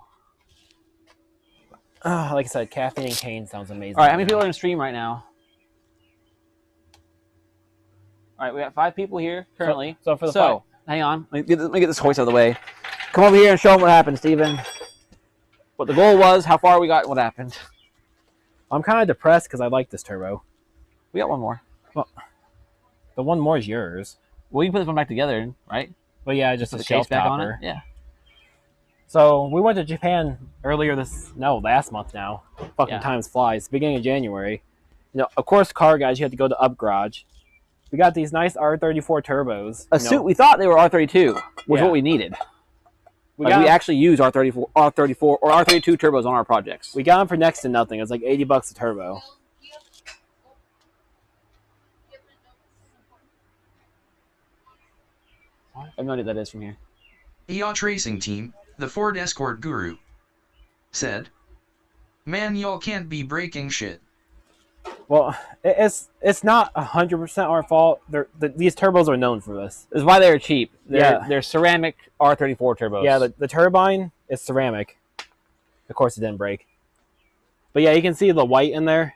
Like I said, caffeine and cane sounds amazing. All right, how many people are in the stream right now? All right, we got 5 people here currently. So for the hang on. Let me get this hoist out of the way. Come over here and show them what happened, Steven. What the goal was, how far we got, what happened. I'm kind of depressed because I like this turbo. We got one more. Well, the one more is yours. Well, you can put this one back together, right? But yeah, just Put a the shelf case back topper. on it. Yeah. So we went to Japan last month now. Fucking Yeah. times flies. Beginning of January. You know, of course, car guys, you have to go to Up Garage. We got these nice R34 turbos. We thought they were R32, was Yeah. what we needed. We We actually use R34 or R32 turbos on our projects. got them for next to nothing. It's like $80 a turbo. I have no idea what that is from here. Yacht Racing Team, the Ford Escort guru, said, "Man, y'all can't be breaking shit." Well, it's not 100% our fault. These turbos are known for this. This is why they're cheap. They're ceramic R34 turbos. Yeah, the turbine is ceramic. Of course, it didn't break. But yeah, you can see the white in there.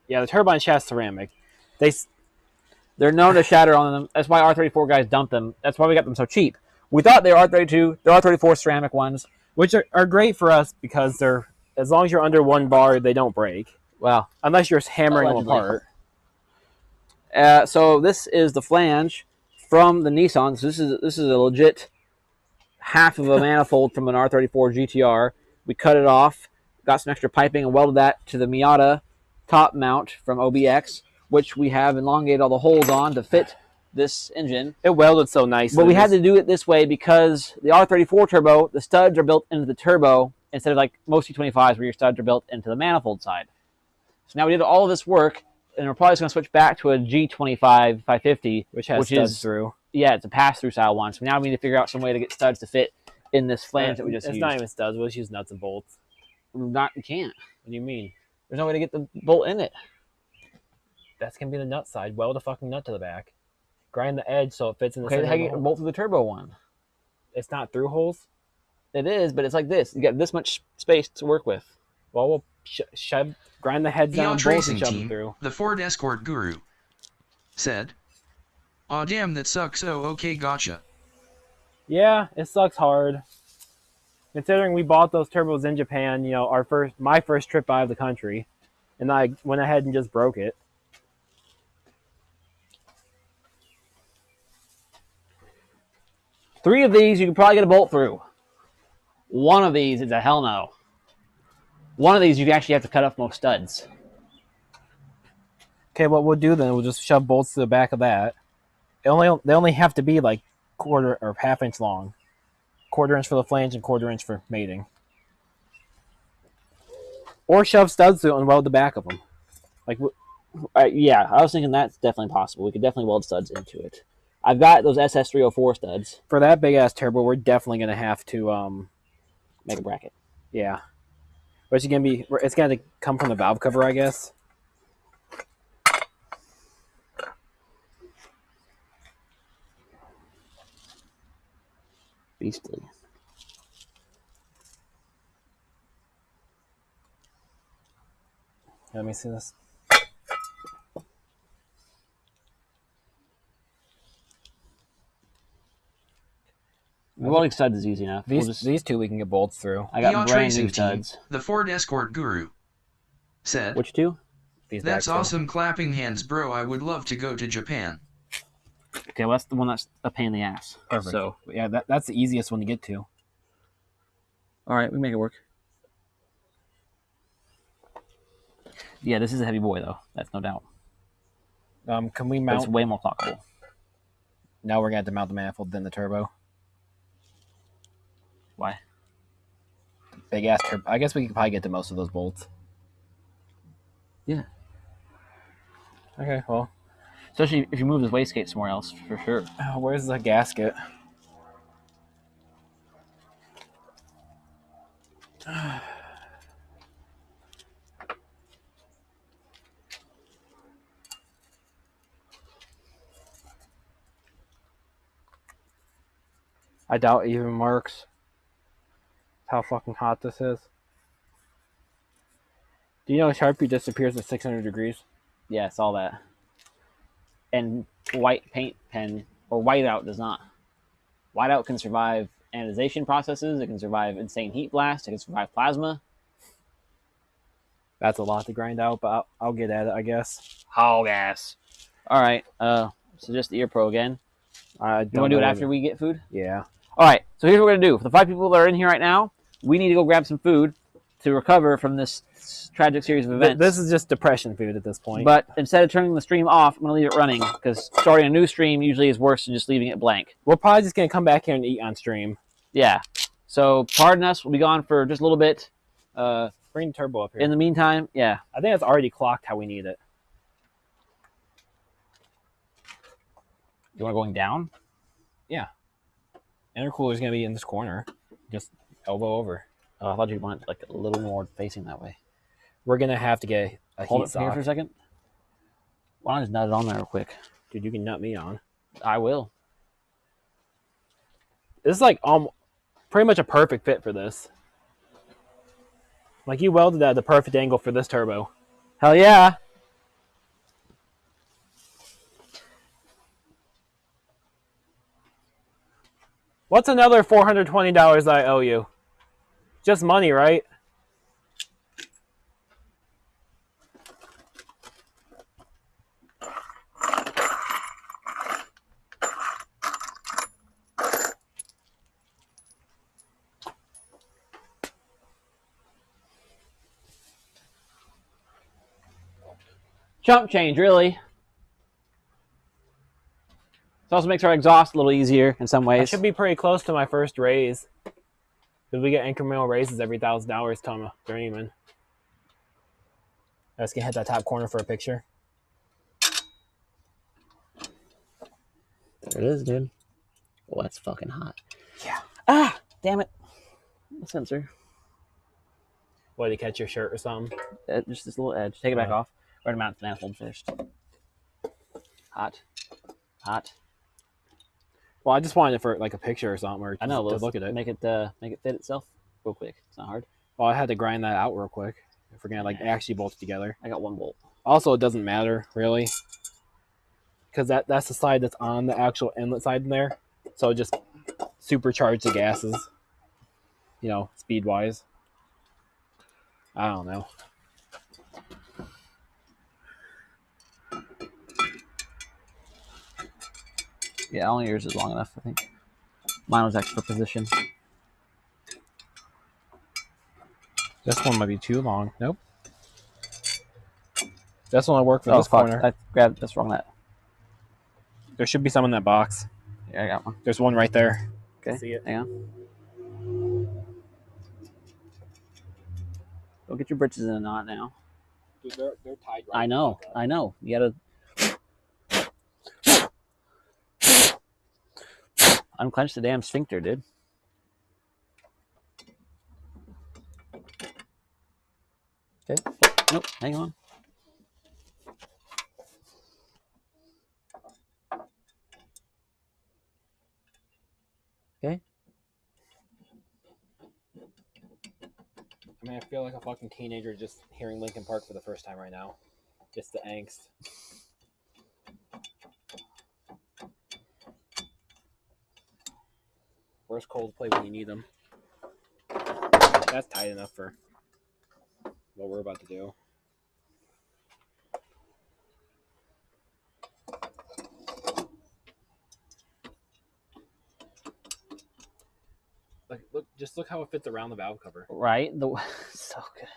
Yeah, the turbine shaft's ceramic. They're known to shatter on them. That's why R34 guys dump them. That's why we got them so cheap. We thought they were R32. They're R34 ceramic ones. Which are great for us because they're, as long as you're under 1 bar, they don't break. Well, unless you're hammering allegedly. them apart. So this is the flange from the Nissan. So this is a legit half of a manifold from an R34 GTR. We cut it off, got some extra piping, and welded that to the Miata top mount from OBX, which we have elongated all the holes on to fit this engine. It welded so nice. But we had to do it this way because the R34 turbo, the studs are built into the turbo instead of like most T25s where your studs are built into the manifold side. So now we did all of this work, and we're probably just going to switch back to a G25 550. Which has studs through. Yeah, it's a pass-through style one. So now we need to figure out some way to get studs to fit in this flange that we just used. It's not even studs. We'll just use nuts and bolts. We can't. What do you mean? There's no way to get the bolt in it. That's going to be the nut side. Weld a fucking nut to the back. Grind the edge so it fits in the Okay, center. how do you get a bolt through the turbo one? It's not through holes? It is, but it's like this. You got this much space to work with. Well, we'll grind the heads down, Yacht bolts, Racing and shove them Team, through. the Ford Escort guru, said, "Aw damn, that sucks. Oh, okay, gotcha." Yeah, it sucks hard. Considering we bought those turbos in Japan, you know, my first trip out of the country, and I went ahead and just broke it. 3 of these you can probably get a bolt through. 1 of these is a hell no. 1 of these you actually have to cut off most studs. Okay, what we'll do then, we'll just shove bolts to the back of that. They only have to be like quarter or half inch long. 1/4 inch for the flange and 1/4 inch for mating. Or shove studs through and weld the back of them. Like, yeah, I was thinking that's definitely possible. We could definitely weld studs into it. I've got those SS304 studs. For that big ass turbo, we're definitely gonna have to make a bracket. Yeah, but it's gonna be. It's gonna come from the valve cover, I guess. Beastly. Let me see this. Welding studs is easy enough. These 2 we can get bolts through. I got brand new studs. The Ford Escort Guru said, Which 2? That's awesome clapping hands, bro. I would love to go to Japan. Okay, well, that's the one that's a pain in the ass. Perfect. So, yeah, that's the easiest one to get to. All right, we can make it work. Yeah, this is a heavy boy, though. That's no doubt. Can we But mount? it's way more clockable. Now we're going to have to mount the manifold, then the turbo. Why? Big ass turbo. I guess we could probably get to most of those bolts. Yeah. Okay, well. Especially if you move this wastegate somewhere else, for sure. Where's the gasket? I doubt it even works. How fucking hot this is. Do you know Sharpie disappears at 600 degrees? Yeah, I saw that. And white paint pen, or whiteout does not. Whiteout can survive anodization processes, it can survive insane heat blast, it can survive plasma. That's a lot to grind out, but I'll get at it, I guess. Hog ass. Alright, so just the ear pro again. You want to do it after we get food? Yeah. Alright, so here's what we're going to do. For the 5 people that are in here right now, we need to go grab some food to recover from this tragic series of events. This is just depression food at this point. But instead of turning the stream off, I'm going to leave it running, because starting a new stream usually is worse than just leaving it blank. We're probably just going to come back here and eat on stream. Yeah. So pardon us, we'll be gone for just a little bit. Bring the turbo up here. In the meantime, yeah. I think it's already clocked how we need it. You want it going down? Yeah. Intercooler's going to be in this corner. Just elbow over. Oh, I thought you'd want it like a little more facing that way. We're going to have to get a Hold heat it sock. here for a second. Why don't I just nut it on there real quick? Dude, you can nut me on. I will. This is like pretty much a perfect fit for this. Like you welded at the perfect angle for this turbo. Hell yeah. What's another $420 I owe you? Just money, right? Chump change, really. It also makes our exhaust a little easier in some ways. I should be pretty close to my first raise. Because we get incremental raises every $1,000 to I'm journeyman. Let's get hit that top corner for a picture. There it is, dude. Well, that's fucking hot. Yeah. Ah, damn it. The sensor. What, to catch your shirt or something? Just this little edge. Take it back off. We're going to mount the manifold first. Hot. Hot. Well, I just wanted it for like a picture or something, or I know. to Let's look at it. Make it fit itself real quick. It's not hard. Well, I had to grind that out real quick. If we're gonna like actually bolt it together. I got 1 bolt. Also, it doesn't matter really, because that's the side that's on the actual inlet side in there. So just supercharge the gases. You know, speed wise. I don't know. Yeah, only yours is long enough, I think. Mine was extra position. This one might be too long. Nope. This one will work for this corner. I grabbed this wrong. That there should be some in that box. Yeah, I got one. There's one right there. Okay, See it? hang on. Go get your britches in a knot now. Dude, they're tied right I know. You gotta unclench the damn sphincter, dude. Okay. Nope. Hang on. Okay. I mean, I feel like a fucking teenager just hearing Linkin Park for the first time right now. Just the angst. Where's Coldplay when you need them? That's tight enough for what we're about to do. Look how it fits around the valve cover. Right? So good.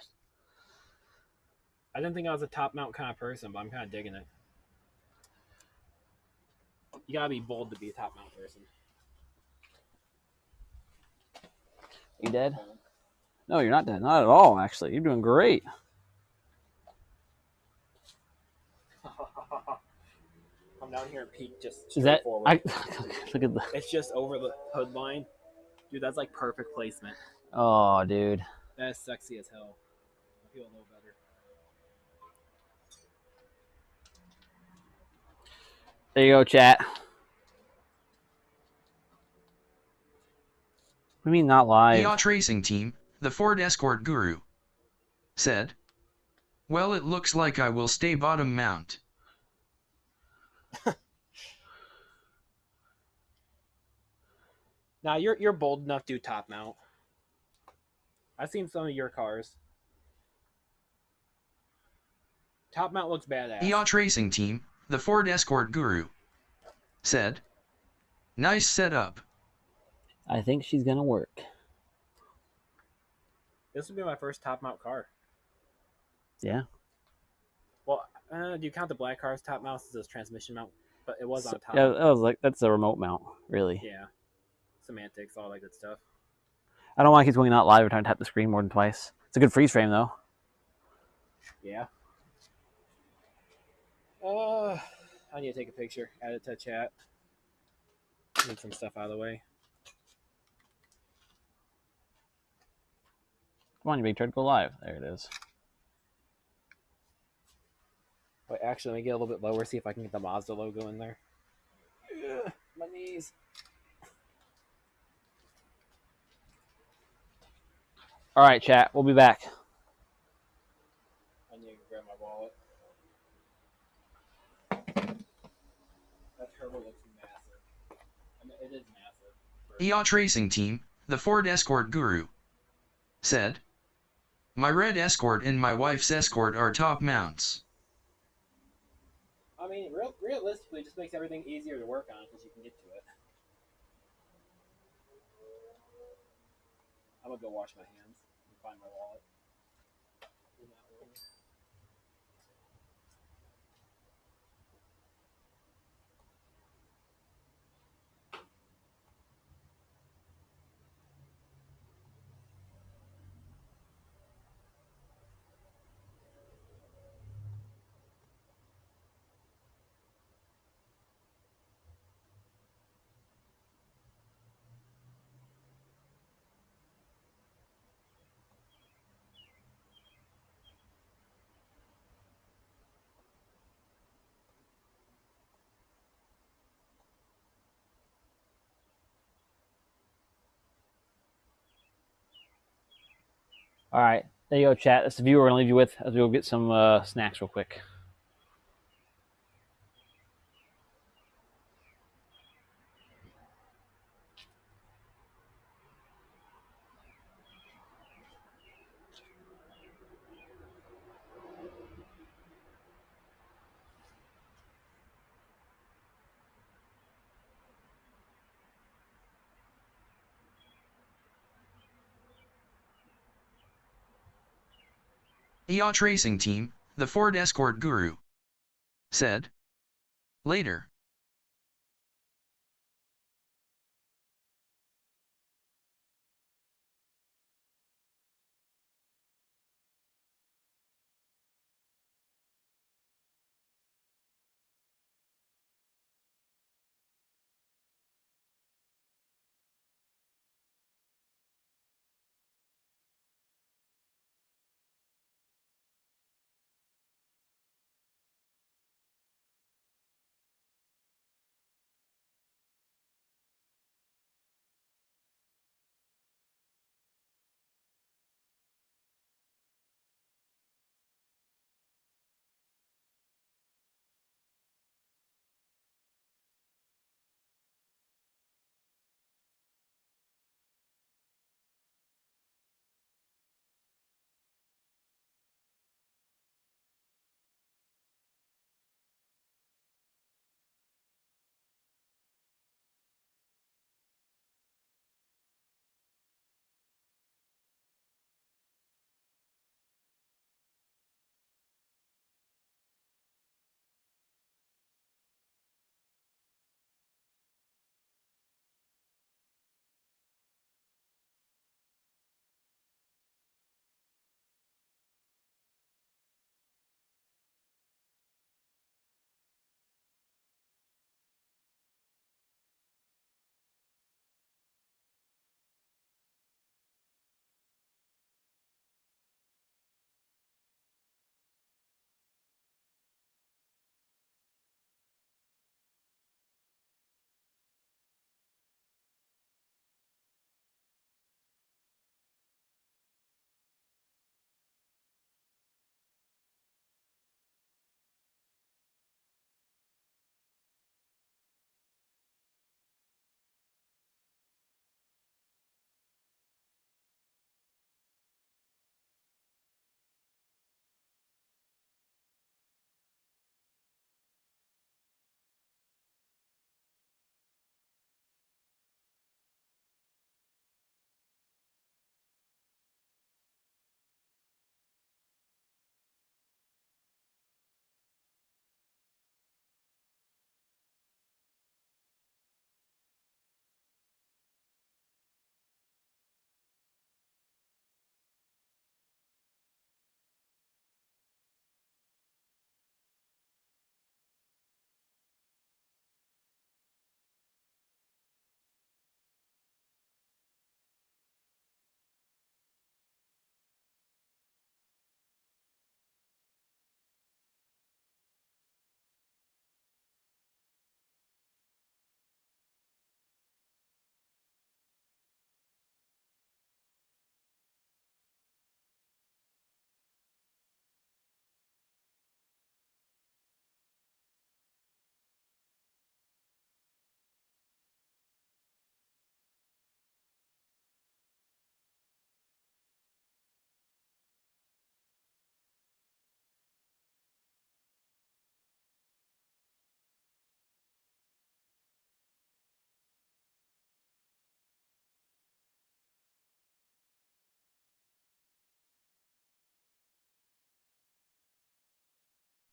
I didn't think I was a top mount kind of person, but I'm kind of digging it. You gotta be bold to be a top mount person. You dead? No, you're not dead. Not at all, actually. You're doing great. I'm down here at peak just Is that forward. Look at the It's just over the hood line. Dude, that's like perfect placement. Oh, dude. That's sexy as hell. I feel a little better. There you go, chat. What do you mean not live? DOHC Racing Team, the Ford Escort guru, said, "Well, it looks like I will stay bottom mount." Now you're bold enough to do top mount. I've seen some of your cars. Top mount looks badass. DOHC Racing Team, the Ford Escort guru, said, "Nice setup." I think she's gonna work. This would be my first top mount car. Yeah. Well, do you count the black car's top mount as a transmission mount? But it was on top. Yeah, that was like that's a remote mount, really. Yeah. Semantics, all that good stuff. I don't want to keep going not live every time I tap the screen more than twice. It's a good freeze frame though. Yeah. I need to take a picture. Add it to chat. Get some stuff out of the way. Come on, you big turd, go live. There it is. Wait, actually, let me get a little bit lower, see if I can get the Mazda logo in there. Ugh, my knees. All right, chat. We'll be back. I need to grab my wallet. That turbo looks massive. I mean, it is massive. DOHC Racing Team, the Ford Escort guru, said, "My red Escort and my wife's Escort are top mounts." I mean, realistically, it just makes everything easier to work on because you can get to it. I'm gonna go wash my hands and find my wallet. All right, there you go, chat. That's the view we're gonna leave you with as we go get some snacks real quick. Yacht Racing Team, the Ford Escort Guru, said. Later.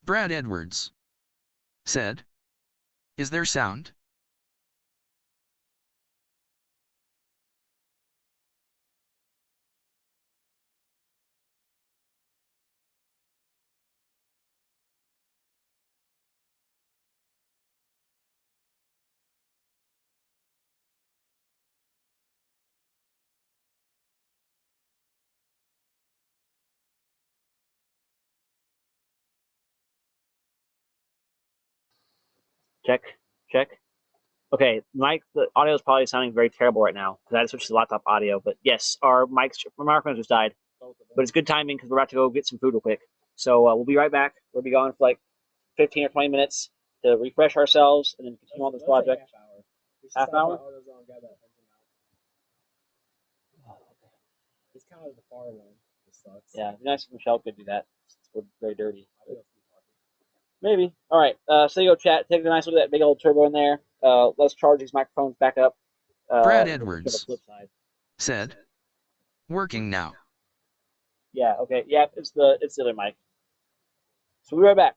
Brad Edwards said. Is there sound? Check, check. Okay, the audio is probably sounding very terrible right now because I had to switch to laptop audio. But yes, our microphones just died. But it's good timing because we're about to go get some food real quick. So we'll be right back. We'll be gone for like 15 or 20 minutes to refresh ourselves and then continue on this project. Half hour? It's kind of the far one. Yeah, it'd be nice if Michelle could do that. We're very dirty. Maybe. All right. So you go chat. Take a nice look at that big old turbo in there. Let's charge these microphones back up. Brad Edwards said. Working now. Yeah, okay. Yeah, it's the other mic. So we'll be right back.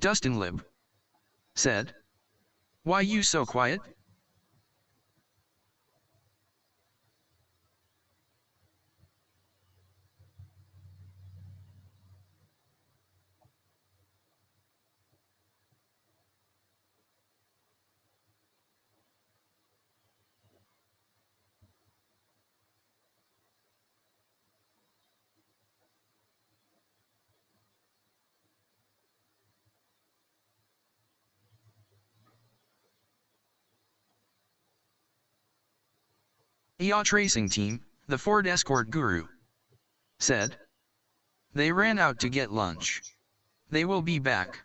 Dustin Lib said, "Why you so quiet?" Yacht Racing Team, the Ford Escort guru, said. They ran out to get lunch. They will be back.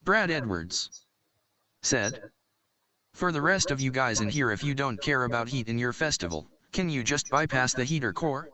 Brad Edwards said. For the rest of you guys in here, if you don't care about heat in your festival, can you just bypass the heater core?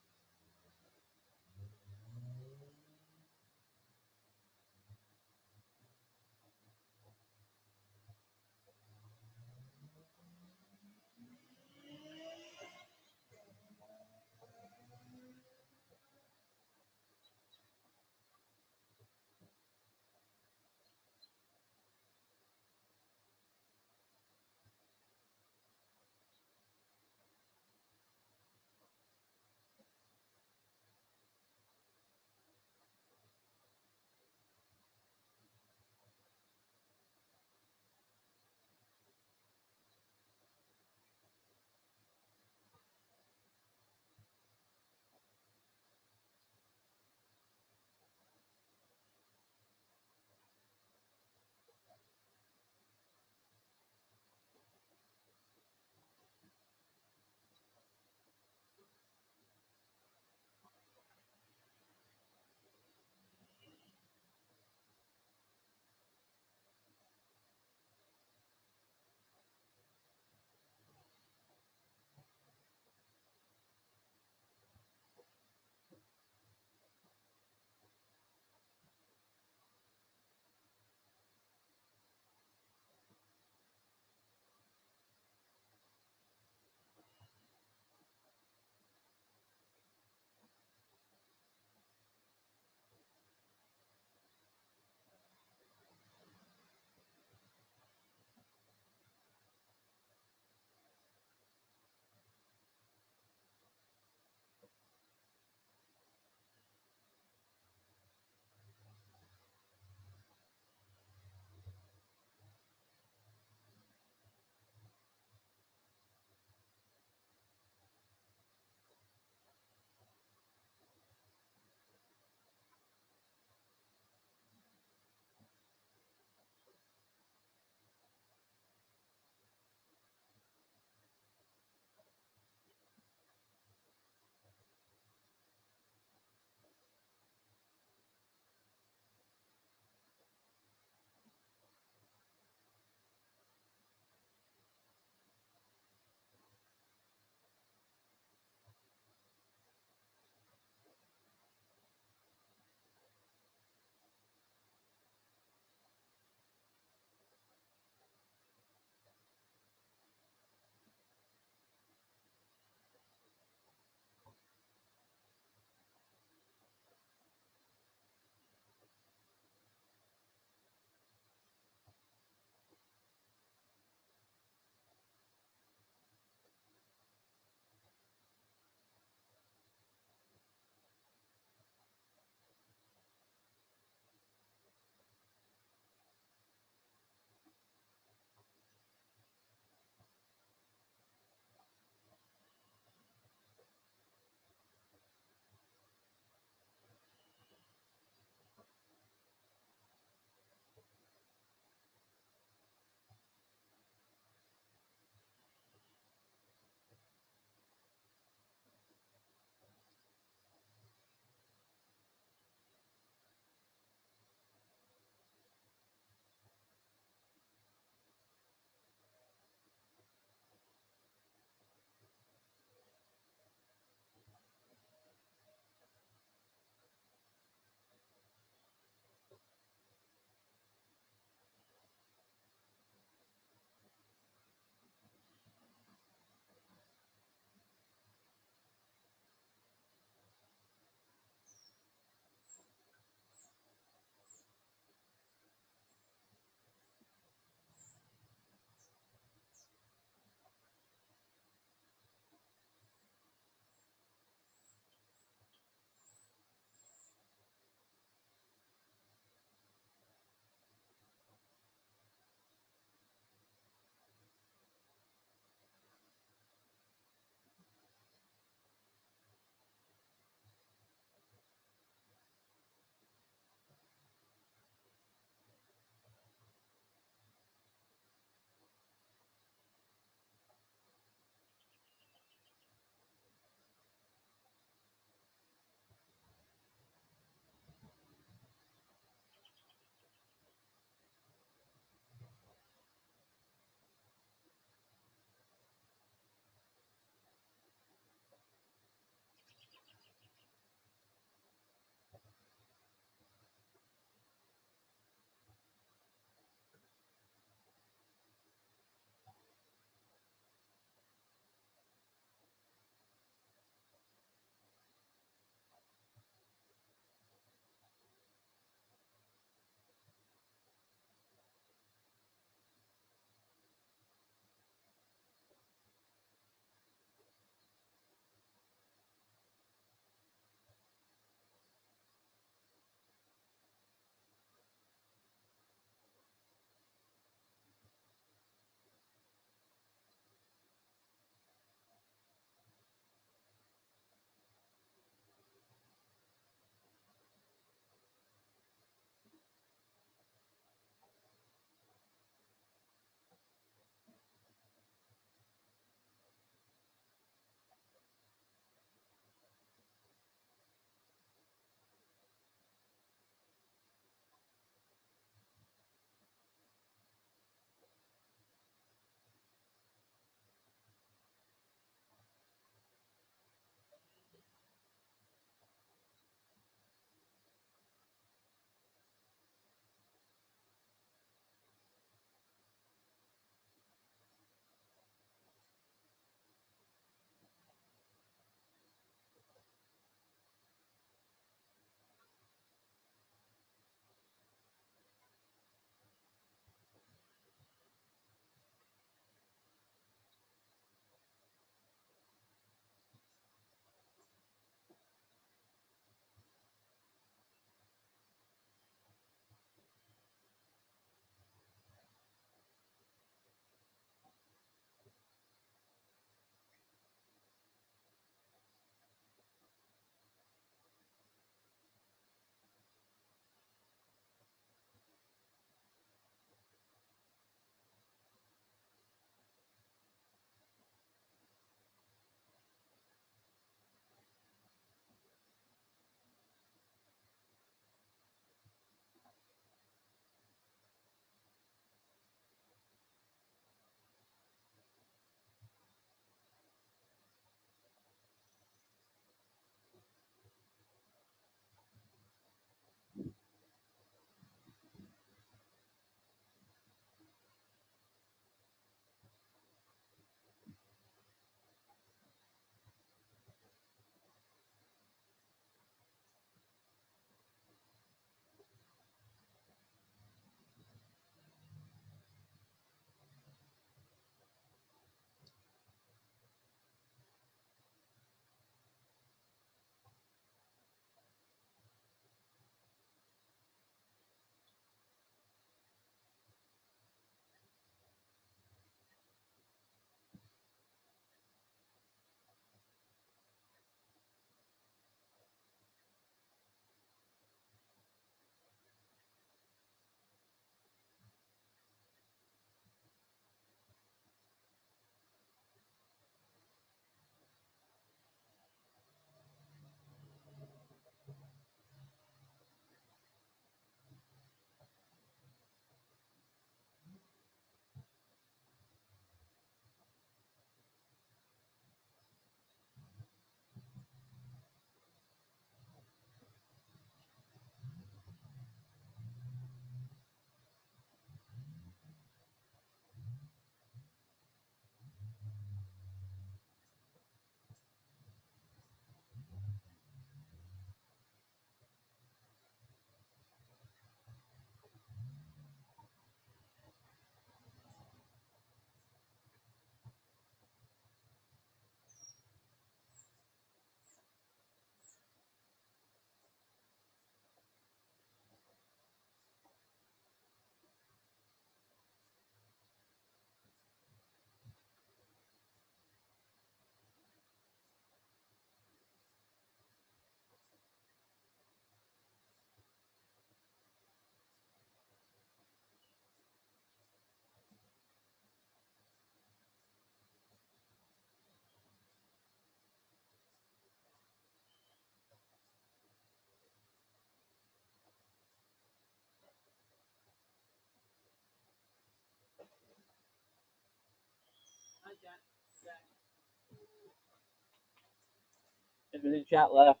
If there's any chat left,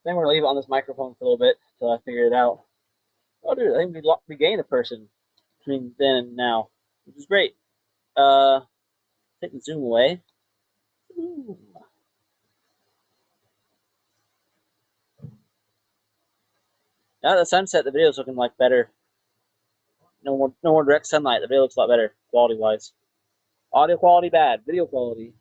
then we're gonna leave it on this microphone for a little bit until I figure it out. Oh, dude, I think we gained a person between then and now, which is great. Take the zoom away. Ooh. Now that the sunset, the video's looking like better. No more direct sunlight. The video looks a lot better quality wise. Audio quality bad. Video quality.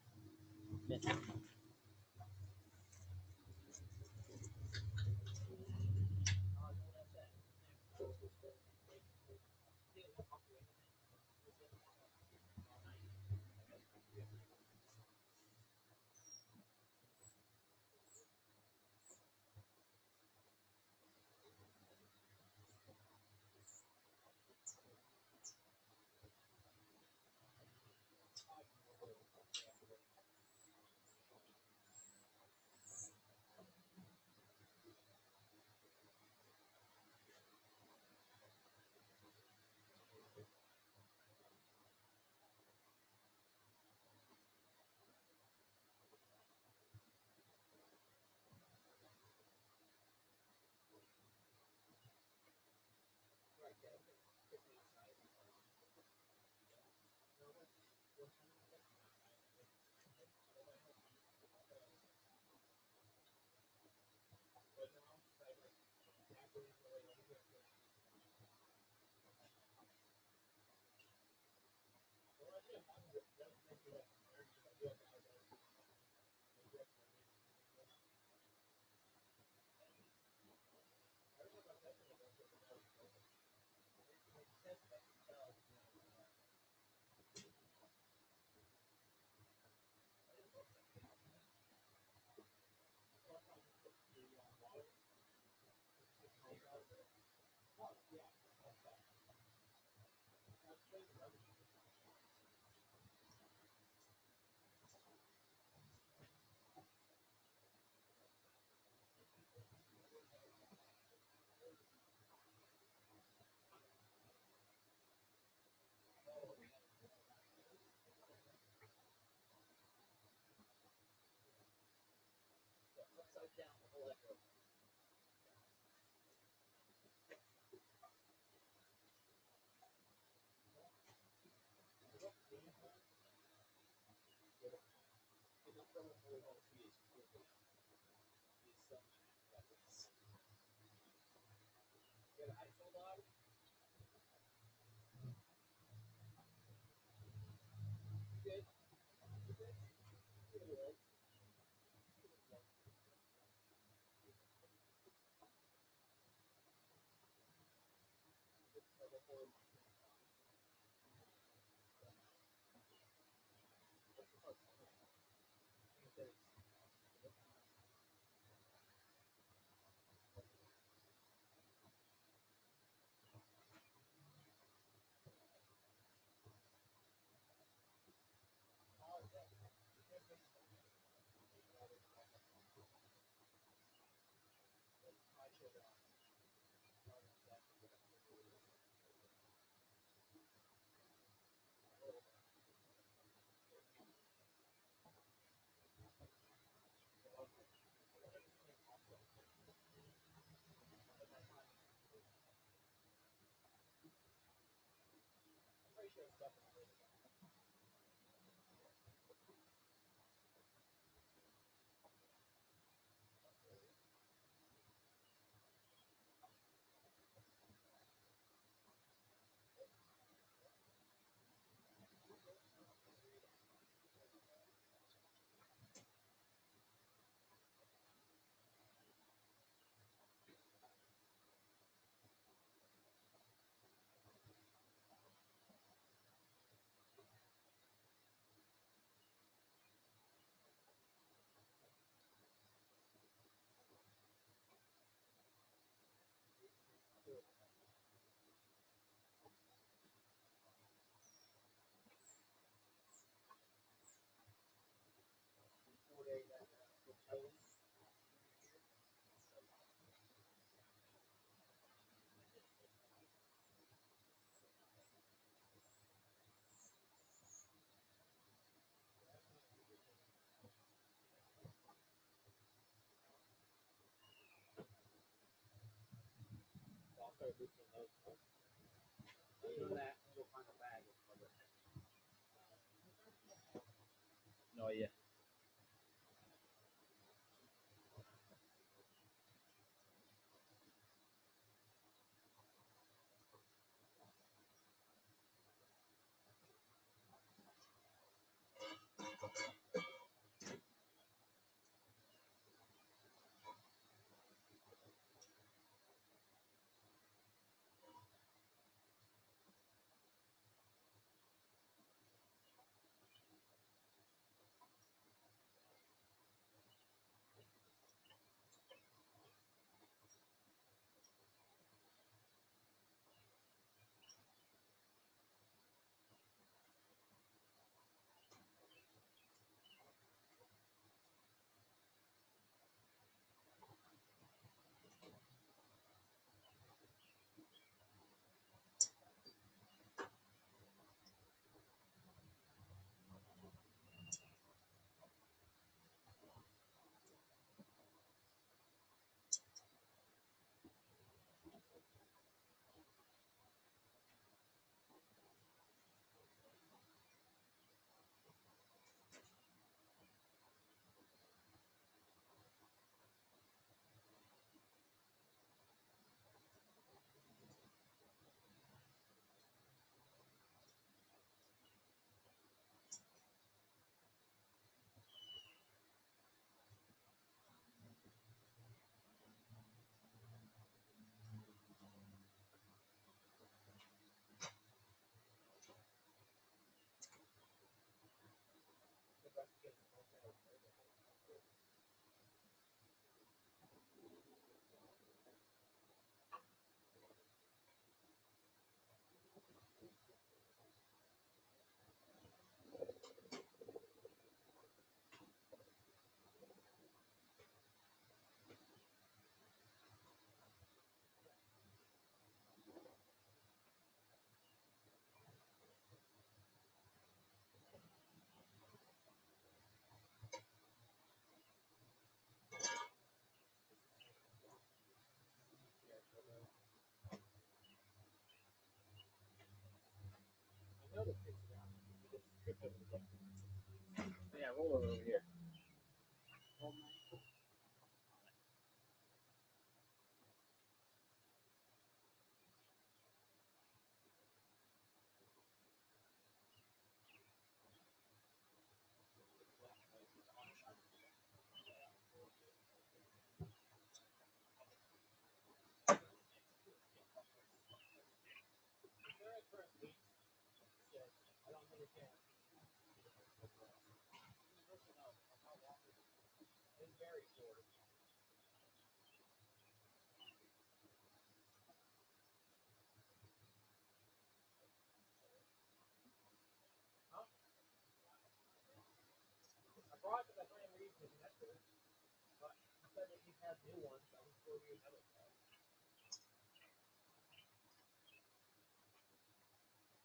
start loosening those up. Do that, and you'll find a bag. No, yeah. Yeah, roll over here. I brought the plan reason to connector, but he said that he has new ones. I was going to another set.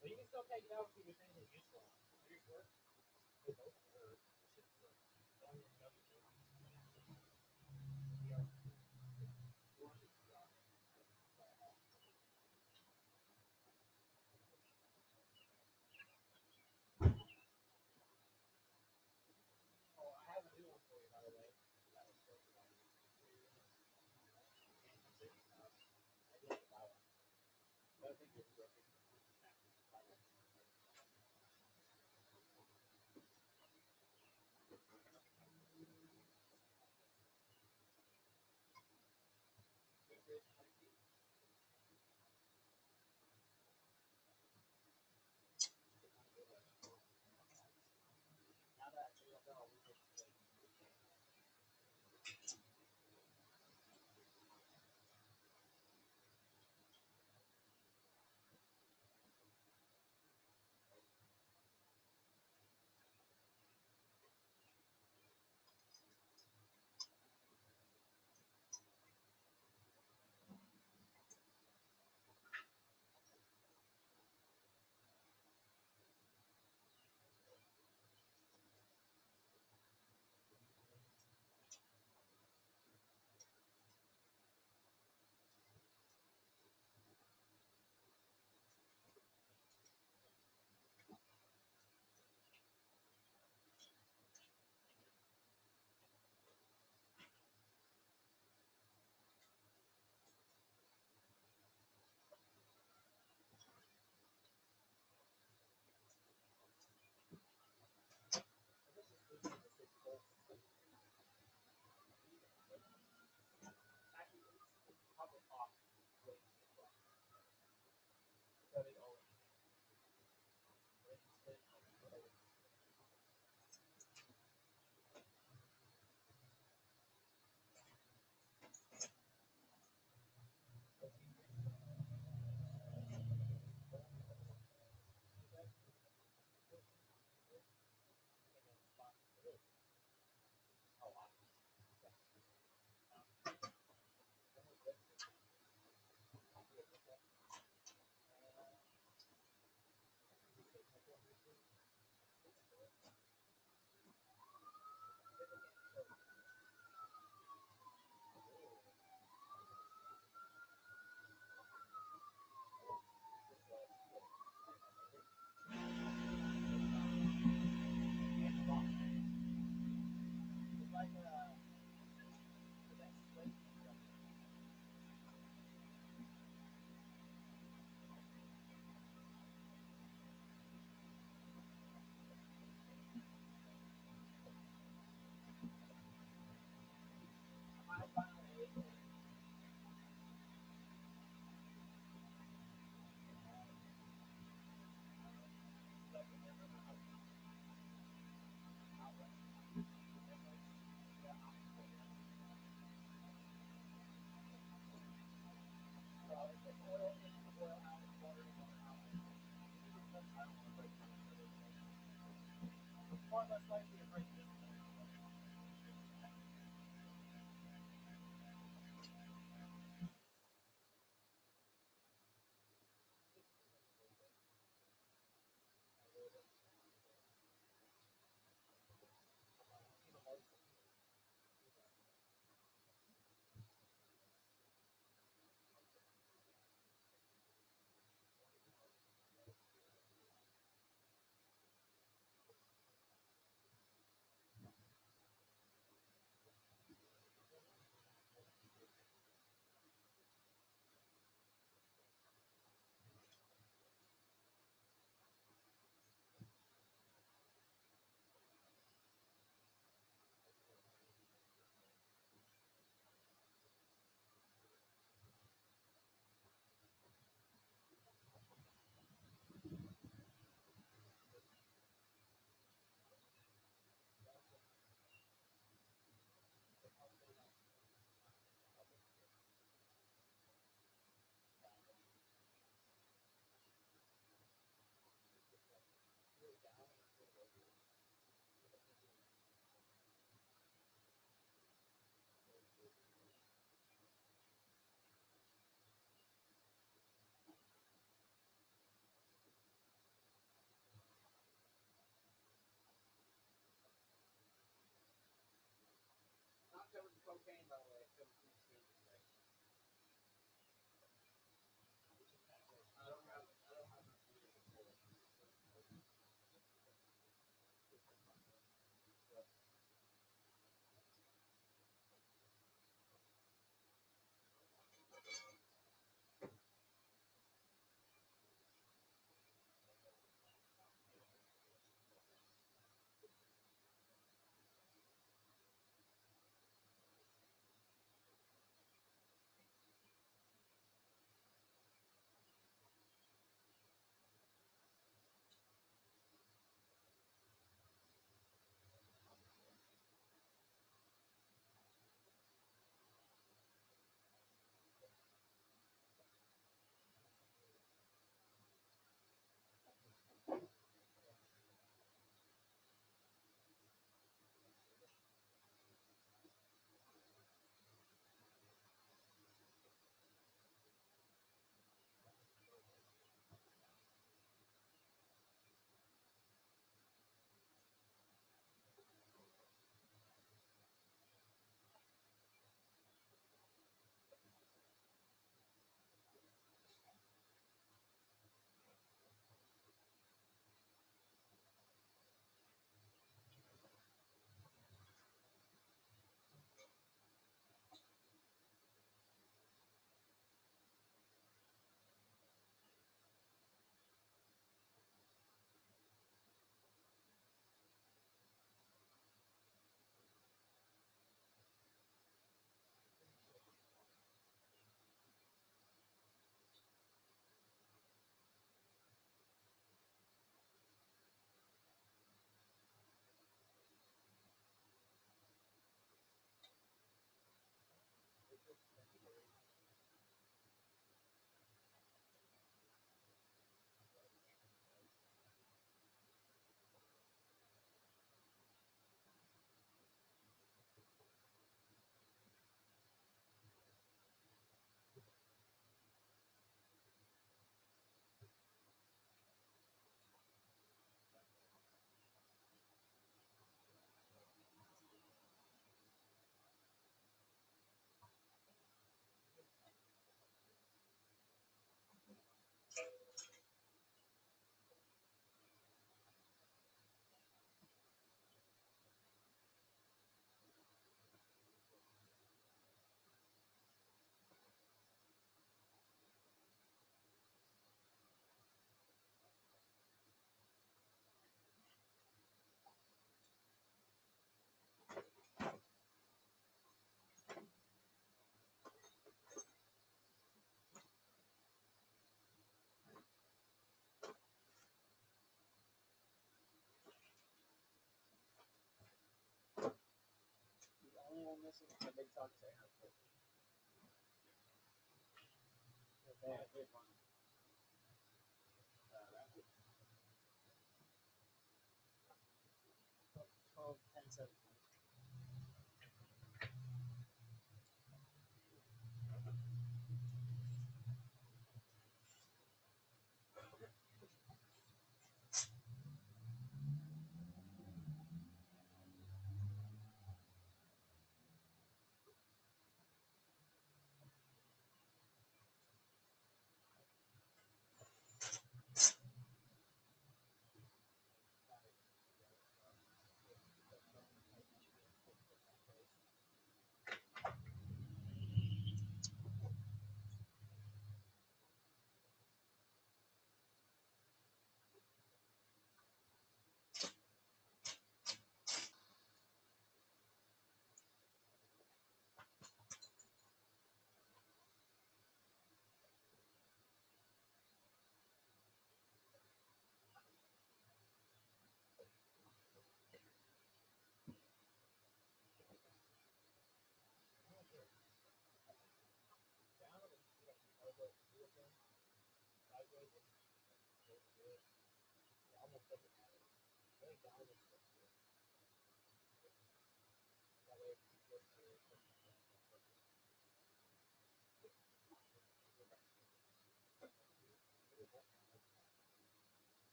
But you can still take it out if you're saying it's useful. Are you sure? They both are. It's just one and the other two. Yeah. Oh, I have a new one for you, by the way. That was so good. I did buy one. But I think it's working.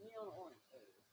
Neon orange. There it is.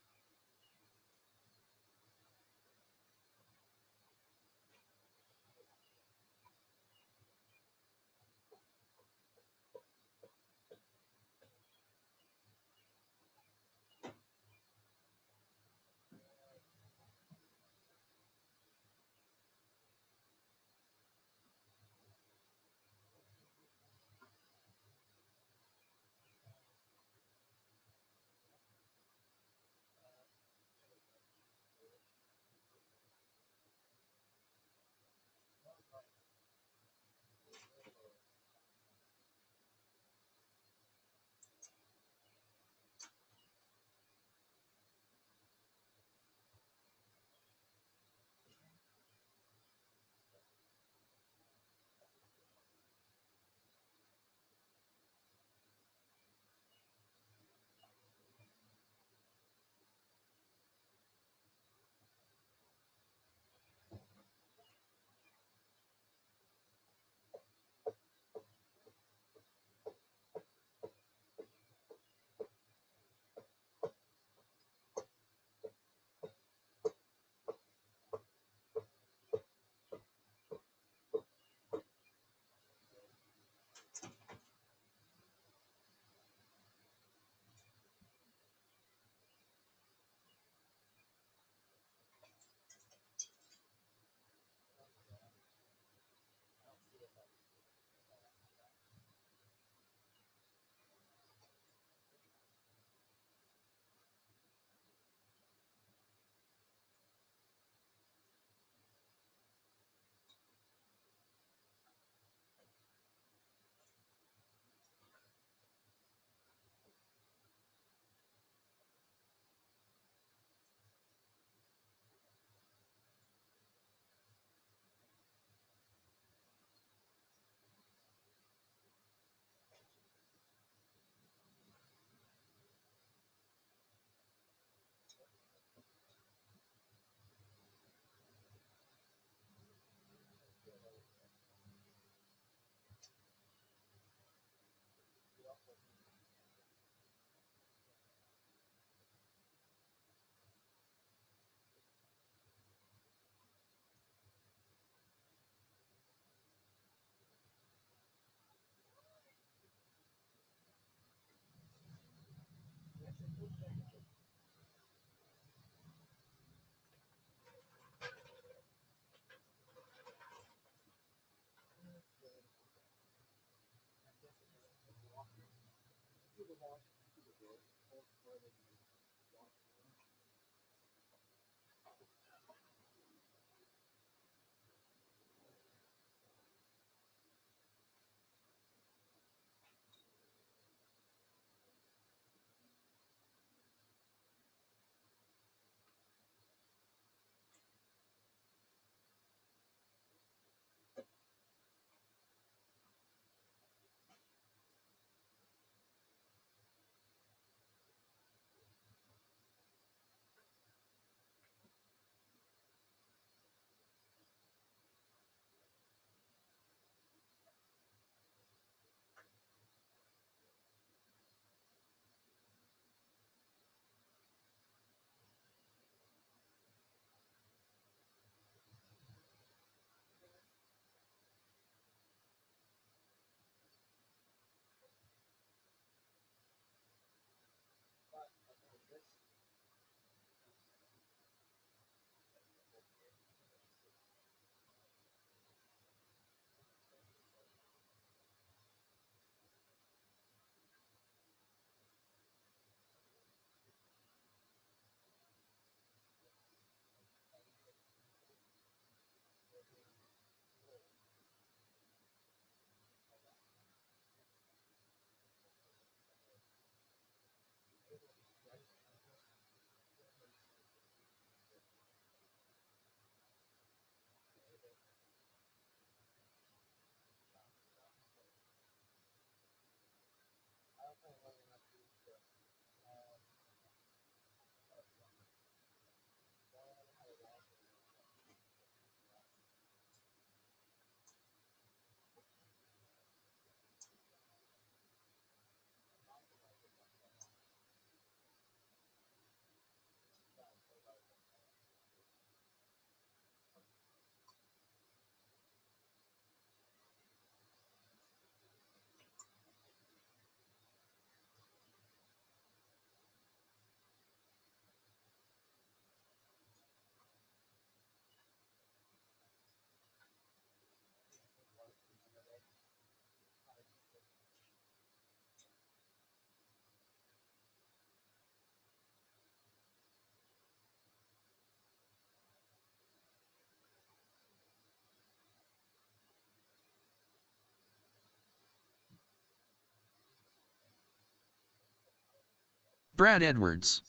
Brad Edwards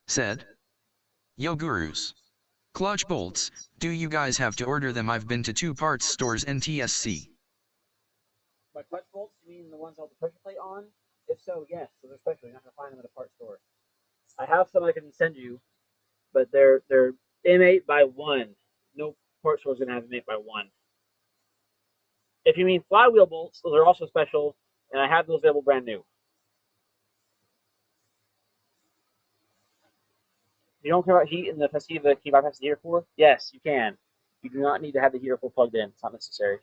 said, "Yo gurus. Clutch bolts, do you guys have to order them? I've been to 2 parts stores NTSC. By clutch bolts, you mean the ones with the pressure plate on? If so, yes. So they're special. You're not going to find them at a parts store. I have some I can send you, but they're M8 by 1. No parts store is going to have M8 by 1. If you mean flywheel bolts, those are also special, and I have those available brand new. You don't care about heat in the Festiva, can you bypass the heater core? Yes, you can. You do not need to have the heater core plugged in. It's not necessary.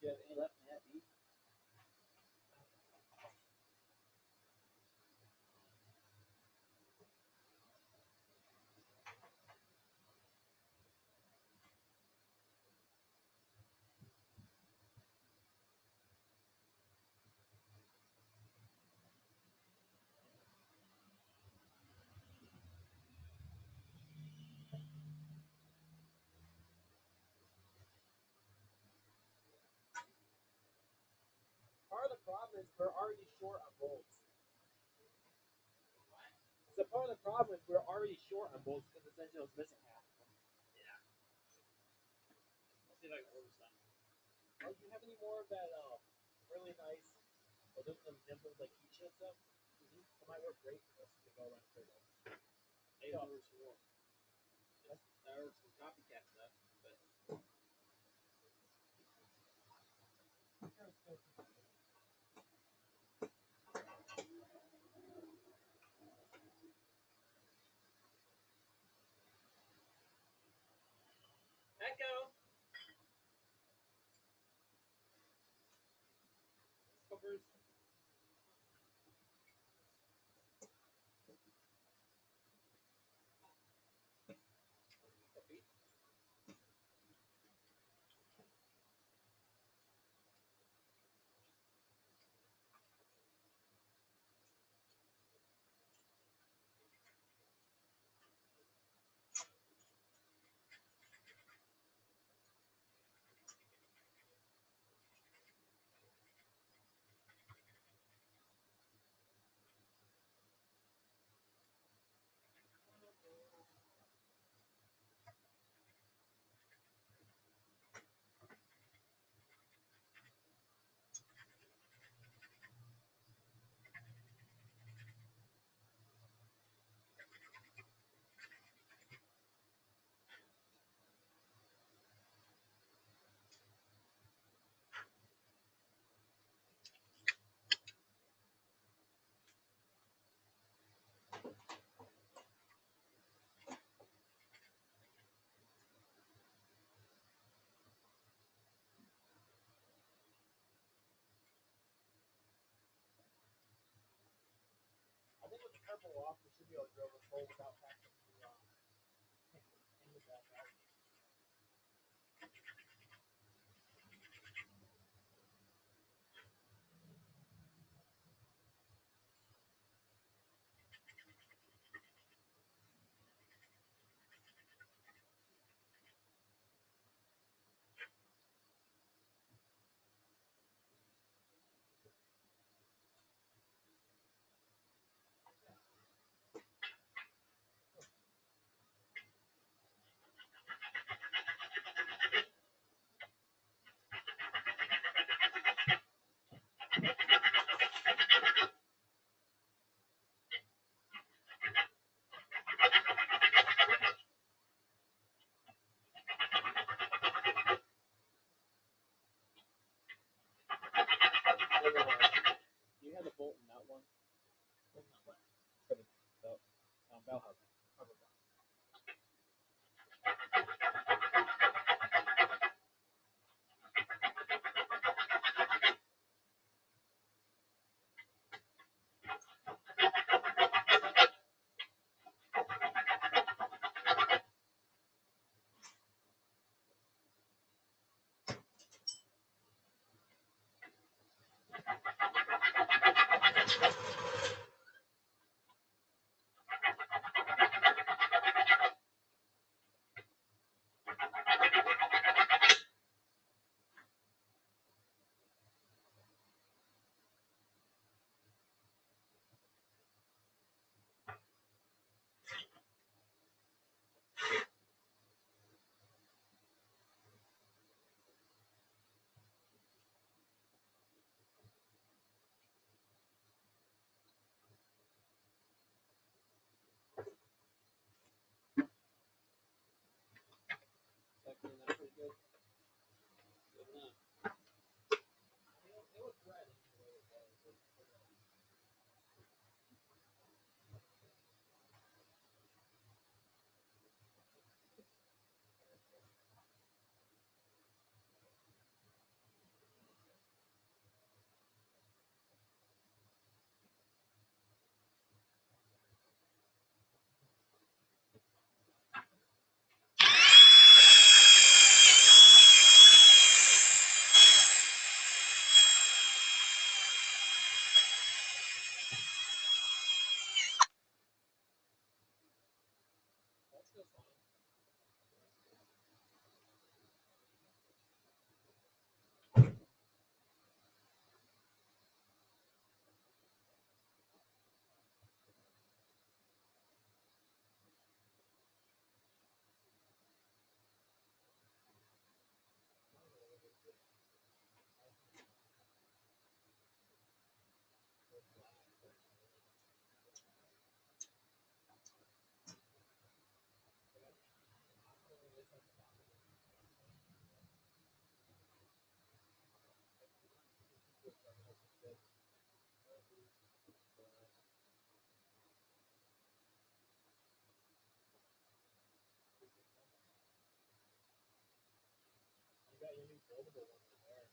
you have any left in that beef? Part of the problem is we're already short on bolts. So part of the problem is we're already short on bolts because essentially I was missing half of them. Yeah. Let's see if I can order some. Oh, do you have any more of that really nice aluminum dimples like heat shield stuff? It might work great for us to go around turbo. Maybe I'll order some more. I ordered some copycat stuff, but. Echo. Covers. I think with the turbo off, we should be able to drill this hole without having to end that out. You had a bolt in that one. Bolt in that one. For the bell housing. That pretty good. Good enough. It was red. got your new foldable one right there.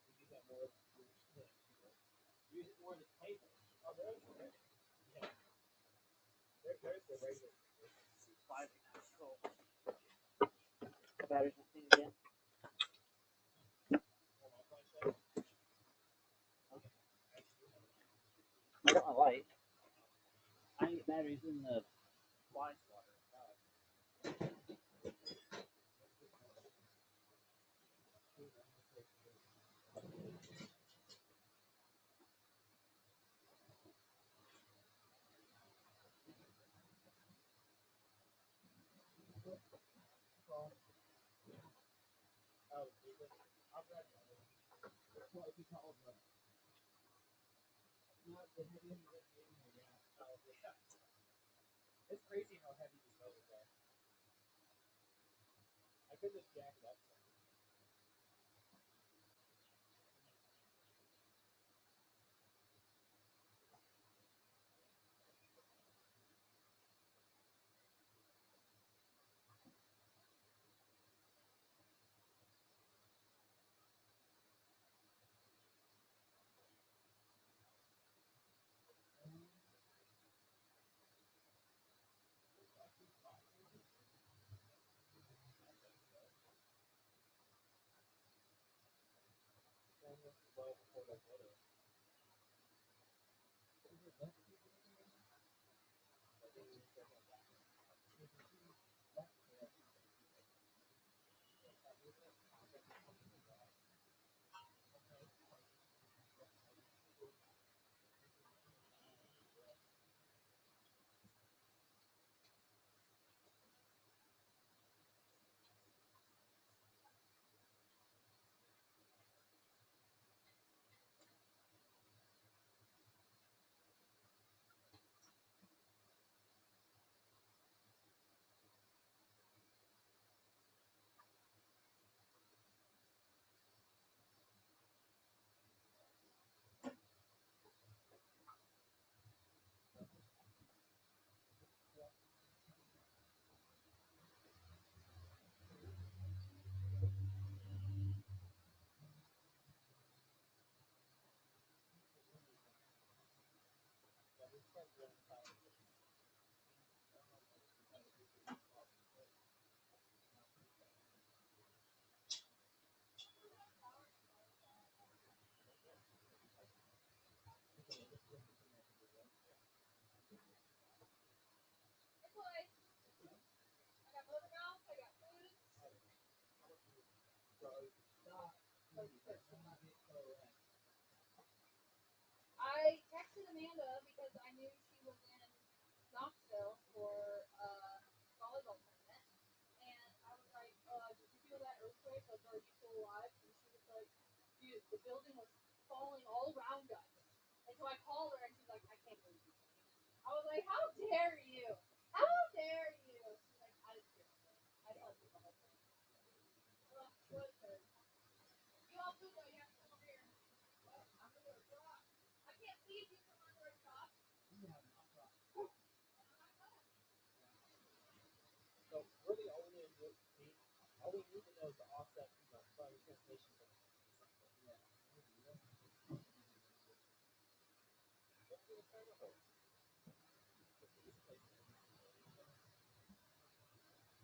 You use that more as use it more as a table. Oh, there's the regular. Yeah. There's the regular. Slide it out. Cool. The battery's not thing again. Okay. I got my light. I need batteries in the fly swatter. Oh, I'll grab it. What if you call it? Not the heavy end of it, yeah. Oh, yeah. It's crazy how heavy these motors are. I could just jack it up. I texted Amanda because I knew she was in Knoxville for a volleyball tournament, and I was like, "Did you feel that earthquake? Like, are you still alive?" And she was like, "Dude, the building was falling all around us." And so I called her, and she's like, "I can't believe you." I was like, "How dare you? How dare you?" She's like, "I didn't feel it. I saw the whole thing." Well, what is it? You all do though. You have to come over here. Well, I'm gonna go to the rock. I can't see if you come on the right shot. So we're the only need. All we need to know is the offset from the front transmission. Yeah.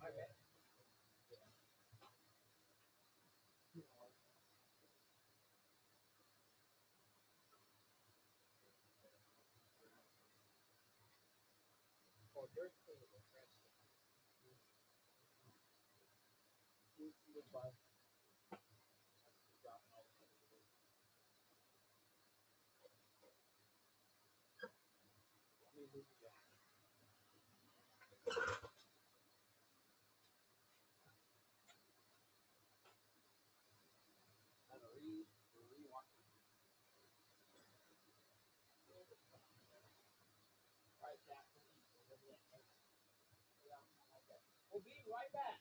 Okay. Well, yours clean with the French. You would buy. We'll be right back.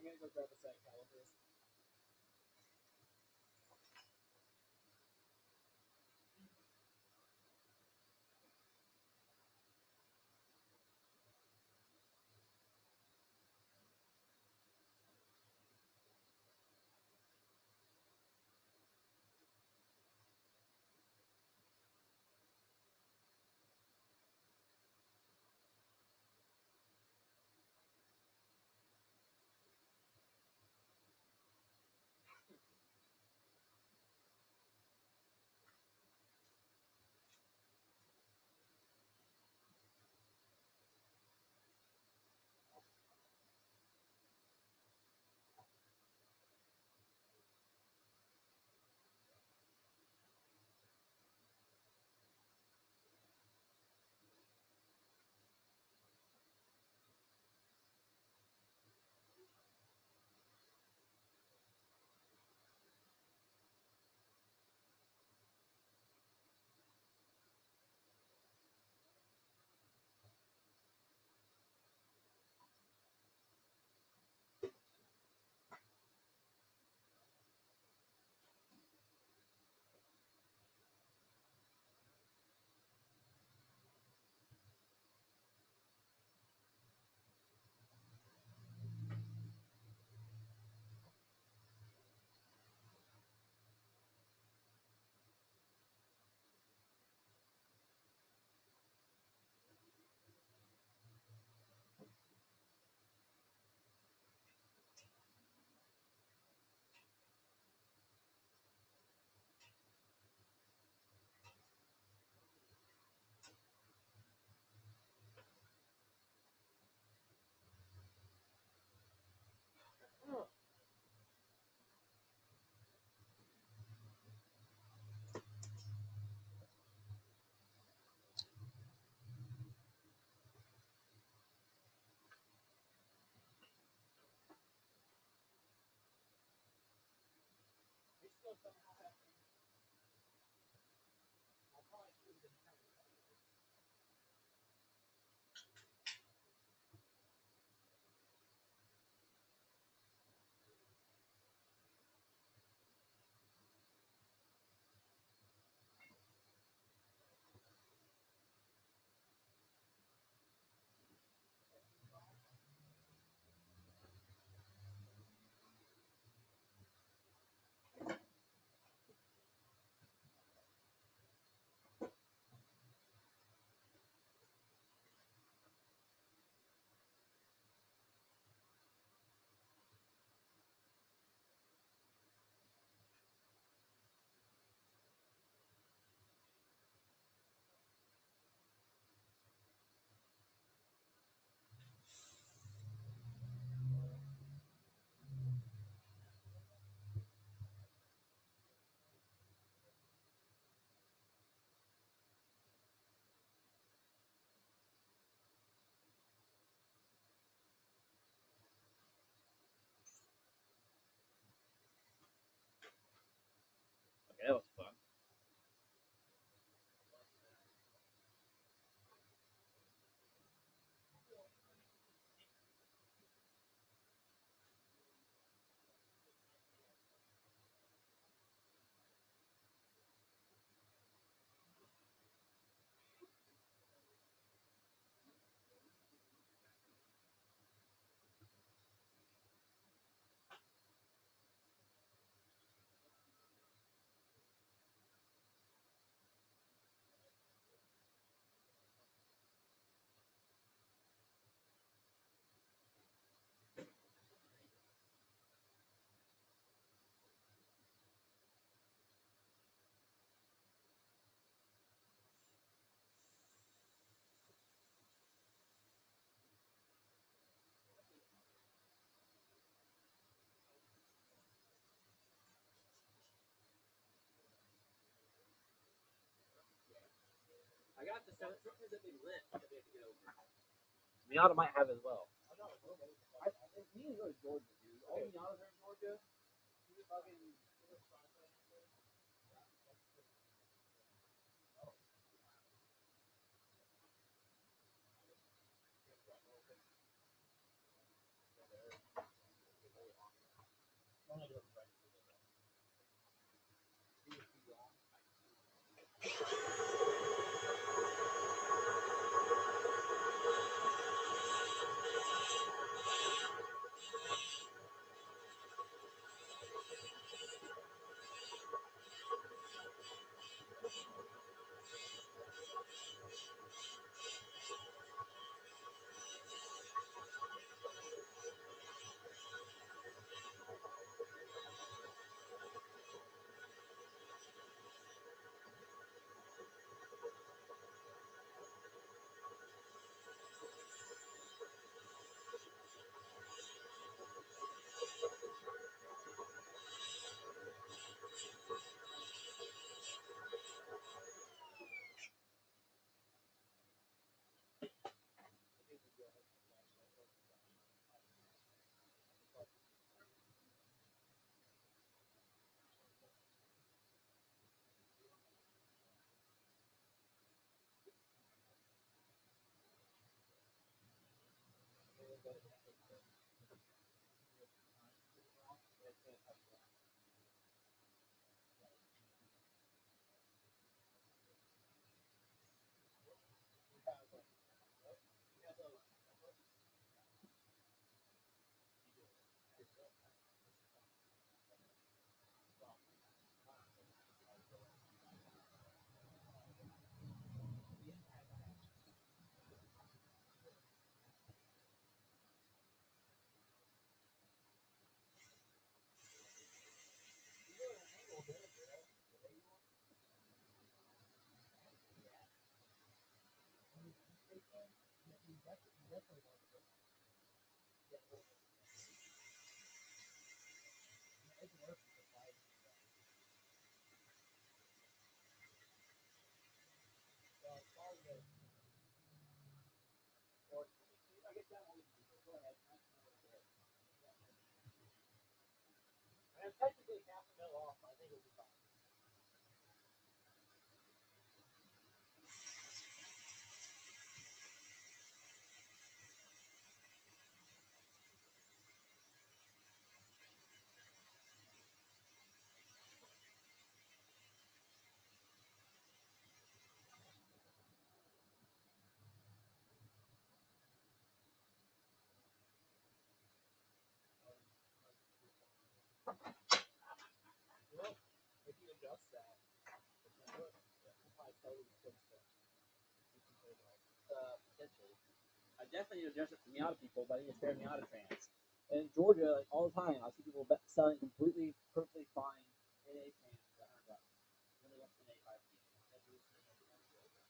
gonna go grab a set of calipers. got the sometimes that big lip that we have to get over. Miata might have as well. Me and go to Georgia, dude. All the Miatas are in Georgia. Fucking. Technically half a mil off, I think it'll be fine. Well, if you adjust that, potentially. I definitely need to adjust it to Miata people, but I need a spare Miata trans. And in Georgia, like all the time, I see people selling completely, perfectly fine NA trans for $100. Really less than 85 feet.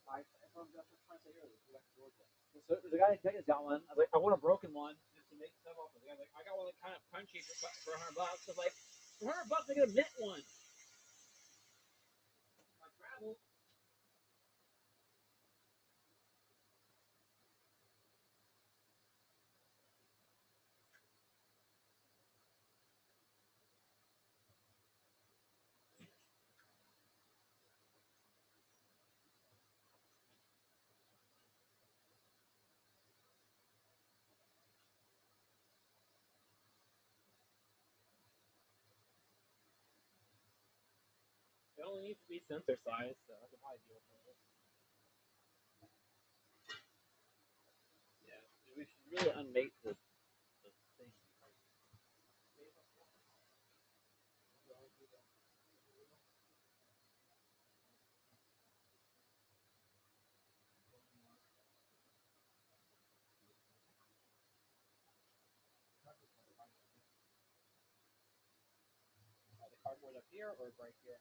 I told him that's what I was trying to say earlier. Go back to Georgia. So there's a guy in Texas got one. I was like, I want a broken one just to make stuff off of. The guy's like, I got one that kind of punchy for $100. I was like, for $100, I get a mint one. I travel. It only needs to be sensor size, so I can probably deal with it. Yeah, we should really unmake the thing. The cardboard up here or right here?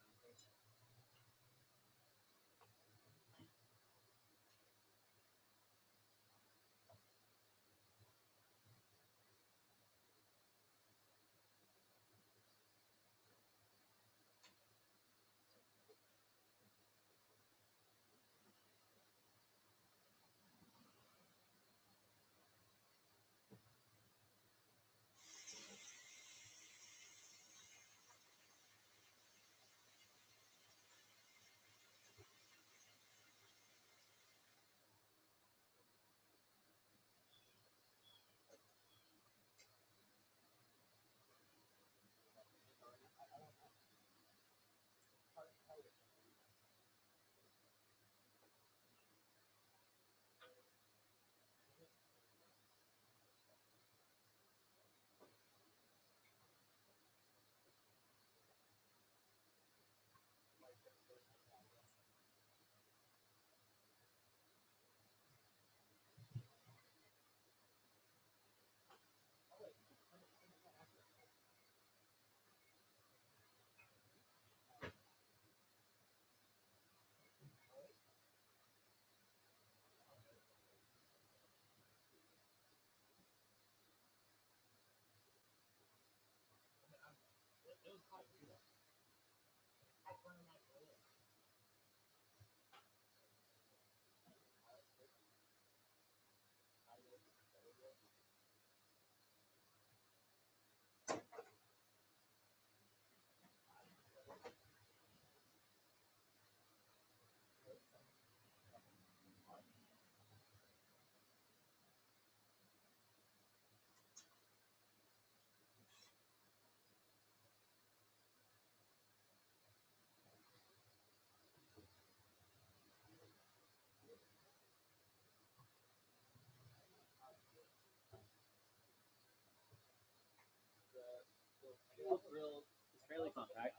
Wheel grill is fairly compact.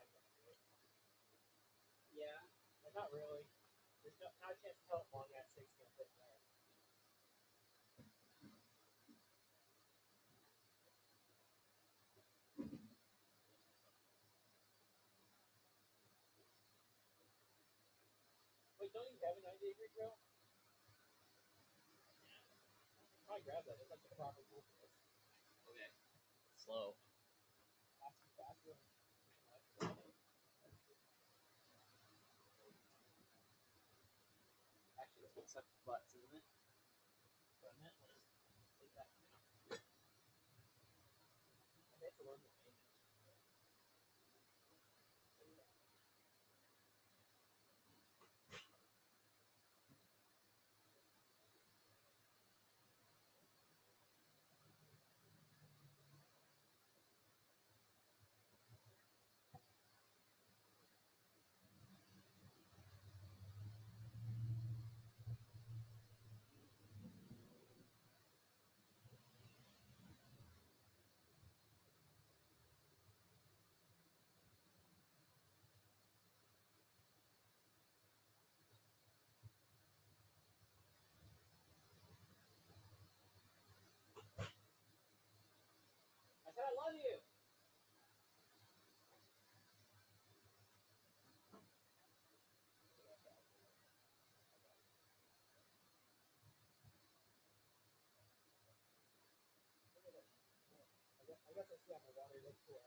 Yeah, but not really. There's not a chance to tell long ass 6 can fit there. Wait, don't you have a 90-degree grill? I grab that. It's like the proper tool for this. Okay. Slow. Has to be faster. Actually, this one sucks butts, isn't it? But I meant was take that now. I have to learn the name. I said I love you. I guess I see on the water. That's cool.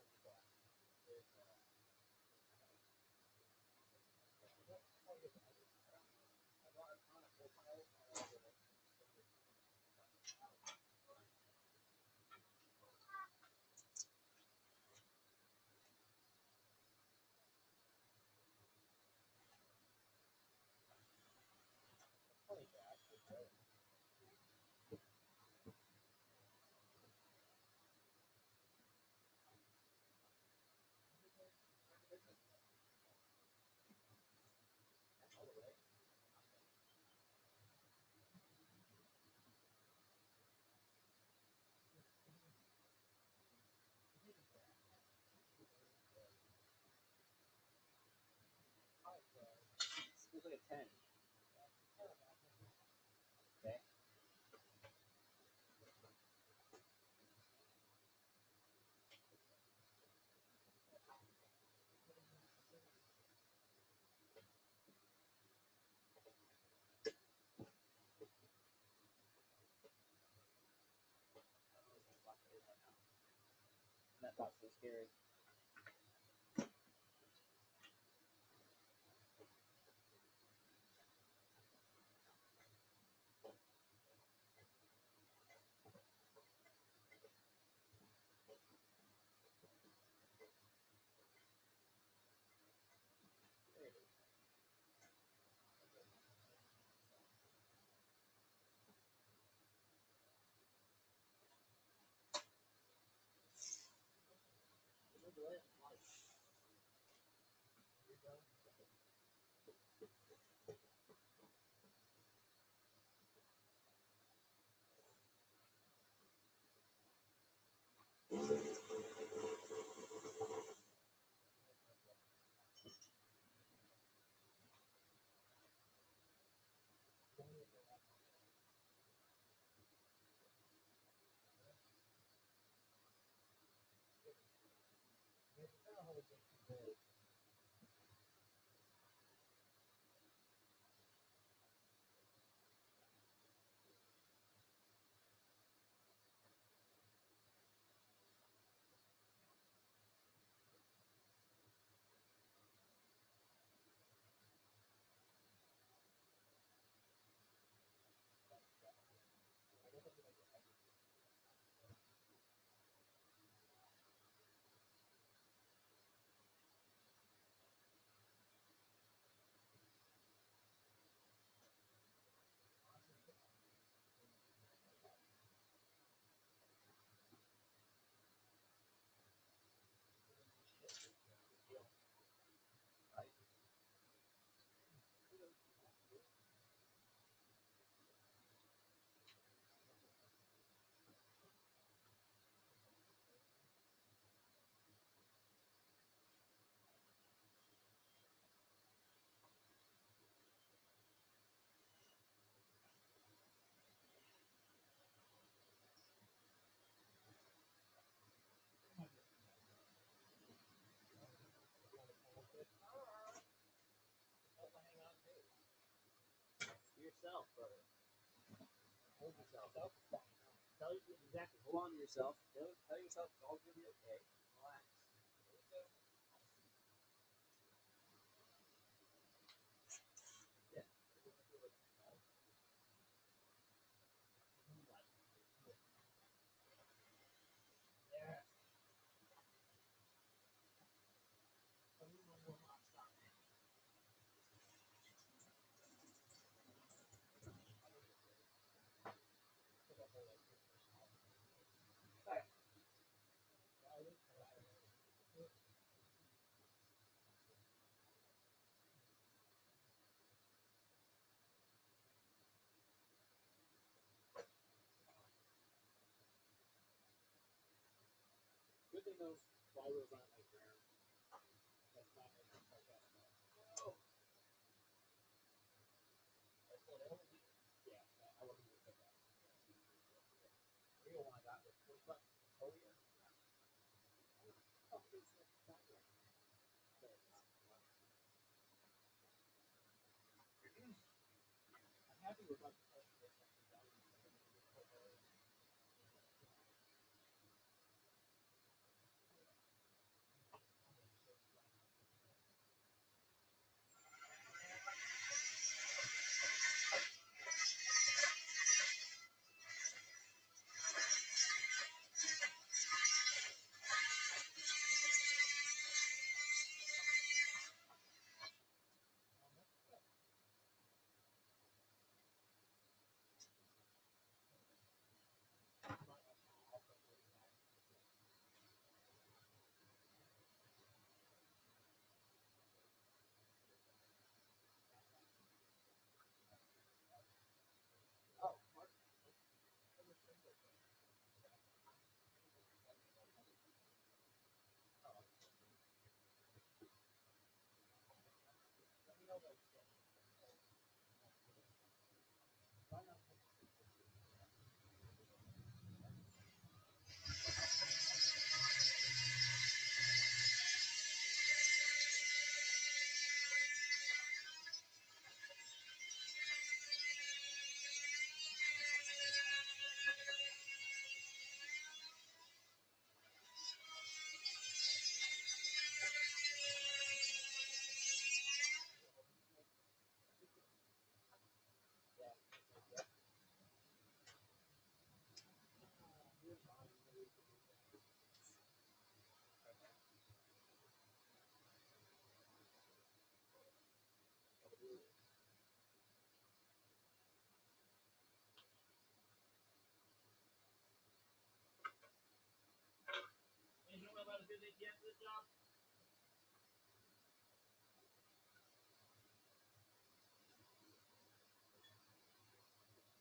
This looks like a 10. Okay. That thought's so scary. yourself, brother. Hold yourself. Tell you exactly. Hold on to yourself. Tell yourself it's all gonna be okay. Relax. Yeah. Yeah. Good thing those flywheels aren't like round. That's not like that. Oh. Yeah, I wasn't going to say that. The real one I got was 20 bucks. Oh, yeah. Oh, it's like that way. I'm happy with my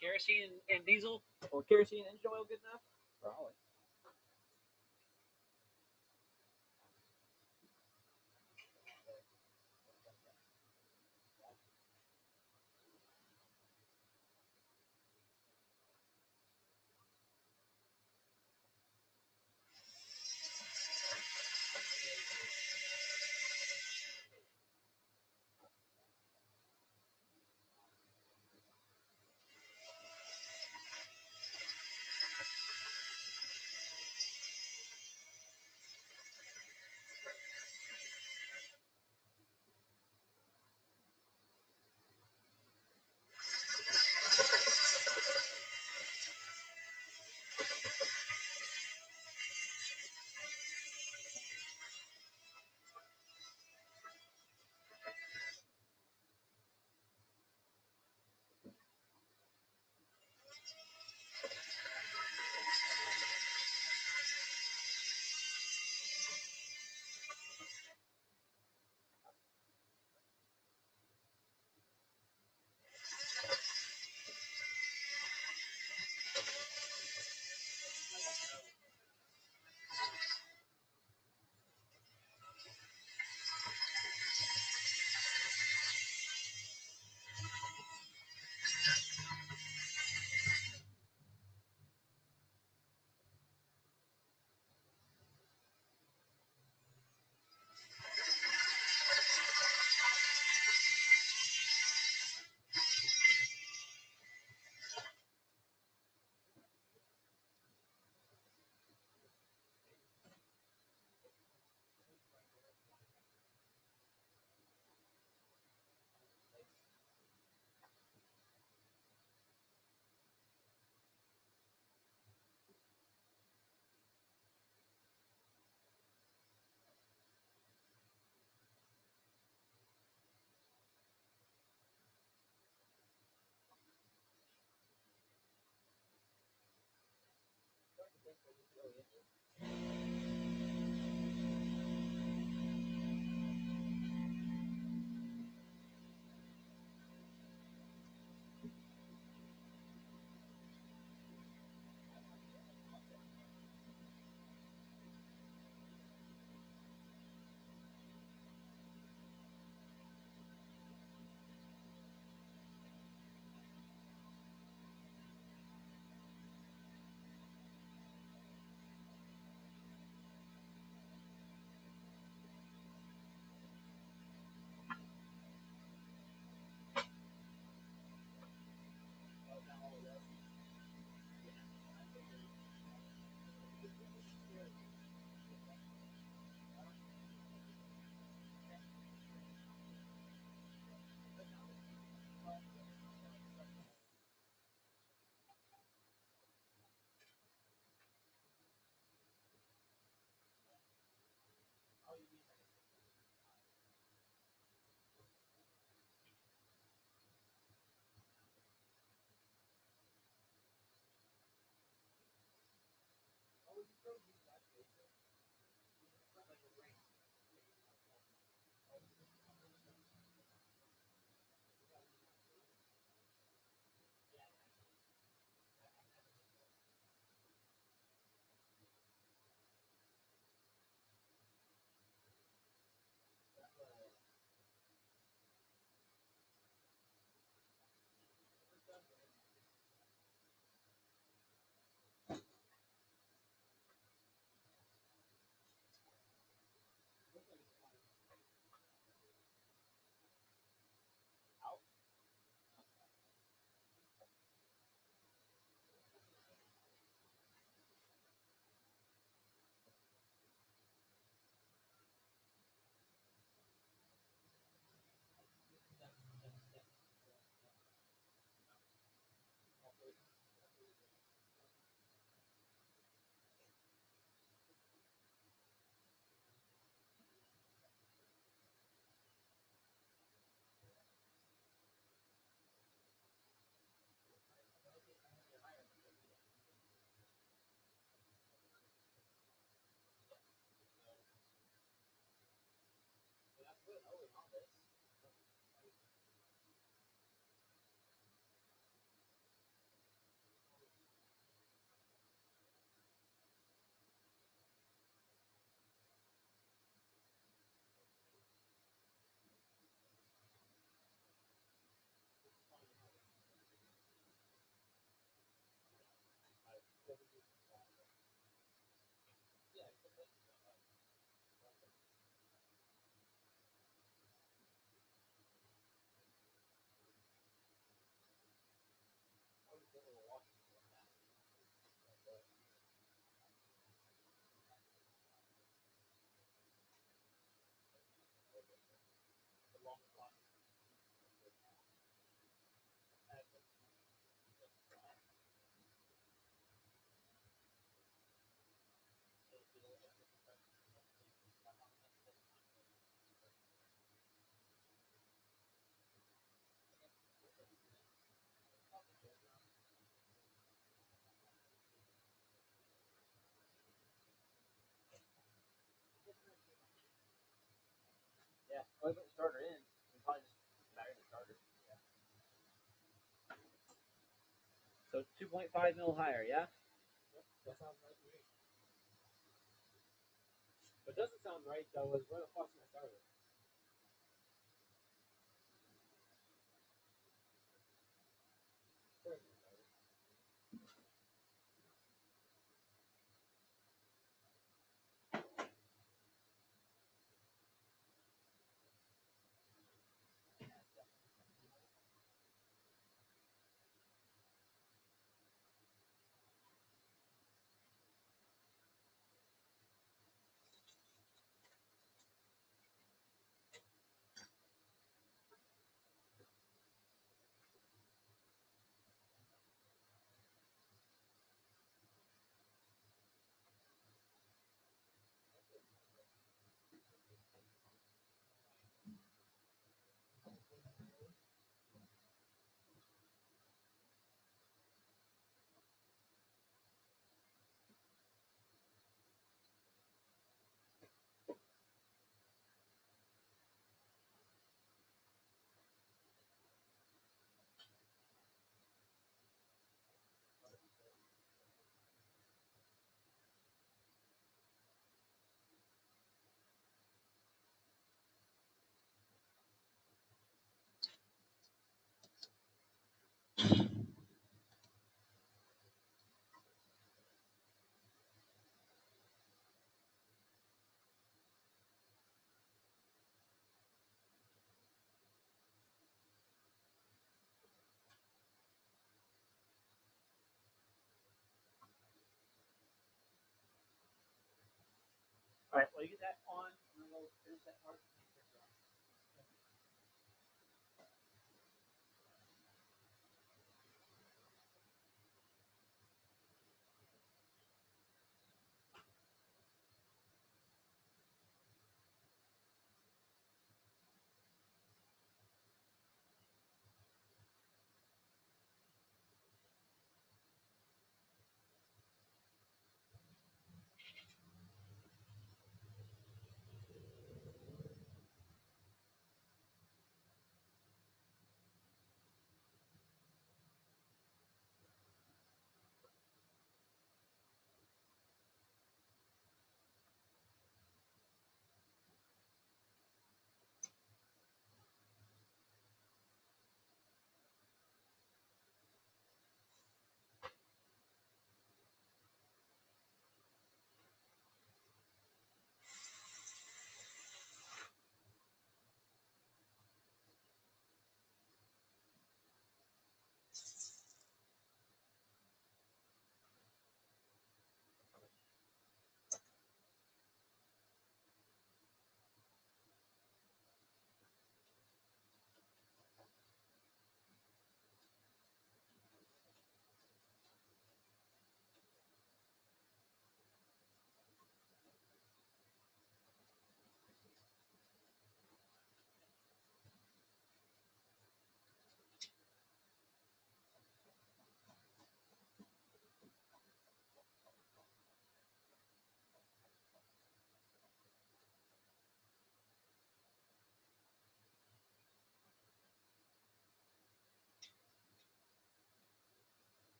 kerosene and diesel, or kerosene and engine oil good enough? Probably. Yeah, well, put the starter in. We probably just battery the starter. Yeah. So 2.5 mil higher, yeah? Yep, that sounds right to me. What doesn't sound right though is where the fuck's my starter? Sure. right, well, you get that on, and then we'll finish that part.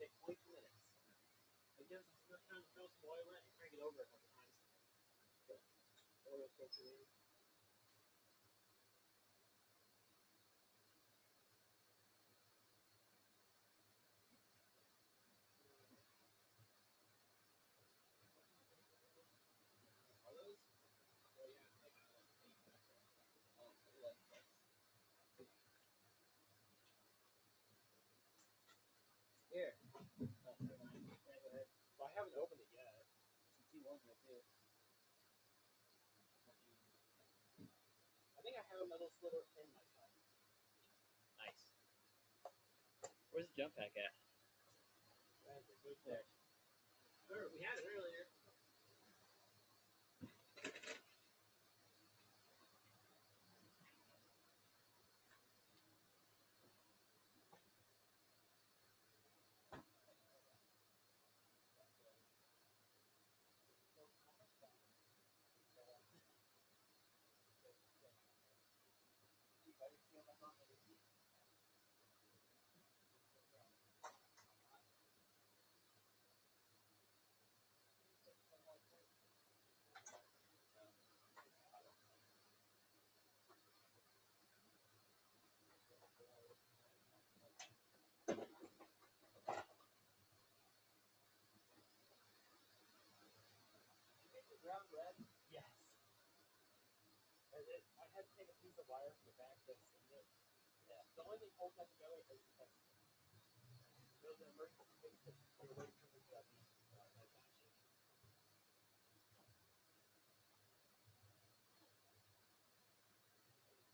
take 22 minutes. It gives us enough time to throw some oil in and crank it over a couple times. Oil filtering. Are those? Oh yeah, here. Oh, never mind. Yeah, go ahead. Well, I haven't opened it yet. Some T1 here too. I think I have a metal sliver in my car. Nice. Where's the jump pack at? Right there. Sure, we had it earlier. Ground red? Yes. I had to take a piece of wire from the back that's in it. Yeah. The only thing holding that together is because there was an emergency fix that we were waiting for me to that piece.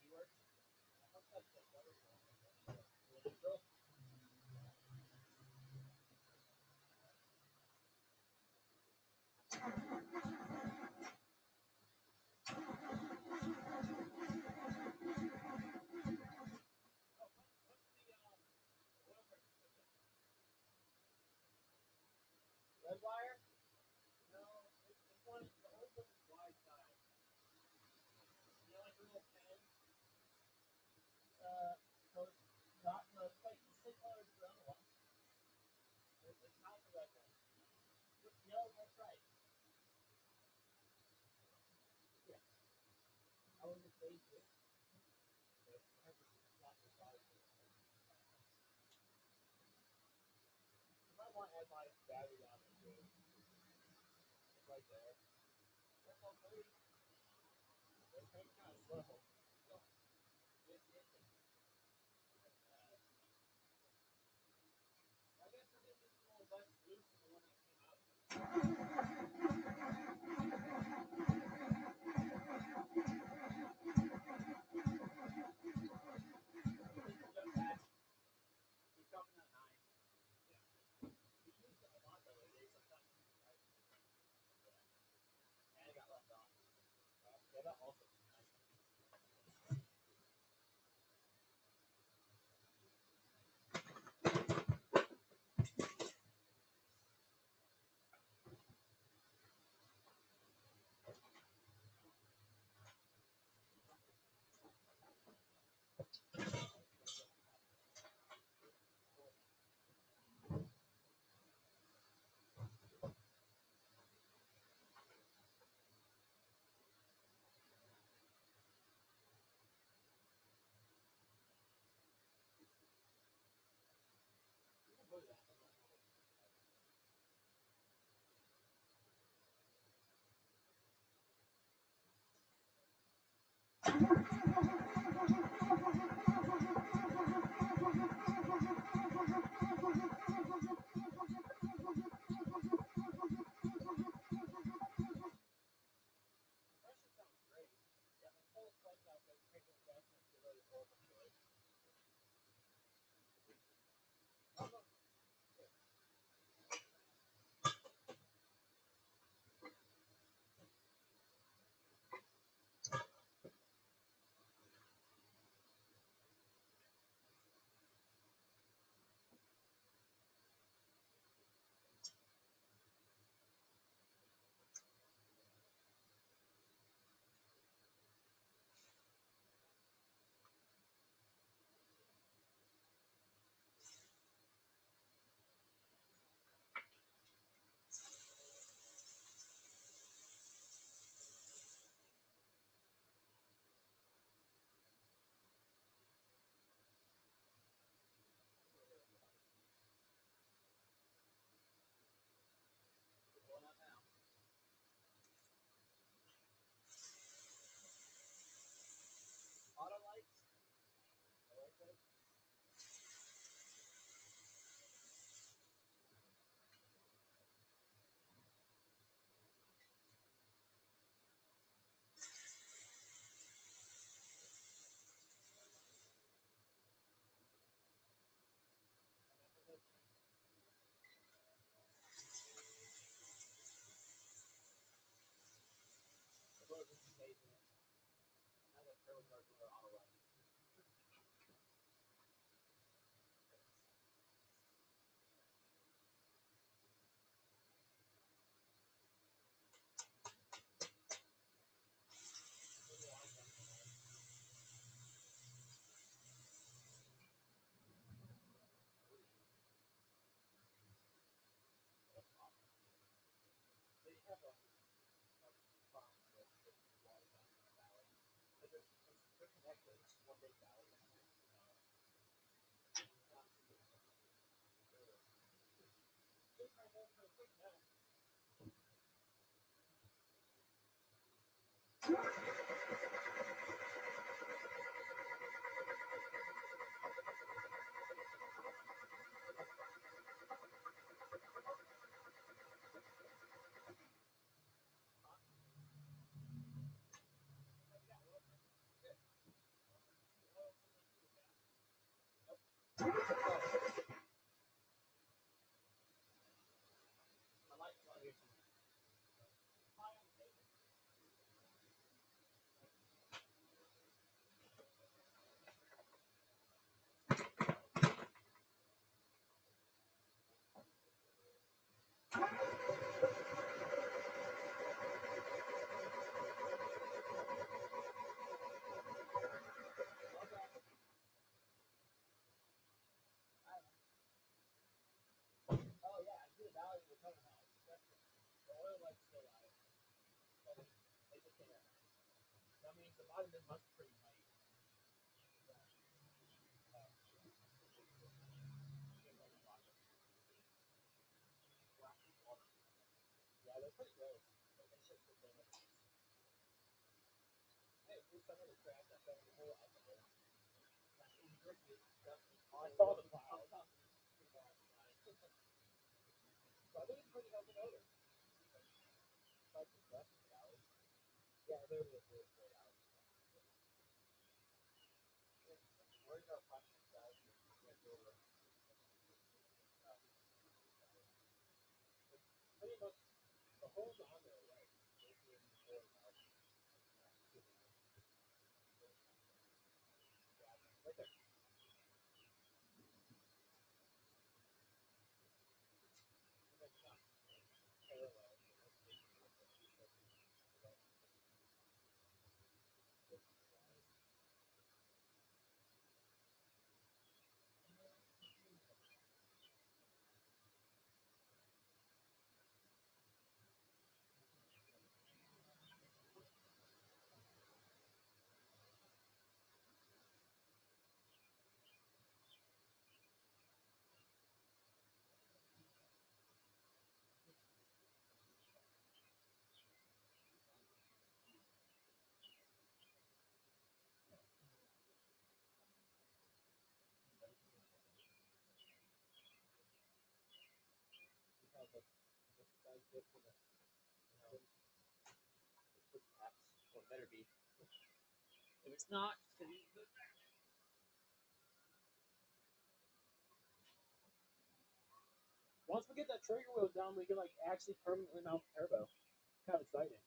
He works. I hope that's the better one. Go. Red wire? No, this one, the old one is wide side. You know, like a little pen? So not the like the $6 brown one. It's not the red one. No, that's right. Yeah. I would just say this. But remember, it's not the size. You might want to add my battery on it too. It's right there. That's all three. They're kind of slow. Yes, yes, yes. I guess it's just a little less loose than the one that came out. He's talking at 9. Yeah. He used it a lot the other day, so it's not too right. Yeah. And it got left on. Yeah, that also is nice. If it's not, Once we get that trigger wheel down, we can like actually permanently mount turbo. Kind of exciting.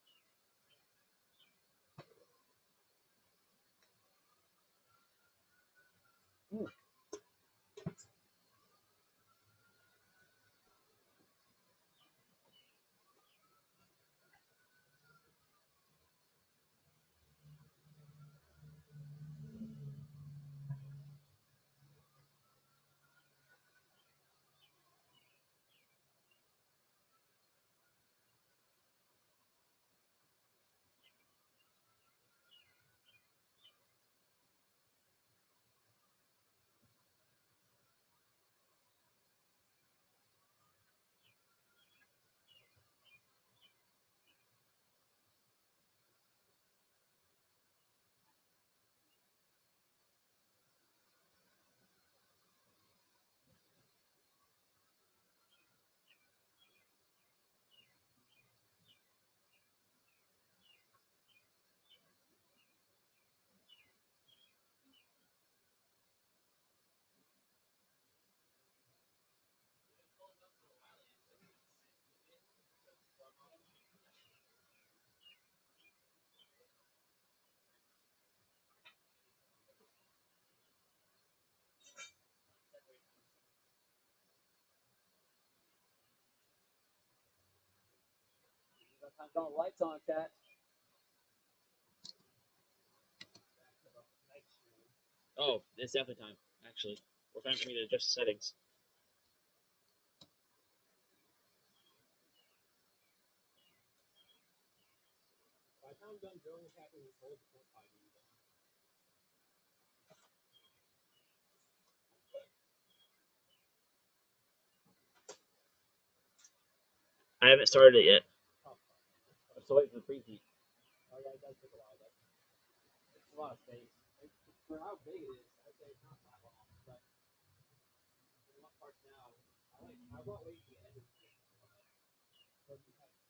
Got the lights on, chat. Oh, it's definitely time, actually. Or time for me to adjust the settings. time done drilling and tapping these holes, it's not tight either. I haven't started it yet. I'm still waiting for the preheat. Oh yeah, it does take a while. It's a lot of space. For how big it is, I'd say it's not that long. But in what parts now, I want way to the end of the game. So you have to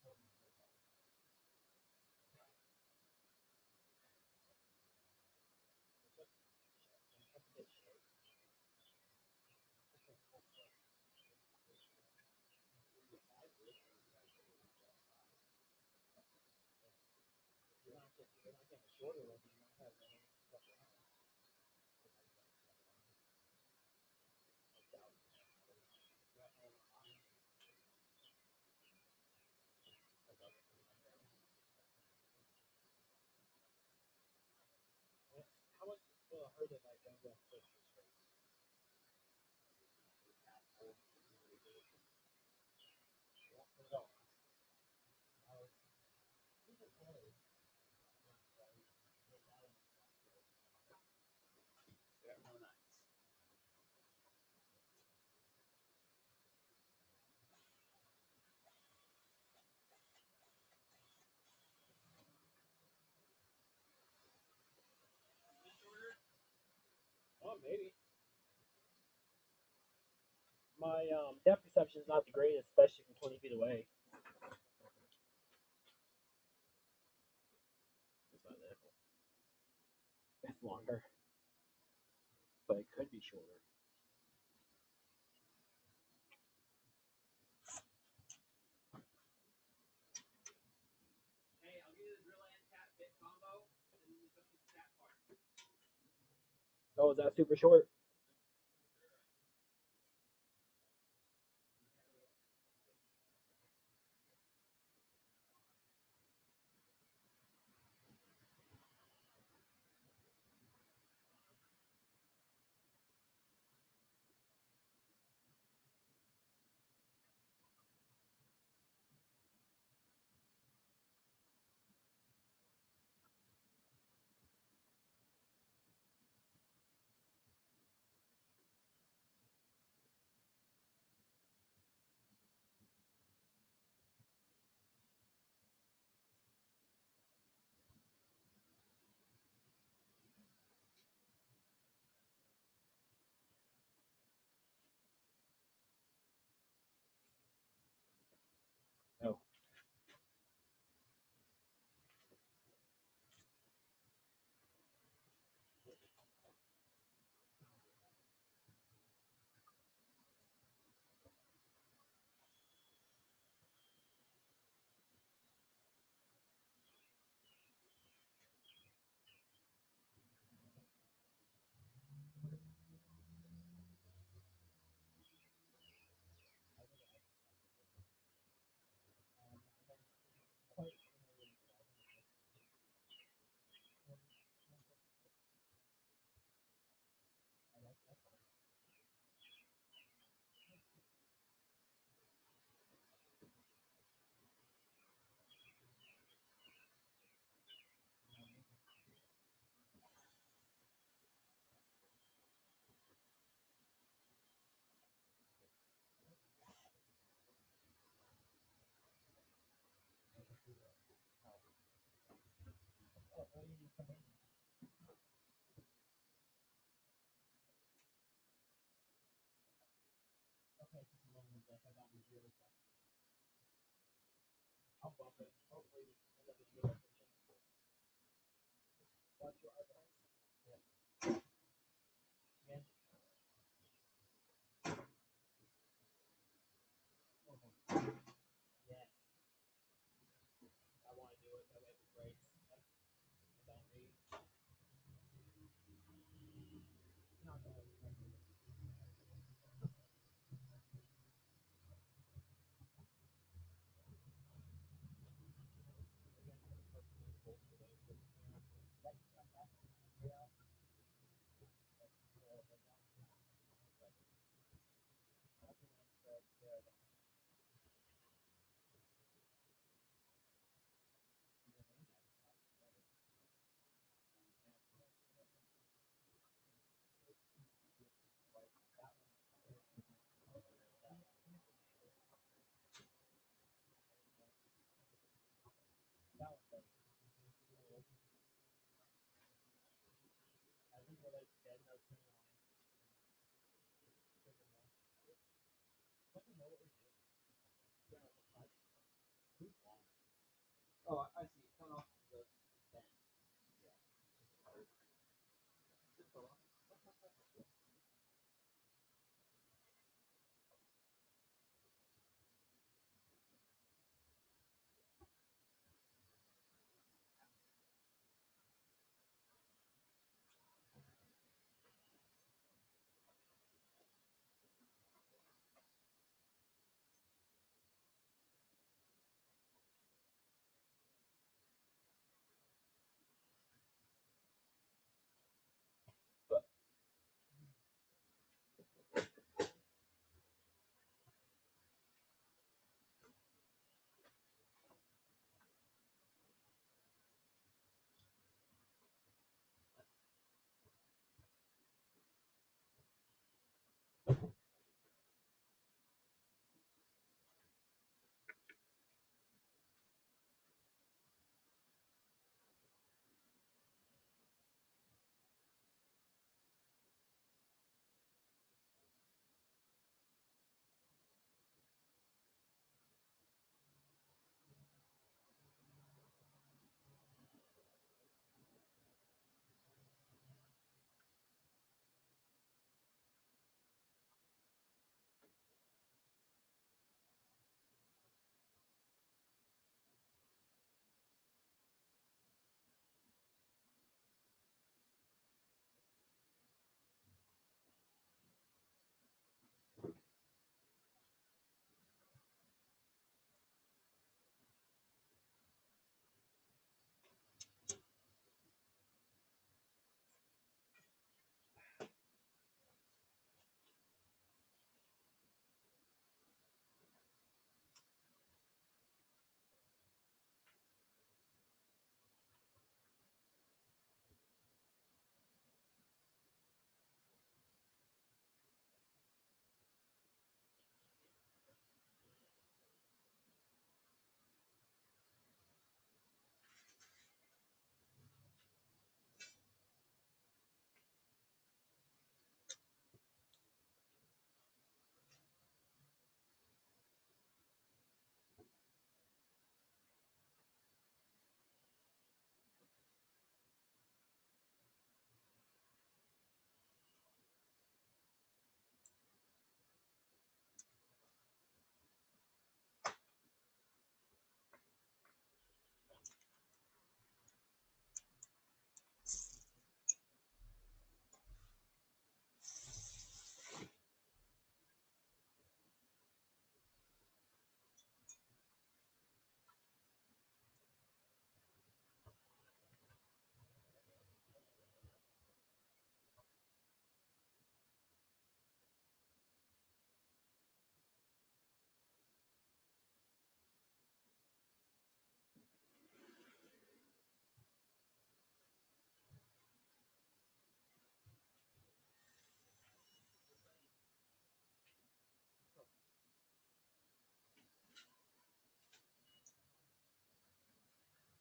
shorter one. How much will it hurt if I don't go straight? Oh, maybe. My depth perception is not the greatest, especially from 20 feet away. It's not that. It's longer, but it could be shorter. Hey, I'll give you the drill and tap bit combo, and then you don't use the tap part. Oh, is that super short? No. I'll bump it. Hopefully, watch your eyes. Again. Yes. I want to do it. I like the brakes. About me. Not that. Oh, I see. Coming off the bend. Yeah. Just pull off.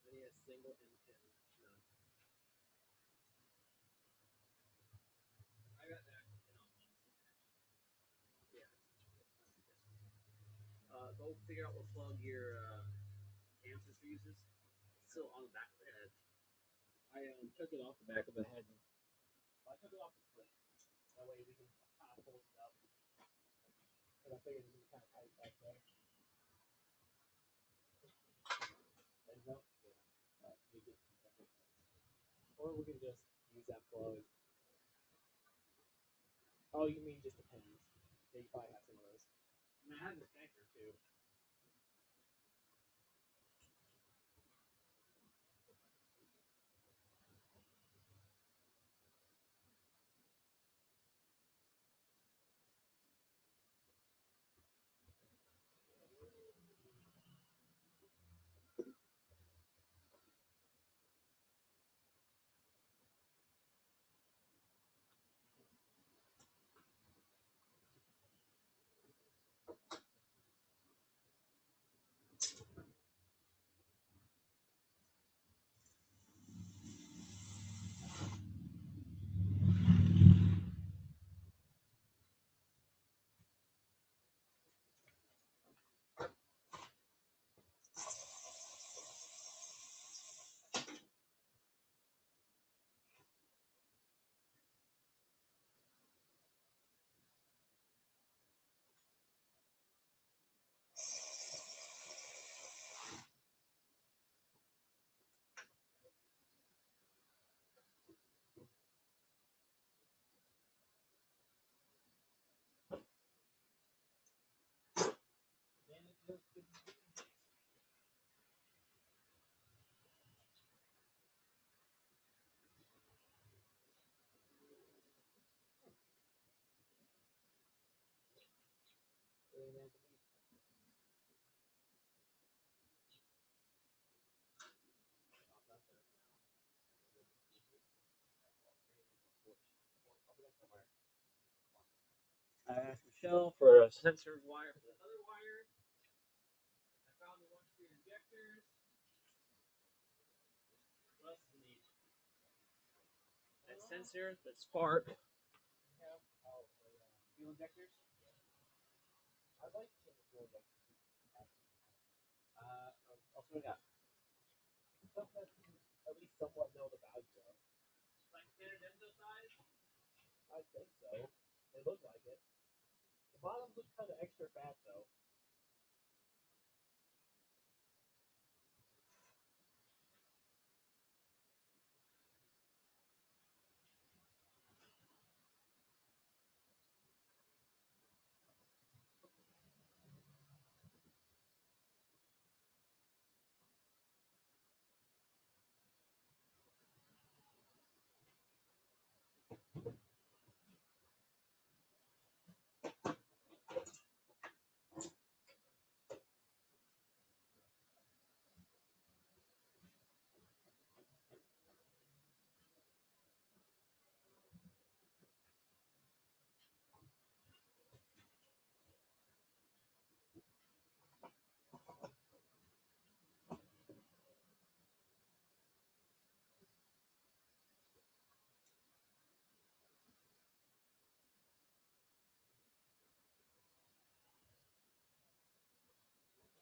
Then he has single and pin. None. I got that. Yeah. Go figure out what plug your ancestor uses. It's still on the back of the head. I took it off the back of the head. I took it off the clip. That way we can kind of pull it up. But I figured it was kind of tight back there. Ends up? Yeah. You get or we can just use that plug. Oh, you mean just the pins? Yeah, you probably have some of those. I mean, I have the connector too. I asked Michelle for a sensor wire for the other wire. I found the one for your injectors. What else do you need? That sensor, the spark. Fuel injectors? I'd like to change the fuel injectors. Also, we got stuff that you at least somewhat know the value of. Like standard Enzo size? I think so. They look like it. The bottoms look kind of extra fat, though.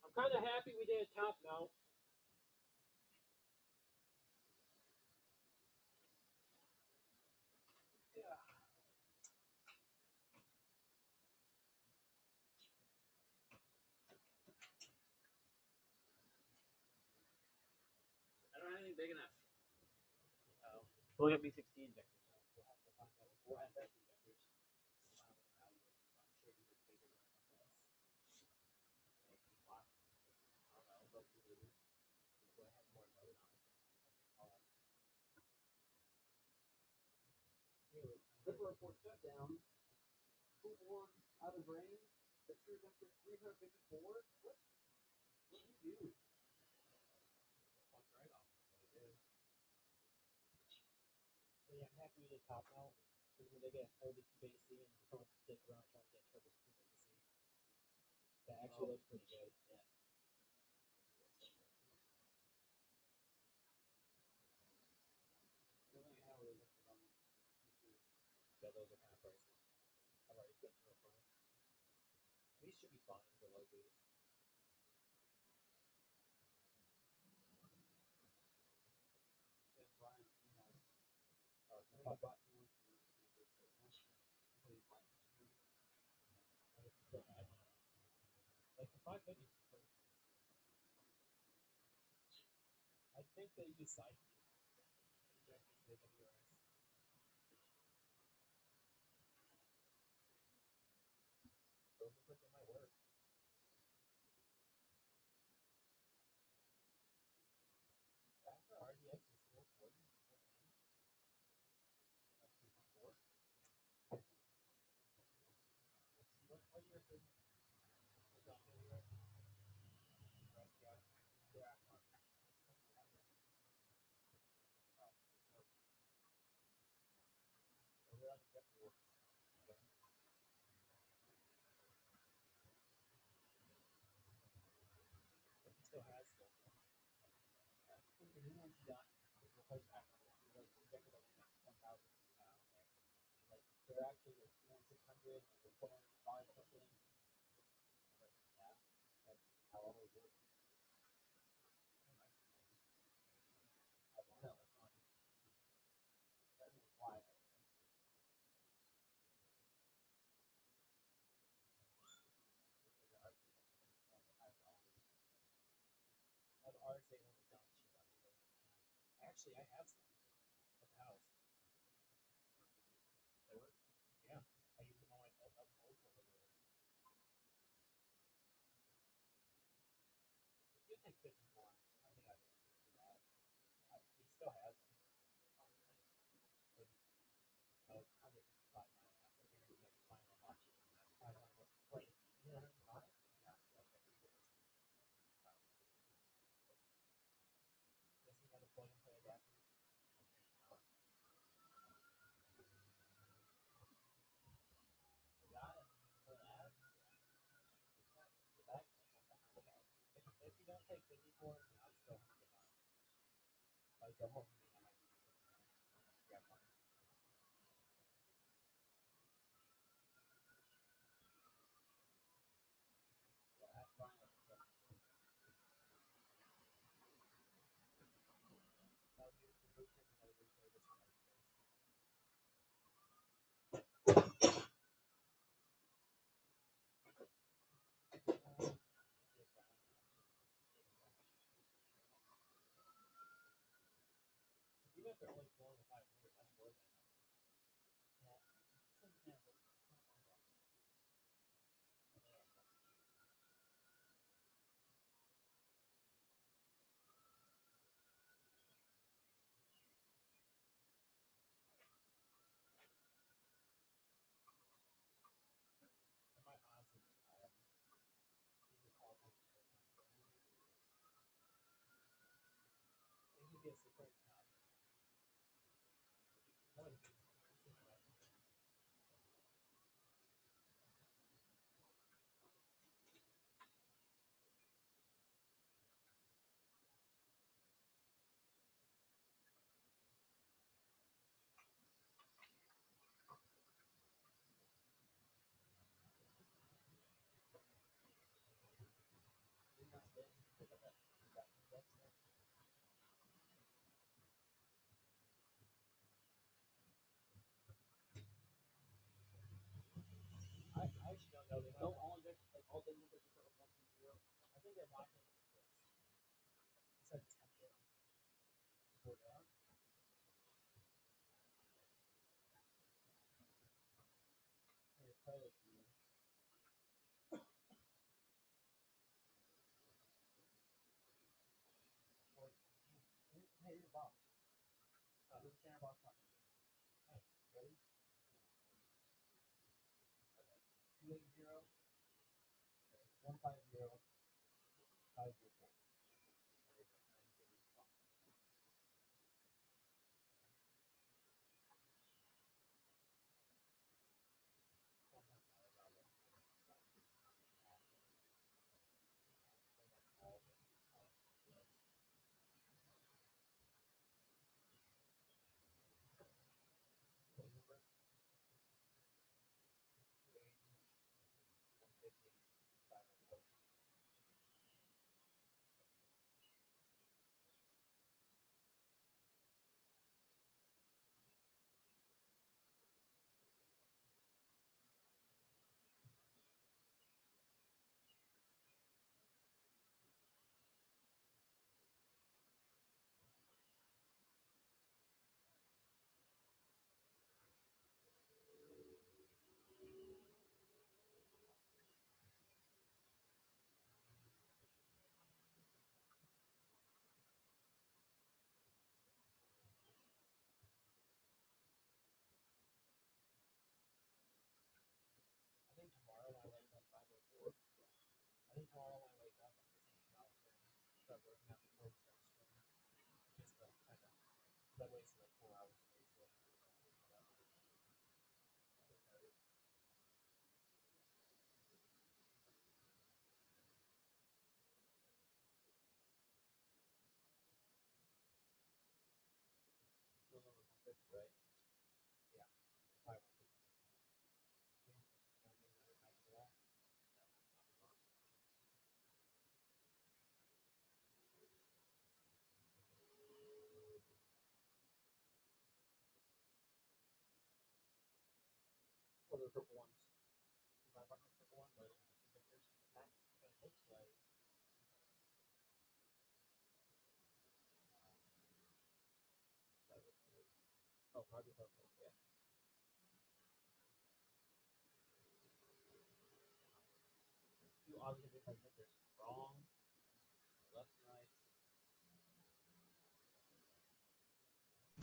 I'm kind of happy we did a top mount. Yeah. I don't have anything big enough. We'll get B16 injectors. We'll have to find out. We'll have FE injectors. I'm sure you could figure it out. I don't know, but we do. We'll have more load on it. Anyway, Ripper report shutdown. Full board out of range. Pictures after 354. What? What did you do? Fuck right off. What it is. So yeah, I'm happy with the top mount. Because when they get old AC and don't dick around trying to get turbo AC. That actually looks pretty good. Yeah. The only how it looks on YouTube. Yeah, those are kind of pricey. I've already spent too much money. These should be fine for low boost. That's fine. I bought you one for like the 550 is perfect. I think they use side injectors for the WRS. Those look like they might work. After RDX is 440, 410. What year is it? What's on WRS? He still has them. The new ones he got replaced after like injected like 1,000. Like they're actually like 600, like they're 405 something. Like, yeah, that's how all those work. I don't know. That's not. That's why. The RSA one is down cheap on me. Actually, I have some at the house. They work. Yeah, I use them on my old motors.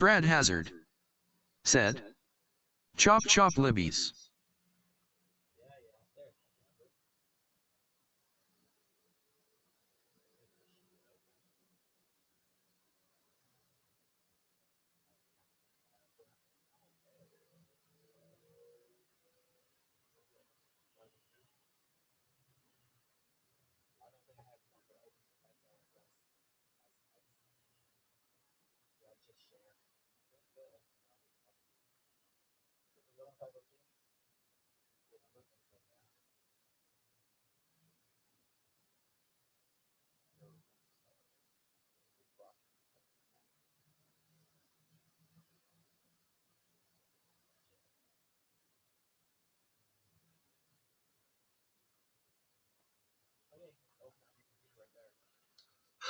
Brad Hazard said, "Chop chop libbies."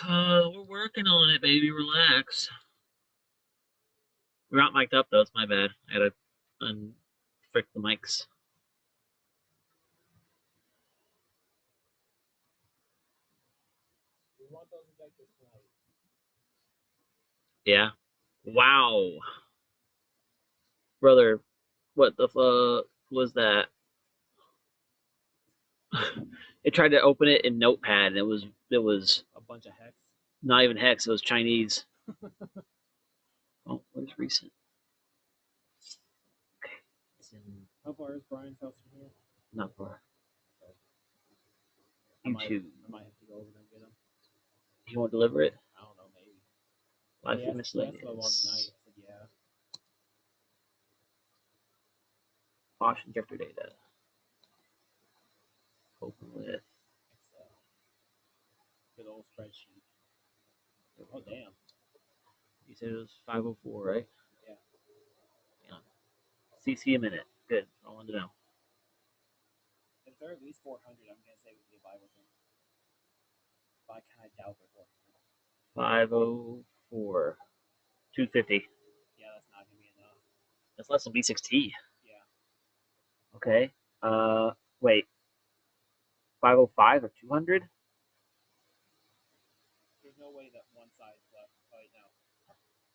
We're working on it, baby. Relax. We're not mic'd up though. It's my bad. I gotta unfrick the mics. Yeah. Wow. Brother, what the fuck was that? It tried to open it in Notepad, and it was A bunch of hex. not even hex. It was Chinese. Oh, where's recent? Okay, it's in How far is Brian's house from here? not far. I might YouTube. have to go over there and get him. You want to deliver it? I don't know, maybe. Live He for asked miscellaneous. about one tonight. I said, yeah. Bosch injector data. Open with. Excel. Good old spreadsheet. Oh, damn. You said it was 504, right? Yeah. Hang on. CC a minute. Good. I wanted to know. If they're at least 400, I'm going to say we can get by with them. But I kind of doubt they're 400. 504. 250. Yeah, that's not going to be enough. That's less than B6T. Yeah. Okay. Wait. 505 or 200? There's no way that one side's left. Oh, wait, no.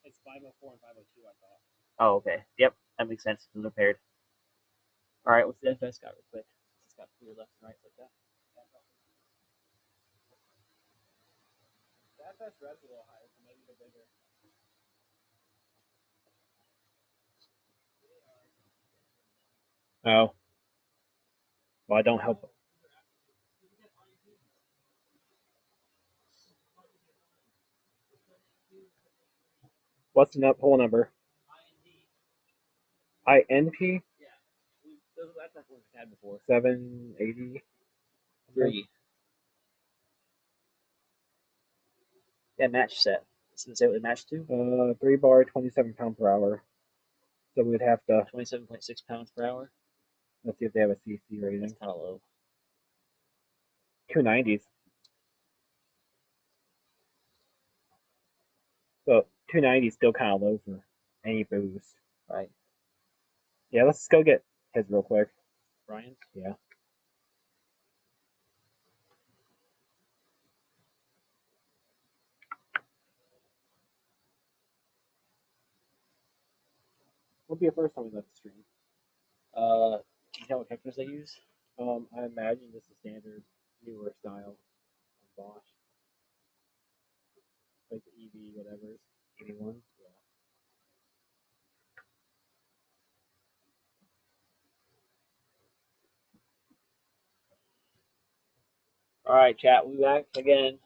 It's 504 and 502, I thought. Oh, okay. Yep. That makes sense. Those are paired. All right. What's the FS got real quick? It's got clear left and right like that. The FS red's a little higher, so maybe they're bigger. Oh. Well, I don't help. What's the poll number? INP? Yeah. That's not what we've had before. 783. Yeah, match set. Does it say what it matched to? 3 bar, 27 pound per hour. So we'd have to. 27.6 pounds per hour. Let's see if they have a CC rating. That's kind of low. 290s. So 290 is still kind of low for any boost. Right. Yeah, let's go get his real quick. Brian? Yeah. What'll be the first time we left the stream? Do you know what vectors they use? I imagine this is standard newer style on Bosch. Like the EV whatever's. EV1? Yeah. All right, chat. We'll be back again.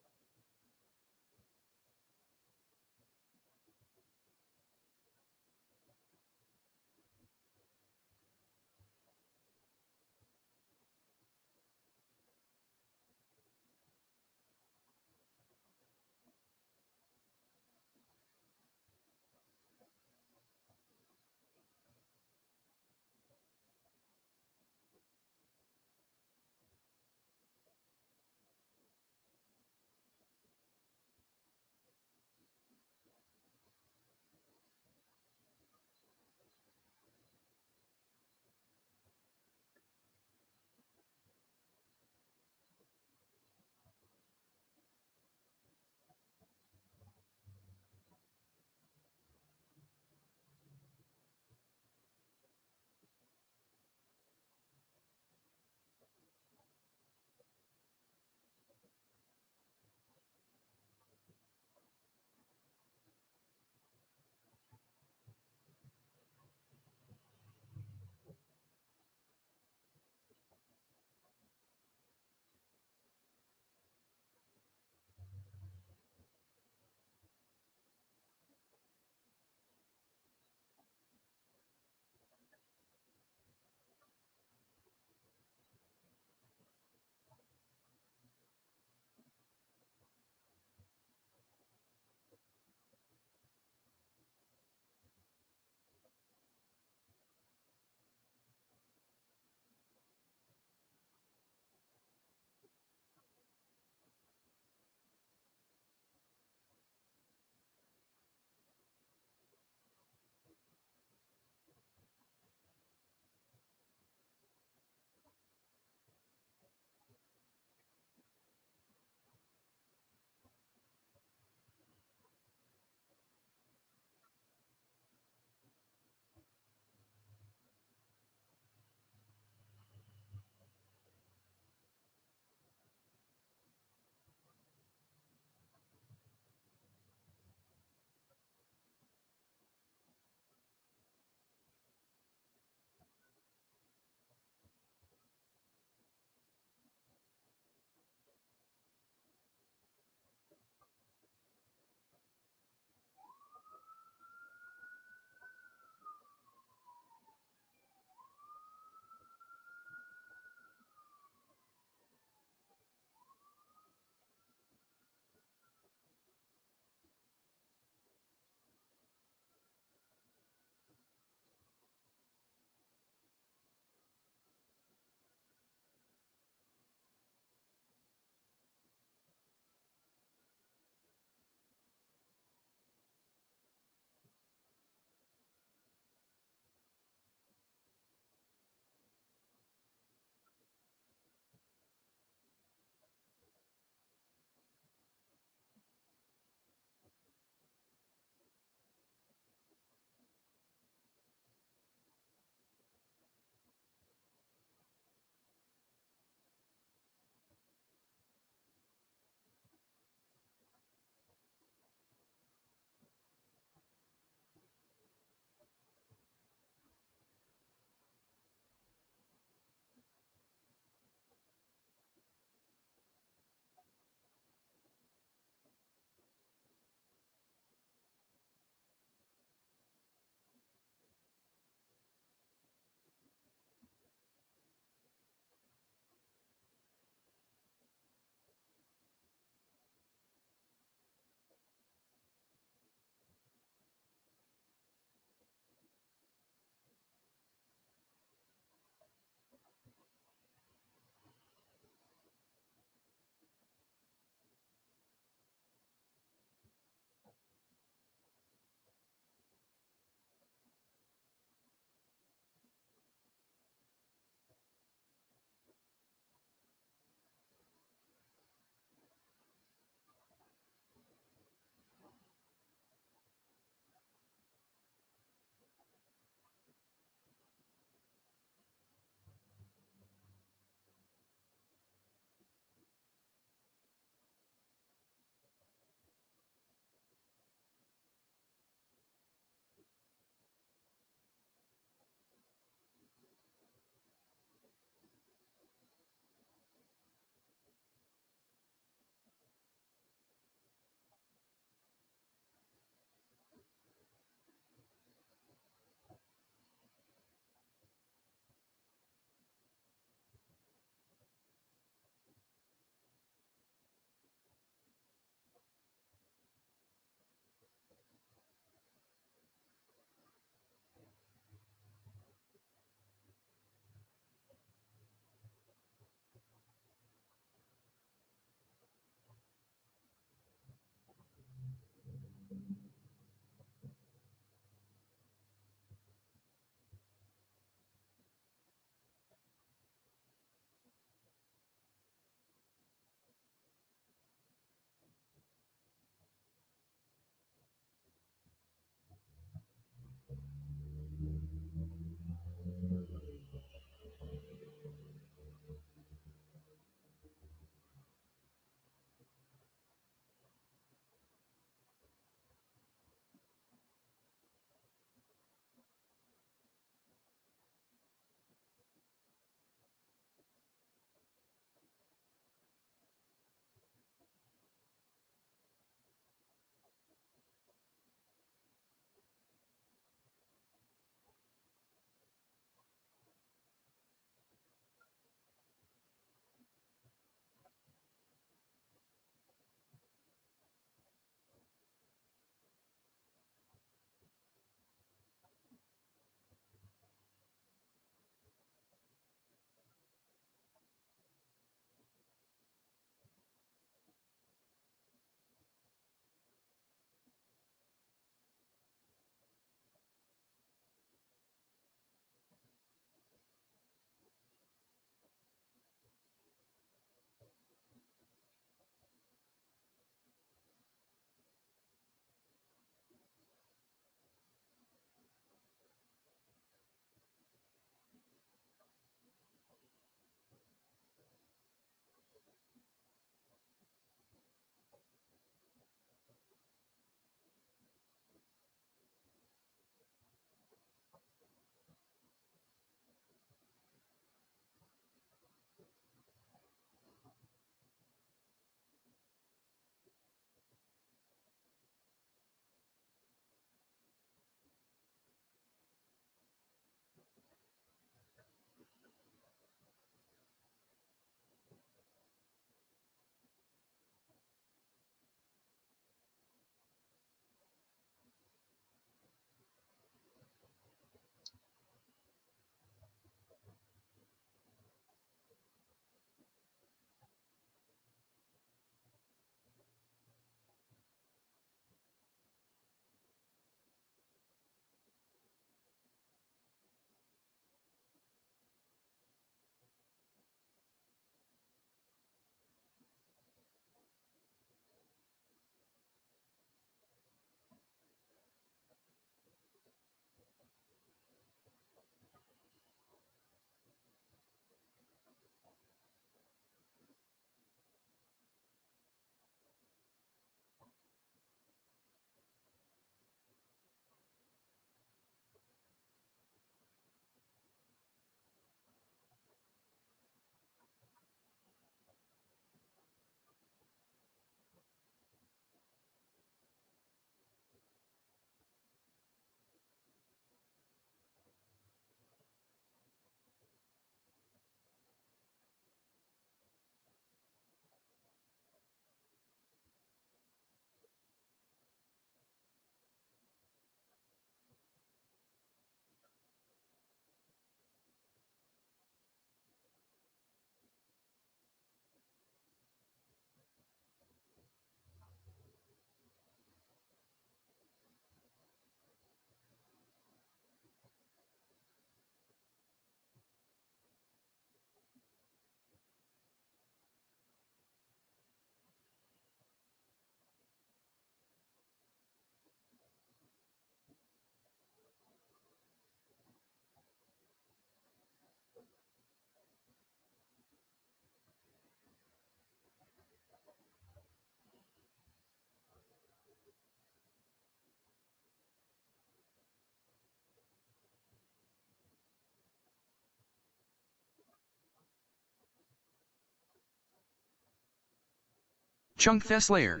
Chunk Theslayer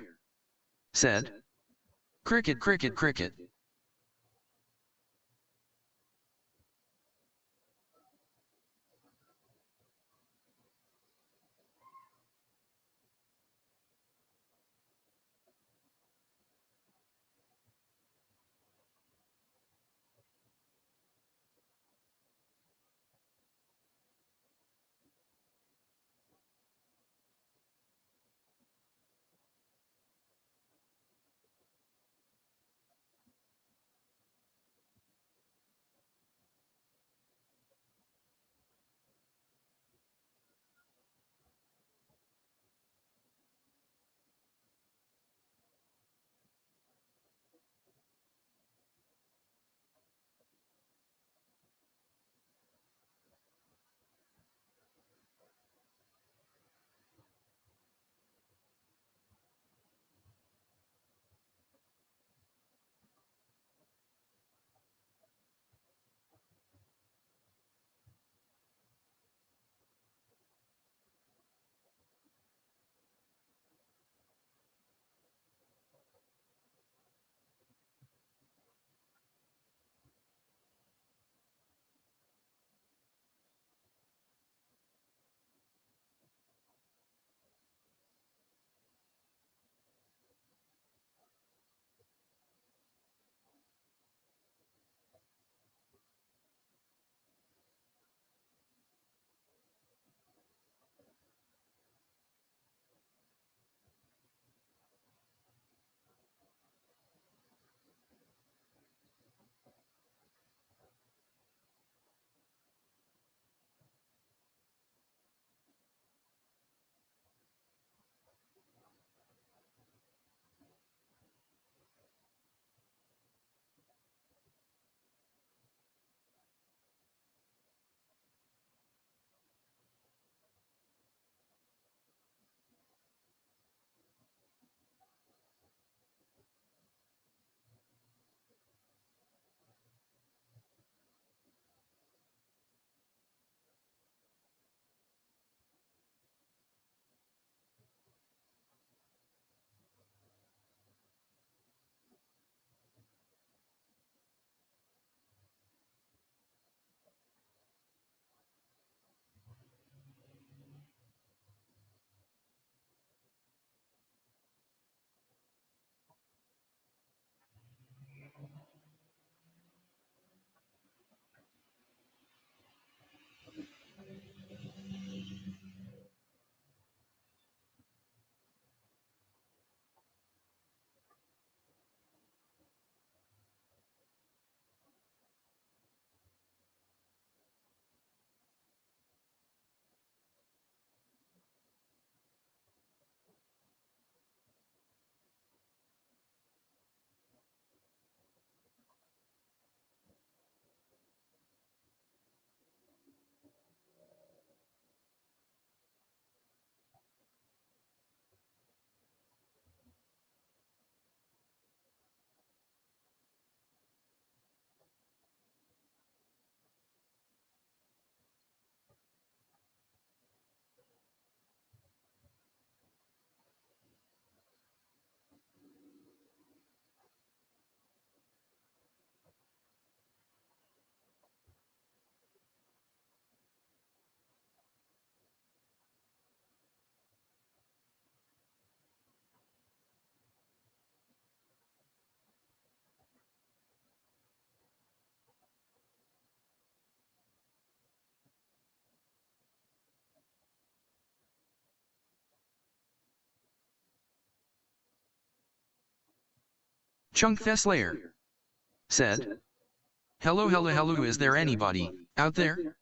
said, "Cricket, cricket, cricket." Chunk Theslayer said, "Hello, hello, hello, is there anybody out there?"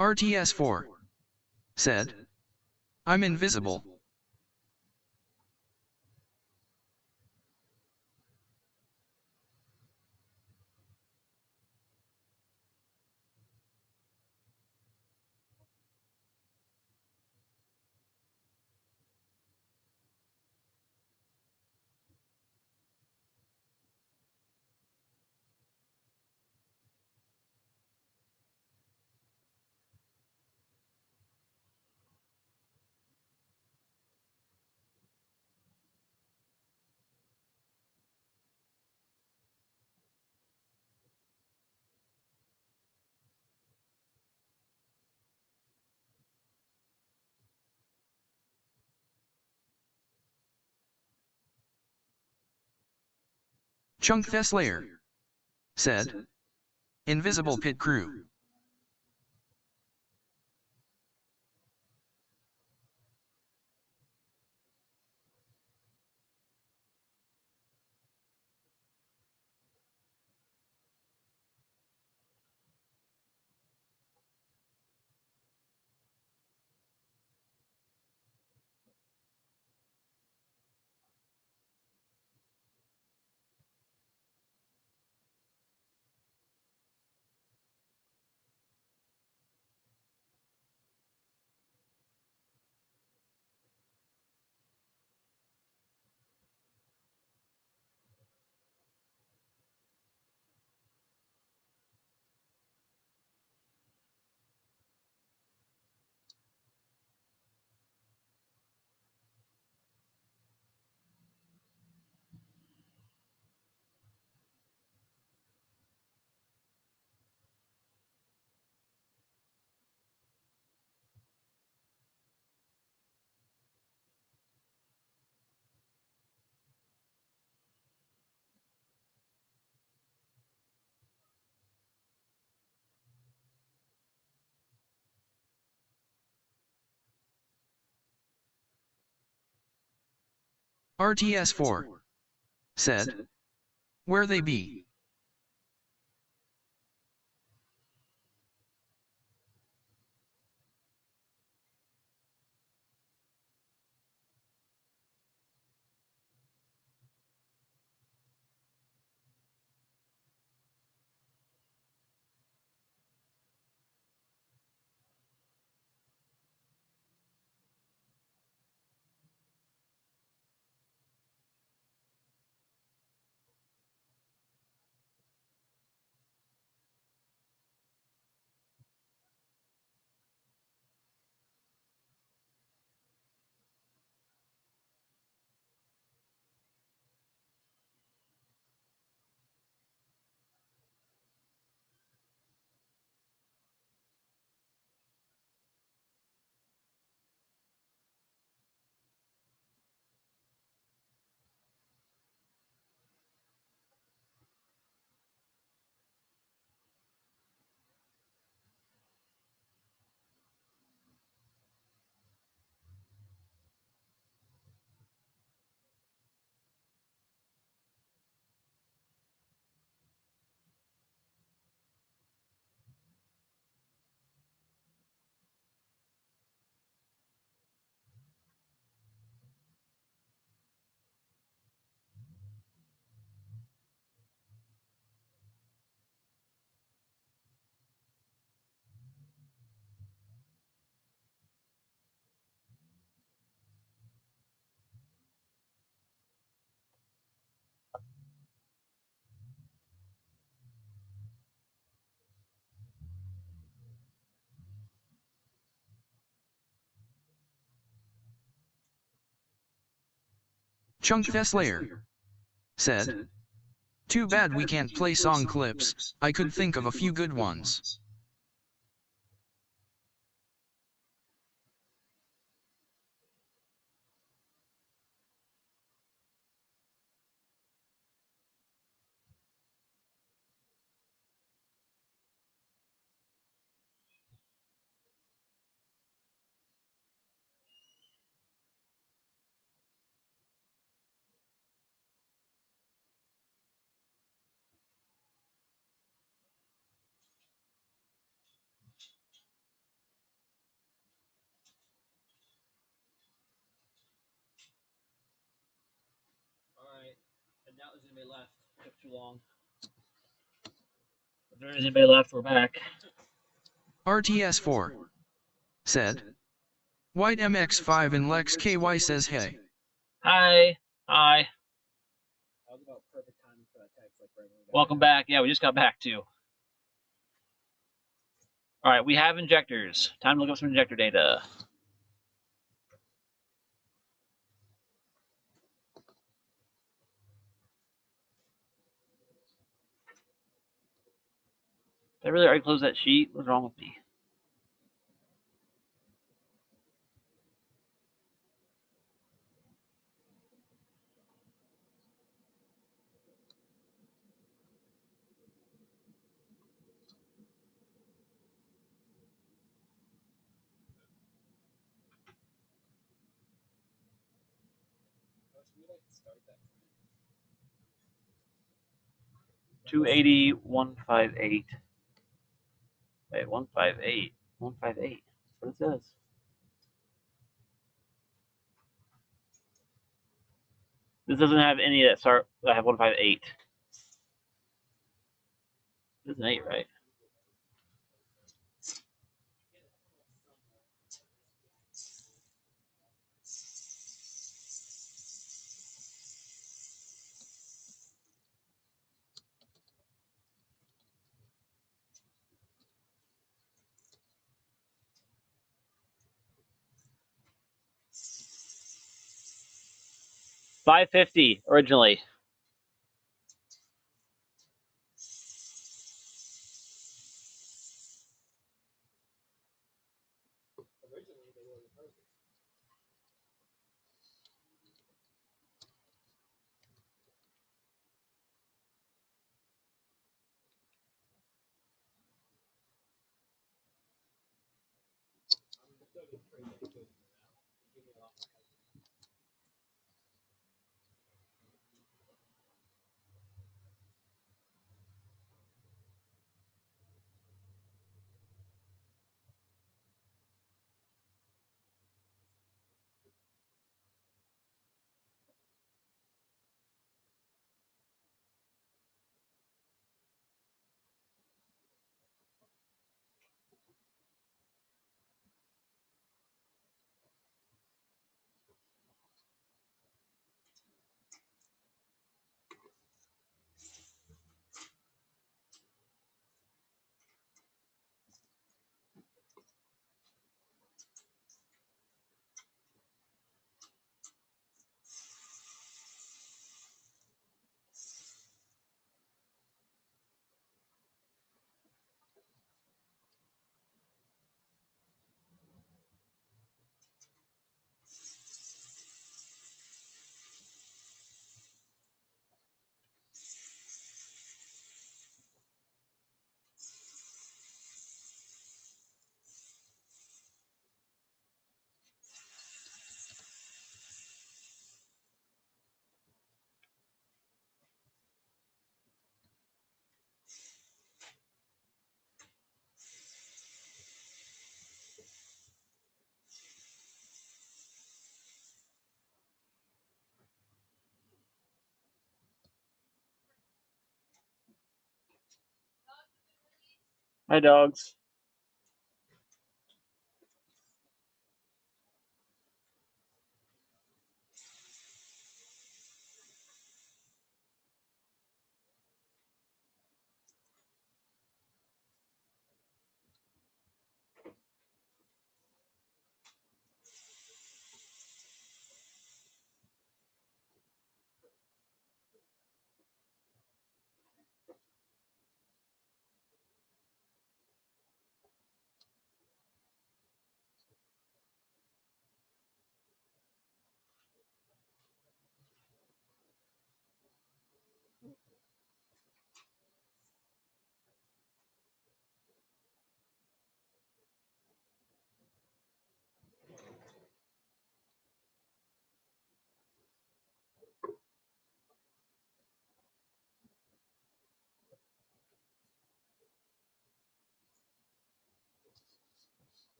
RTS4 said, I'm invisible. Chunk Theslayer said, invisible pit crew. RTS4 said, where they be. Chunk Theslayer said, too bad we can't play song clips, I could think of a few good ones. too long. If there is anybody left, we're back. RTS4 said, White MX5 and Lex KY says hey. Hi. Hi. Welcome back. Yeah, we just got back too. All right, we have injectors. Time to look up some injector data. Did I really already close that sheet? What's wrong with me? $280, 158. Wait, 158. 158. That's what it says. This doesn't have any that start that have 158. This is an 8, right? $550 originally. Hi, dogs.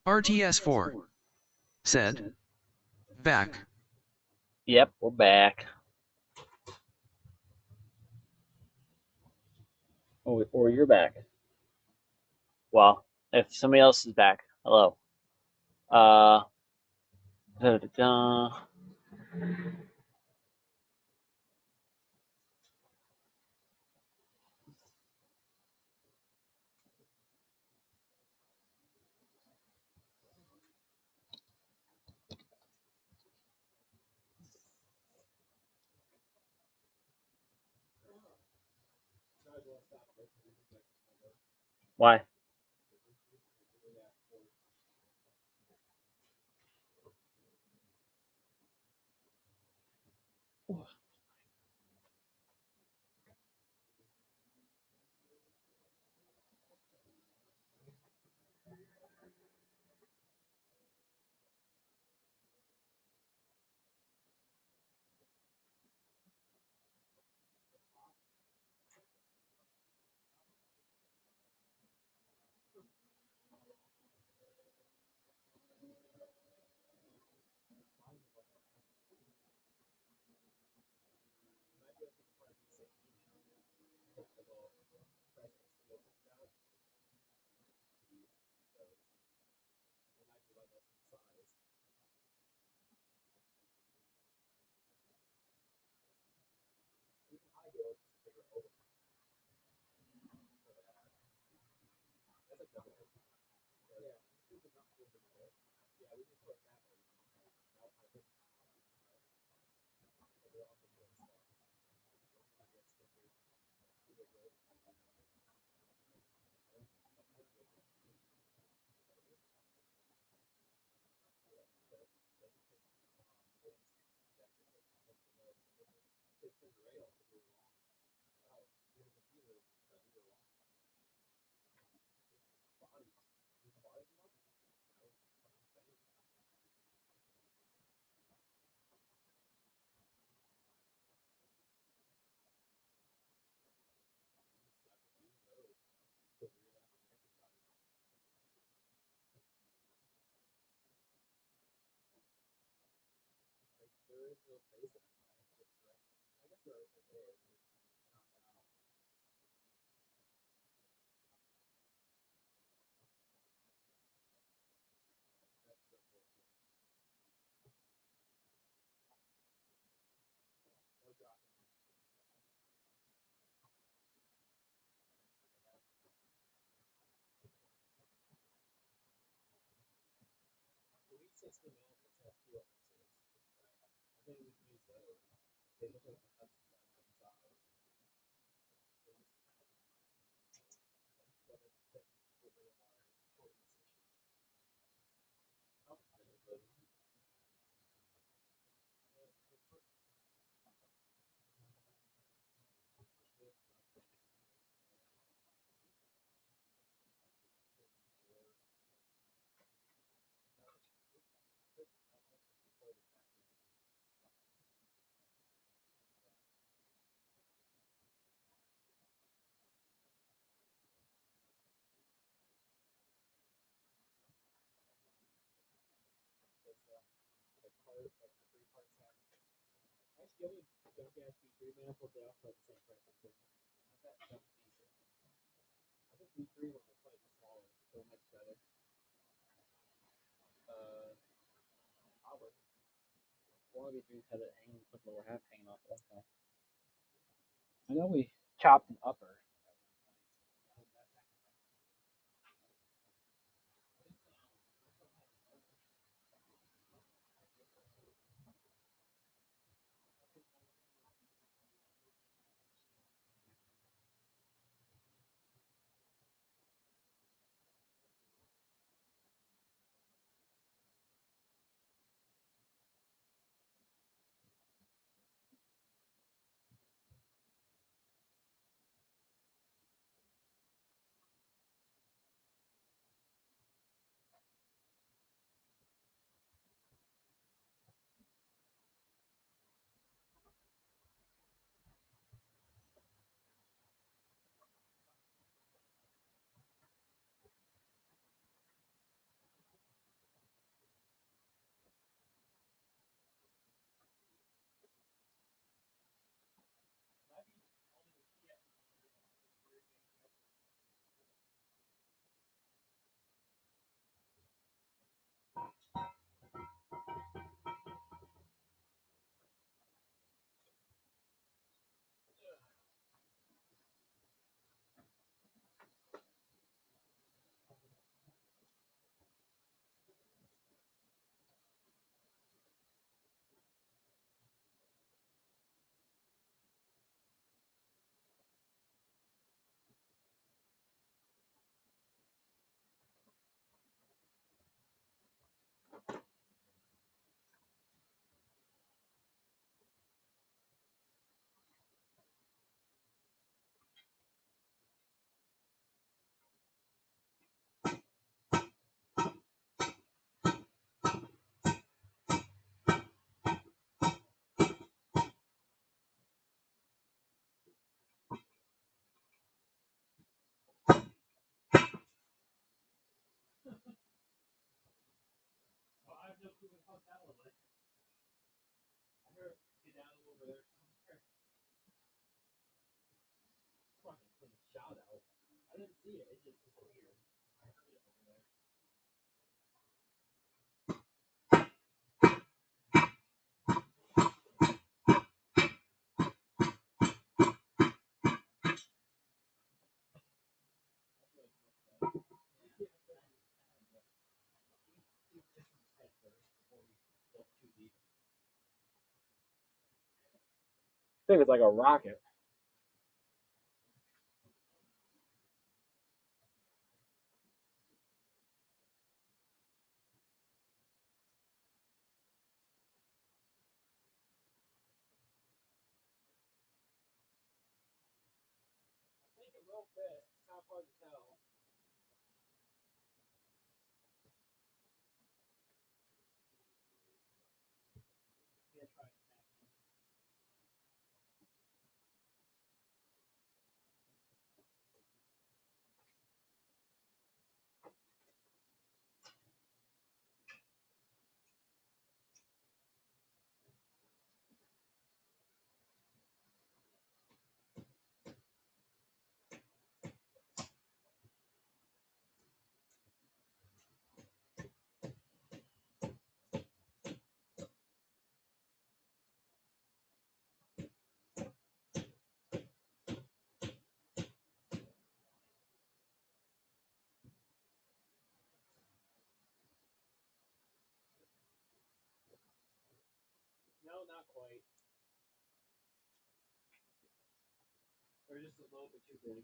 RTS4 said, back. Yep, we're back. Or you're back. Well, if somebody else is back, hello. Da, da, da. Why? One of these trees had it hanging, with the lower half hanging off. Okay. I know we chopped an upper. Well, I have no clue how that will look. I heard it get down over there somewhere. Fucking clean shot out. I didn't see it. It just disappeared. I heard it over there. I think it's like a rocket. I think it will fit. It's kind of hard to tell. Yeah, try it. No, not quite. Or just a little bit too big.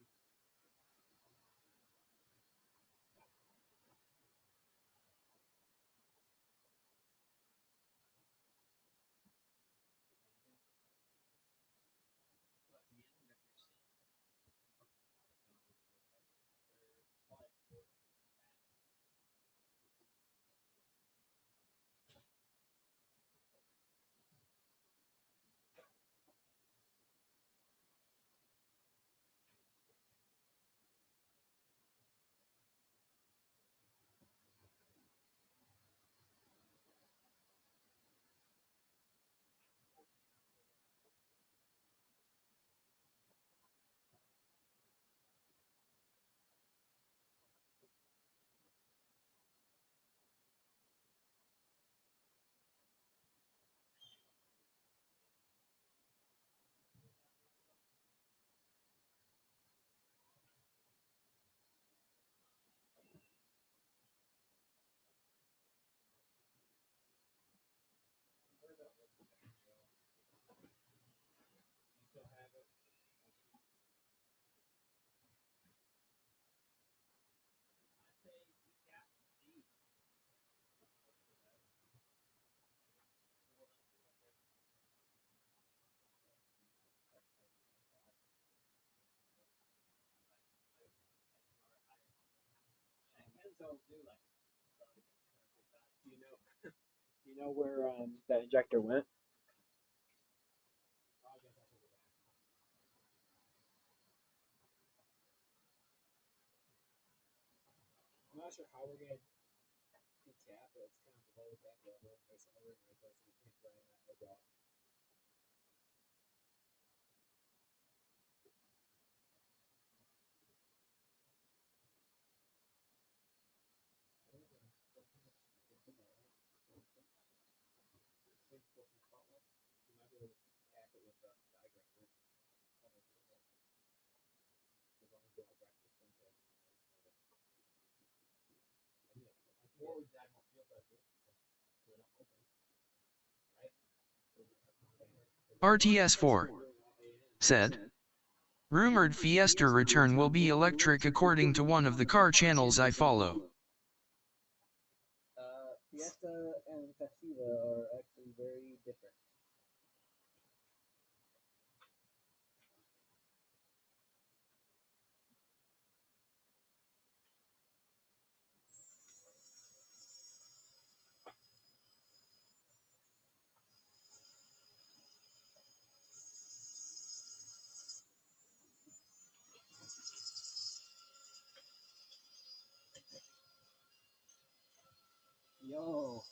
Do you know where that injector went? I'm not sure how we're gonna decap it. It's kind of below the back level. There's a ring right there, so we can't grind that edge off. RTS4 said, rumored Fiesta return will be electric according to one of the car channels I follow. Fiesta and Festiva are actually very different. Yo.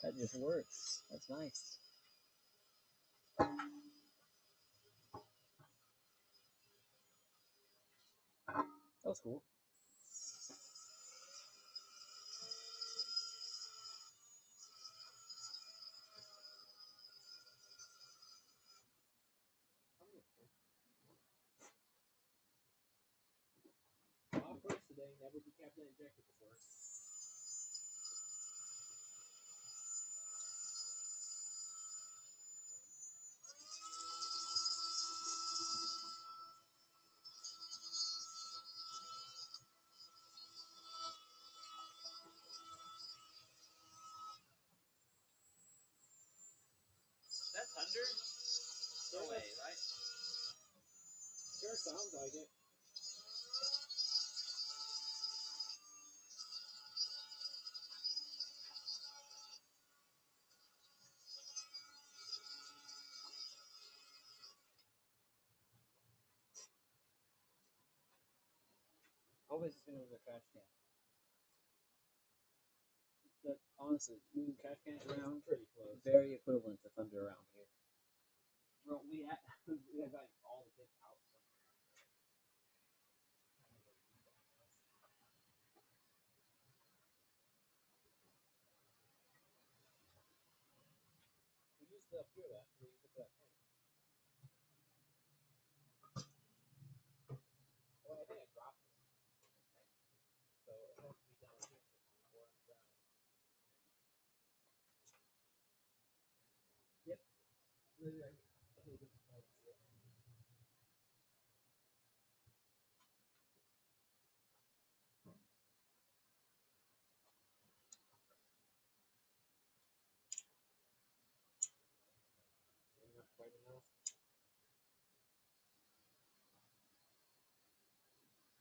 That just works. That's nice. That was cool. First today, never decapped an injector before. That's under? No way, right? Sure sounds like it. Always just gonna move the trash can. But honestly, moving trash cans around Pretty close. very equivalent to thunder around here. Bro, we have like all the things out somewhere. We used the pure last, we used it for that tank. Well, I think I dropped it. So it has to be down here before I'm down. Yep. Literally right here. Not quite enough.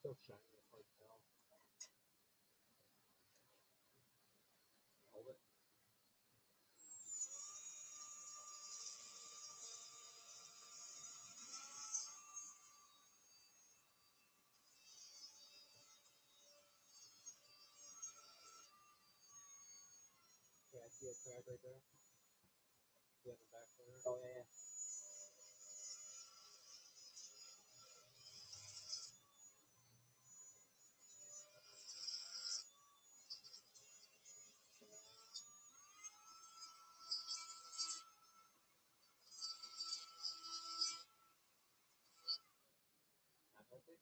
So shiny, it's hard to tell. Hold it. Yeah, I see a crack right there. See on the back corner. Oh yeah. Not healthy.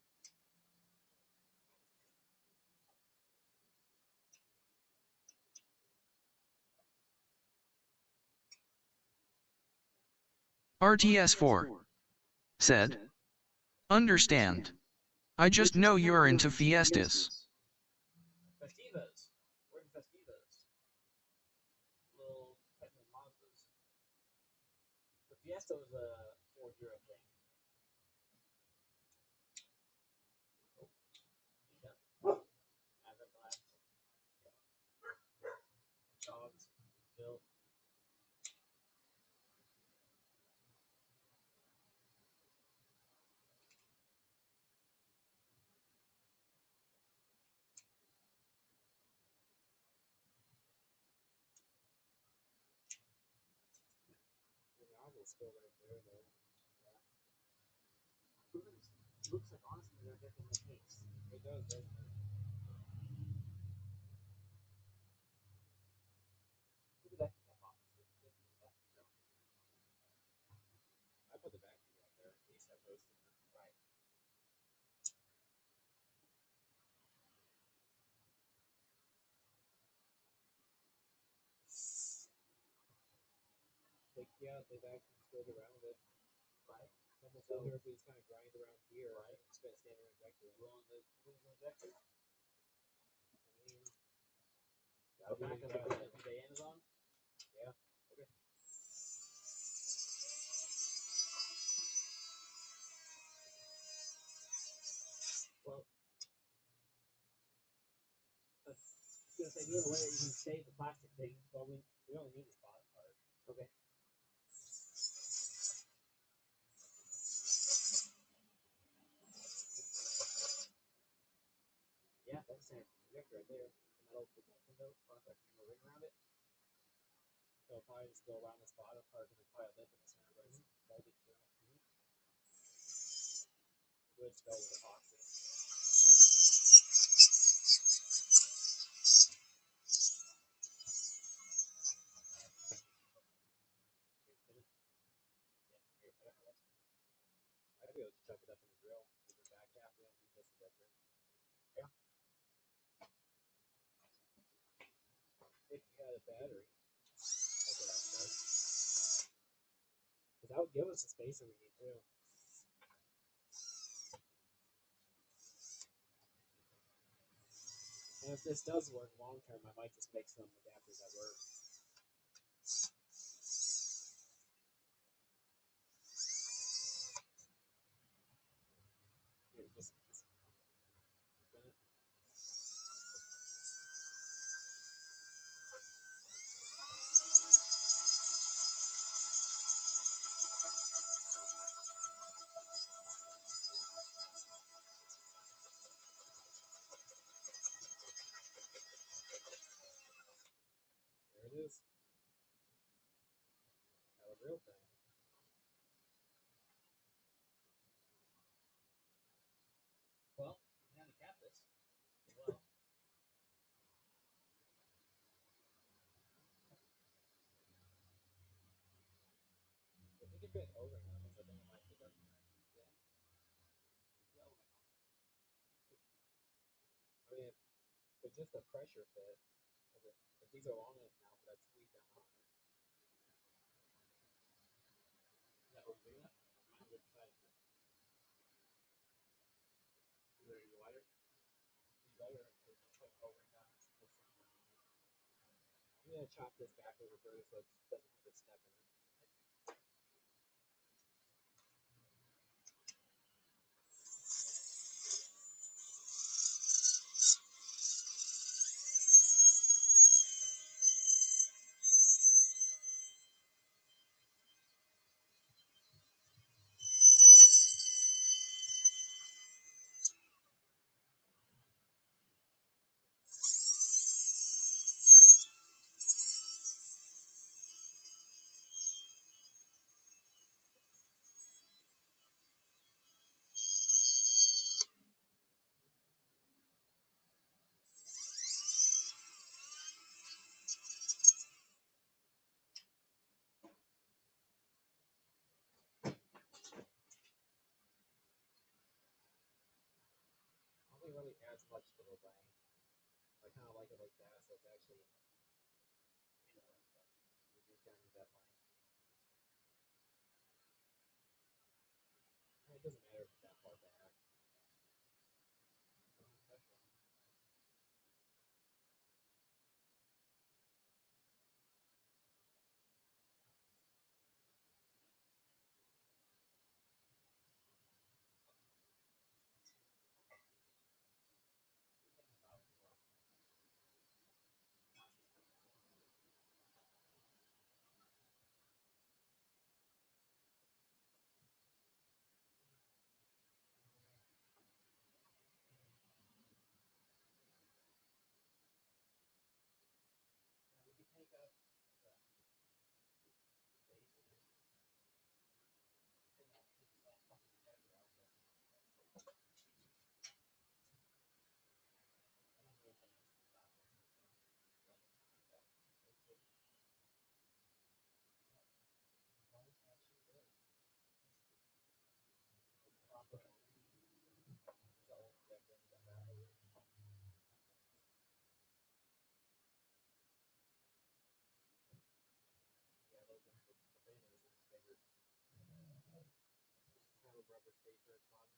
RTS4 said, understand. I just know you're into Fiestas. Festivas. We're in Festivas. Little fitment Mazdas. The Fiesta was a Ford Euro thing. Oh. Yeah. As a glass. Dogs. Bill. The nozzle's still right there, though. Yeah. Looks like honestly they're getting the case. It does, doesn't it? Look at that cap off. I put the vacuum out there in case that goes through. Right. The vacuum goes around it. Right. Almost wonder if we just kind of grind around here, right? It's got a standard injector. Rolling the injector. I mean, That'll be the Amazon. yeah. Okay. Well, I was gonna say the other way you can save the plastic thing. Well, we only need the bottom part. Okay. same injector right there. The metal window, product ring around it. So if I just go around this bottom part and apply a lip in the center where it's molded to it. We'll just go with epoxy. I'd be able to chuck it up in the grill with the back half. We don't need this injector. Yeah. If you had a battery, because that would give us the spacer we need too. And if this does work long term, I might just make some adapters that work. Here, just there it is. That was real thing. Well, you can handicap this as well. If you can fit O-ring on this, I think it might fit up in there. Yeah. I mean, if just a pressure fit, if these are long enough now for that squeeze down on it, that would be that. Might be excited. Either you lighter, or just put O-ring down. I'm gonna chop this back over further so it doesn't have this step in it. I don't think it really adds much to the thing. I kind of like it like that, so it's actually, you know, you do kind of need that line. It doesn't matter if it's that far back. Rubber spacer at the bottom.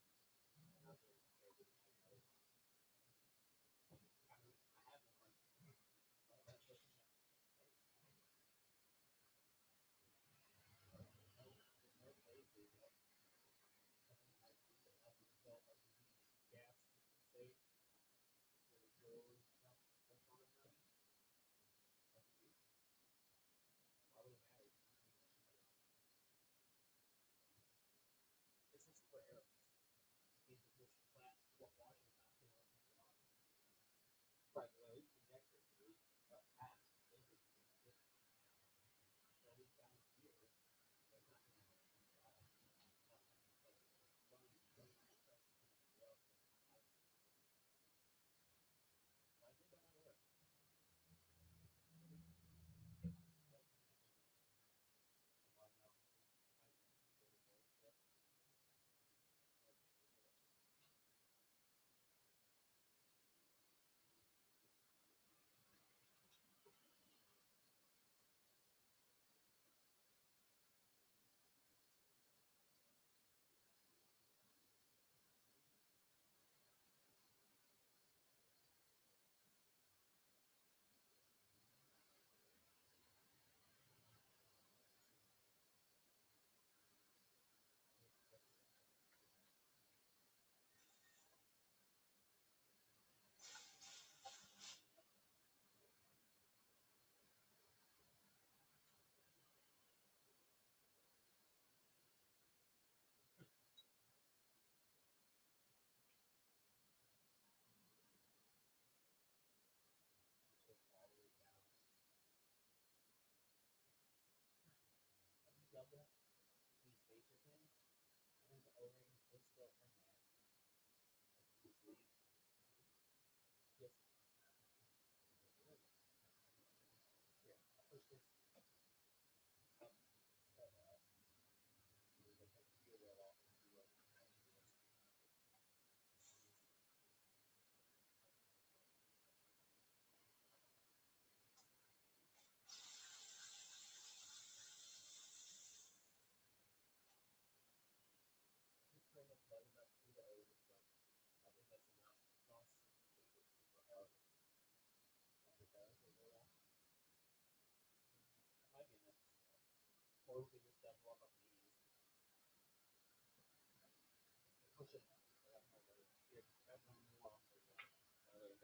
This is for air. This is plastic.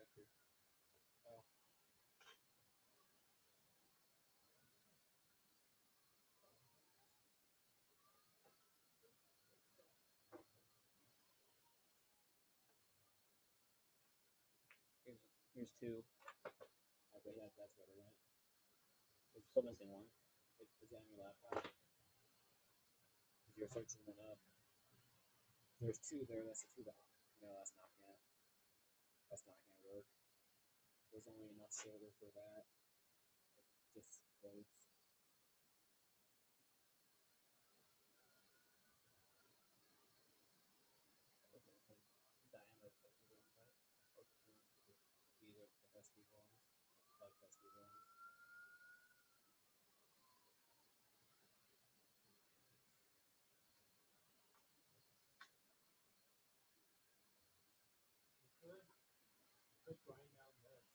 connector. Oh. Here's two. Okay, that's where they went. There's still missing one. Is that on your laptop? Because you're searching them up. There's two there. That's the two that. No, that's not gonna. That's not gonna work. There's only enough shoulder for that. It just floats. Diameter of the one type. Or either the SD ones, like SD ones. Could grind down this.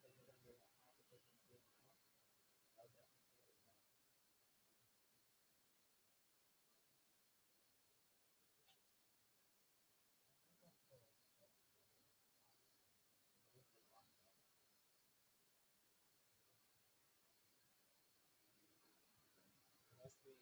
And then under that half efficiency amount, I'll definitely do that. Unless we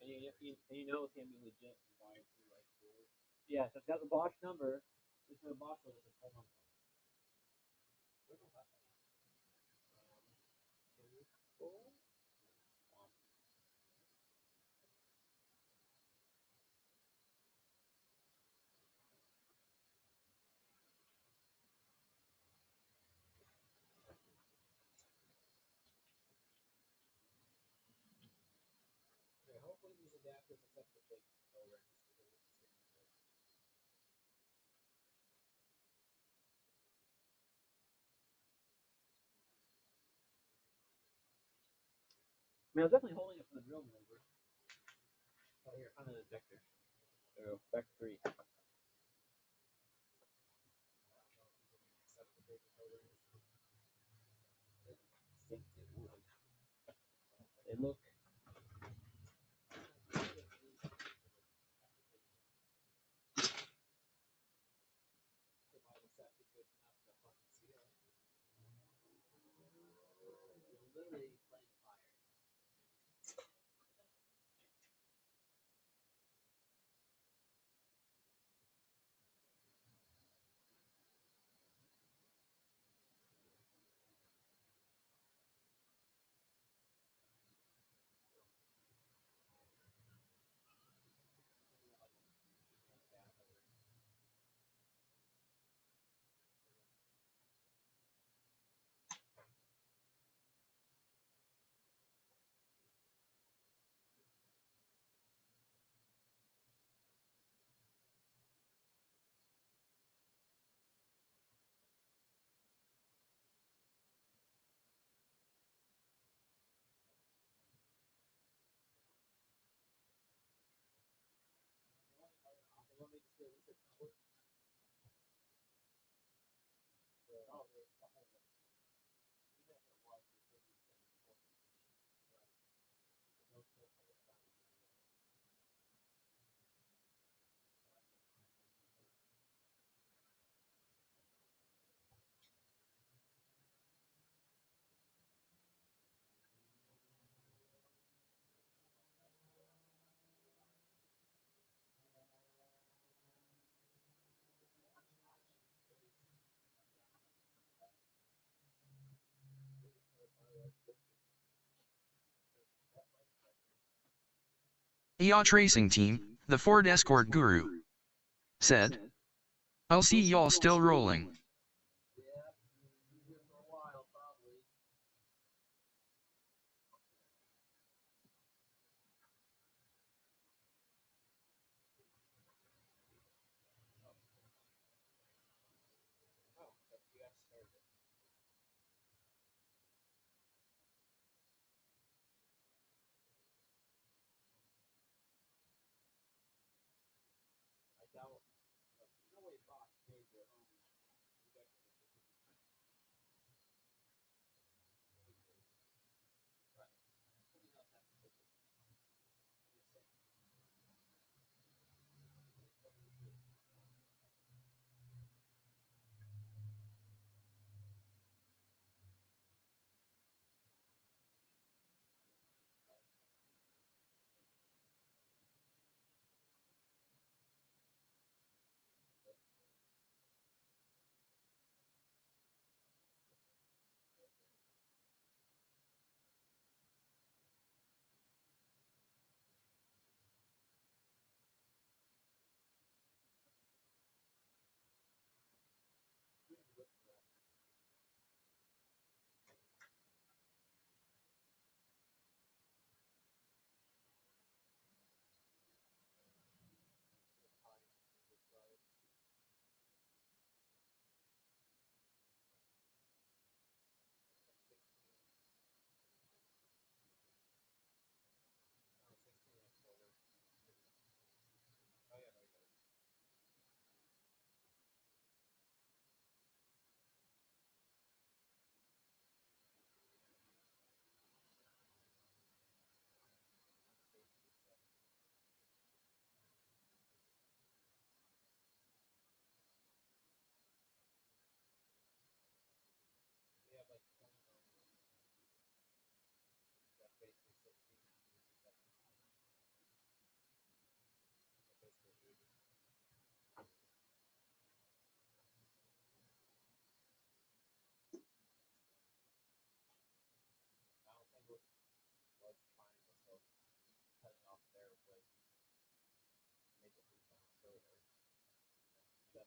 And you know it's gonna be legit and buy it through like school. Yeah, so it's got the Bosch number. It's the Bosch logo. It's hold on. Yeah, hopefully these adapters accept the big O-rings. I mean, I was definitely holding it from the drill maneuver. Oh, here, find an ejector. There we go, back to 3. They look. Literally playing fire. Yacht Racing Team, the Ford Escort Guru, said, I'll see y'all still rolling.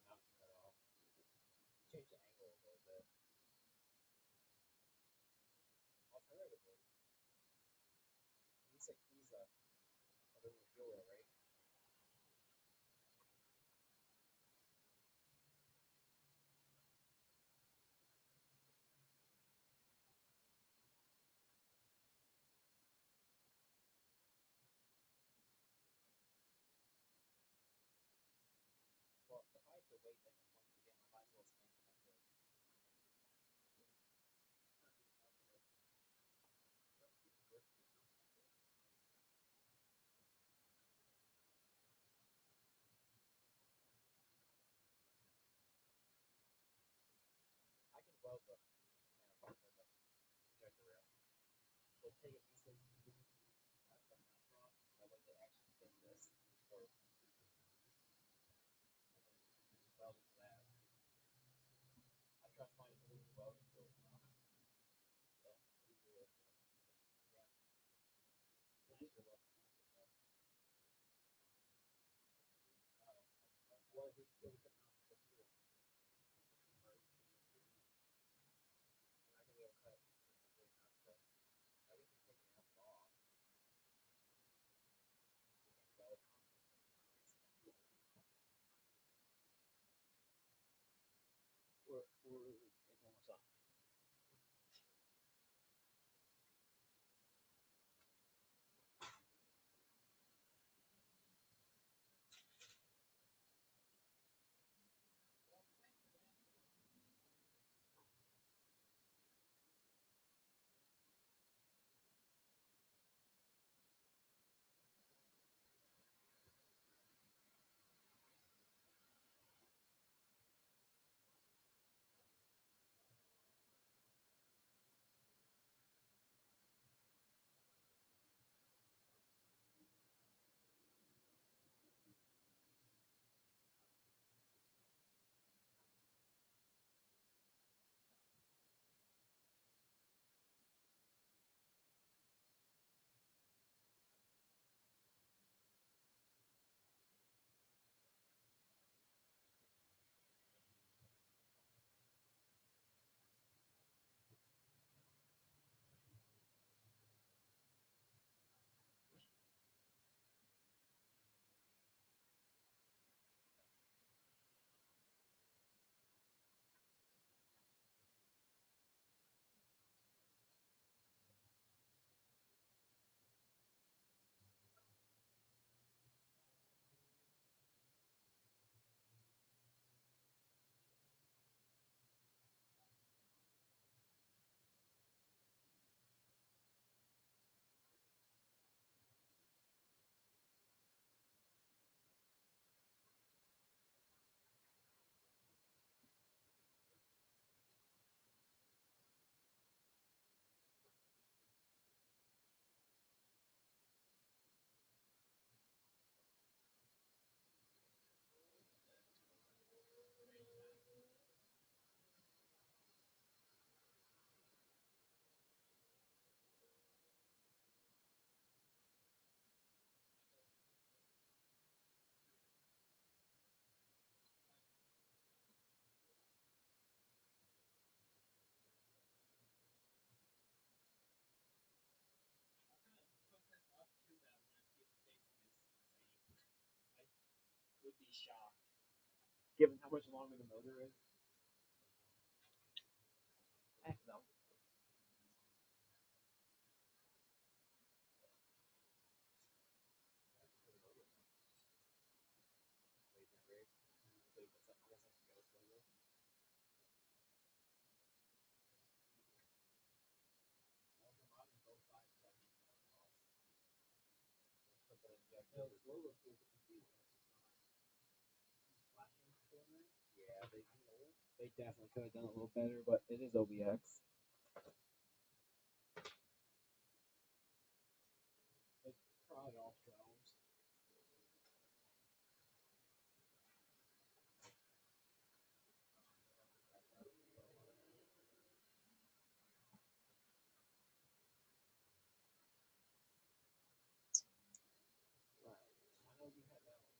the mountain cut off. Change the angle a little bit. Alternatively, V6B's a aluminum fuel oil, right? Well, if I have to wait like a month again, I might as well just make them at the. I can weld the manifold or the injector rail. We'll take a V6B, the mount off, that way they actually fit this, or just weld it to that. I try to find a aluminum welding tool. Yeah, yeah. These are well connected though. What if we could mount the fuel? I'm not gonna be able to cut it sensitively enough, but I guess we can take the manifold off. We can weld it onto it. Almost off. Would be shocked, given how much longer the motor is. Heck no. Yeah, they definitely could have done it a little better, but it is OBX. They prod off valves. Right. I know you had that one.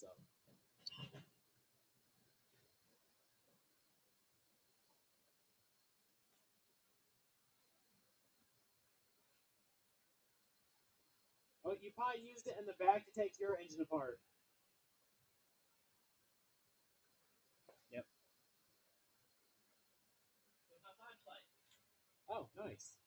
so. Oh, you probably used it in the back to take your engine apart. Yep. Oh, nice.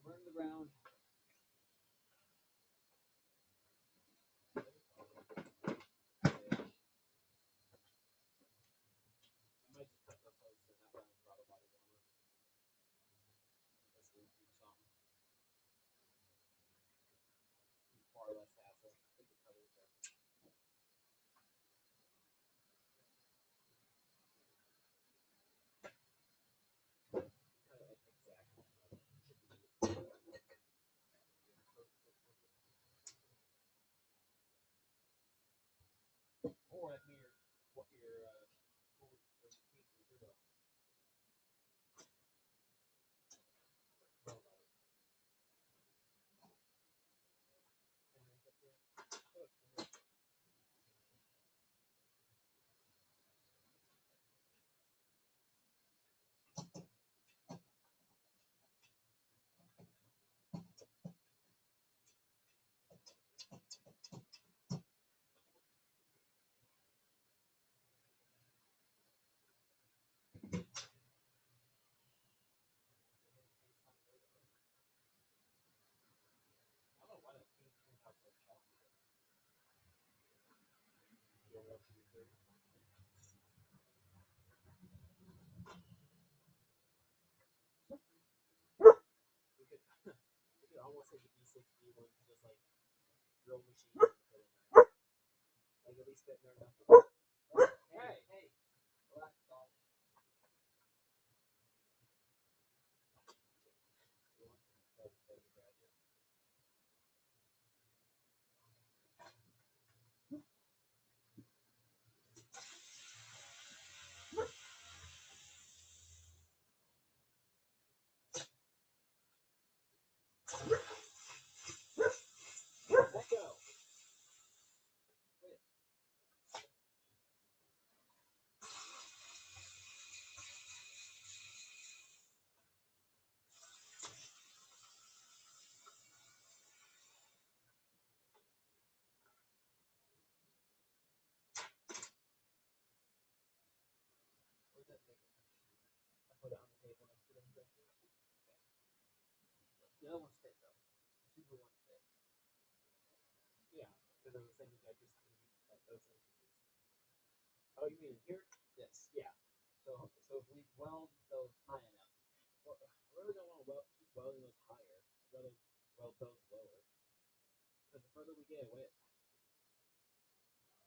Run the round. I might just cut those holes in that round throttle body warmer. This will do something. Far less hassle. I think the cutters are. Exactly. Or like your turbo. I don't know why that paint turned out so chalky. You know what you do? We could almost take the B60 one just like drill machine and put in there. Like at least fit in there enough. Hey, black dog. Let go. Where's that thing? I put it on the table next to the injector. Okay. The other one's fit though. The super one's fit. Yeah, because they're the same injectors that those things we use. Oh, you mean in here? Yes. Yeah. So if we weld those high enough, well, I really don't want to keep welding those higher. I'd rather weld those lower. Because the further we get away, I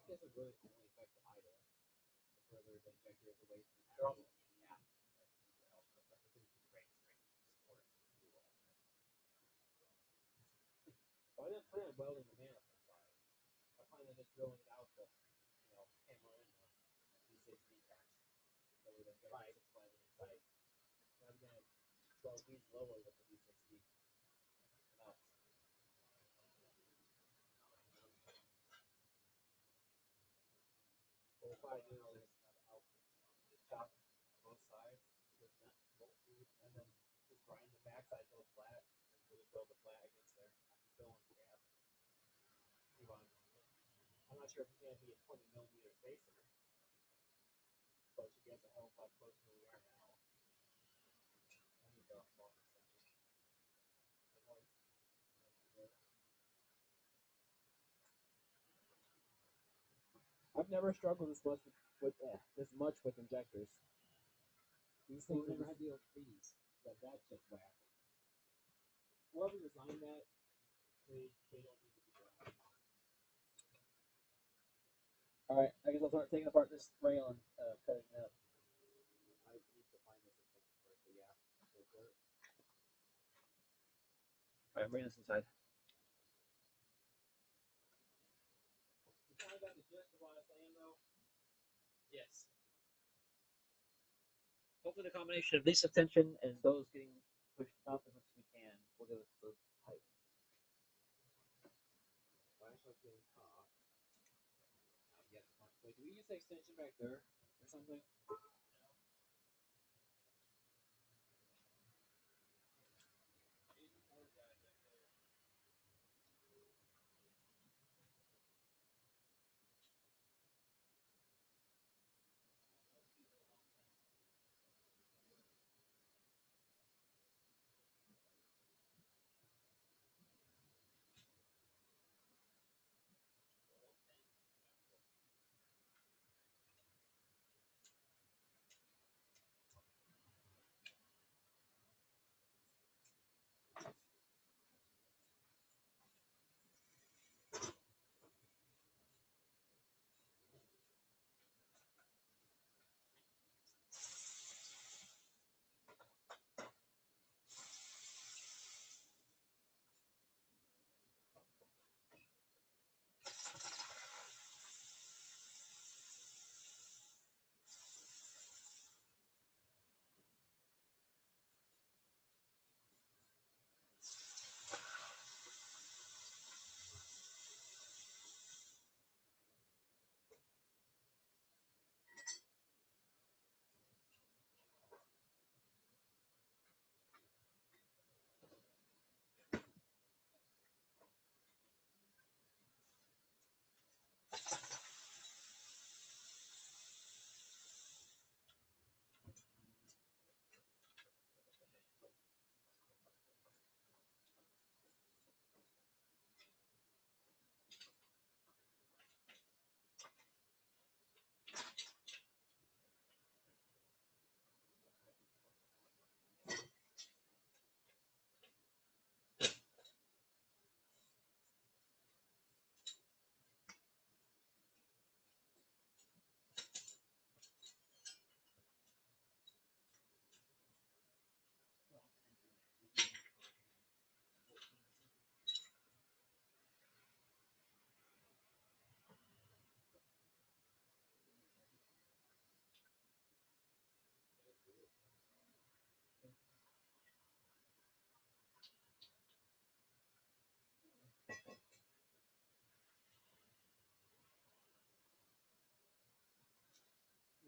guess it really only affects the idle. The further the injector is away from the actual cap. So I didn't plan on welding the manifold side. I plan on just drilling it out the, hammer in the B60 caps. So we don't get right. 6 by the inside. And I'm going to weld these lower with the B60. Else. Well, if I do this, I'll chop both sides, and then just grind the backside till it's flat, and we'll just weld the flat against there. Fill in the gap. See what I'm not sure if it's going to be a 20mm spacer, but you guys a hell of a lot closer than we are now. I need the longer section. never struggled this much with injectors. These things never had to deal with these. That's just whack. Whoever designed that, they don't need to be around. Alright, I guess I'll start taking apart this rail and cutting it up. I need to find this extension first, but yeah. Alright, I'm bringing this inside. You kind of got the gist of what I was saying, though? Yes. Hopefully the combination of this extension and those getting pushed up as much as we can will give us the height. Wait, do we use the extension back there or something?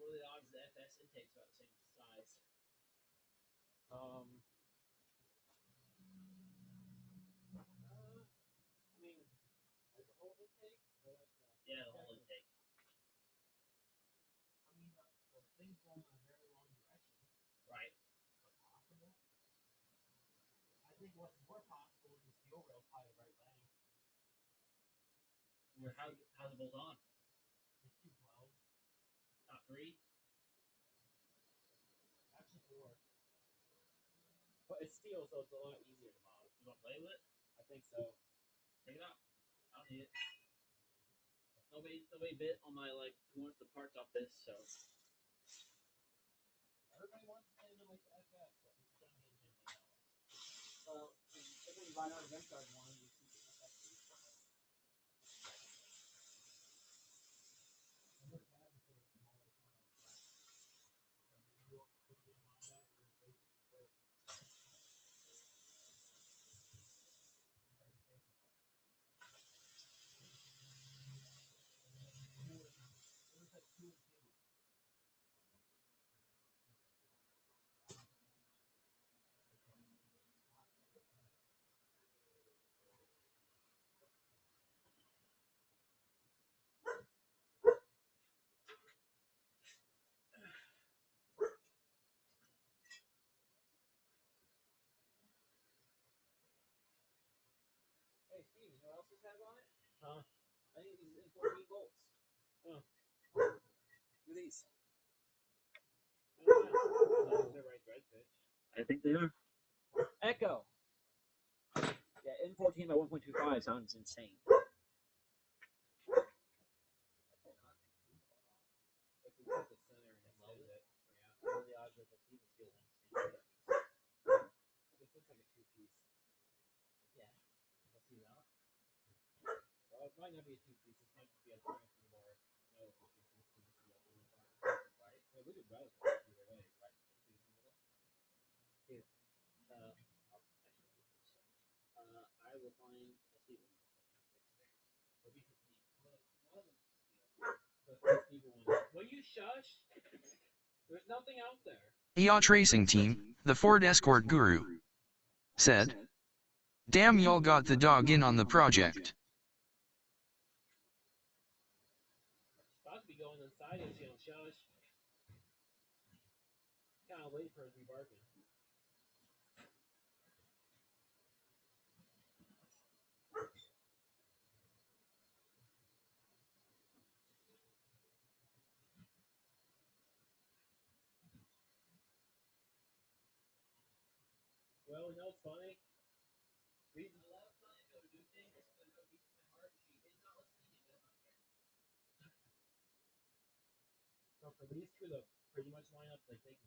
What are the odds the FS intake's about the same size? I mean, like the whole intake? Or like the whole intake. I mean, the thing's going in a very wrong direction. Right. But possible? I think what's more possible is the steel rail's probably the right length. How's it bolt on? It's 212. Not 3? Actually 4. But it's steel, so it's a lot easier to mod. You want to play with it? I think so. Take it out. I don't need it. Nobody bit on my, like, who wants the parts off this, so. Everybody wants to play with, like, the FS, but it's going to get anything else. Well, if we buy our event card one, you see the FS. Hey, Steve, you know what else this has on it? Huh? I think this is in 14 volts. Oh. I think they are. Echo. Yeah, N14 by 1.25 sounds insane. Well, it might not be a two-piece. This might just be a strength more. No, it's a two-piece because it's the other part, right? Well, we could route it either way, right? Here. I will find a steel. Will you shush? There's nothing out there. Yacht Racing Team, the Ford Escort Guru, said, "Damn, y'all got the dog in on the project." About to be going inside if you don't shush. Kind of late for it to be barking. Well, you know what's funny? Reason a lot of time ago to do things, but a piece of my heart, she is not listening and does not care. So for these two, the pretty much lineups, I think,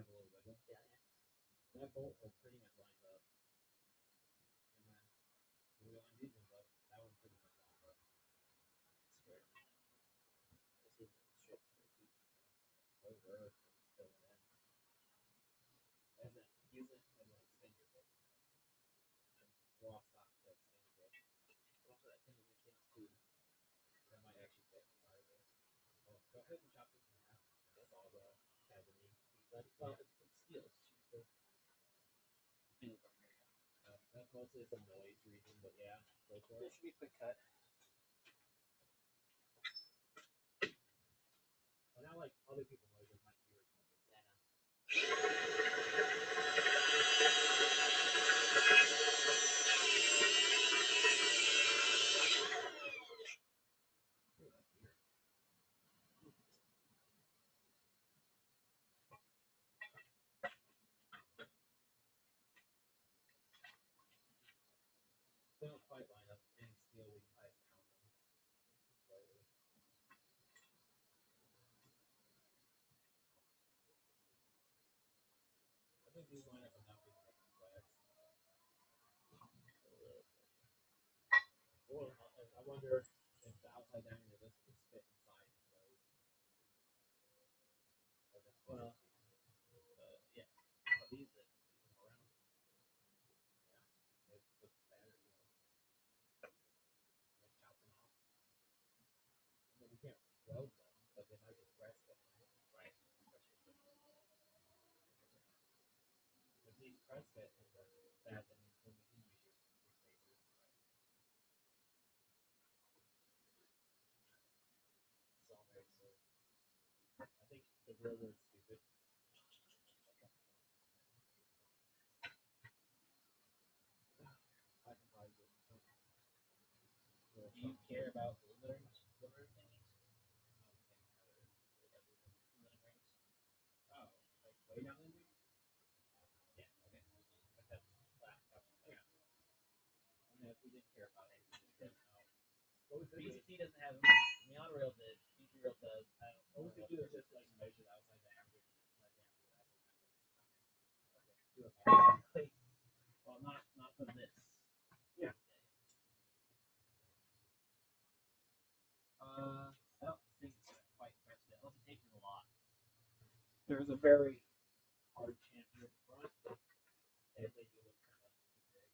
have a little wiggle. Yeah, yeah. That bolt will pretty much lines up. And then when we line these ones up, that one pretty much lines up. Square. Let's see if it's straight too. Oh, we're filling in. As in, use it as an extender bolt. And go off stock to extender bolt. Also, that thing makes sense too. That might actually fit inside of this. Well, go ahead and chop this in half. That's all the casualty. Well, it's steel. It's cheaper. That's mostly it's a noise reason, but yeah, go for it. This should be a quick cut. But not like other people's noises might hear it. Yeah, no. They don't quite line up in steel. We can probably count them slightly. I think these line up enough to make them flex. Or I wonder if the outside diameter of this would fit inside those. Well, yeah. But these are around. Yeah. It's just better. Let's chop them off. I mean, we can't weld them, but they might just press them. Right. If these press fit and the bad, then we can use your spacers. It's all very silly. I think the real word's stupid. I can probably do some. Do you care about limiter thingies? Oh, like way down in there? Yeah, okay. That's flat. Okay. And then if we didn't care about it, then what we could do BCT doesn't have them. Miata Rail did. BC Rail does. What we could do is just like measure the outside diameter. Do a plate. Well, not for this. Yeah. I don't think it's quite press fit. Unless it takes a lot. There's a very hard champion front. And they do look kind of big.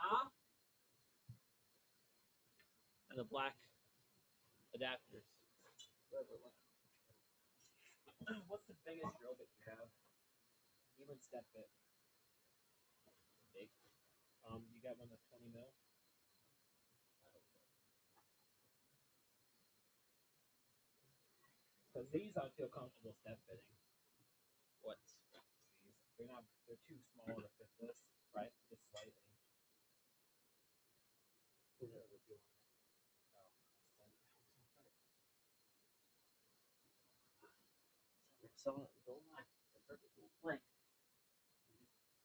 Huh? And the black adapters. What's the biggest drill bit you have? Even step bit. Big. You got one that's 20 mil? Because these I feel comfortable step fitting. What? These. They're too small to fit this, right? Just slightly. So don't mind. The perfect length.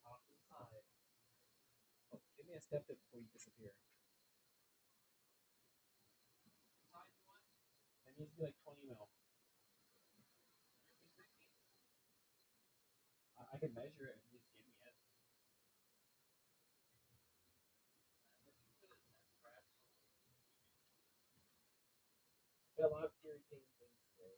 Off to the side. Oh, give me a step bit before you disappear. It needs to be like 20 mil. I can measure it and just give me it. Got a lot of irritating things today.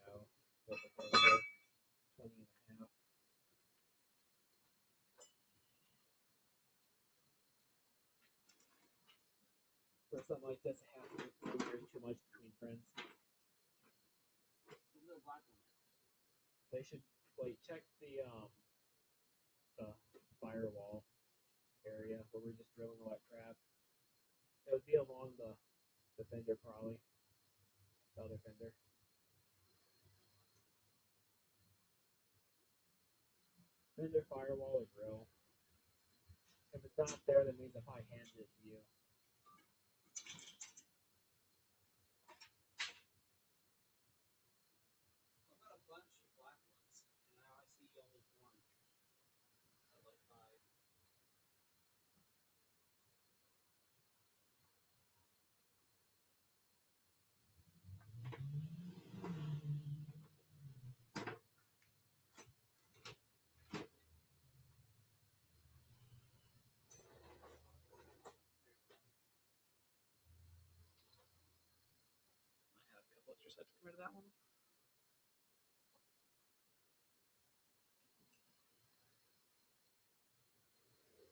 No. But the 20 and a half. For something like this, half of it is too much between friends. They should check the firewall area where we're just drilling all that crap. It would be along the fender probably. The other fender. Fender, firewall, or grill. If it's not there, that means if I handed it to you. I've got a bunch of black ones, and now I see only one. I like 5. I have a couple extra sets to get rid of that one. Or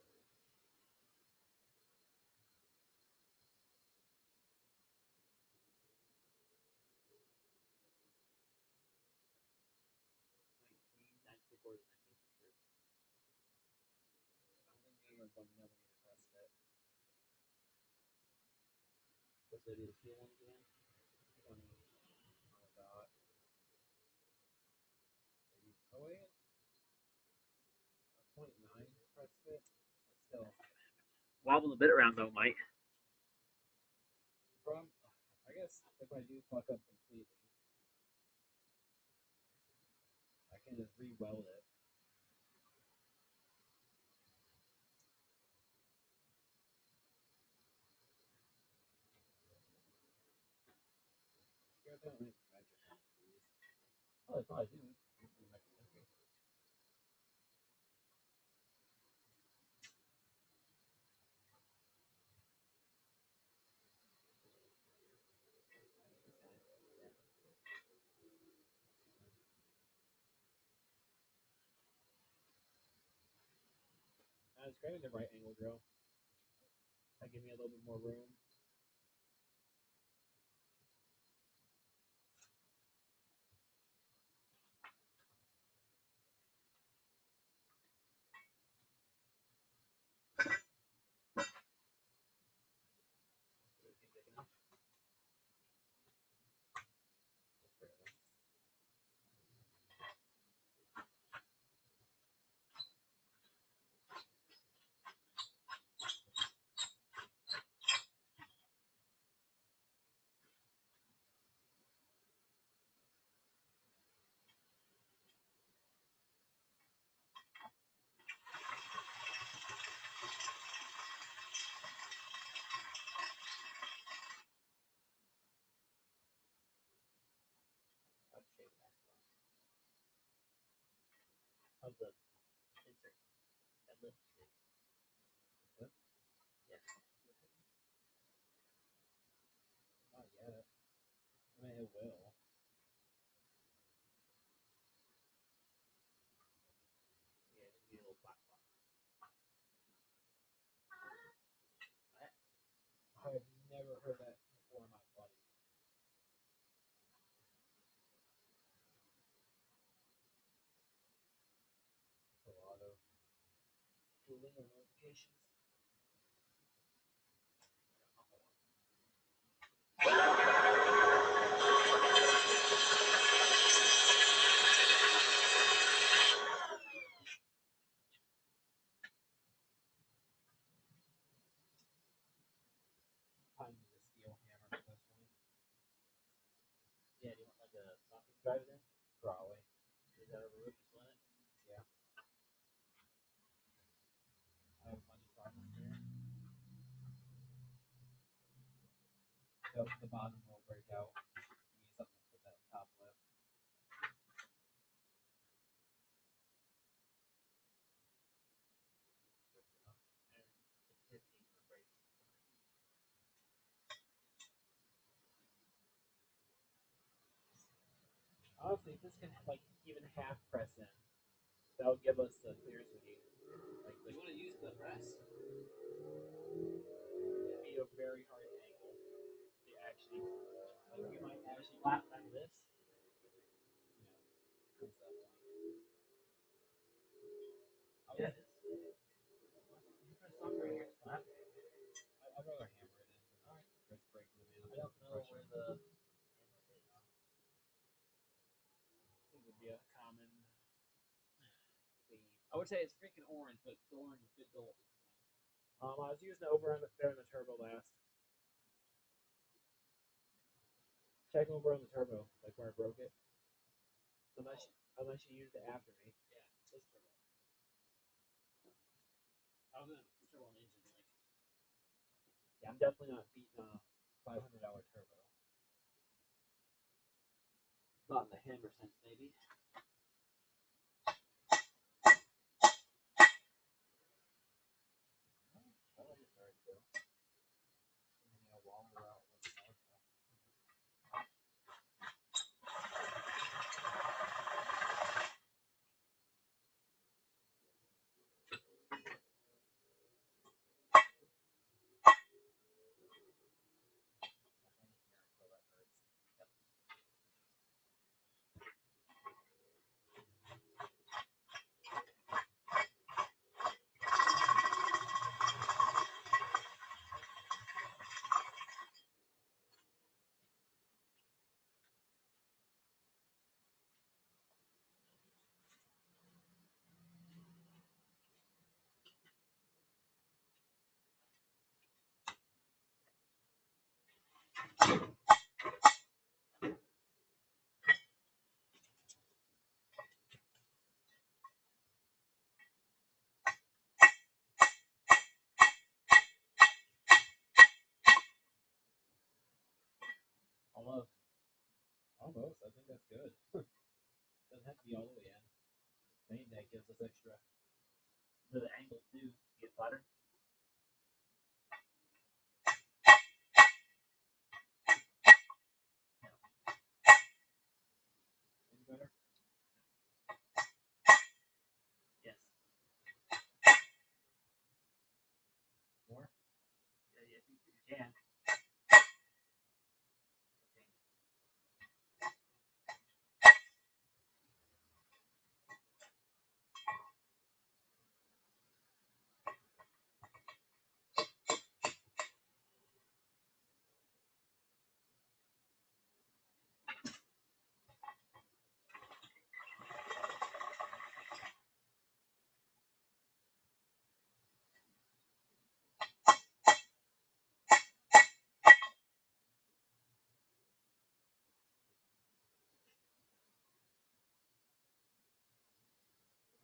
19 for sure. I only need a 1mm press fit. What's that? The steel ones again? 20 on the dot. Oh wait, a 0.9 press fit. It's still wobble a bit around though, Mike. Problem, I guess if I do fuck up completely, I can just re-weld it. You guys don't make measure these. Oh, they probably do. I was grabbing the right angle drill. That give me a little bit more room. How's the insert? That lift screw. What? Yeah. Not yet. I mean, it will. heard that before, my buddy. A lot of cooling or modifications. I need a steel hammer for this one. Yeah, do you want like a socket drive it in? Probably. Is that a roof just in it? Yeah. I have a bunch of sockets here. The bottom will break out. We need something to put that top left. Good enough. And it's 15 for brakes. Honestly, if this can like even half press in, that'll give us the clearance we need. Like you want to use the press? It'd be a very hard angle to actually. Like you might actually lap time this. You know, it comes to that point. Yeah, it is. You press stop right here, slap. I'd rather hammer it in. All right. Press brake with the man. I don't know where the hammer is. Seems to be a common theme. I would say it's freaking orange, but the orange is a bit dull. I was using it over there in the turbo last. Check over on the turbo, like where I broke it. Unless you used it after me. Yeah, this turbo. I was gonna turbo on the engine, like. Yeah, I'm definitely not beating a $500 turbo. Not in the hammer sense, maybe. Oh, just already go. And then you wander out with the north. Almost. I think that's good. Doesn't have to be all the way in. Maybe that gives us extra. The angle too. Get flatter. Any better? Yes. More? Yeah, if you can.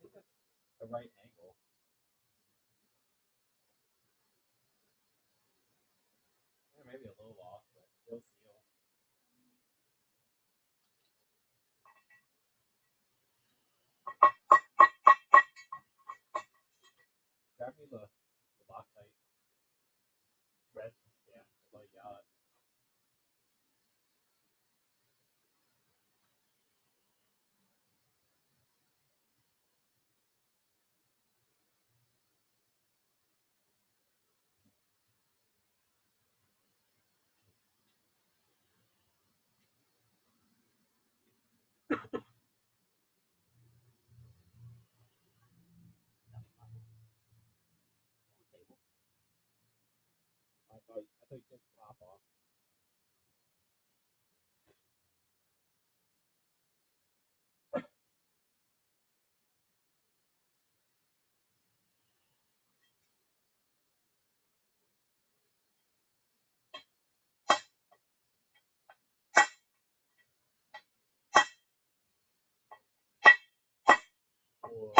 Okay. I think that's the right angle. Yeah, maybe a little off, but still seal. Grab me the Loctite. Red. Yeah, that's all you got. thought you took the top off. Or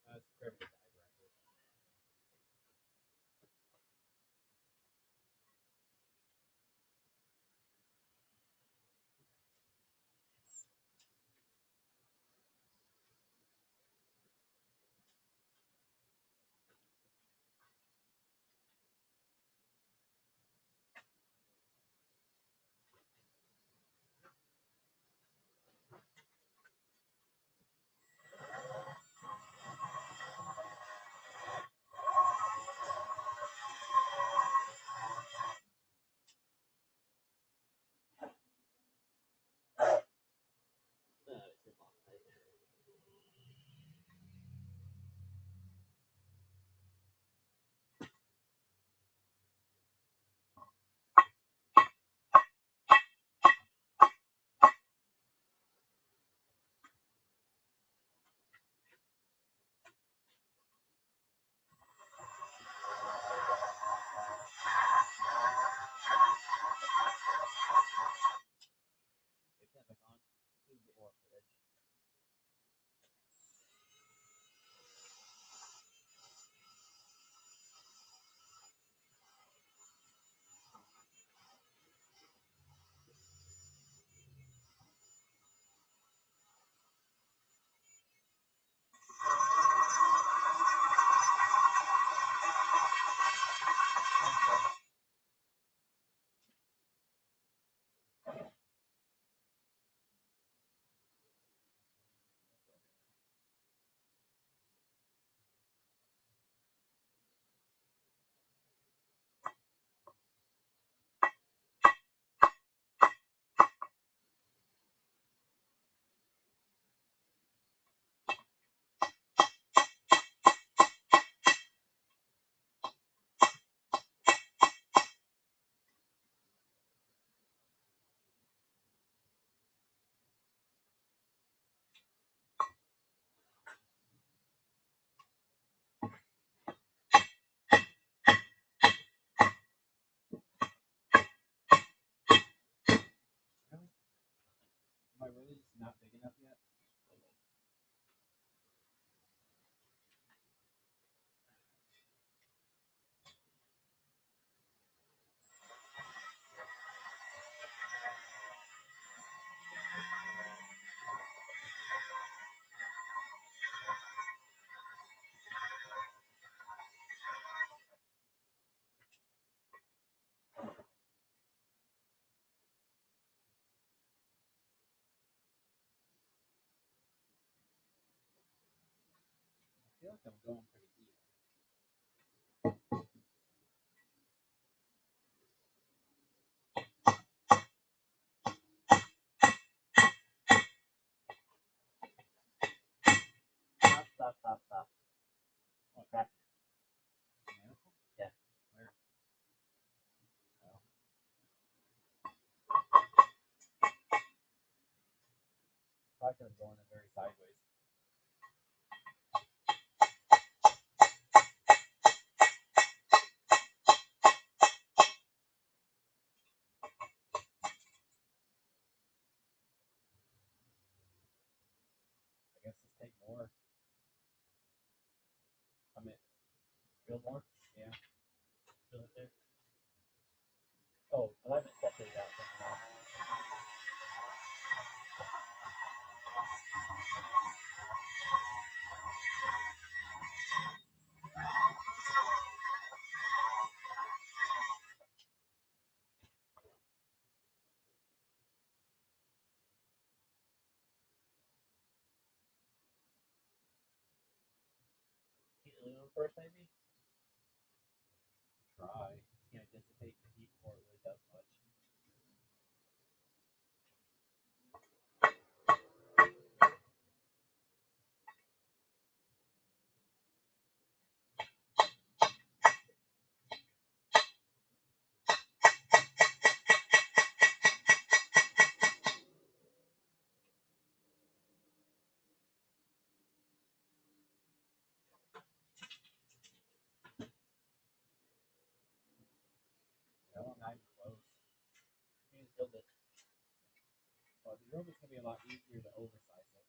that's perfect diagram. Am I really just not big enough yet? I feel like I'm going pretty deep. Stop. Oh, crap. Manifold? Yeah. Where? Oh. Probably could have gone in very sideways. I guess just take more. I mean, feel more? Yeah. Feel it there? Oh, alignment separated out from now. Heat aluminum first, maybe? Try. Turbo's gonna be a lot easier to oversize it.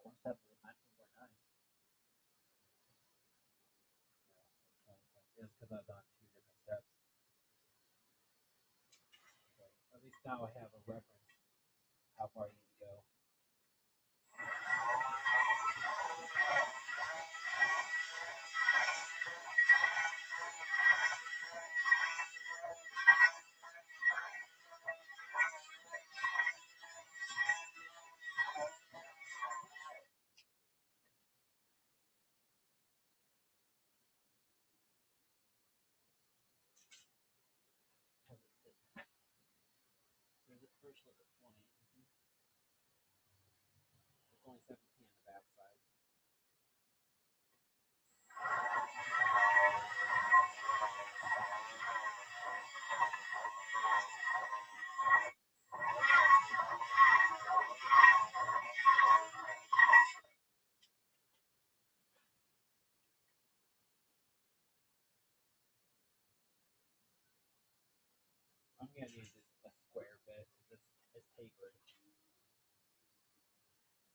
One step was 19.9. It's because I've done 2 different steps. So at least now I have a reference how far you need to go. There's a first look at 20. It's only 17 on the backside. I'm gonna need just a square bit because it's tapered.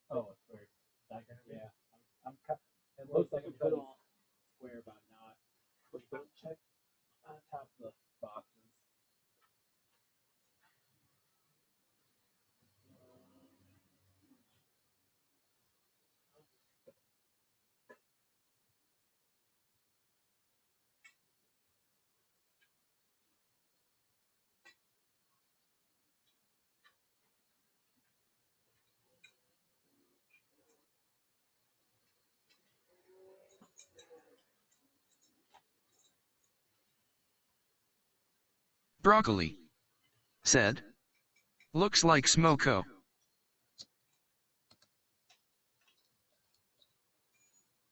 Oh, a square diagram. Yeah, I'm cut. It looks like I'm cutting square, but I'm not. But don't check on top of the boxes. Broccoli said, looks like smoko.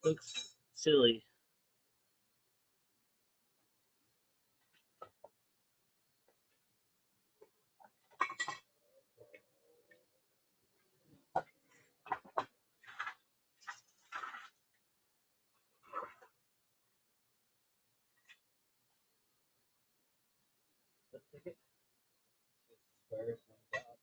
Looks silly. The ticket. This square is one up.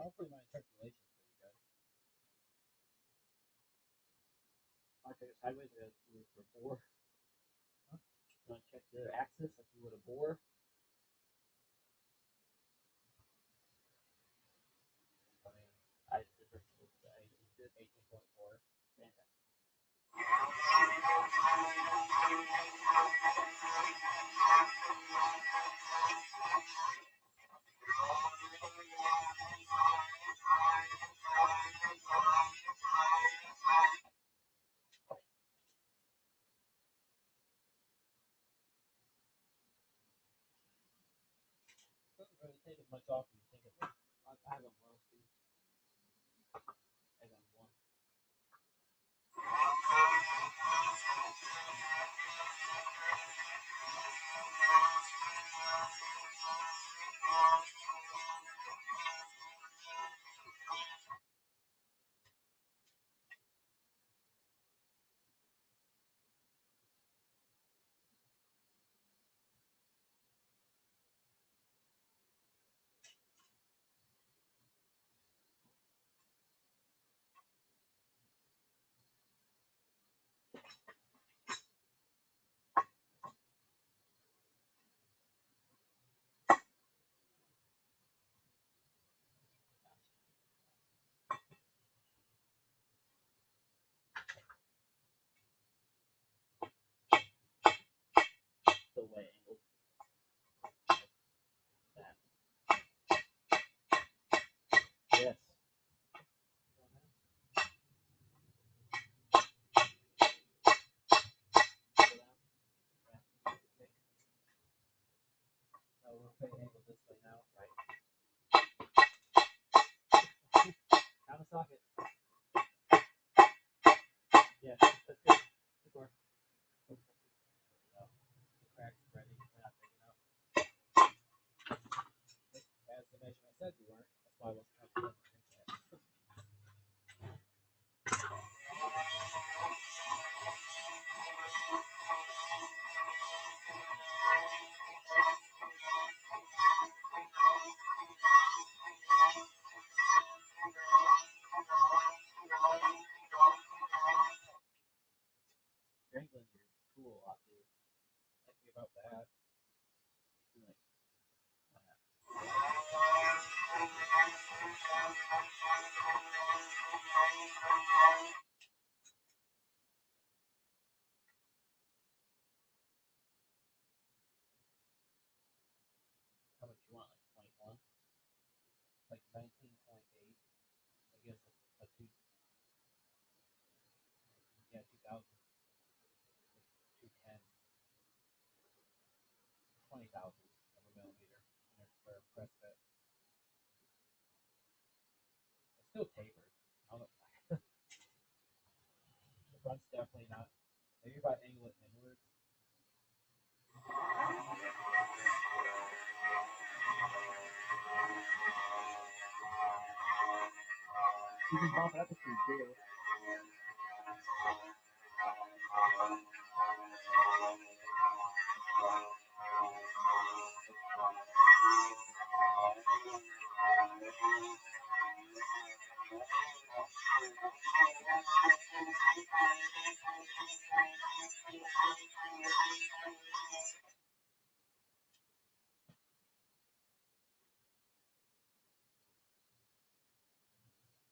Hopefully my interpolation is pretty good. I'll check it sideways for bore. Huh? You want to check the axis like you would a bore? I mean, I did 18.4. Fantastic. Doesn't really take as much off as you think it would. I have them low speed. I have them one. still way angled. That. Yes. No, we're putting angled this way now, right? Down the socket. Yeah, that's good. Good work. No, the crack's ready. They're not big enough. As the measurement said you weren't. That's why I wasn't comfortable. Wrangling your tool a lot, dude. Like me about that. Like, how much you want? Like 21? Like 19.8. I guess a two. Yeah, 2,000. 210. 20,000 of a millimeter for a press fit. It's still tapered. I don't know. The front's definitely not. Maybe if I angle it inwards. You can bump up if you do.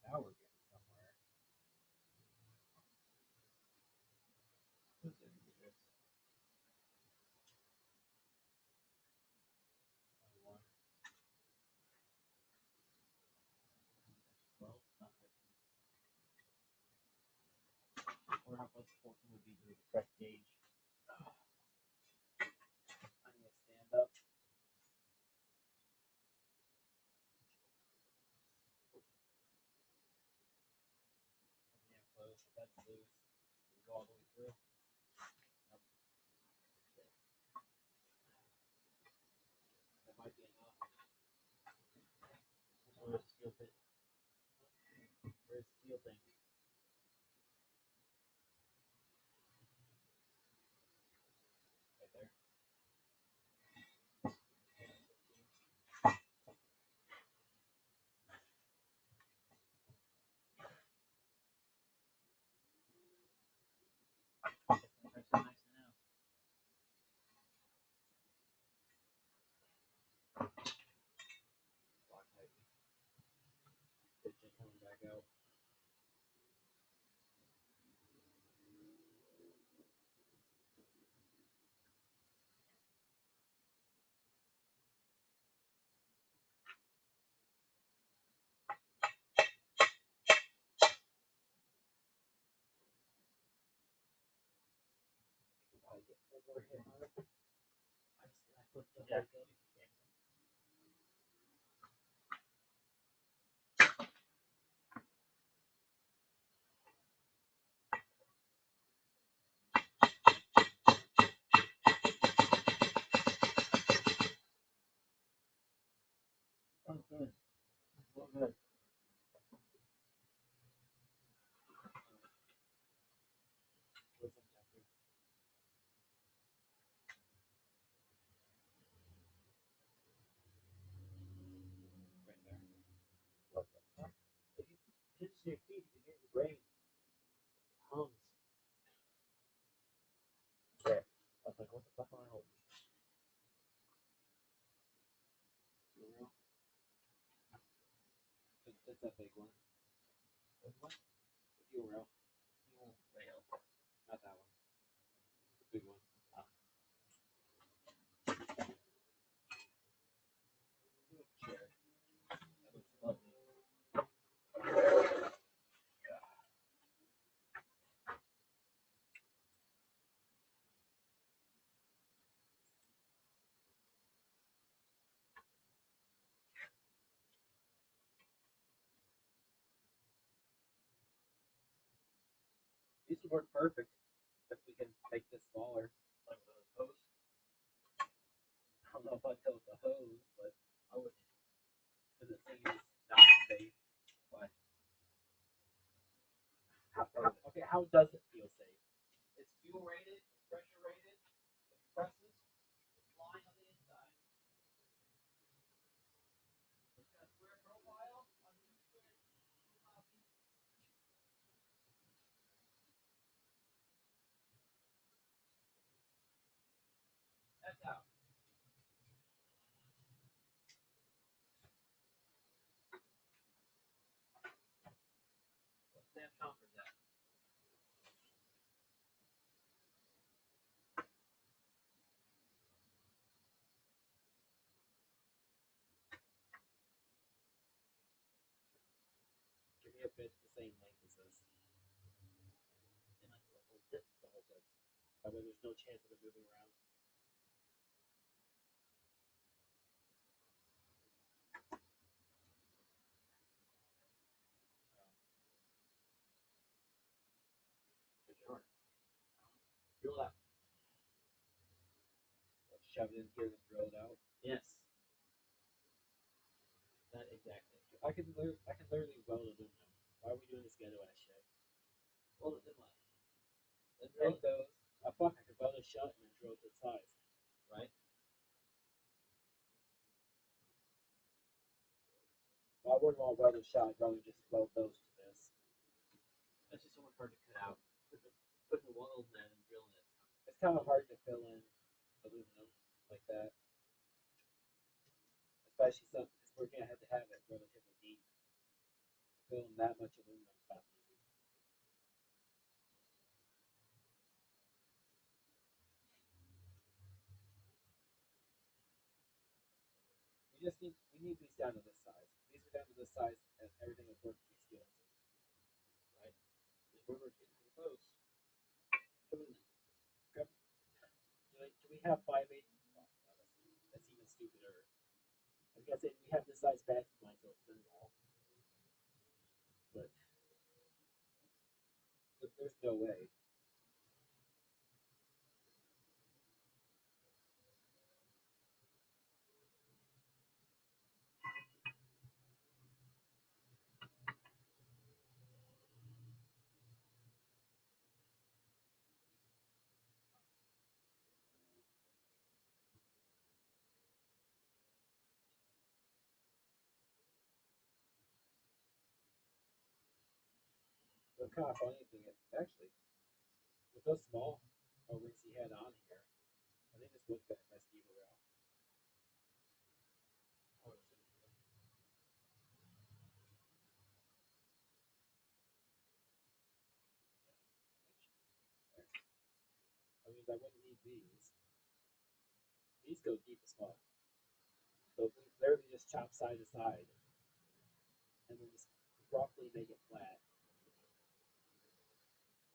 Now we're getting somewhere. Who's gonna do this? 21. 12. Not 15. Or how close 14 would be to the correct gauge. I'm gonna stand up. Damn close. If that's loose, we go all the way through. Nope. That might be enough. Where's the steel thing? Where's the steel thing? Right there. Press it nice and out. Lock tight. Pitch it coming back out. I get one more hit on it. I put the whole thing. Oh, good. Oh, good. Listen, Jeffrey. Right there. What the fuck? If you pinch your feet, you can hear your brain. Hums. There. I was like, what the fuck am I holding? For real? That's that big one. What one? The fuel rail. Fuel rail. Not that one. The big one. These would work perfect if we can make this smaller, like with a hose. I don't know if I'd go with the hose, but I would. Because the thing is not safe. But okay, how does it feel safe? It's fuel rated, it's pressure rated, it compresses, it's lined on the inside. It's got a square profile on the square profile piece. That's out. Damn comfort that. Give me a bit the same length as this. And I will dip the whole thing. That way there's no chance of it moving around. For sure. Drill that. Let's shove it in here and drill it out. Yes. Not exactly. I can literally weld aluminum. Why are we doing this ghetto ass shit? Weld it in what? Then drill those. Fuck, I could weld it shut and then drill it to the size. Right? Well, I wouldn't want to weld it shut. I'd rather just weld those to this. That's just so much hard to cut out. Putting a weld in that and drilling it. It's kind of hard to fill in aluminum like that. Especially something if we're gonna have to have it relatively deep. Filling that much aluminum is not easy. We need these down to this size. These are down to this size and everything will work with these skills. Right? The rumor's getting pretty close. Okay. Do we have 5/8? That's even stupider. I was gonna say we have this size battery line, so it's thin wall. But there's no way. The kind of funny thing is, actually, with those small O-rings he had on here, I think this would fit MSD rail. I mean, I wouldn't need these. These go deep as well. So if we literally just chop side to side, and then just roughly make it flat,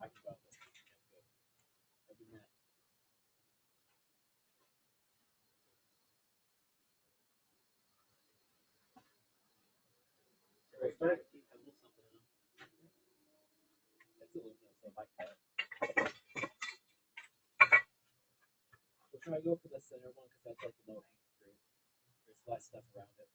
I can weld this. That's good. Every minute. It's aluminum, so it might cut. We'll try to go for the center one because that's like the low hanging fruit. There's less stuff around it.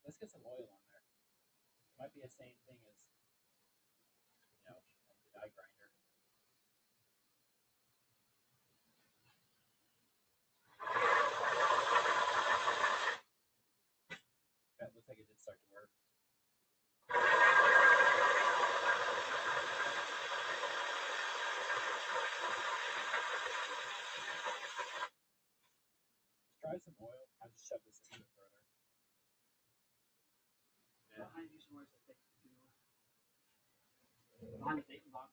Let's get some oil on there. It might be the same thing as, the die grinder. course, I think behind the safety box.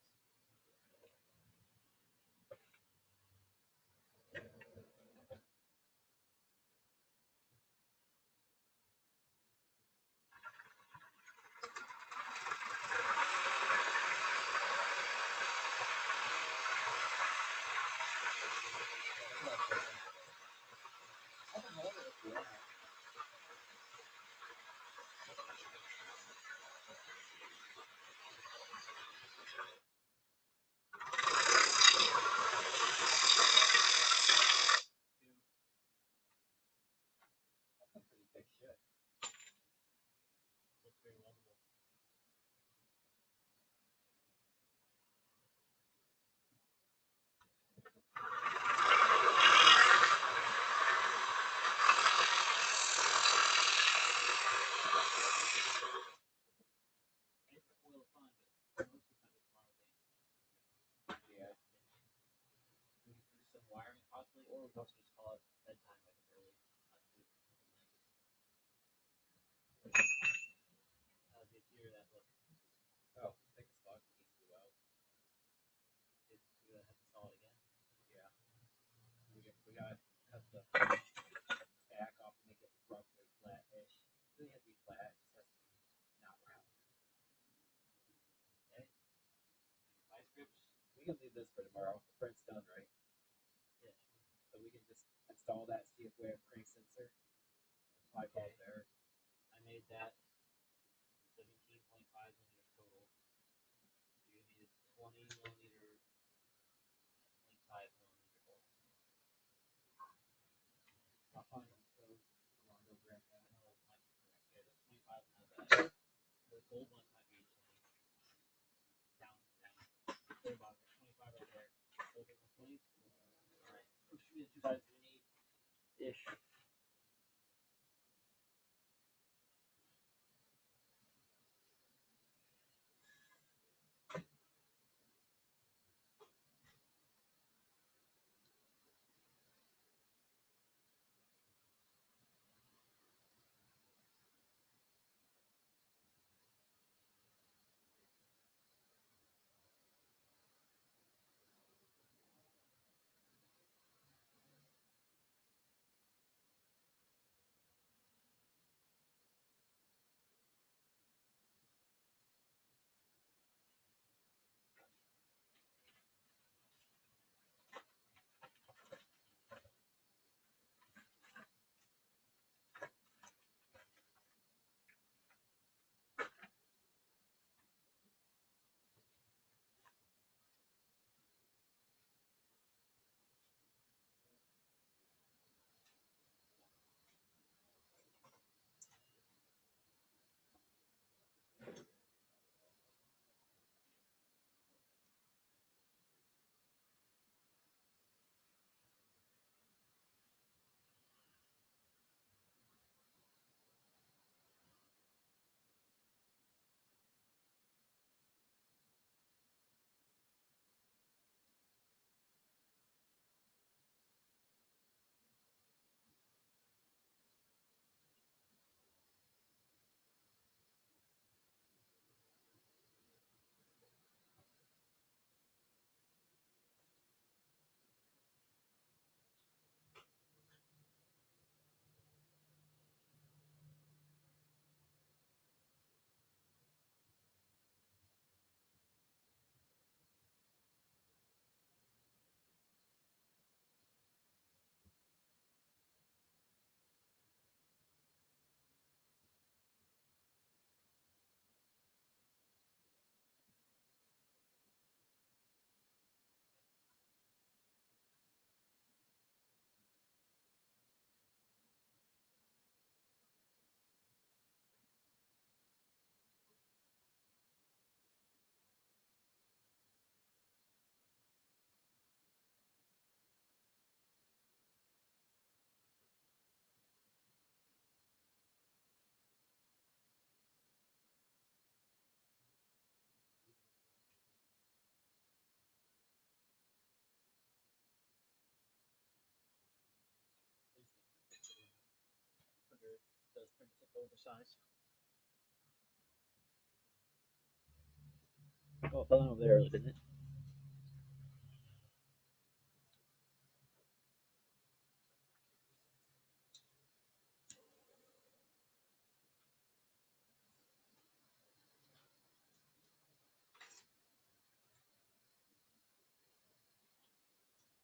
Wiring possibly, or we also just call it bedtime like early. The interior that look. Oh, I think it's locked. It needs to go out. It's gonna have to install it again. Yeah. We gotta cut the back off and make it roughly flat-ish. It doesn't have to be flat. It just has to be not round. Okay. My scripts. We can leave this for tomorrow. The print's done, right? Yeah. So we can just install that, see if we have crank sensor. Okay. There. I made that 17.5 millimeters total. So you need a 20 millimeter and 25 millimeter hole. I'll find those along those graph. I know those might be correct. Yeah, the 25 is not bad. The gold one might be down. They're about 25 right there. Those are the 20s. Alright. Those should be the two sizes we need. Ish. Those printers look oversized. Oh, it fell over there, didn't it?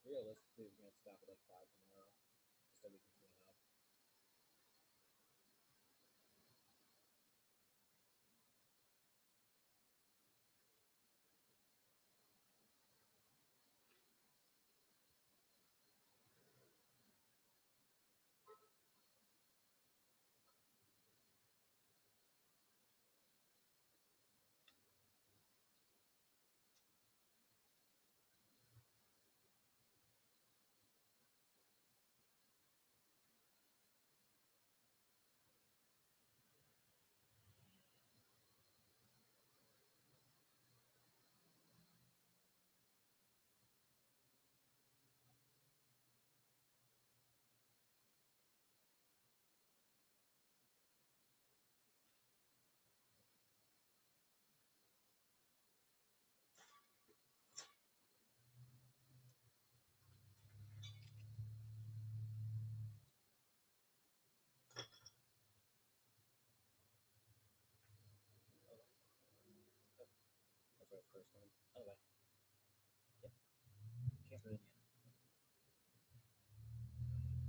Realistically, we're gonna stop at like 5 tomorrow, just so we can clean up. That's our first time. Other way. Yep. Can't put it in yet.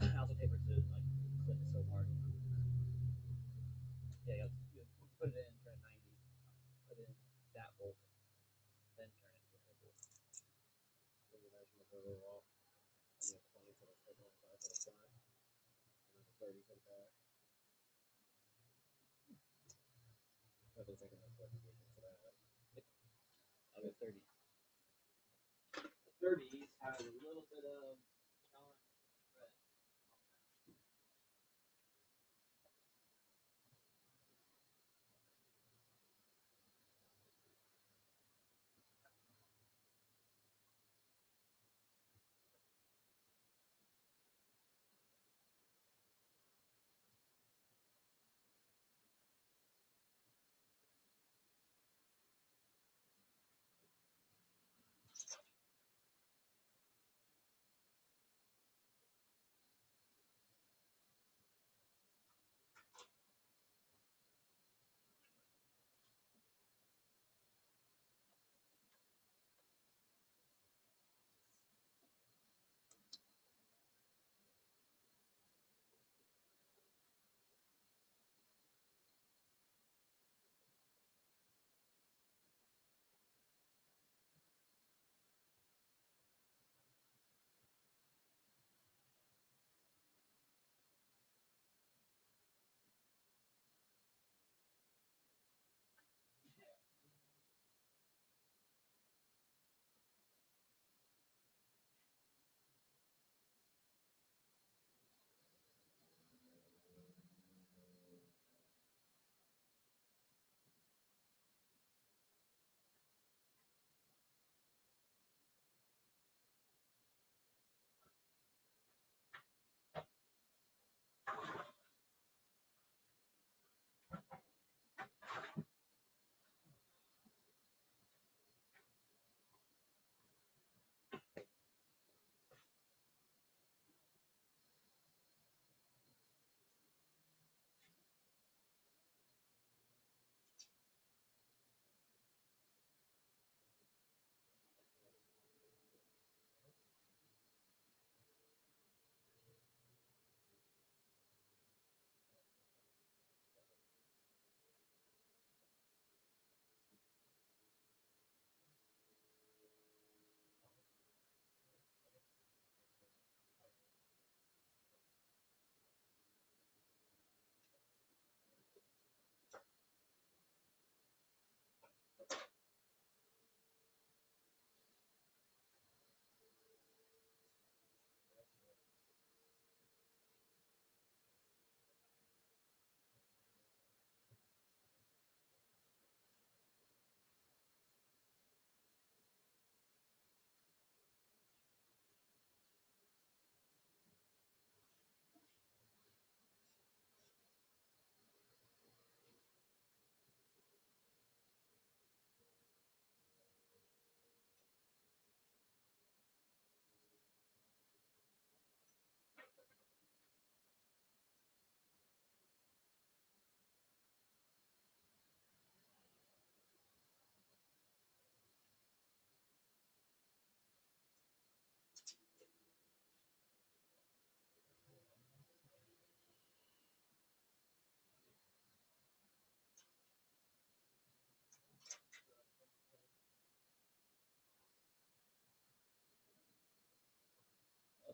I also tapered to like click so hard. Yeah, you put it in, turn it 90, put in that bolt, then turn it to the bolt. Then you're measuring the roll off, and you have 20 for the front, for the front, and then the 30 for the back. That looks like enough clarification for that. I'll go 30. The 30s have a little bit of non-red.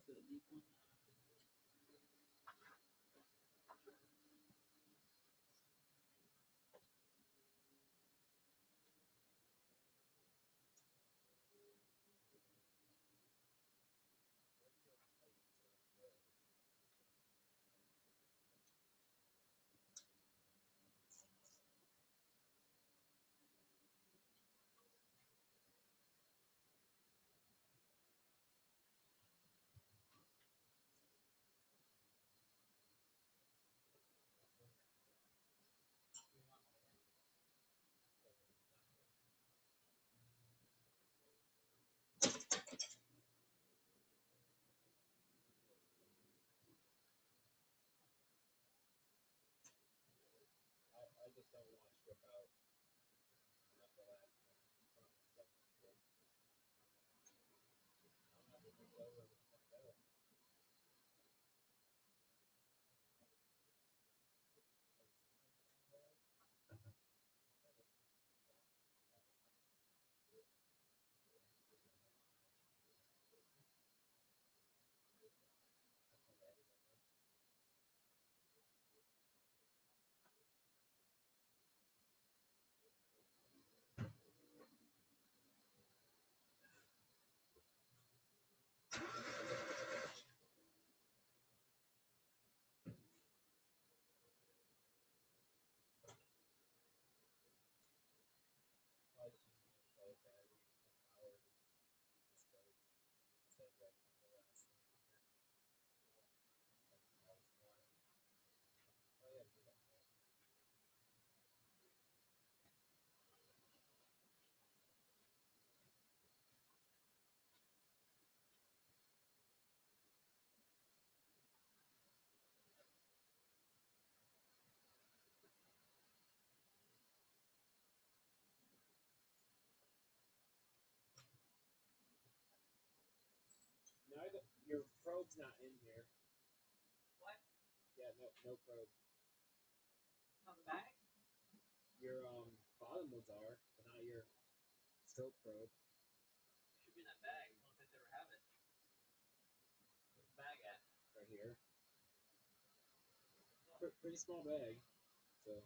for the deep one. I just don't want to strip out enough of that front stuff. I'm not going to go over the front better. Your probe's not in here. What? Yeah, no probe. On the back? Your bottom ones are, but not your scope probe. Should be in that bag. I don't know if I ever have it. Where's the bag at? Right here. Pretty small bag. So.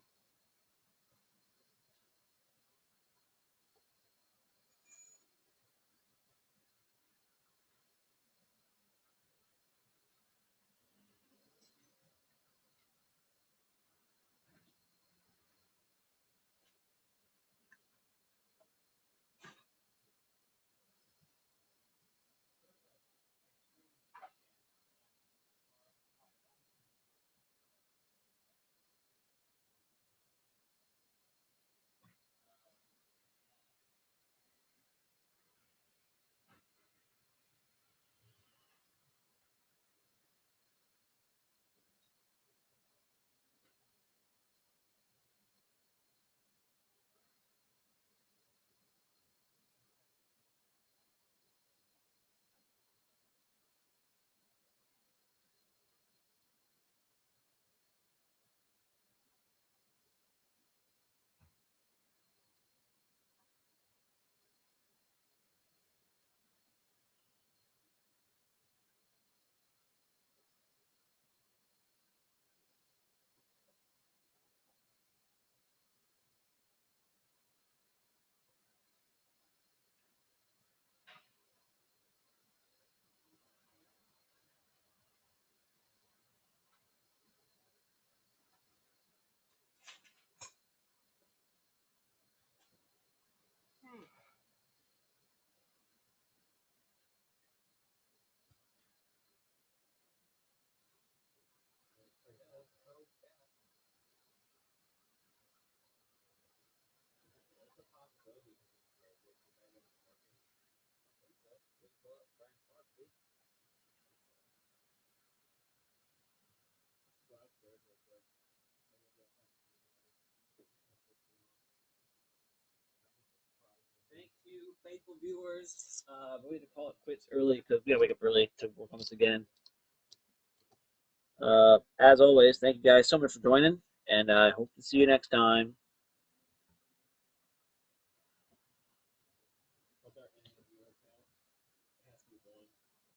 Thank you, faithful viewers. We had to call it quits early because we gotta wake up early to work on this again. As always, thank you guys so much for joining, and I hope to see you next time.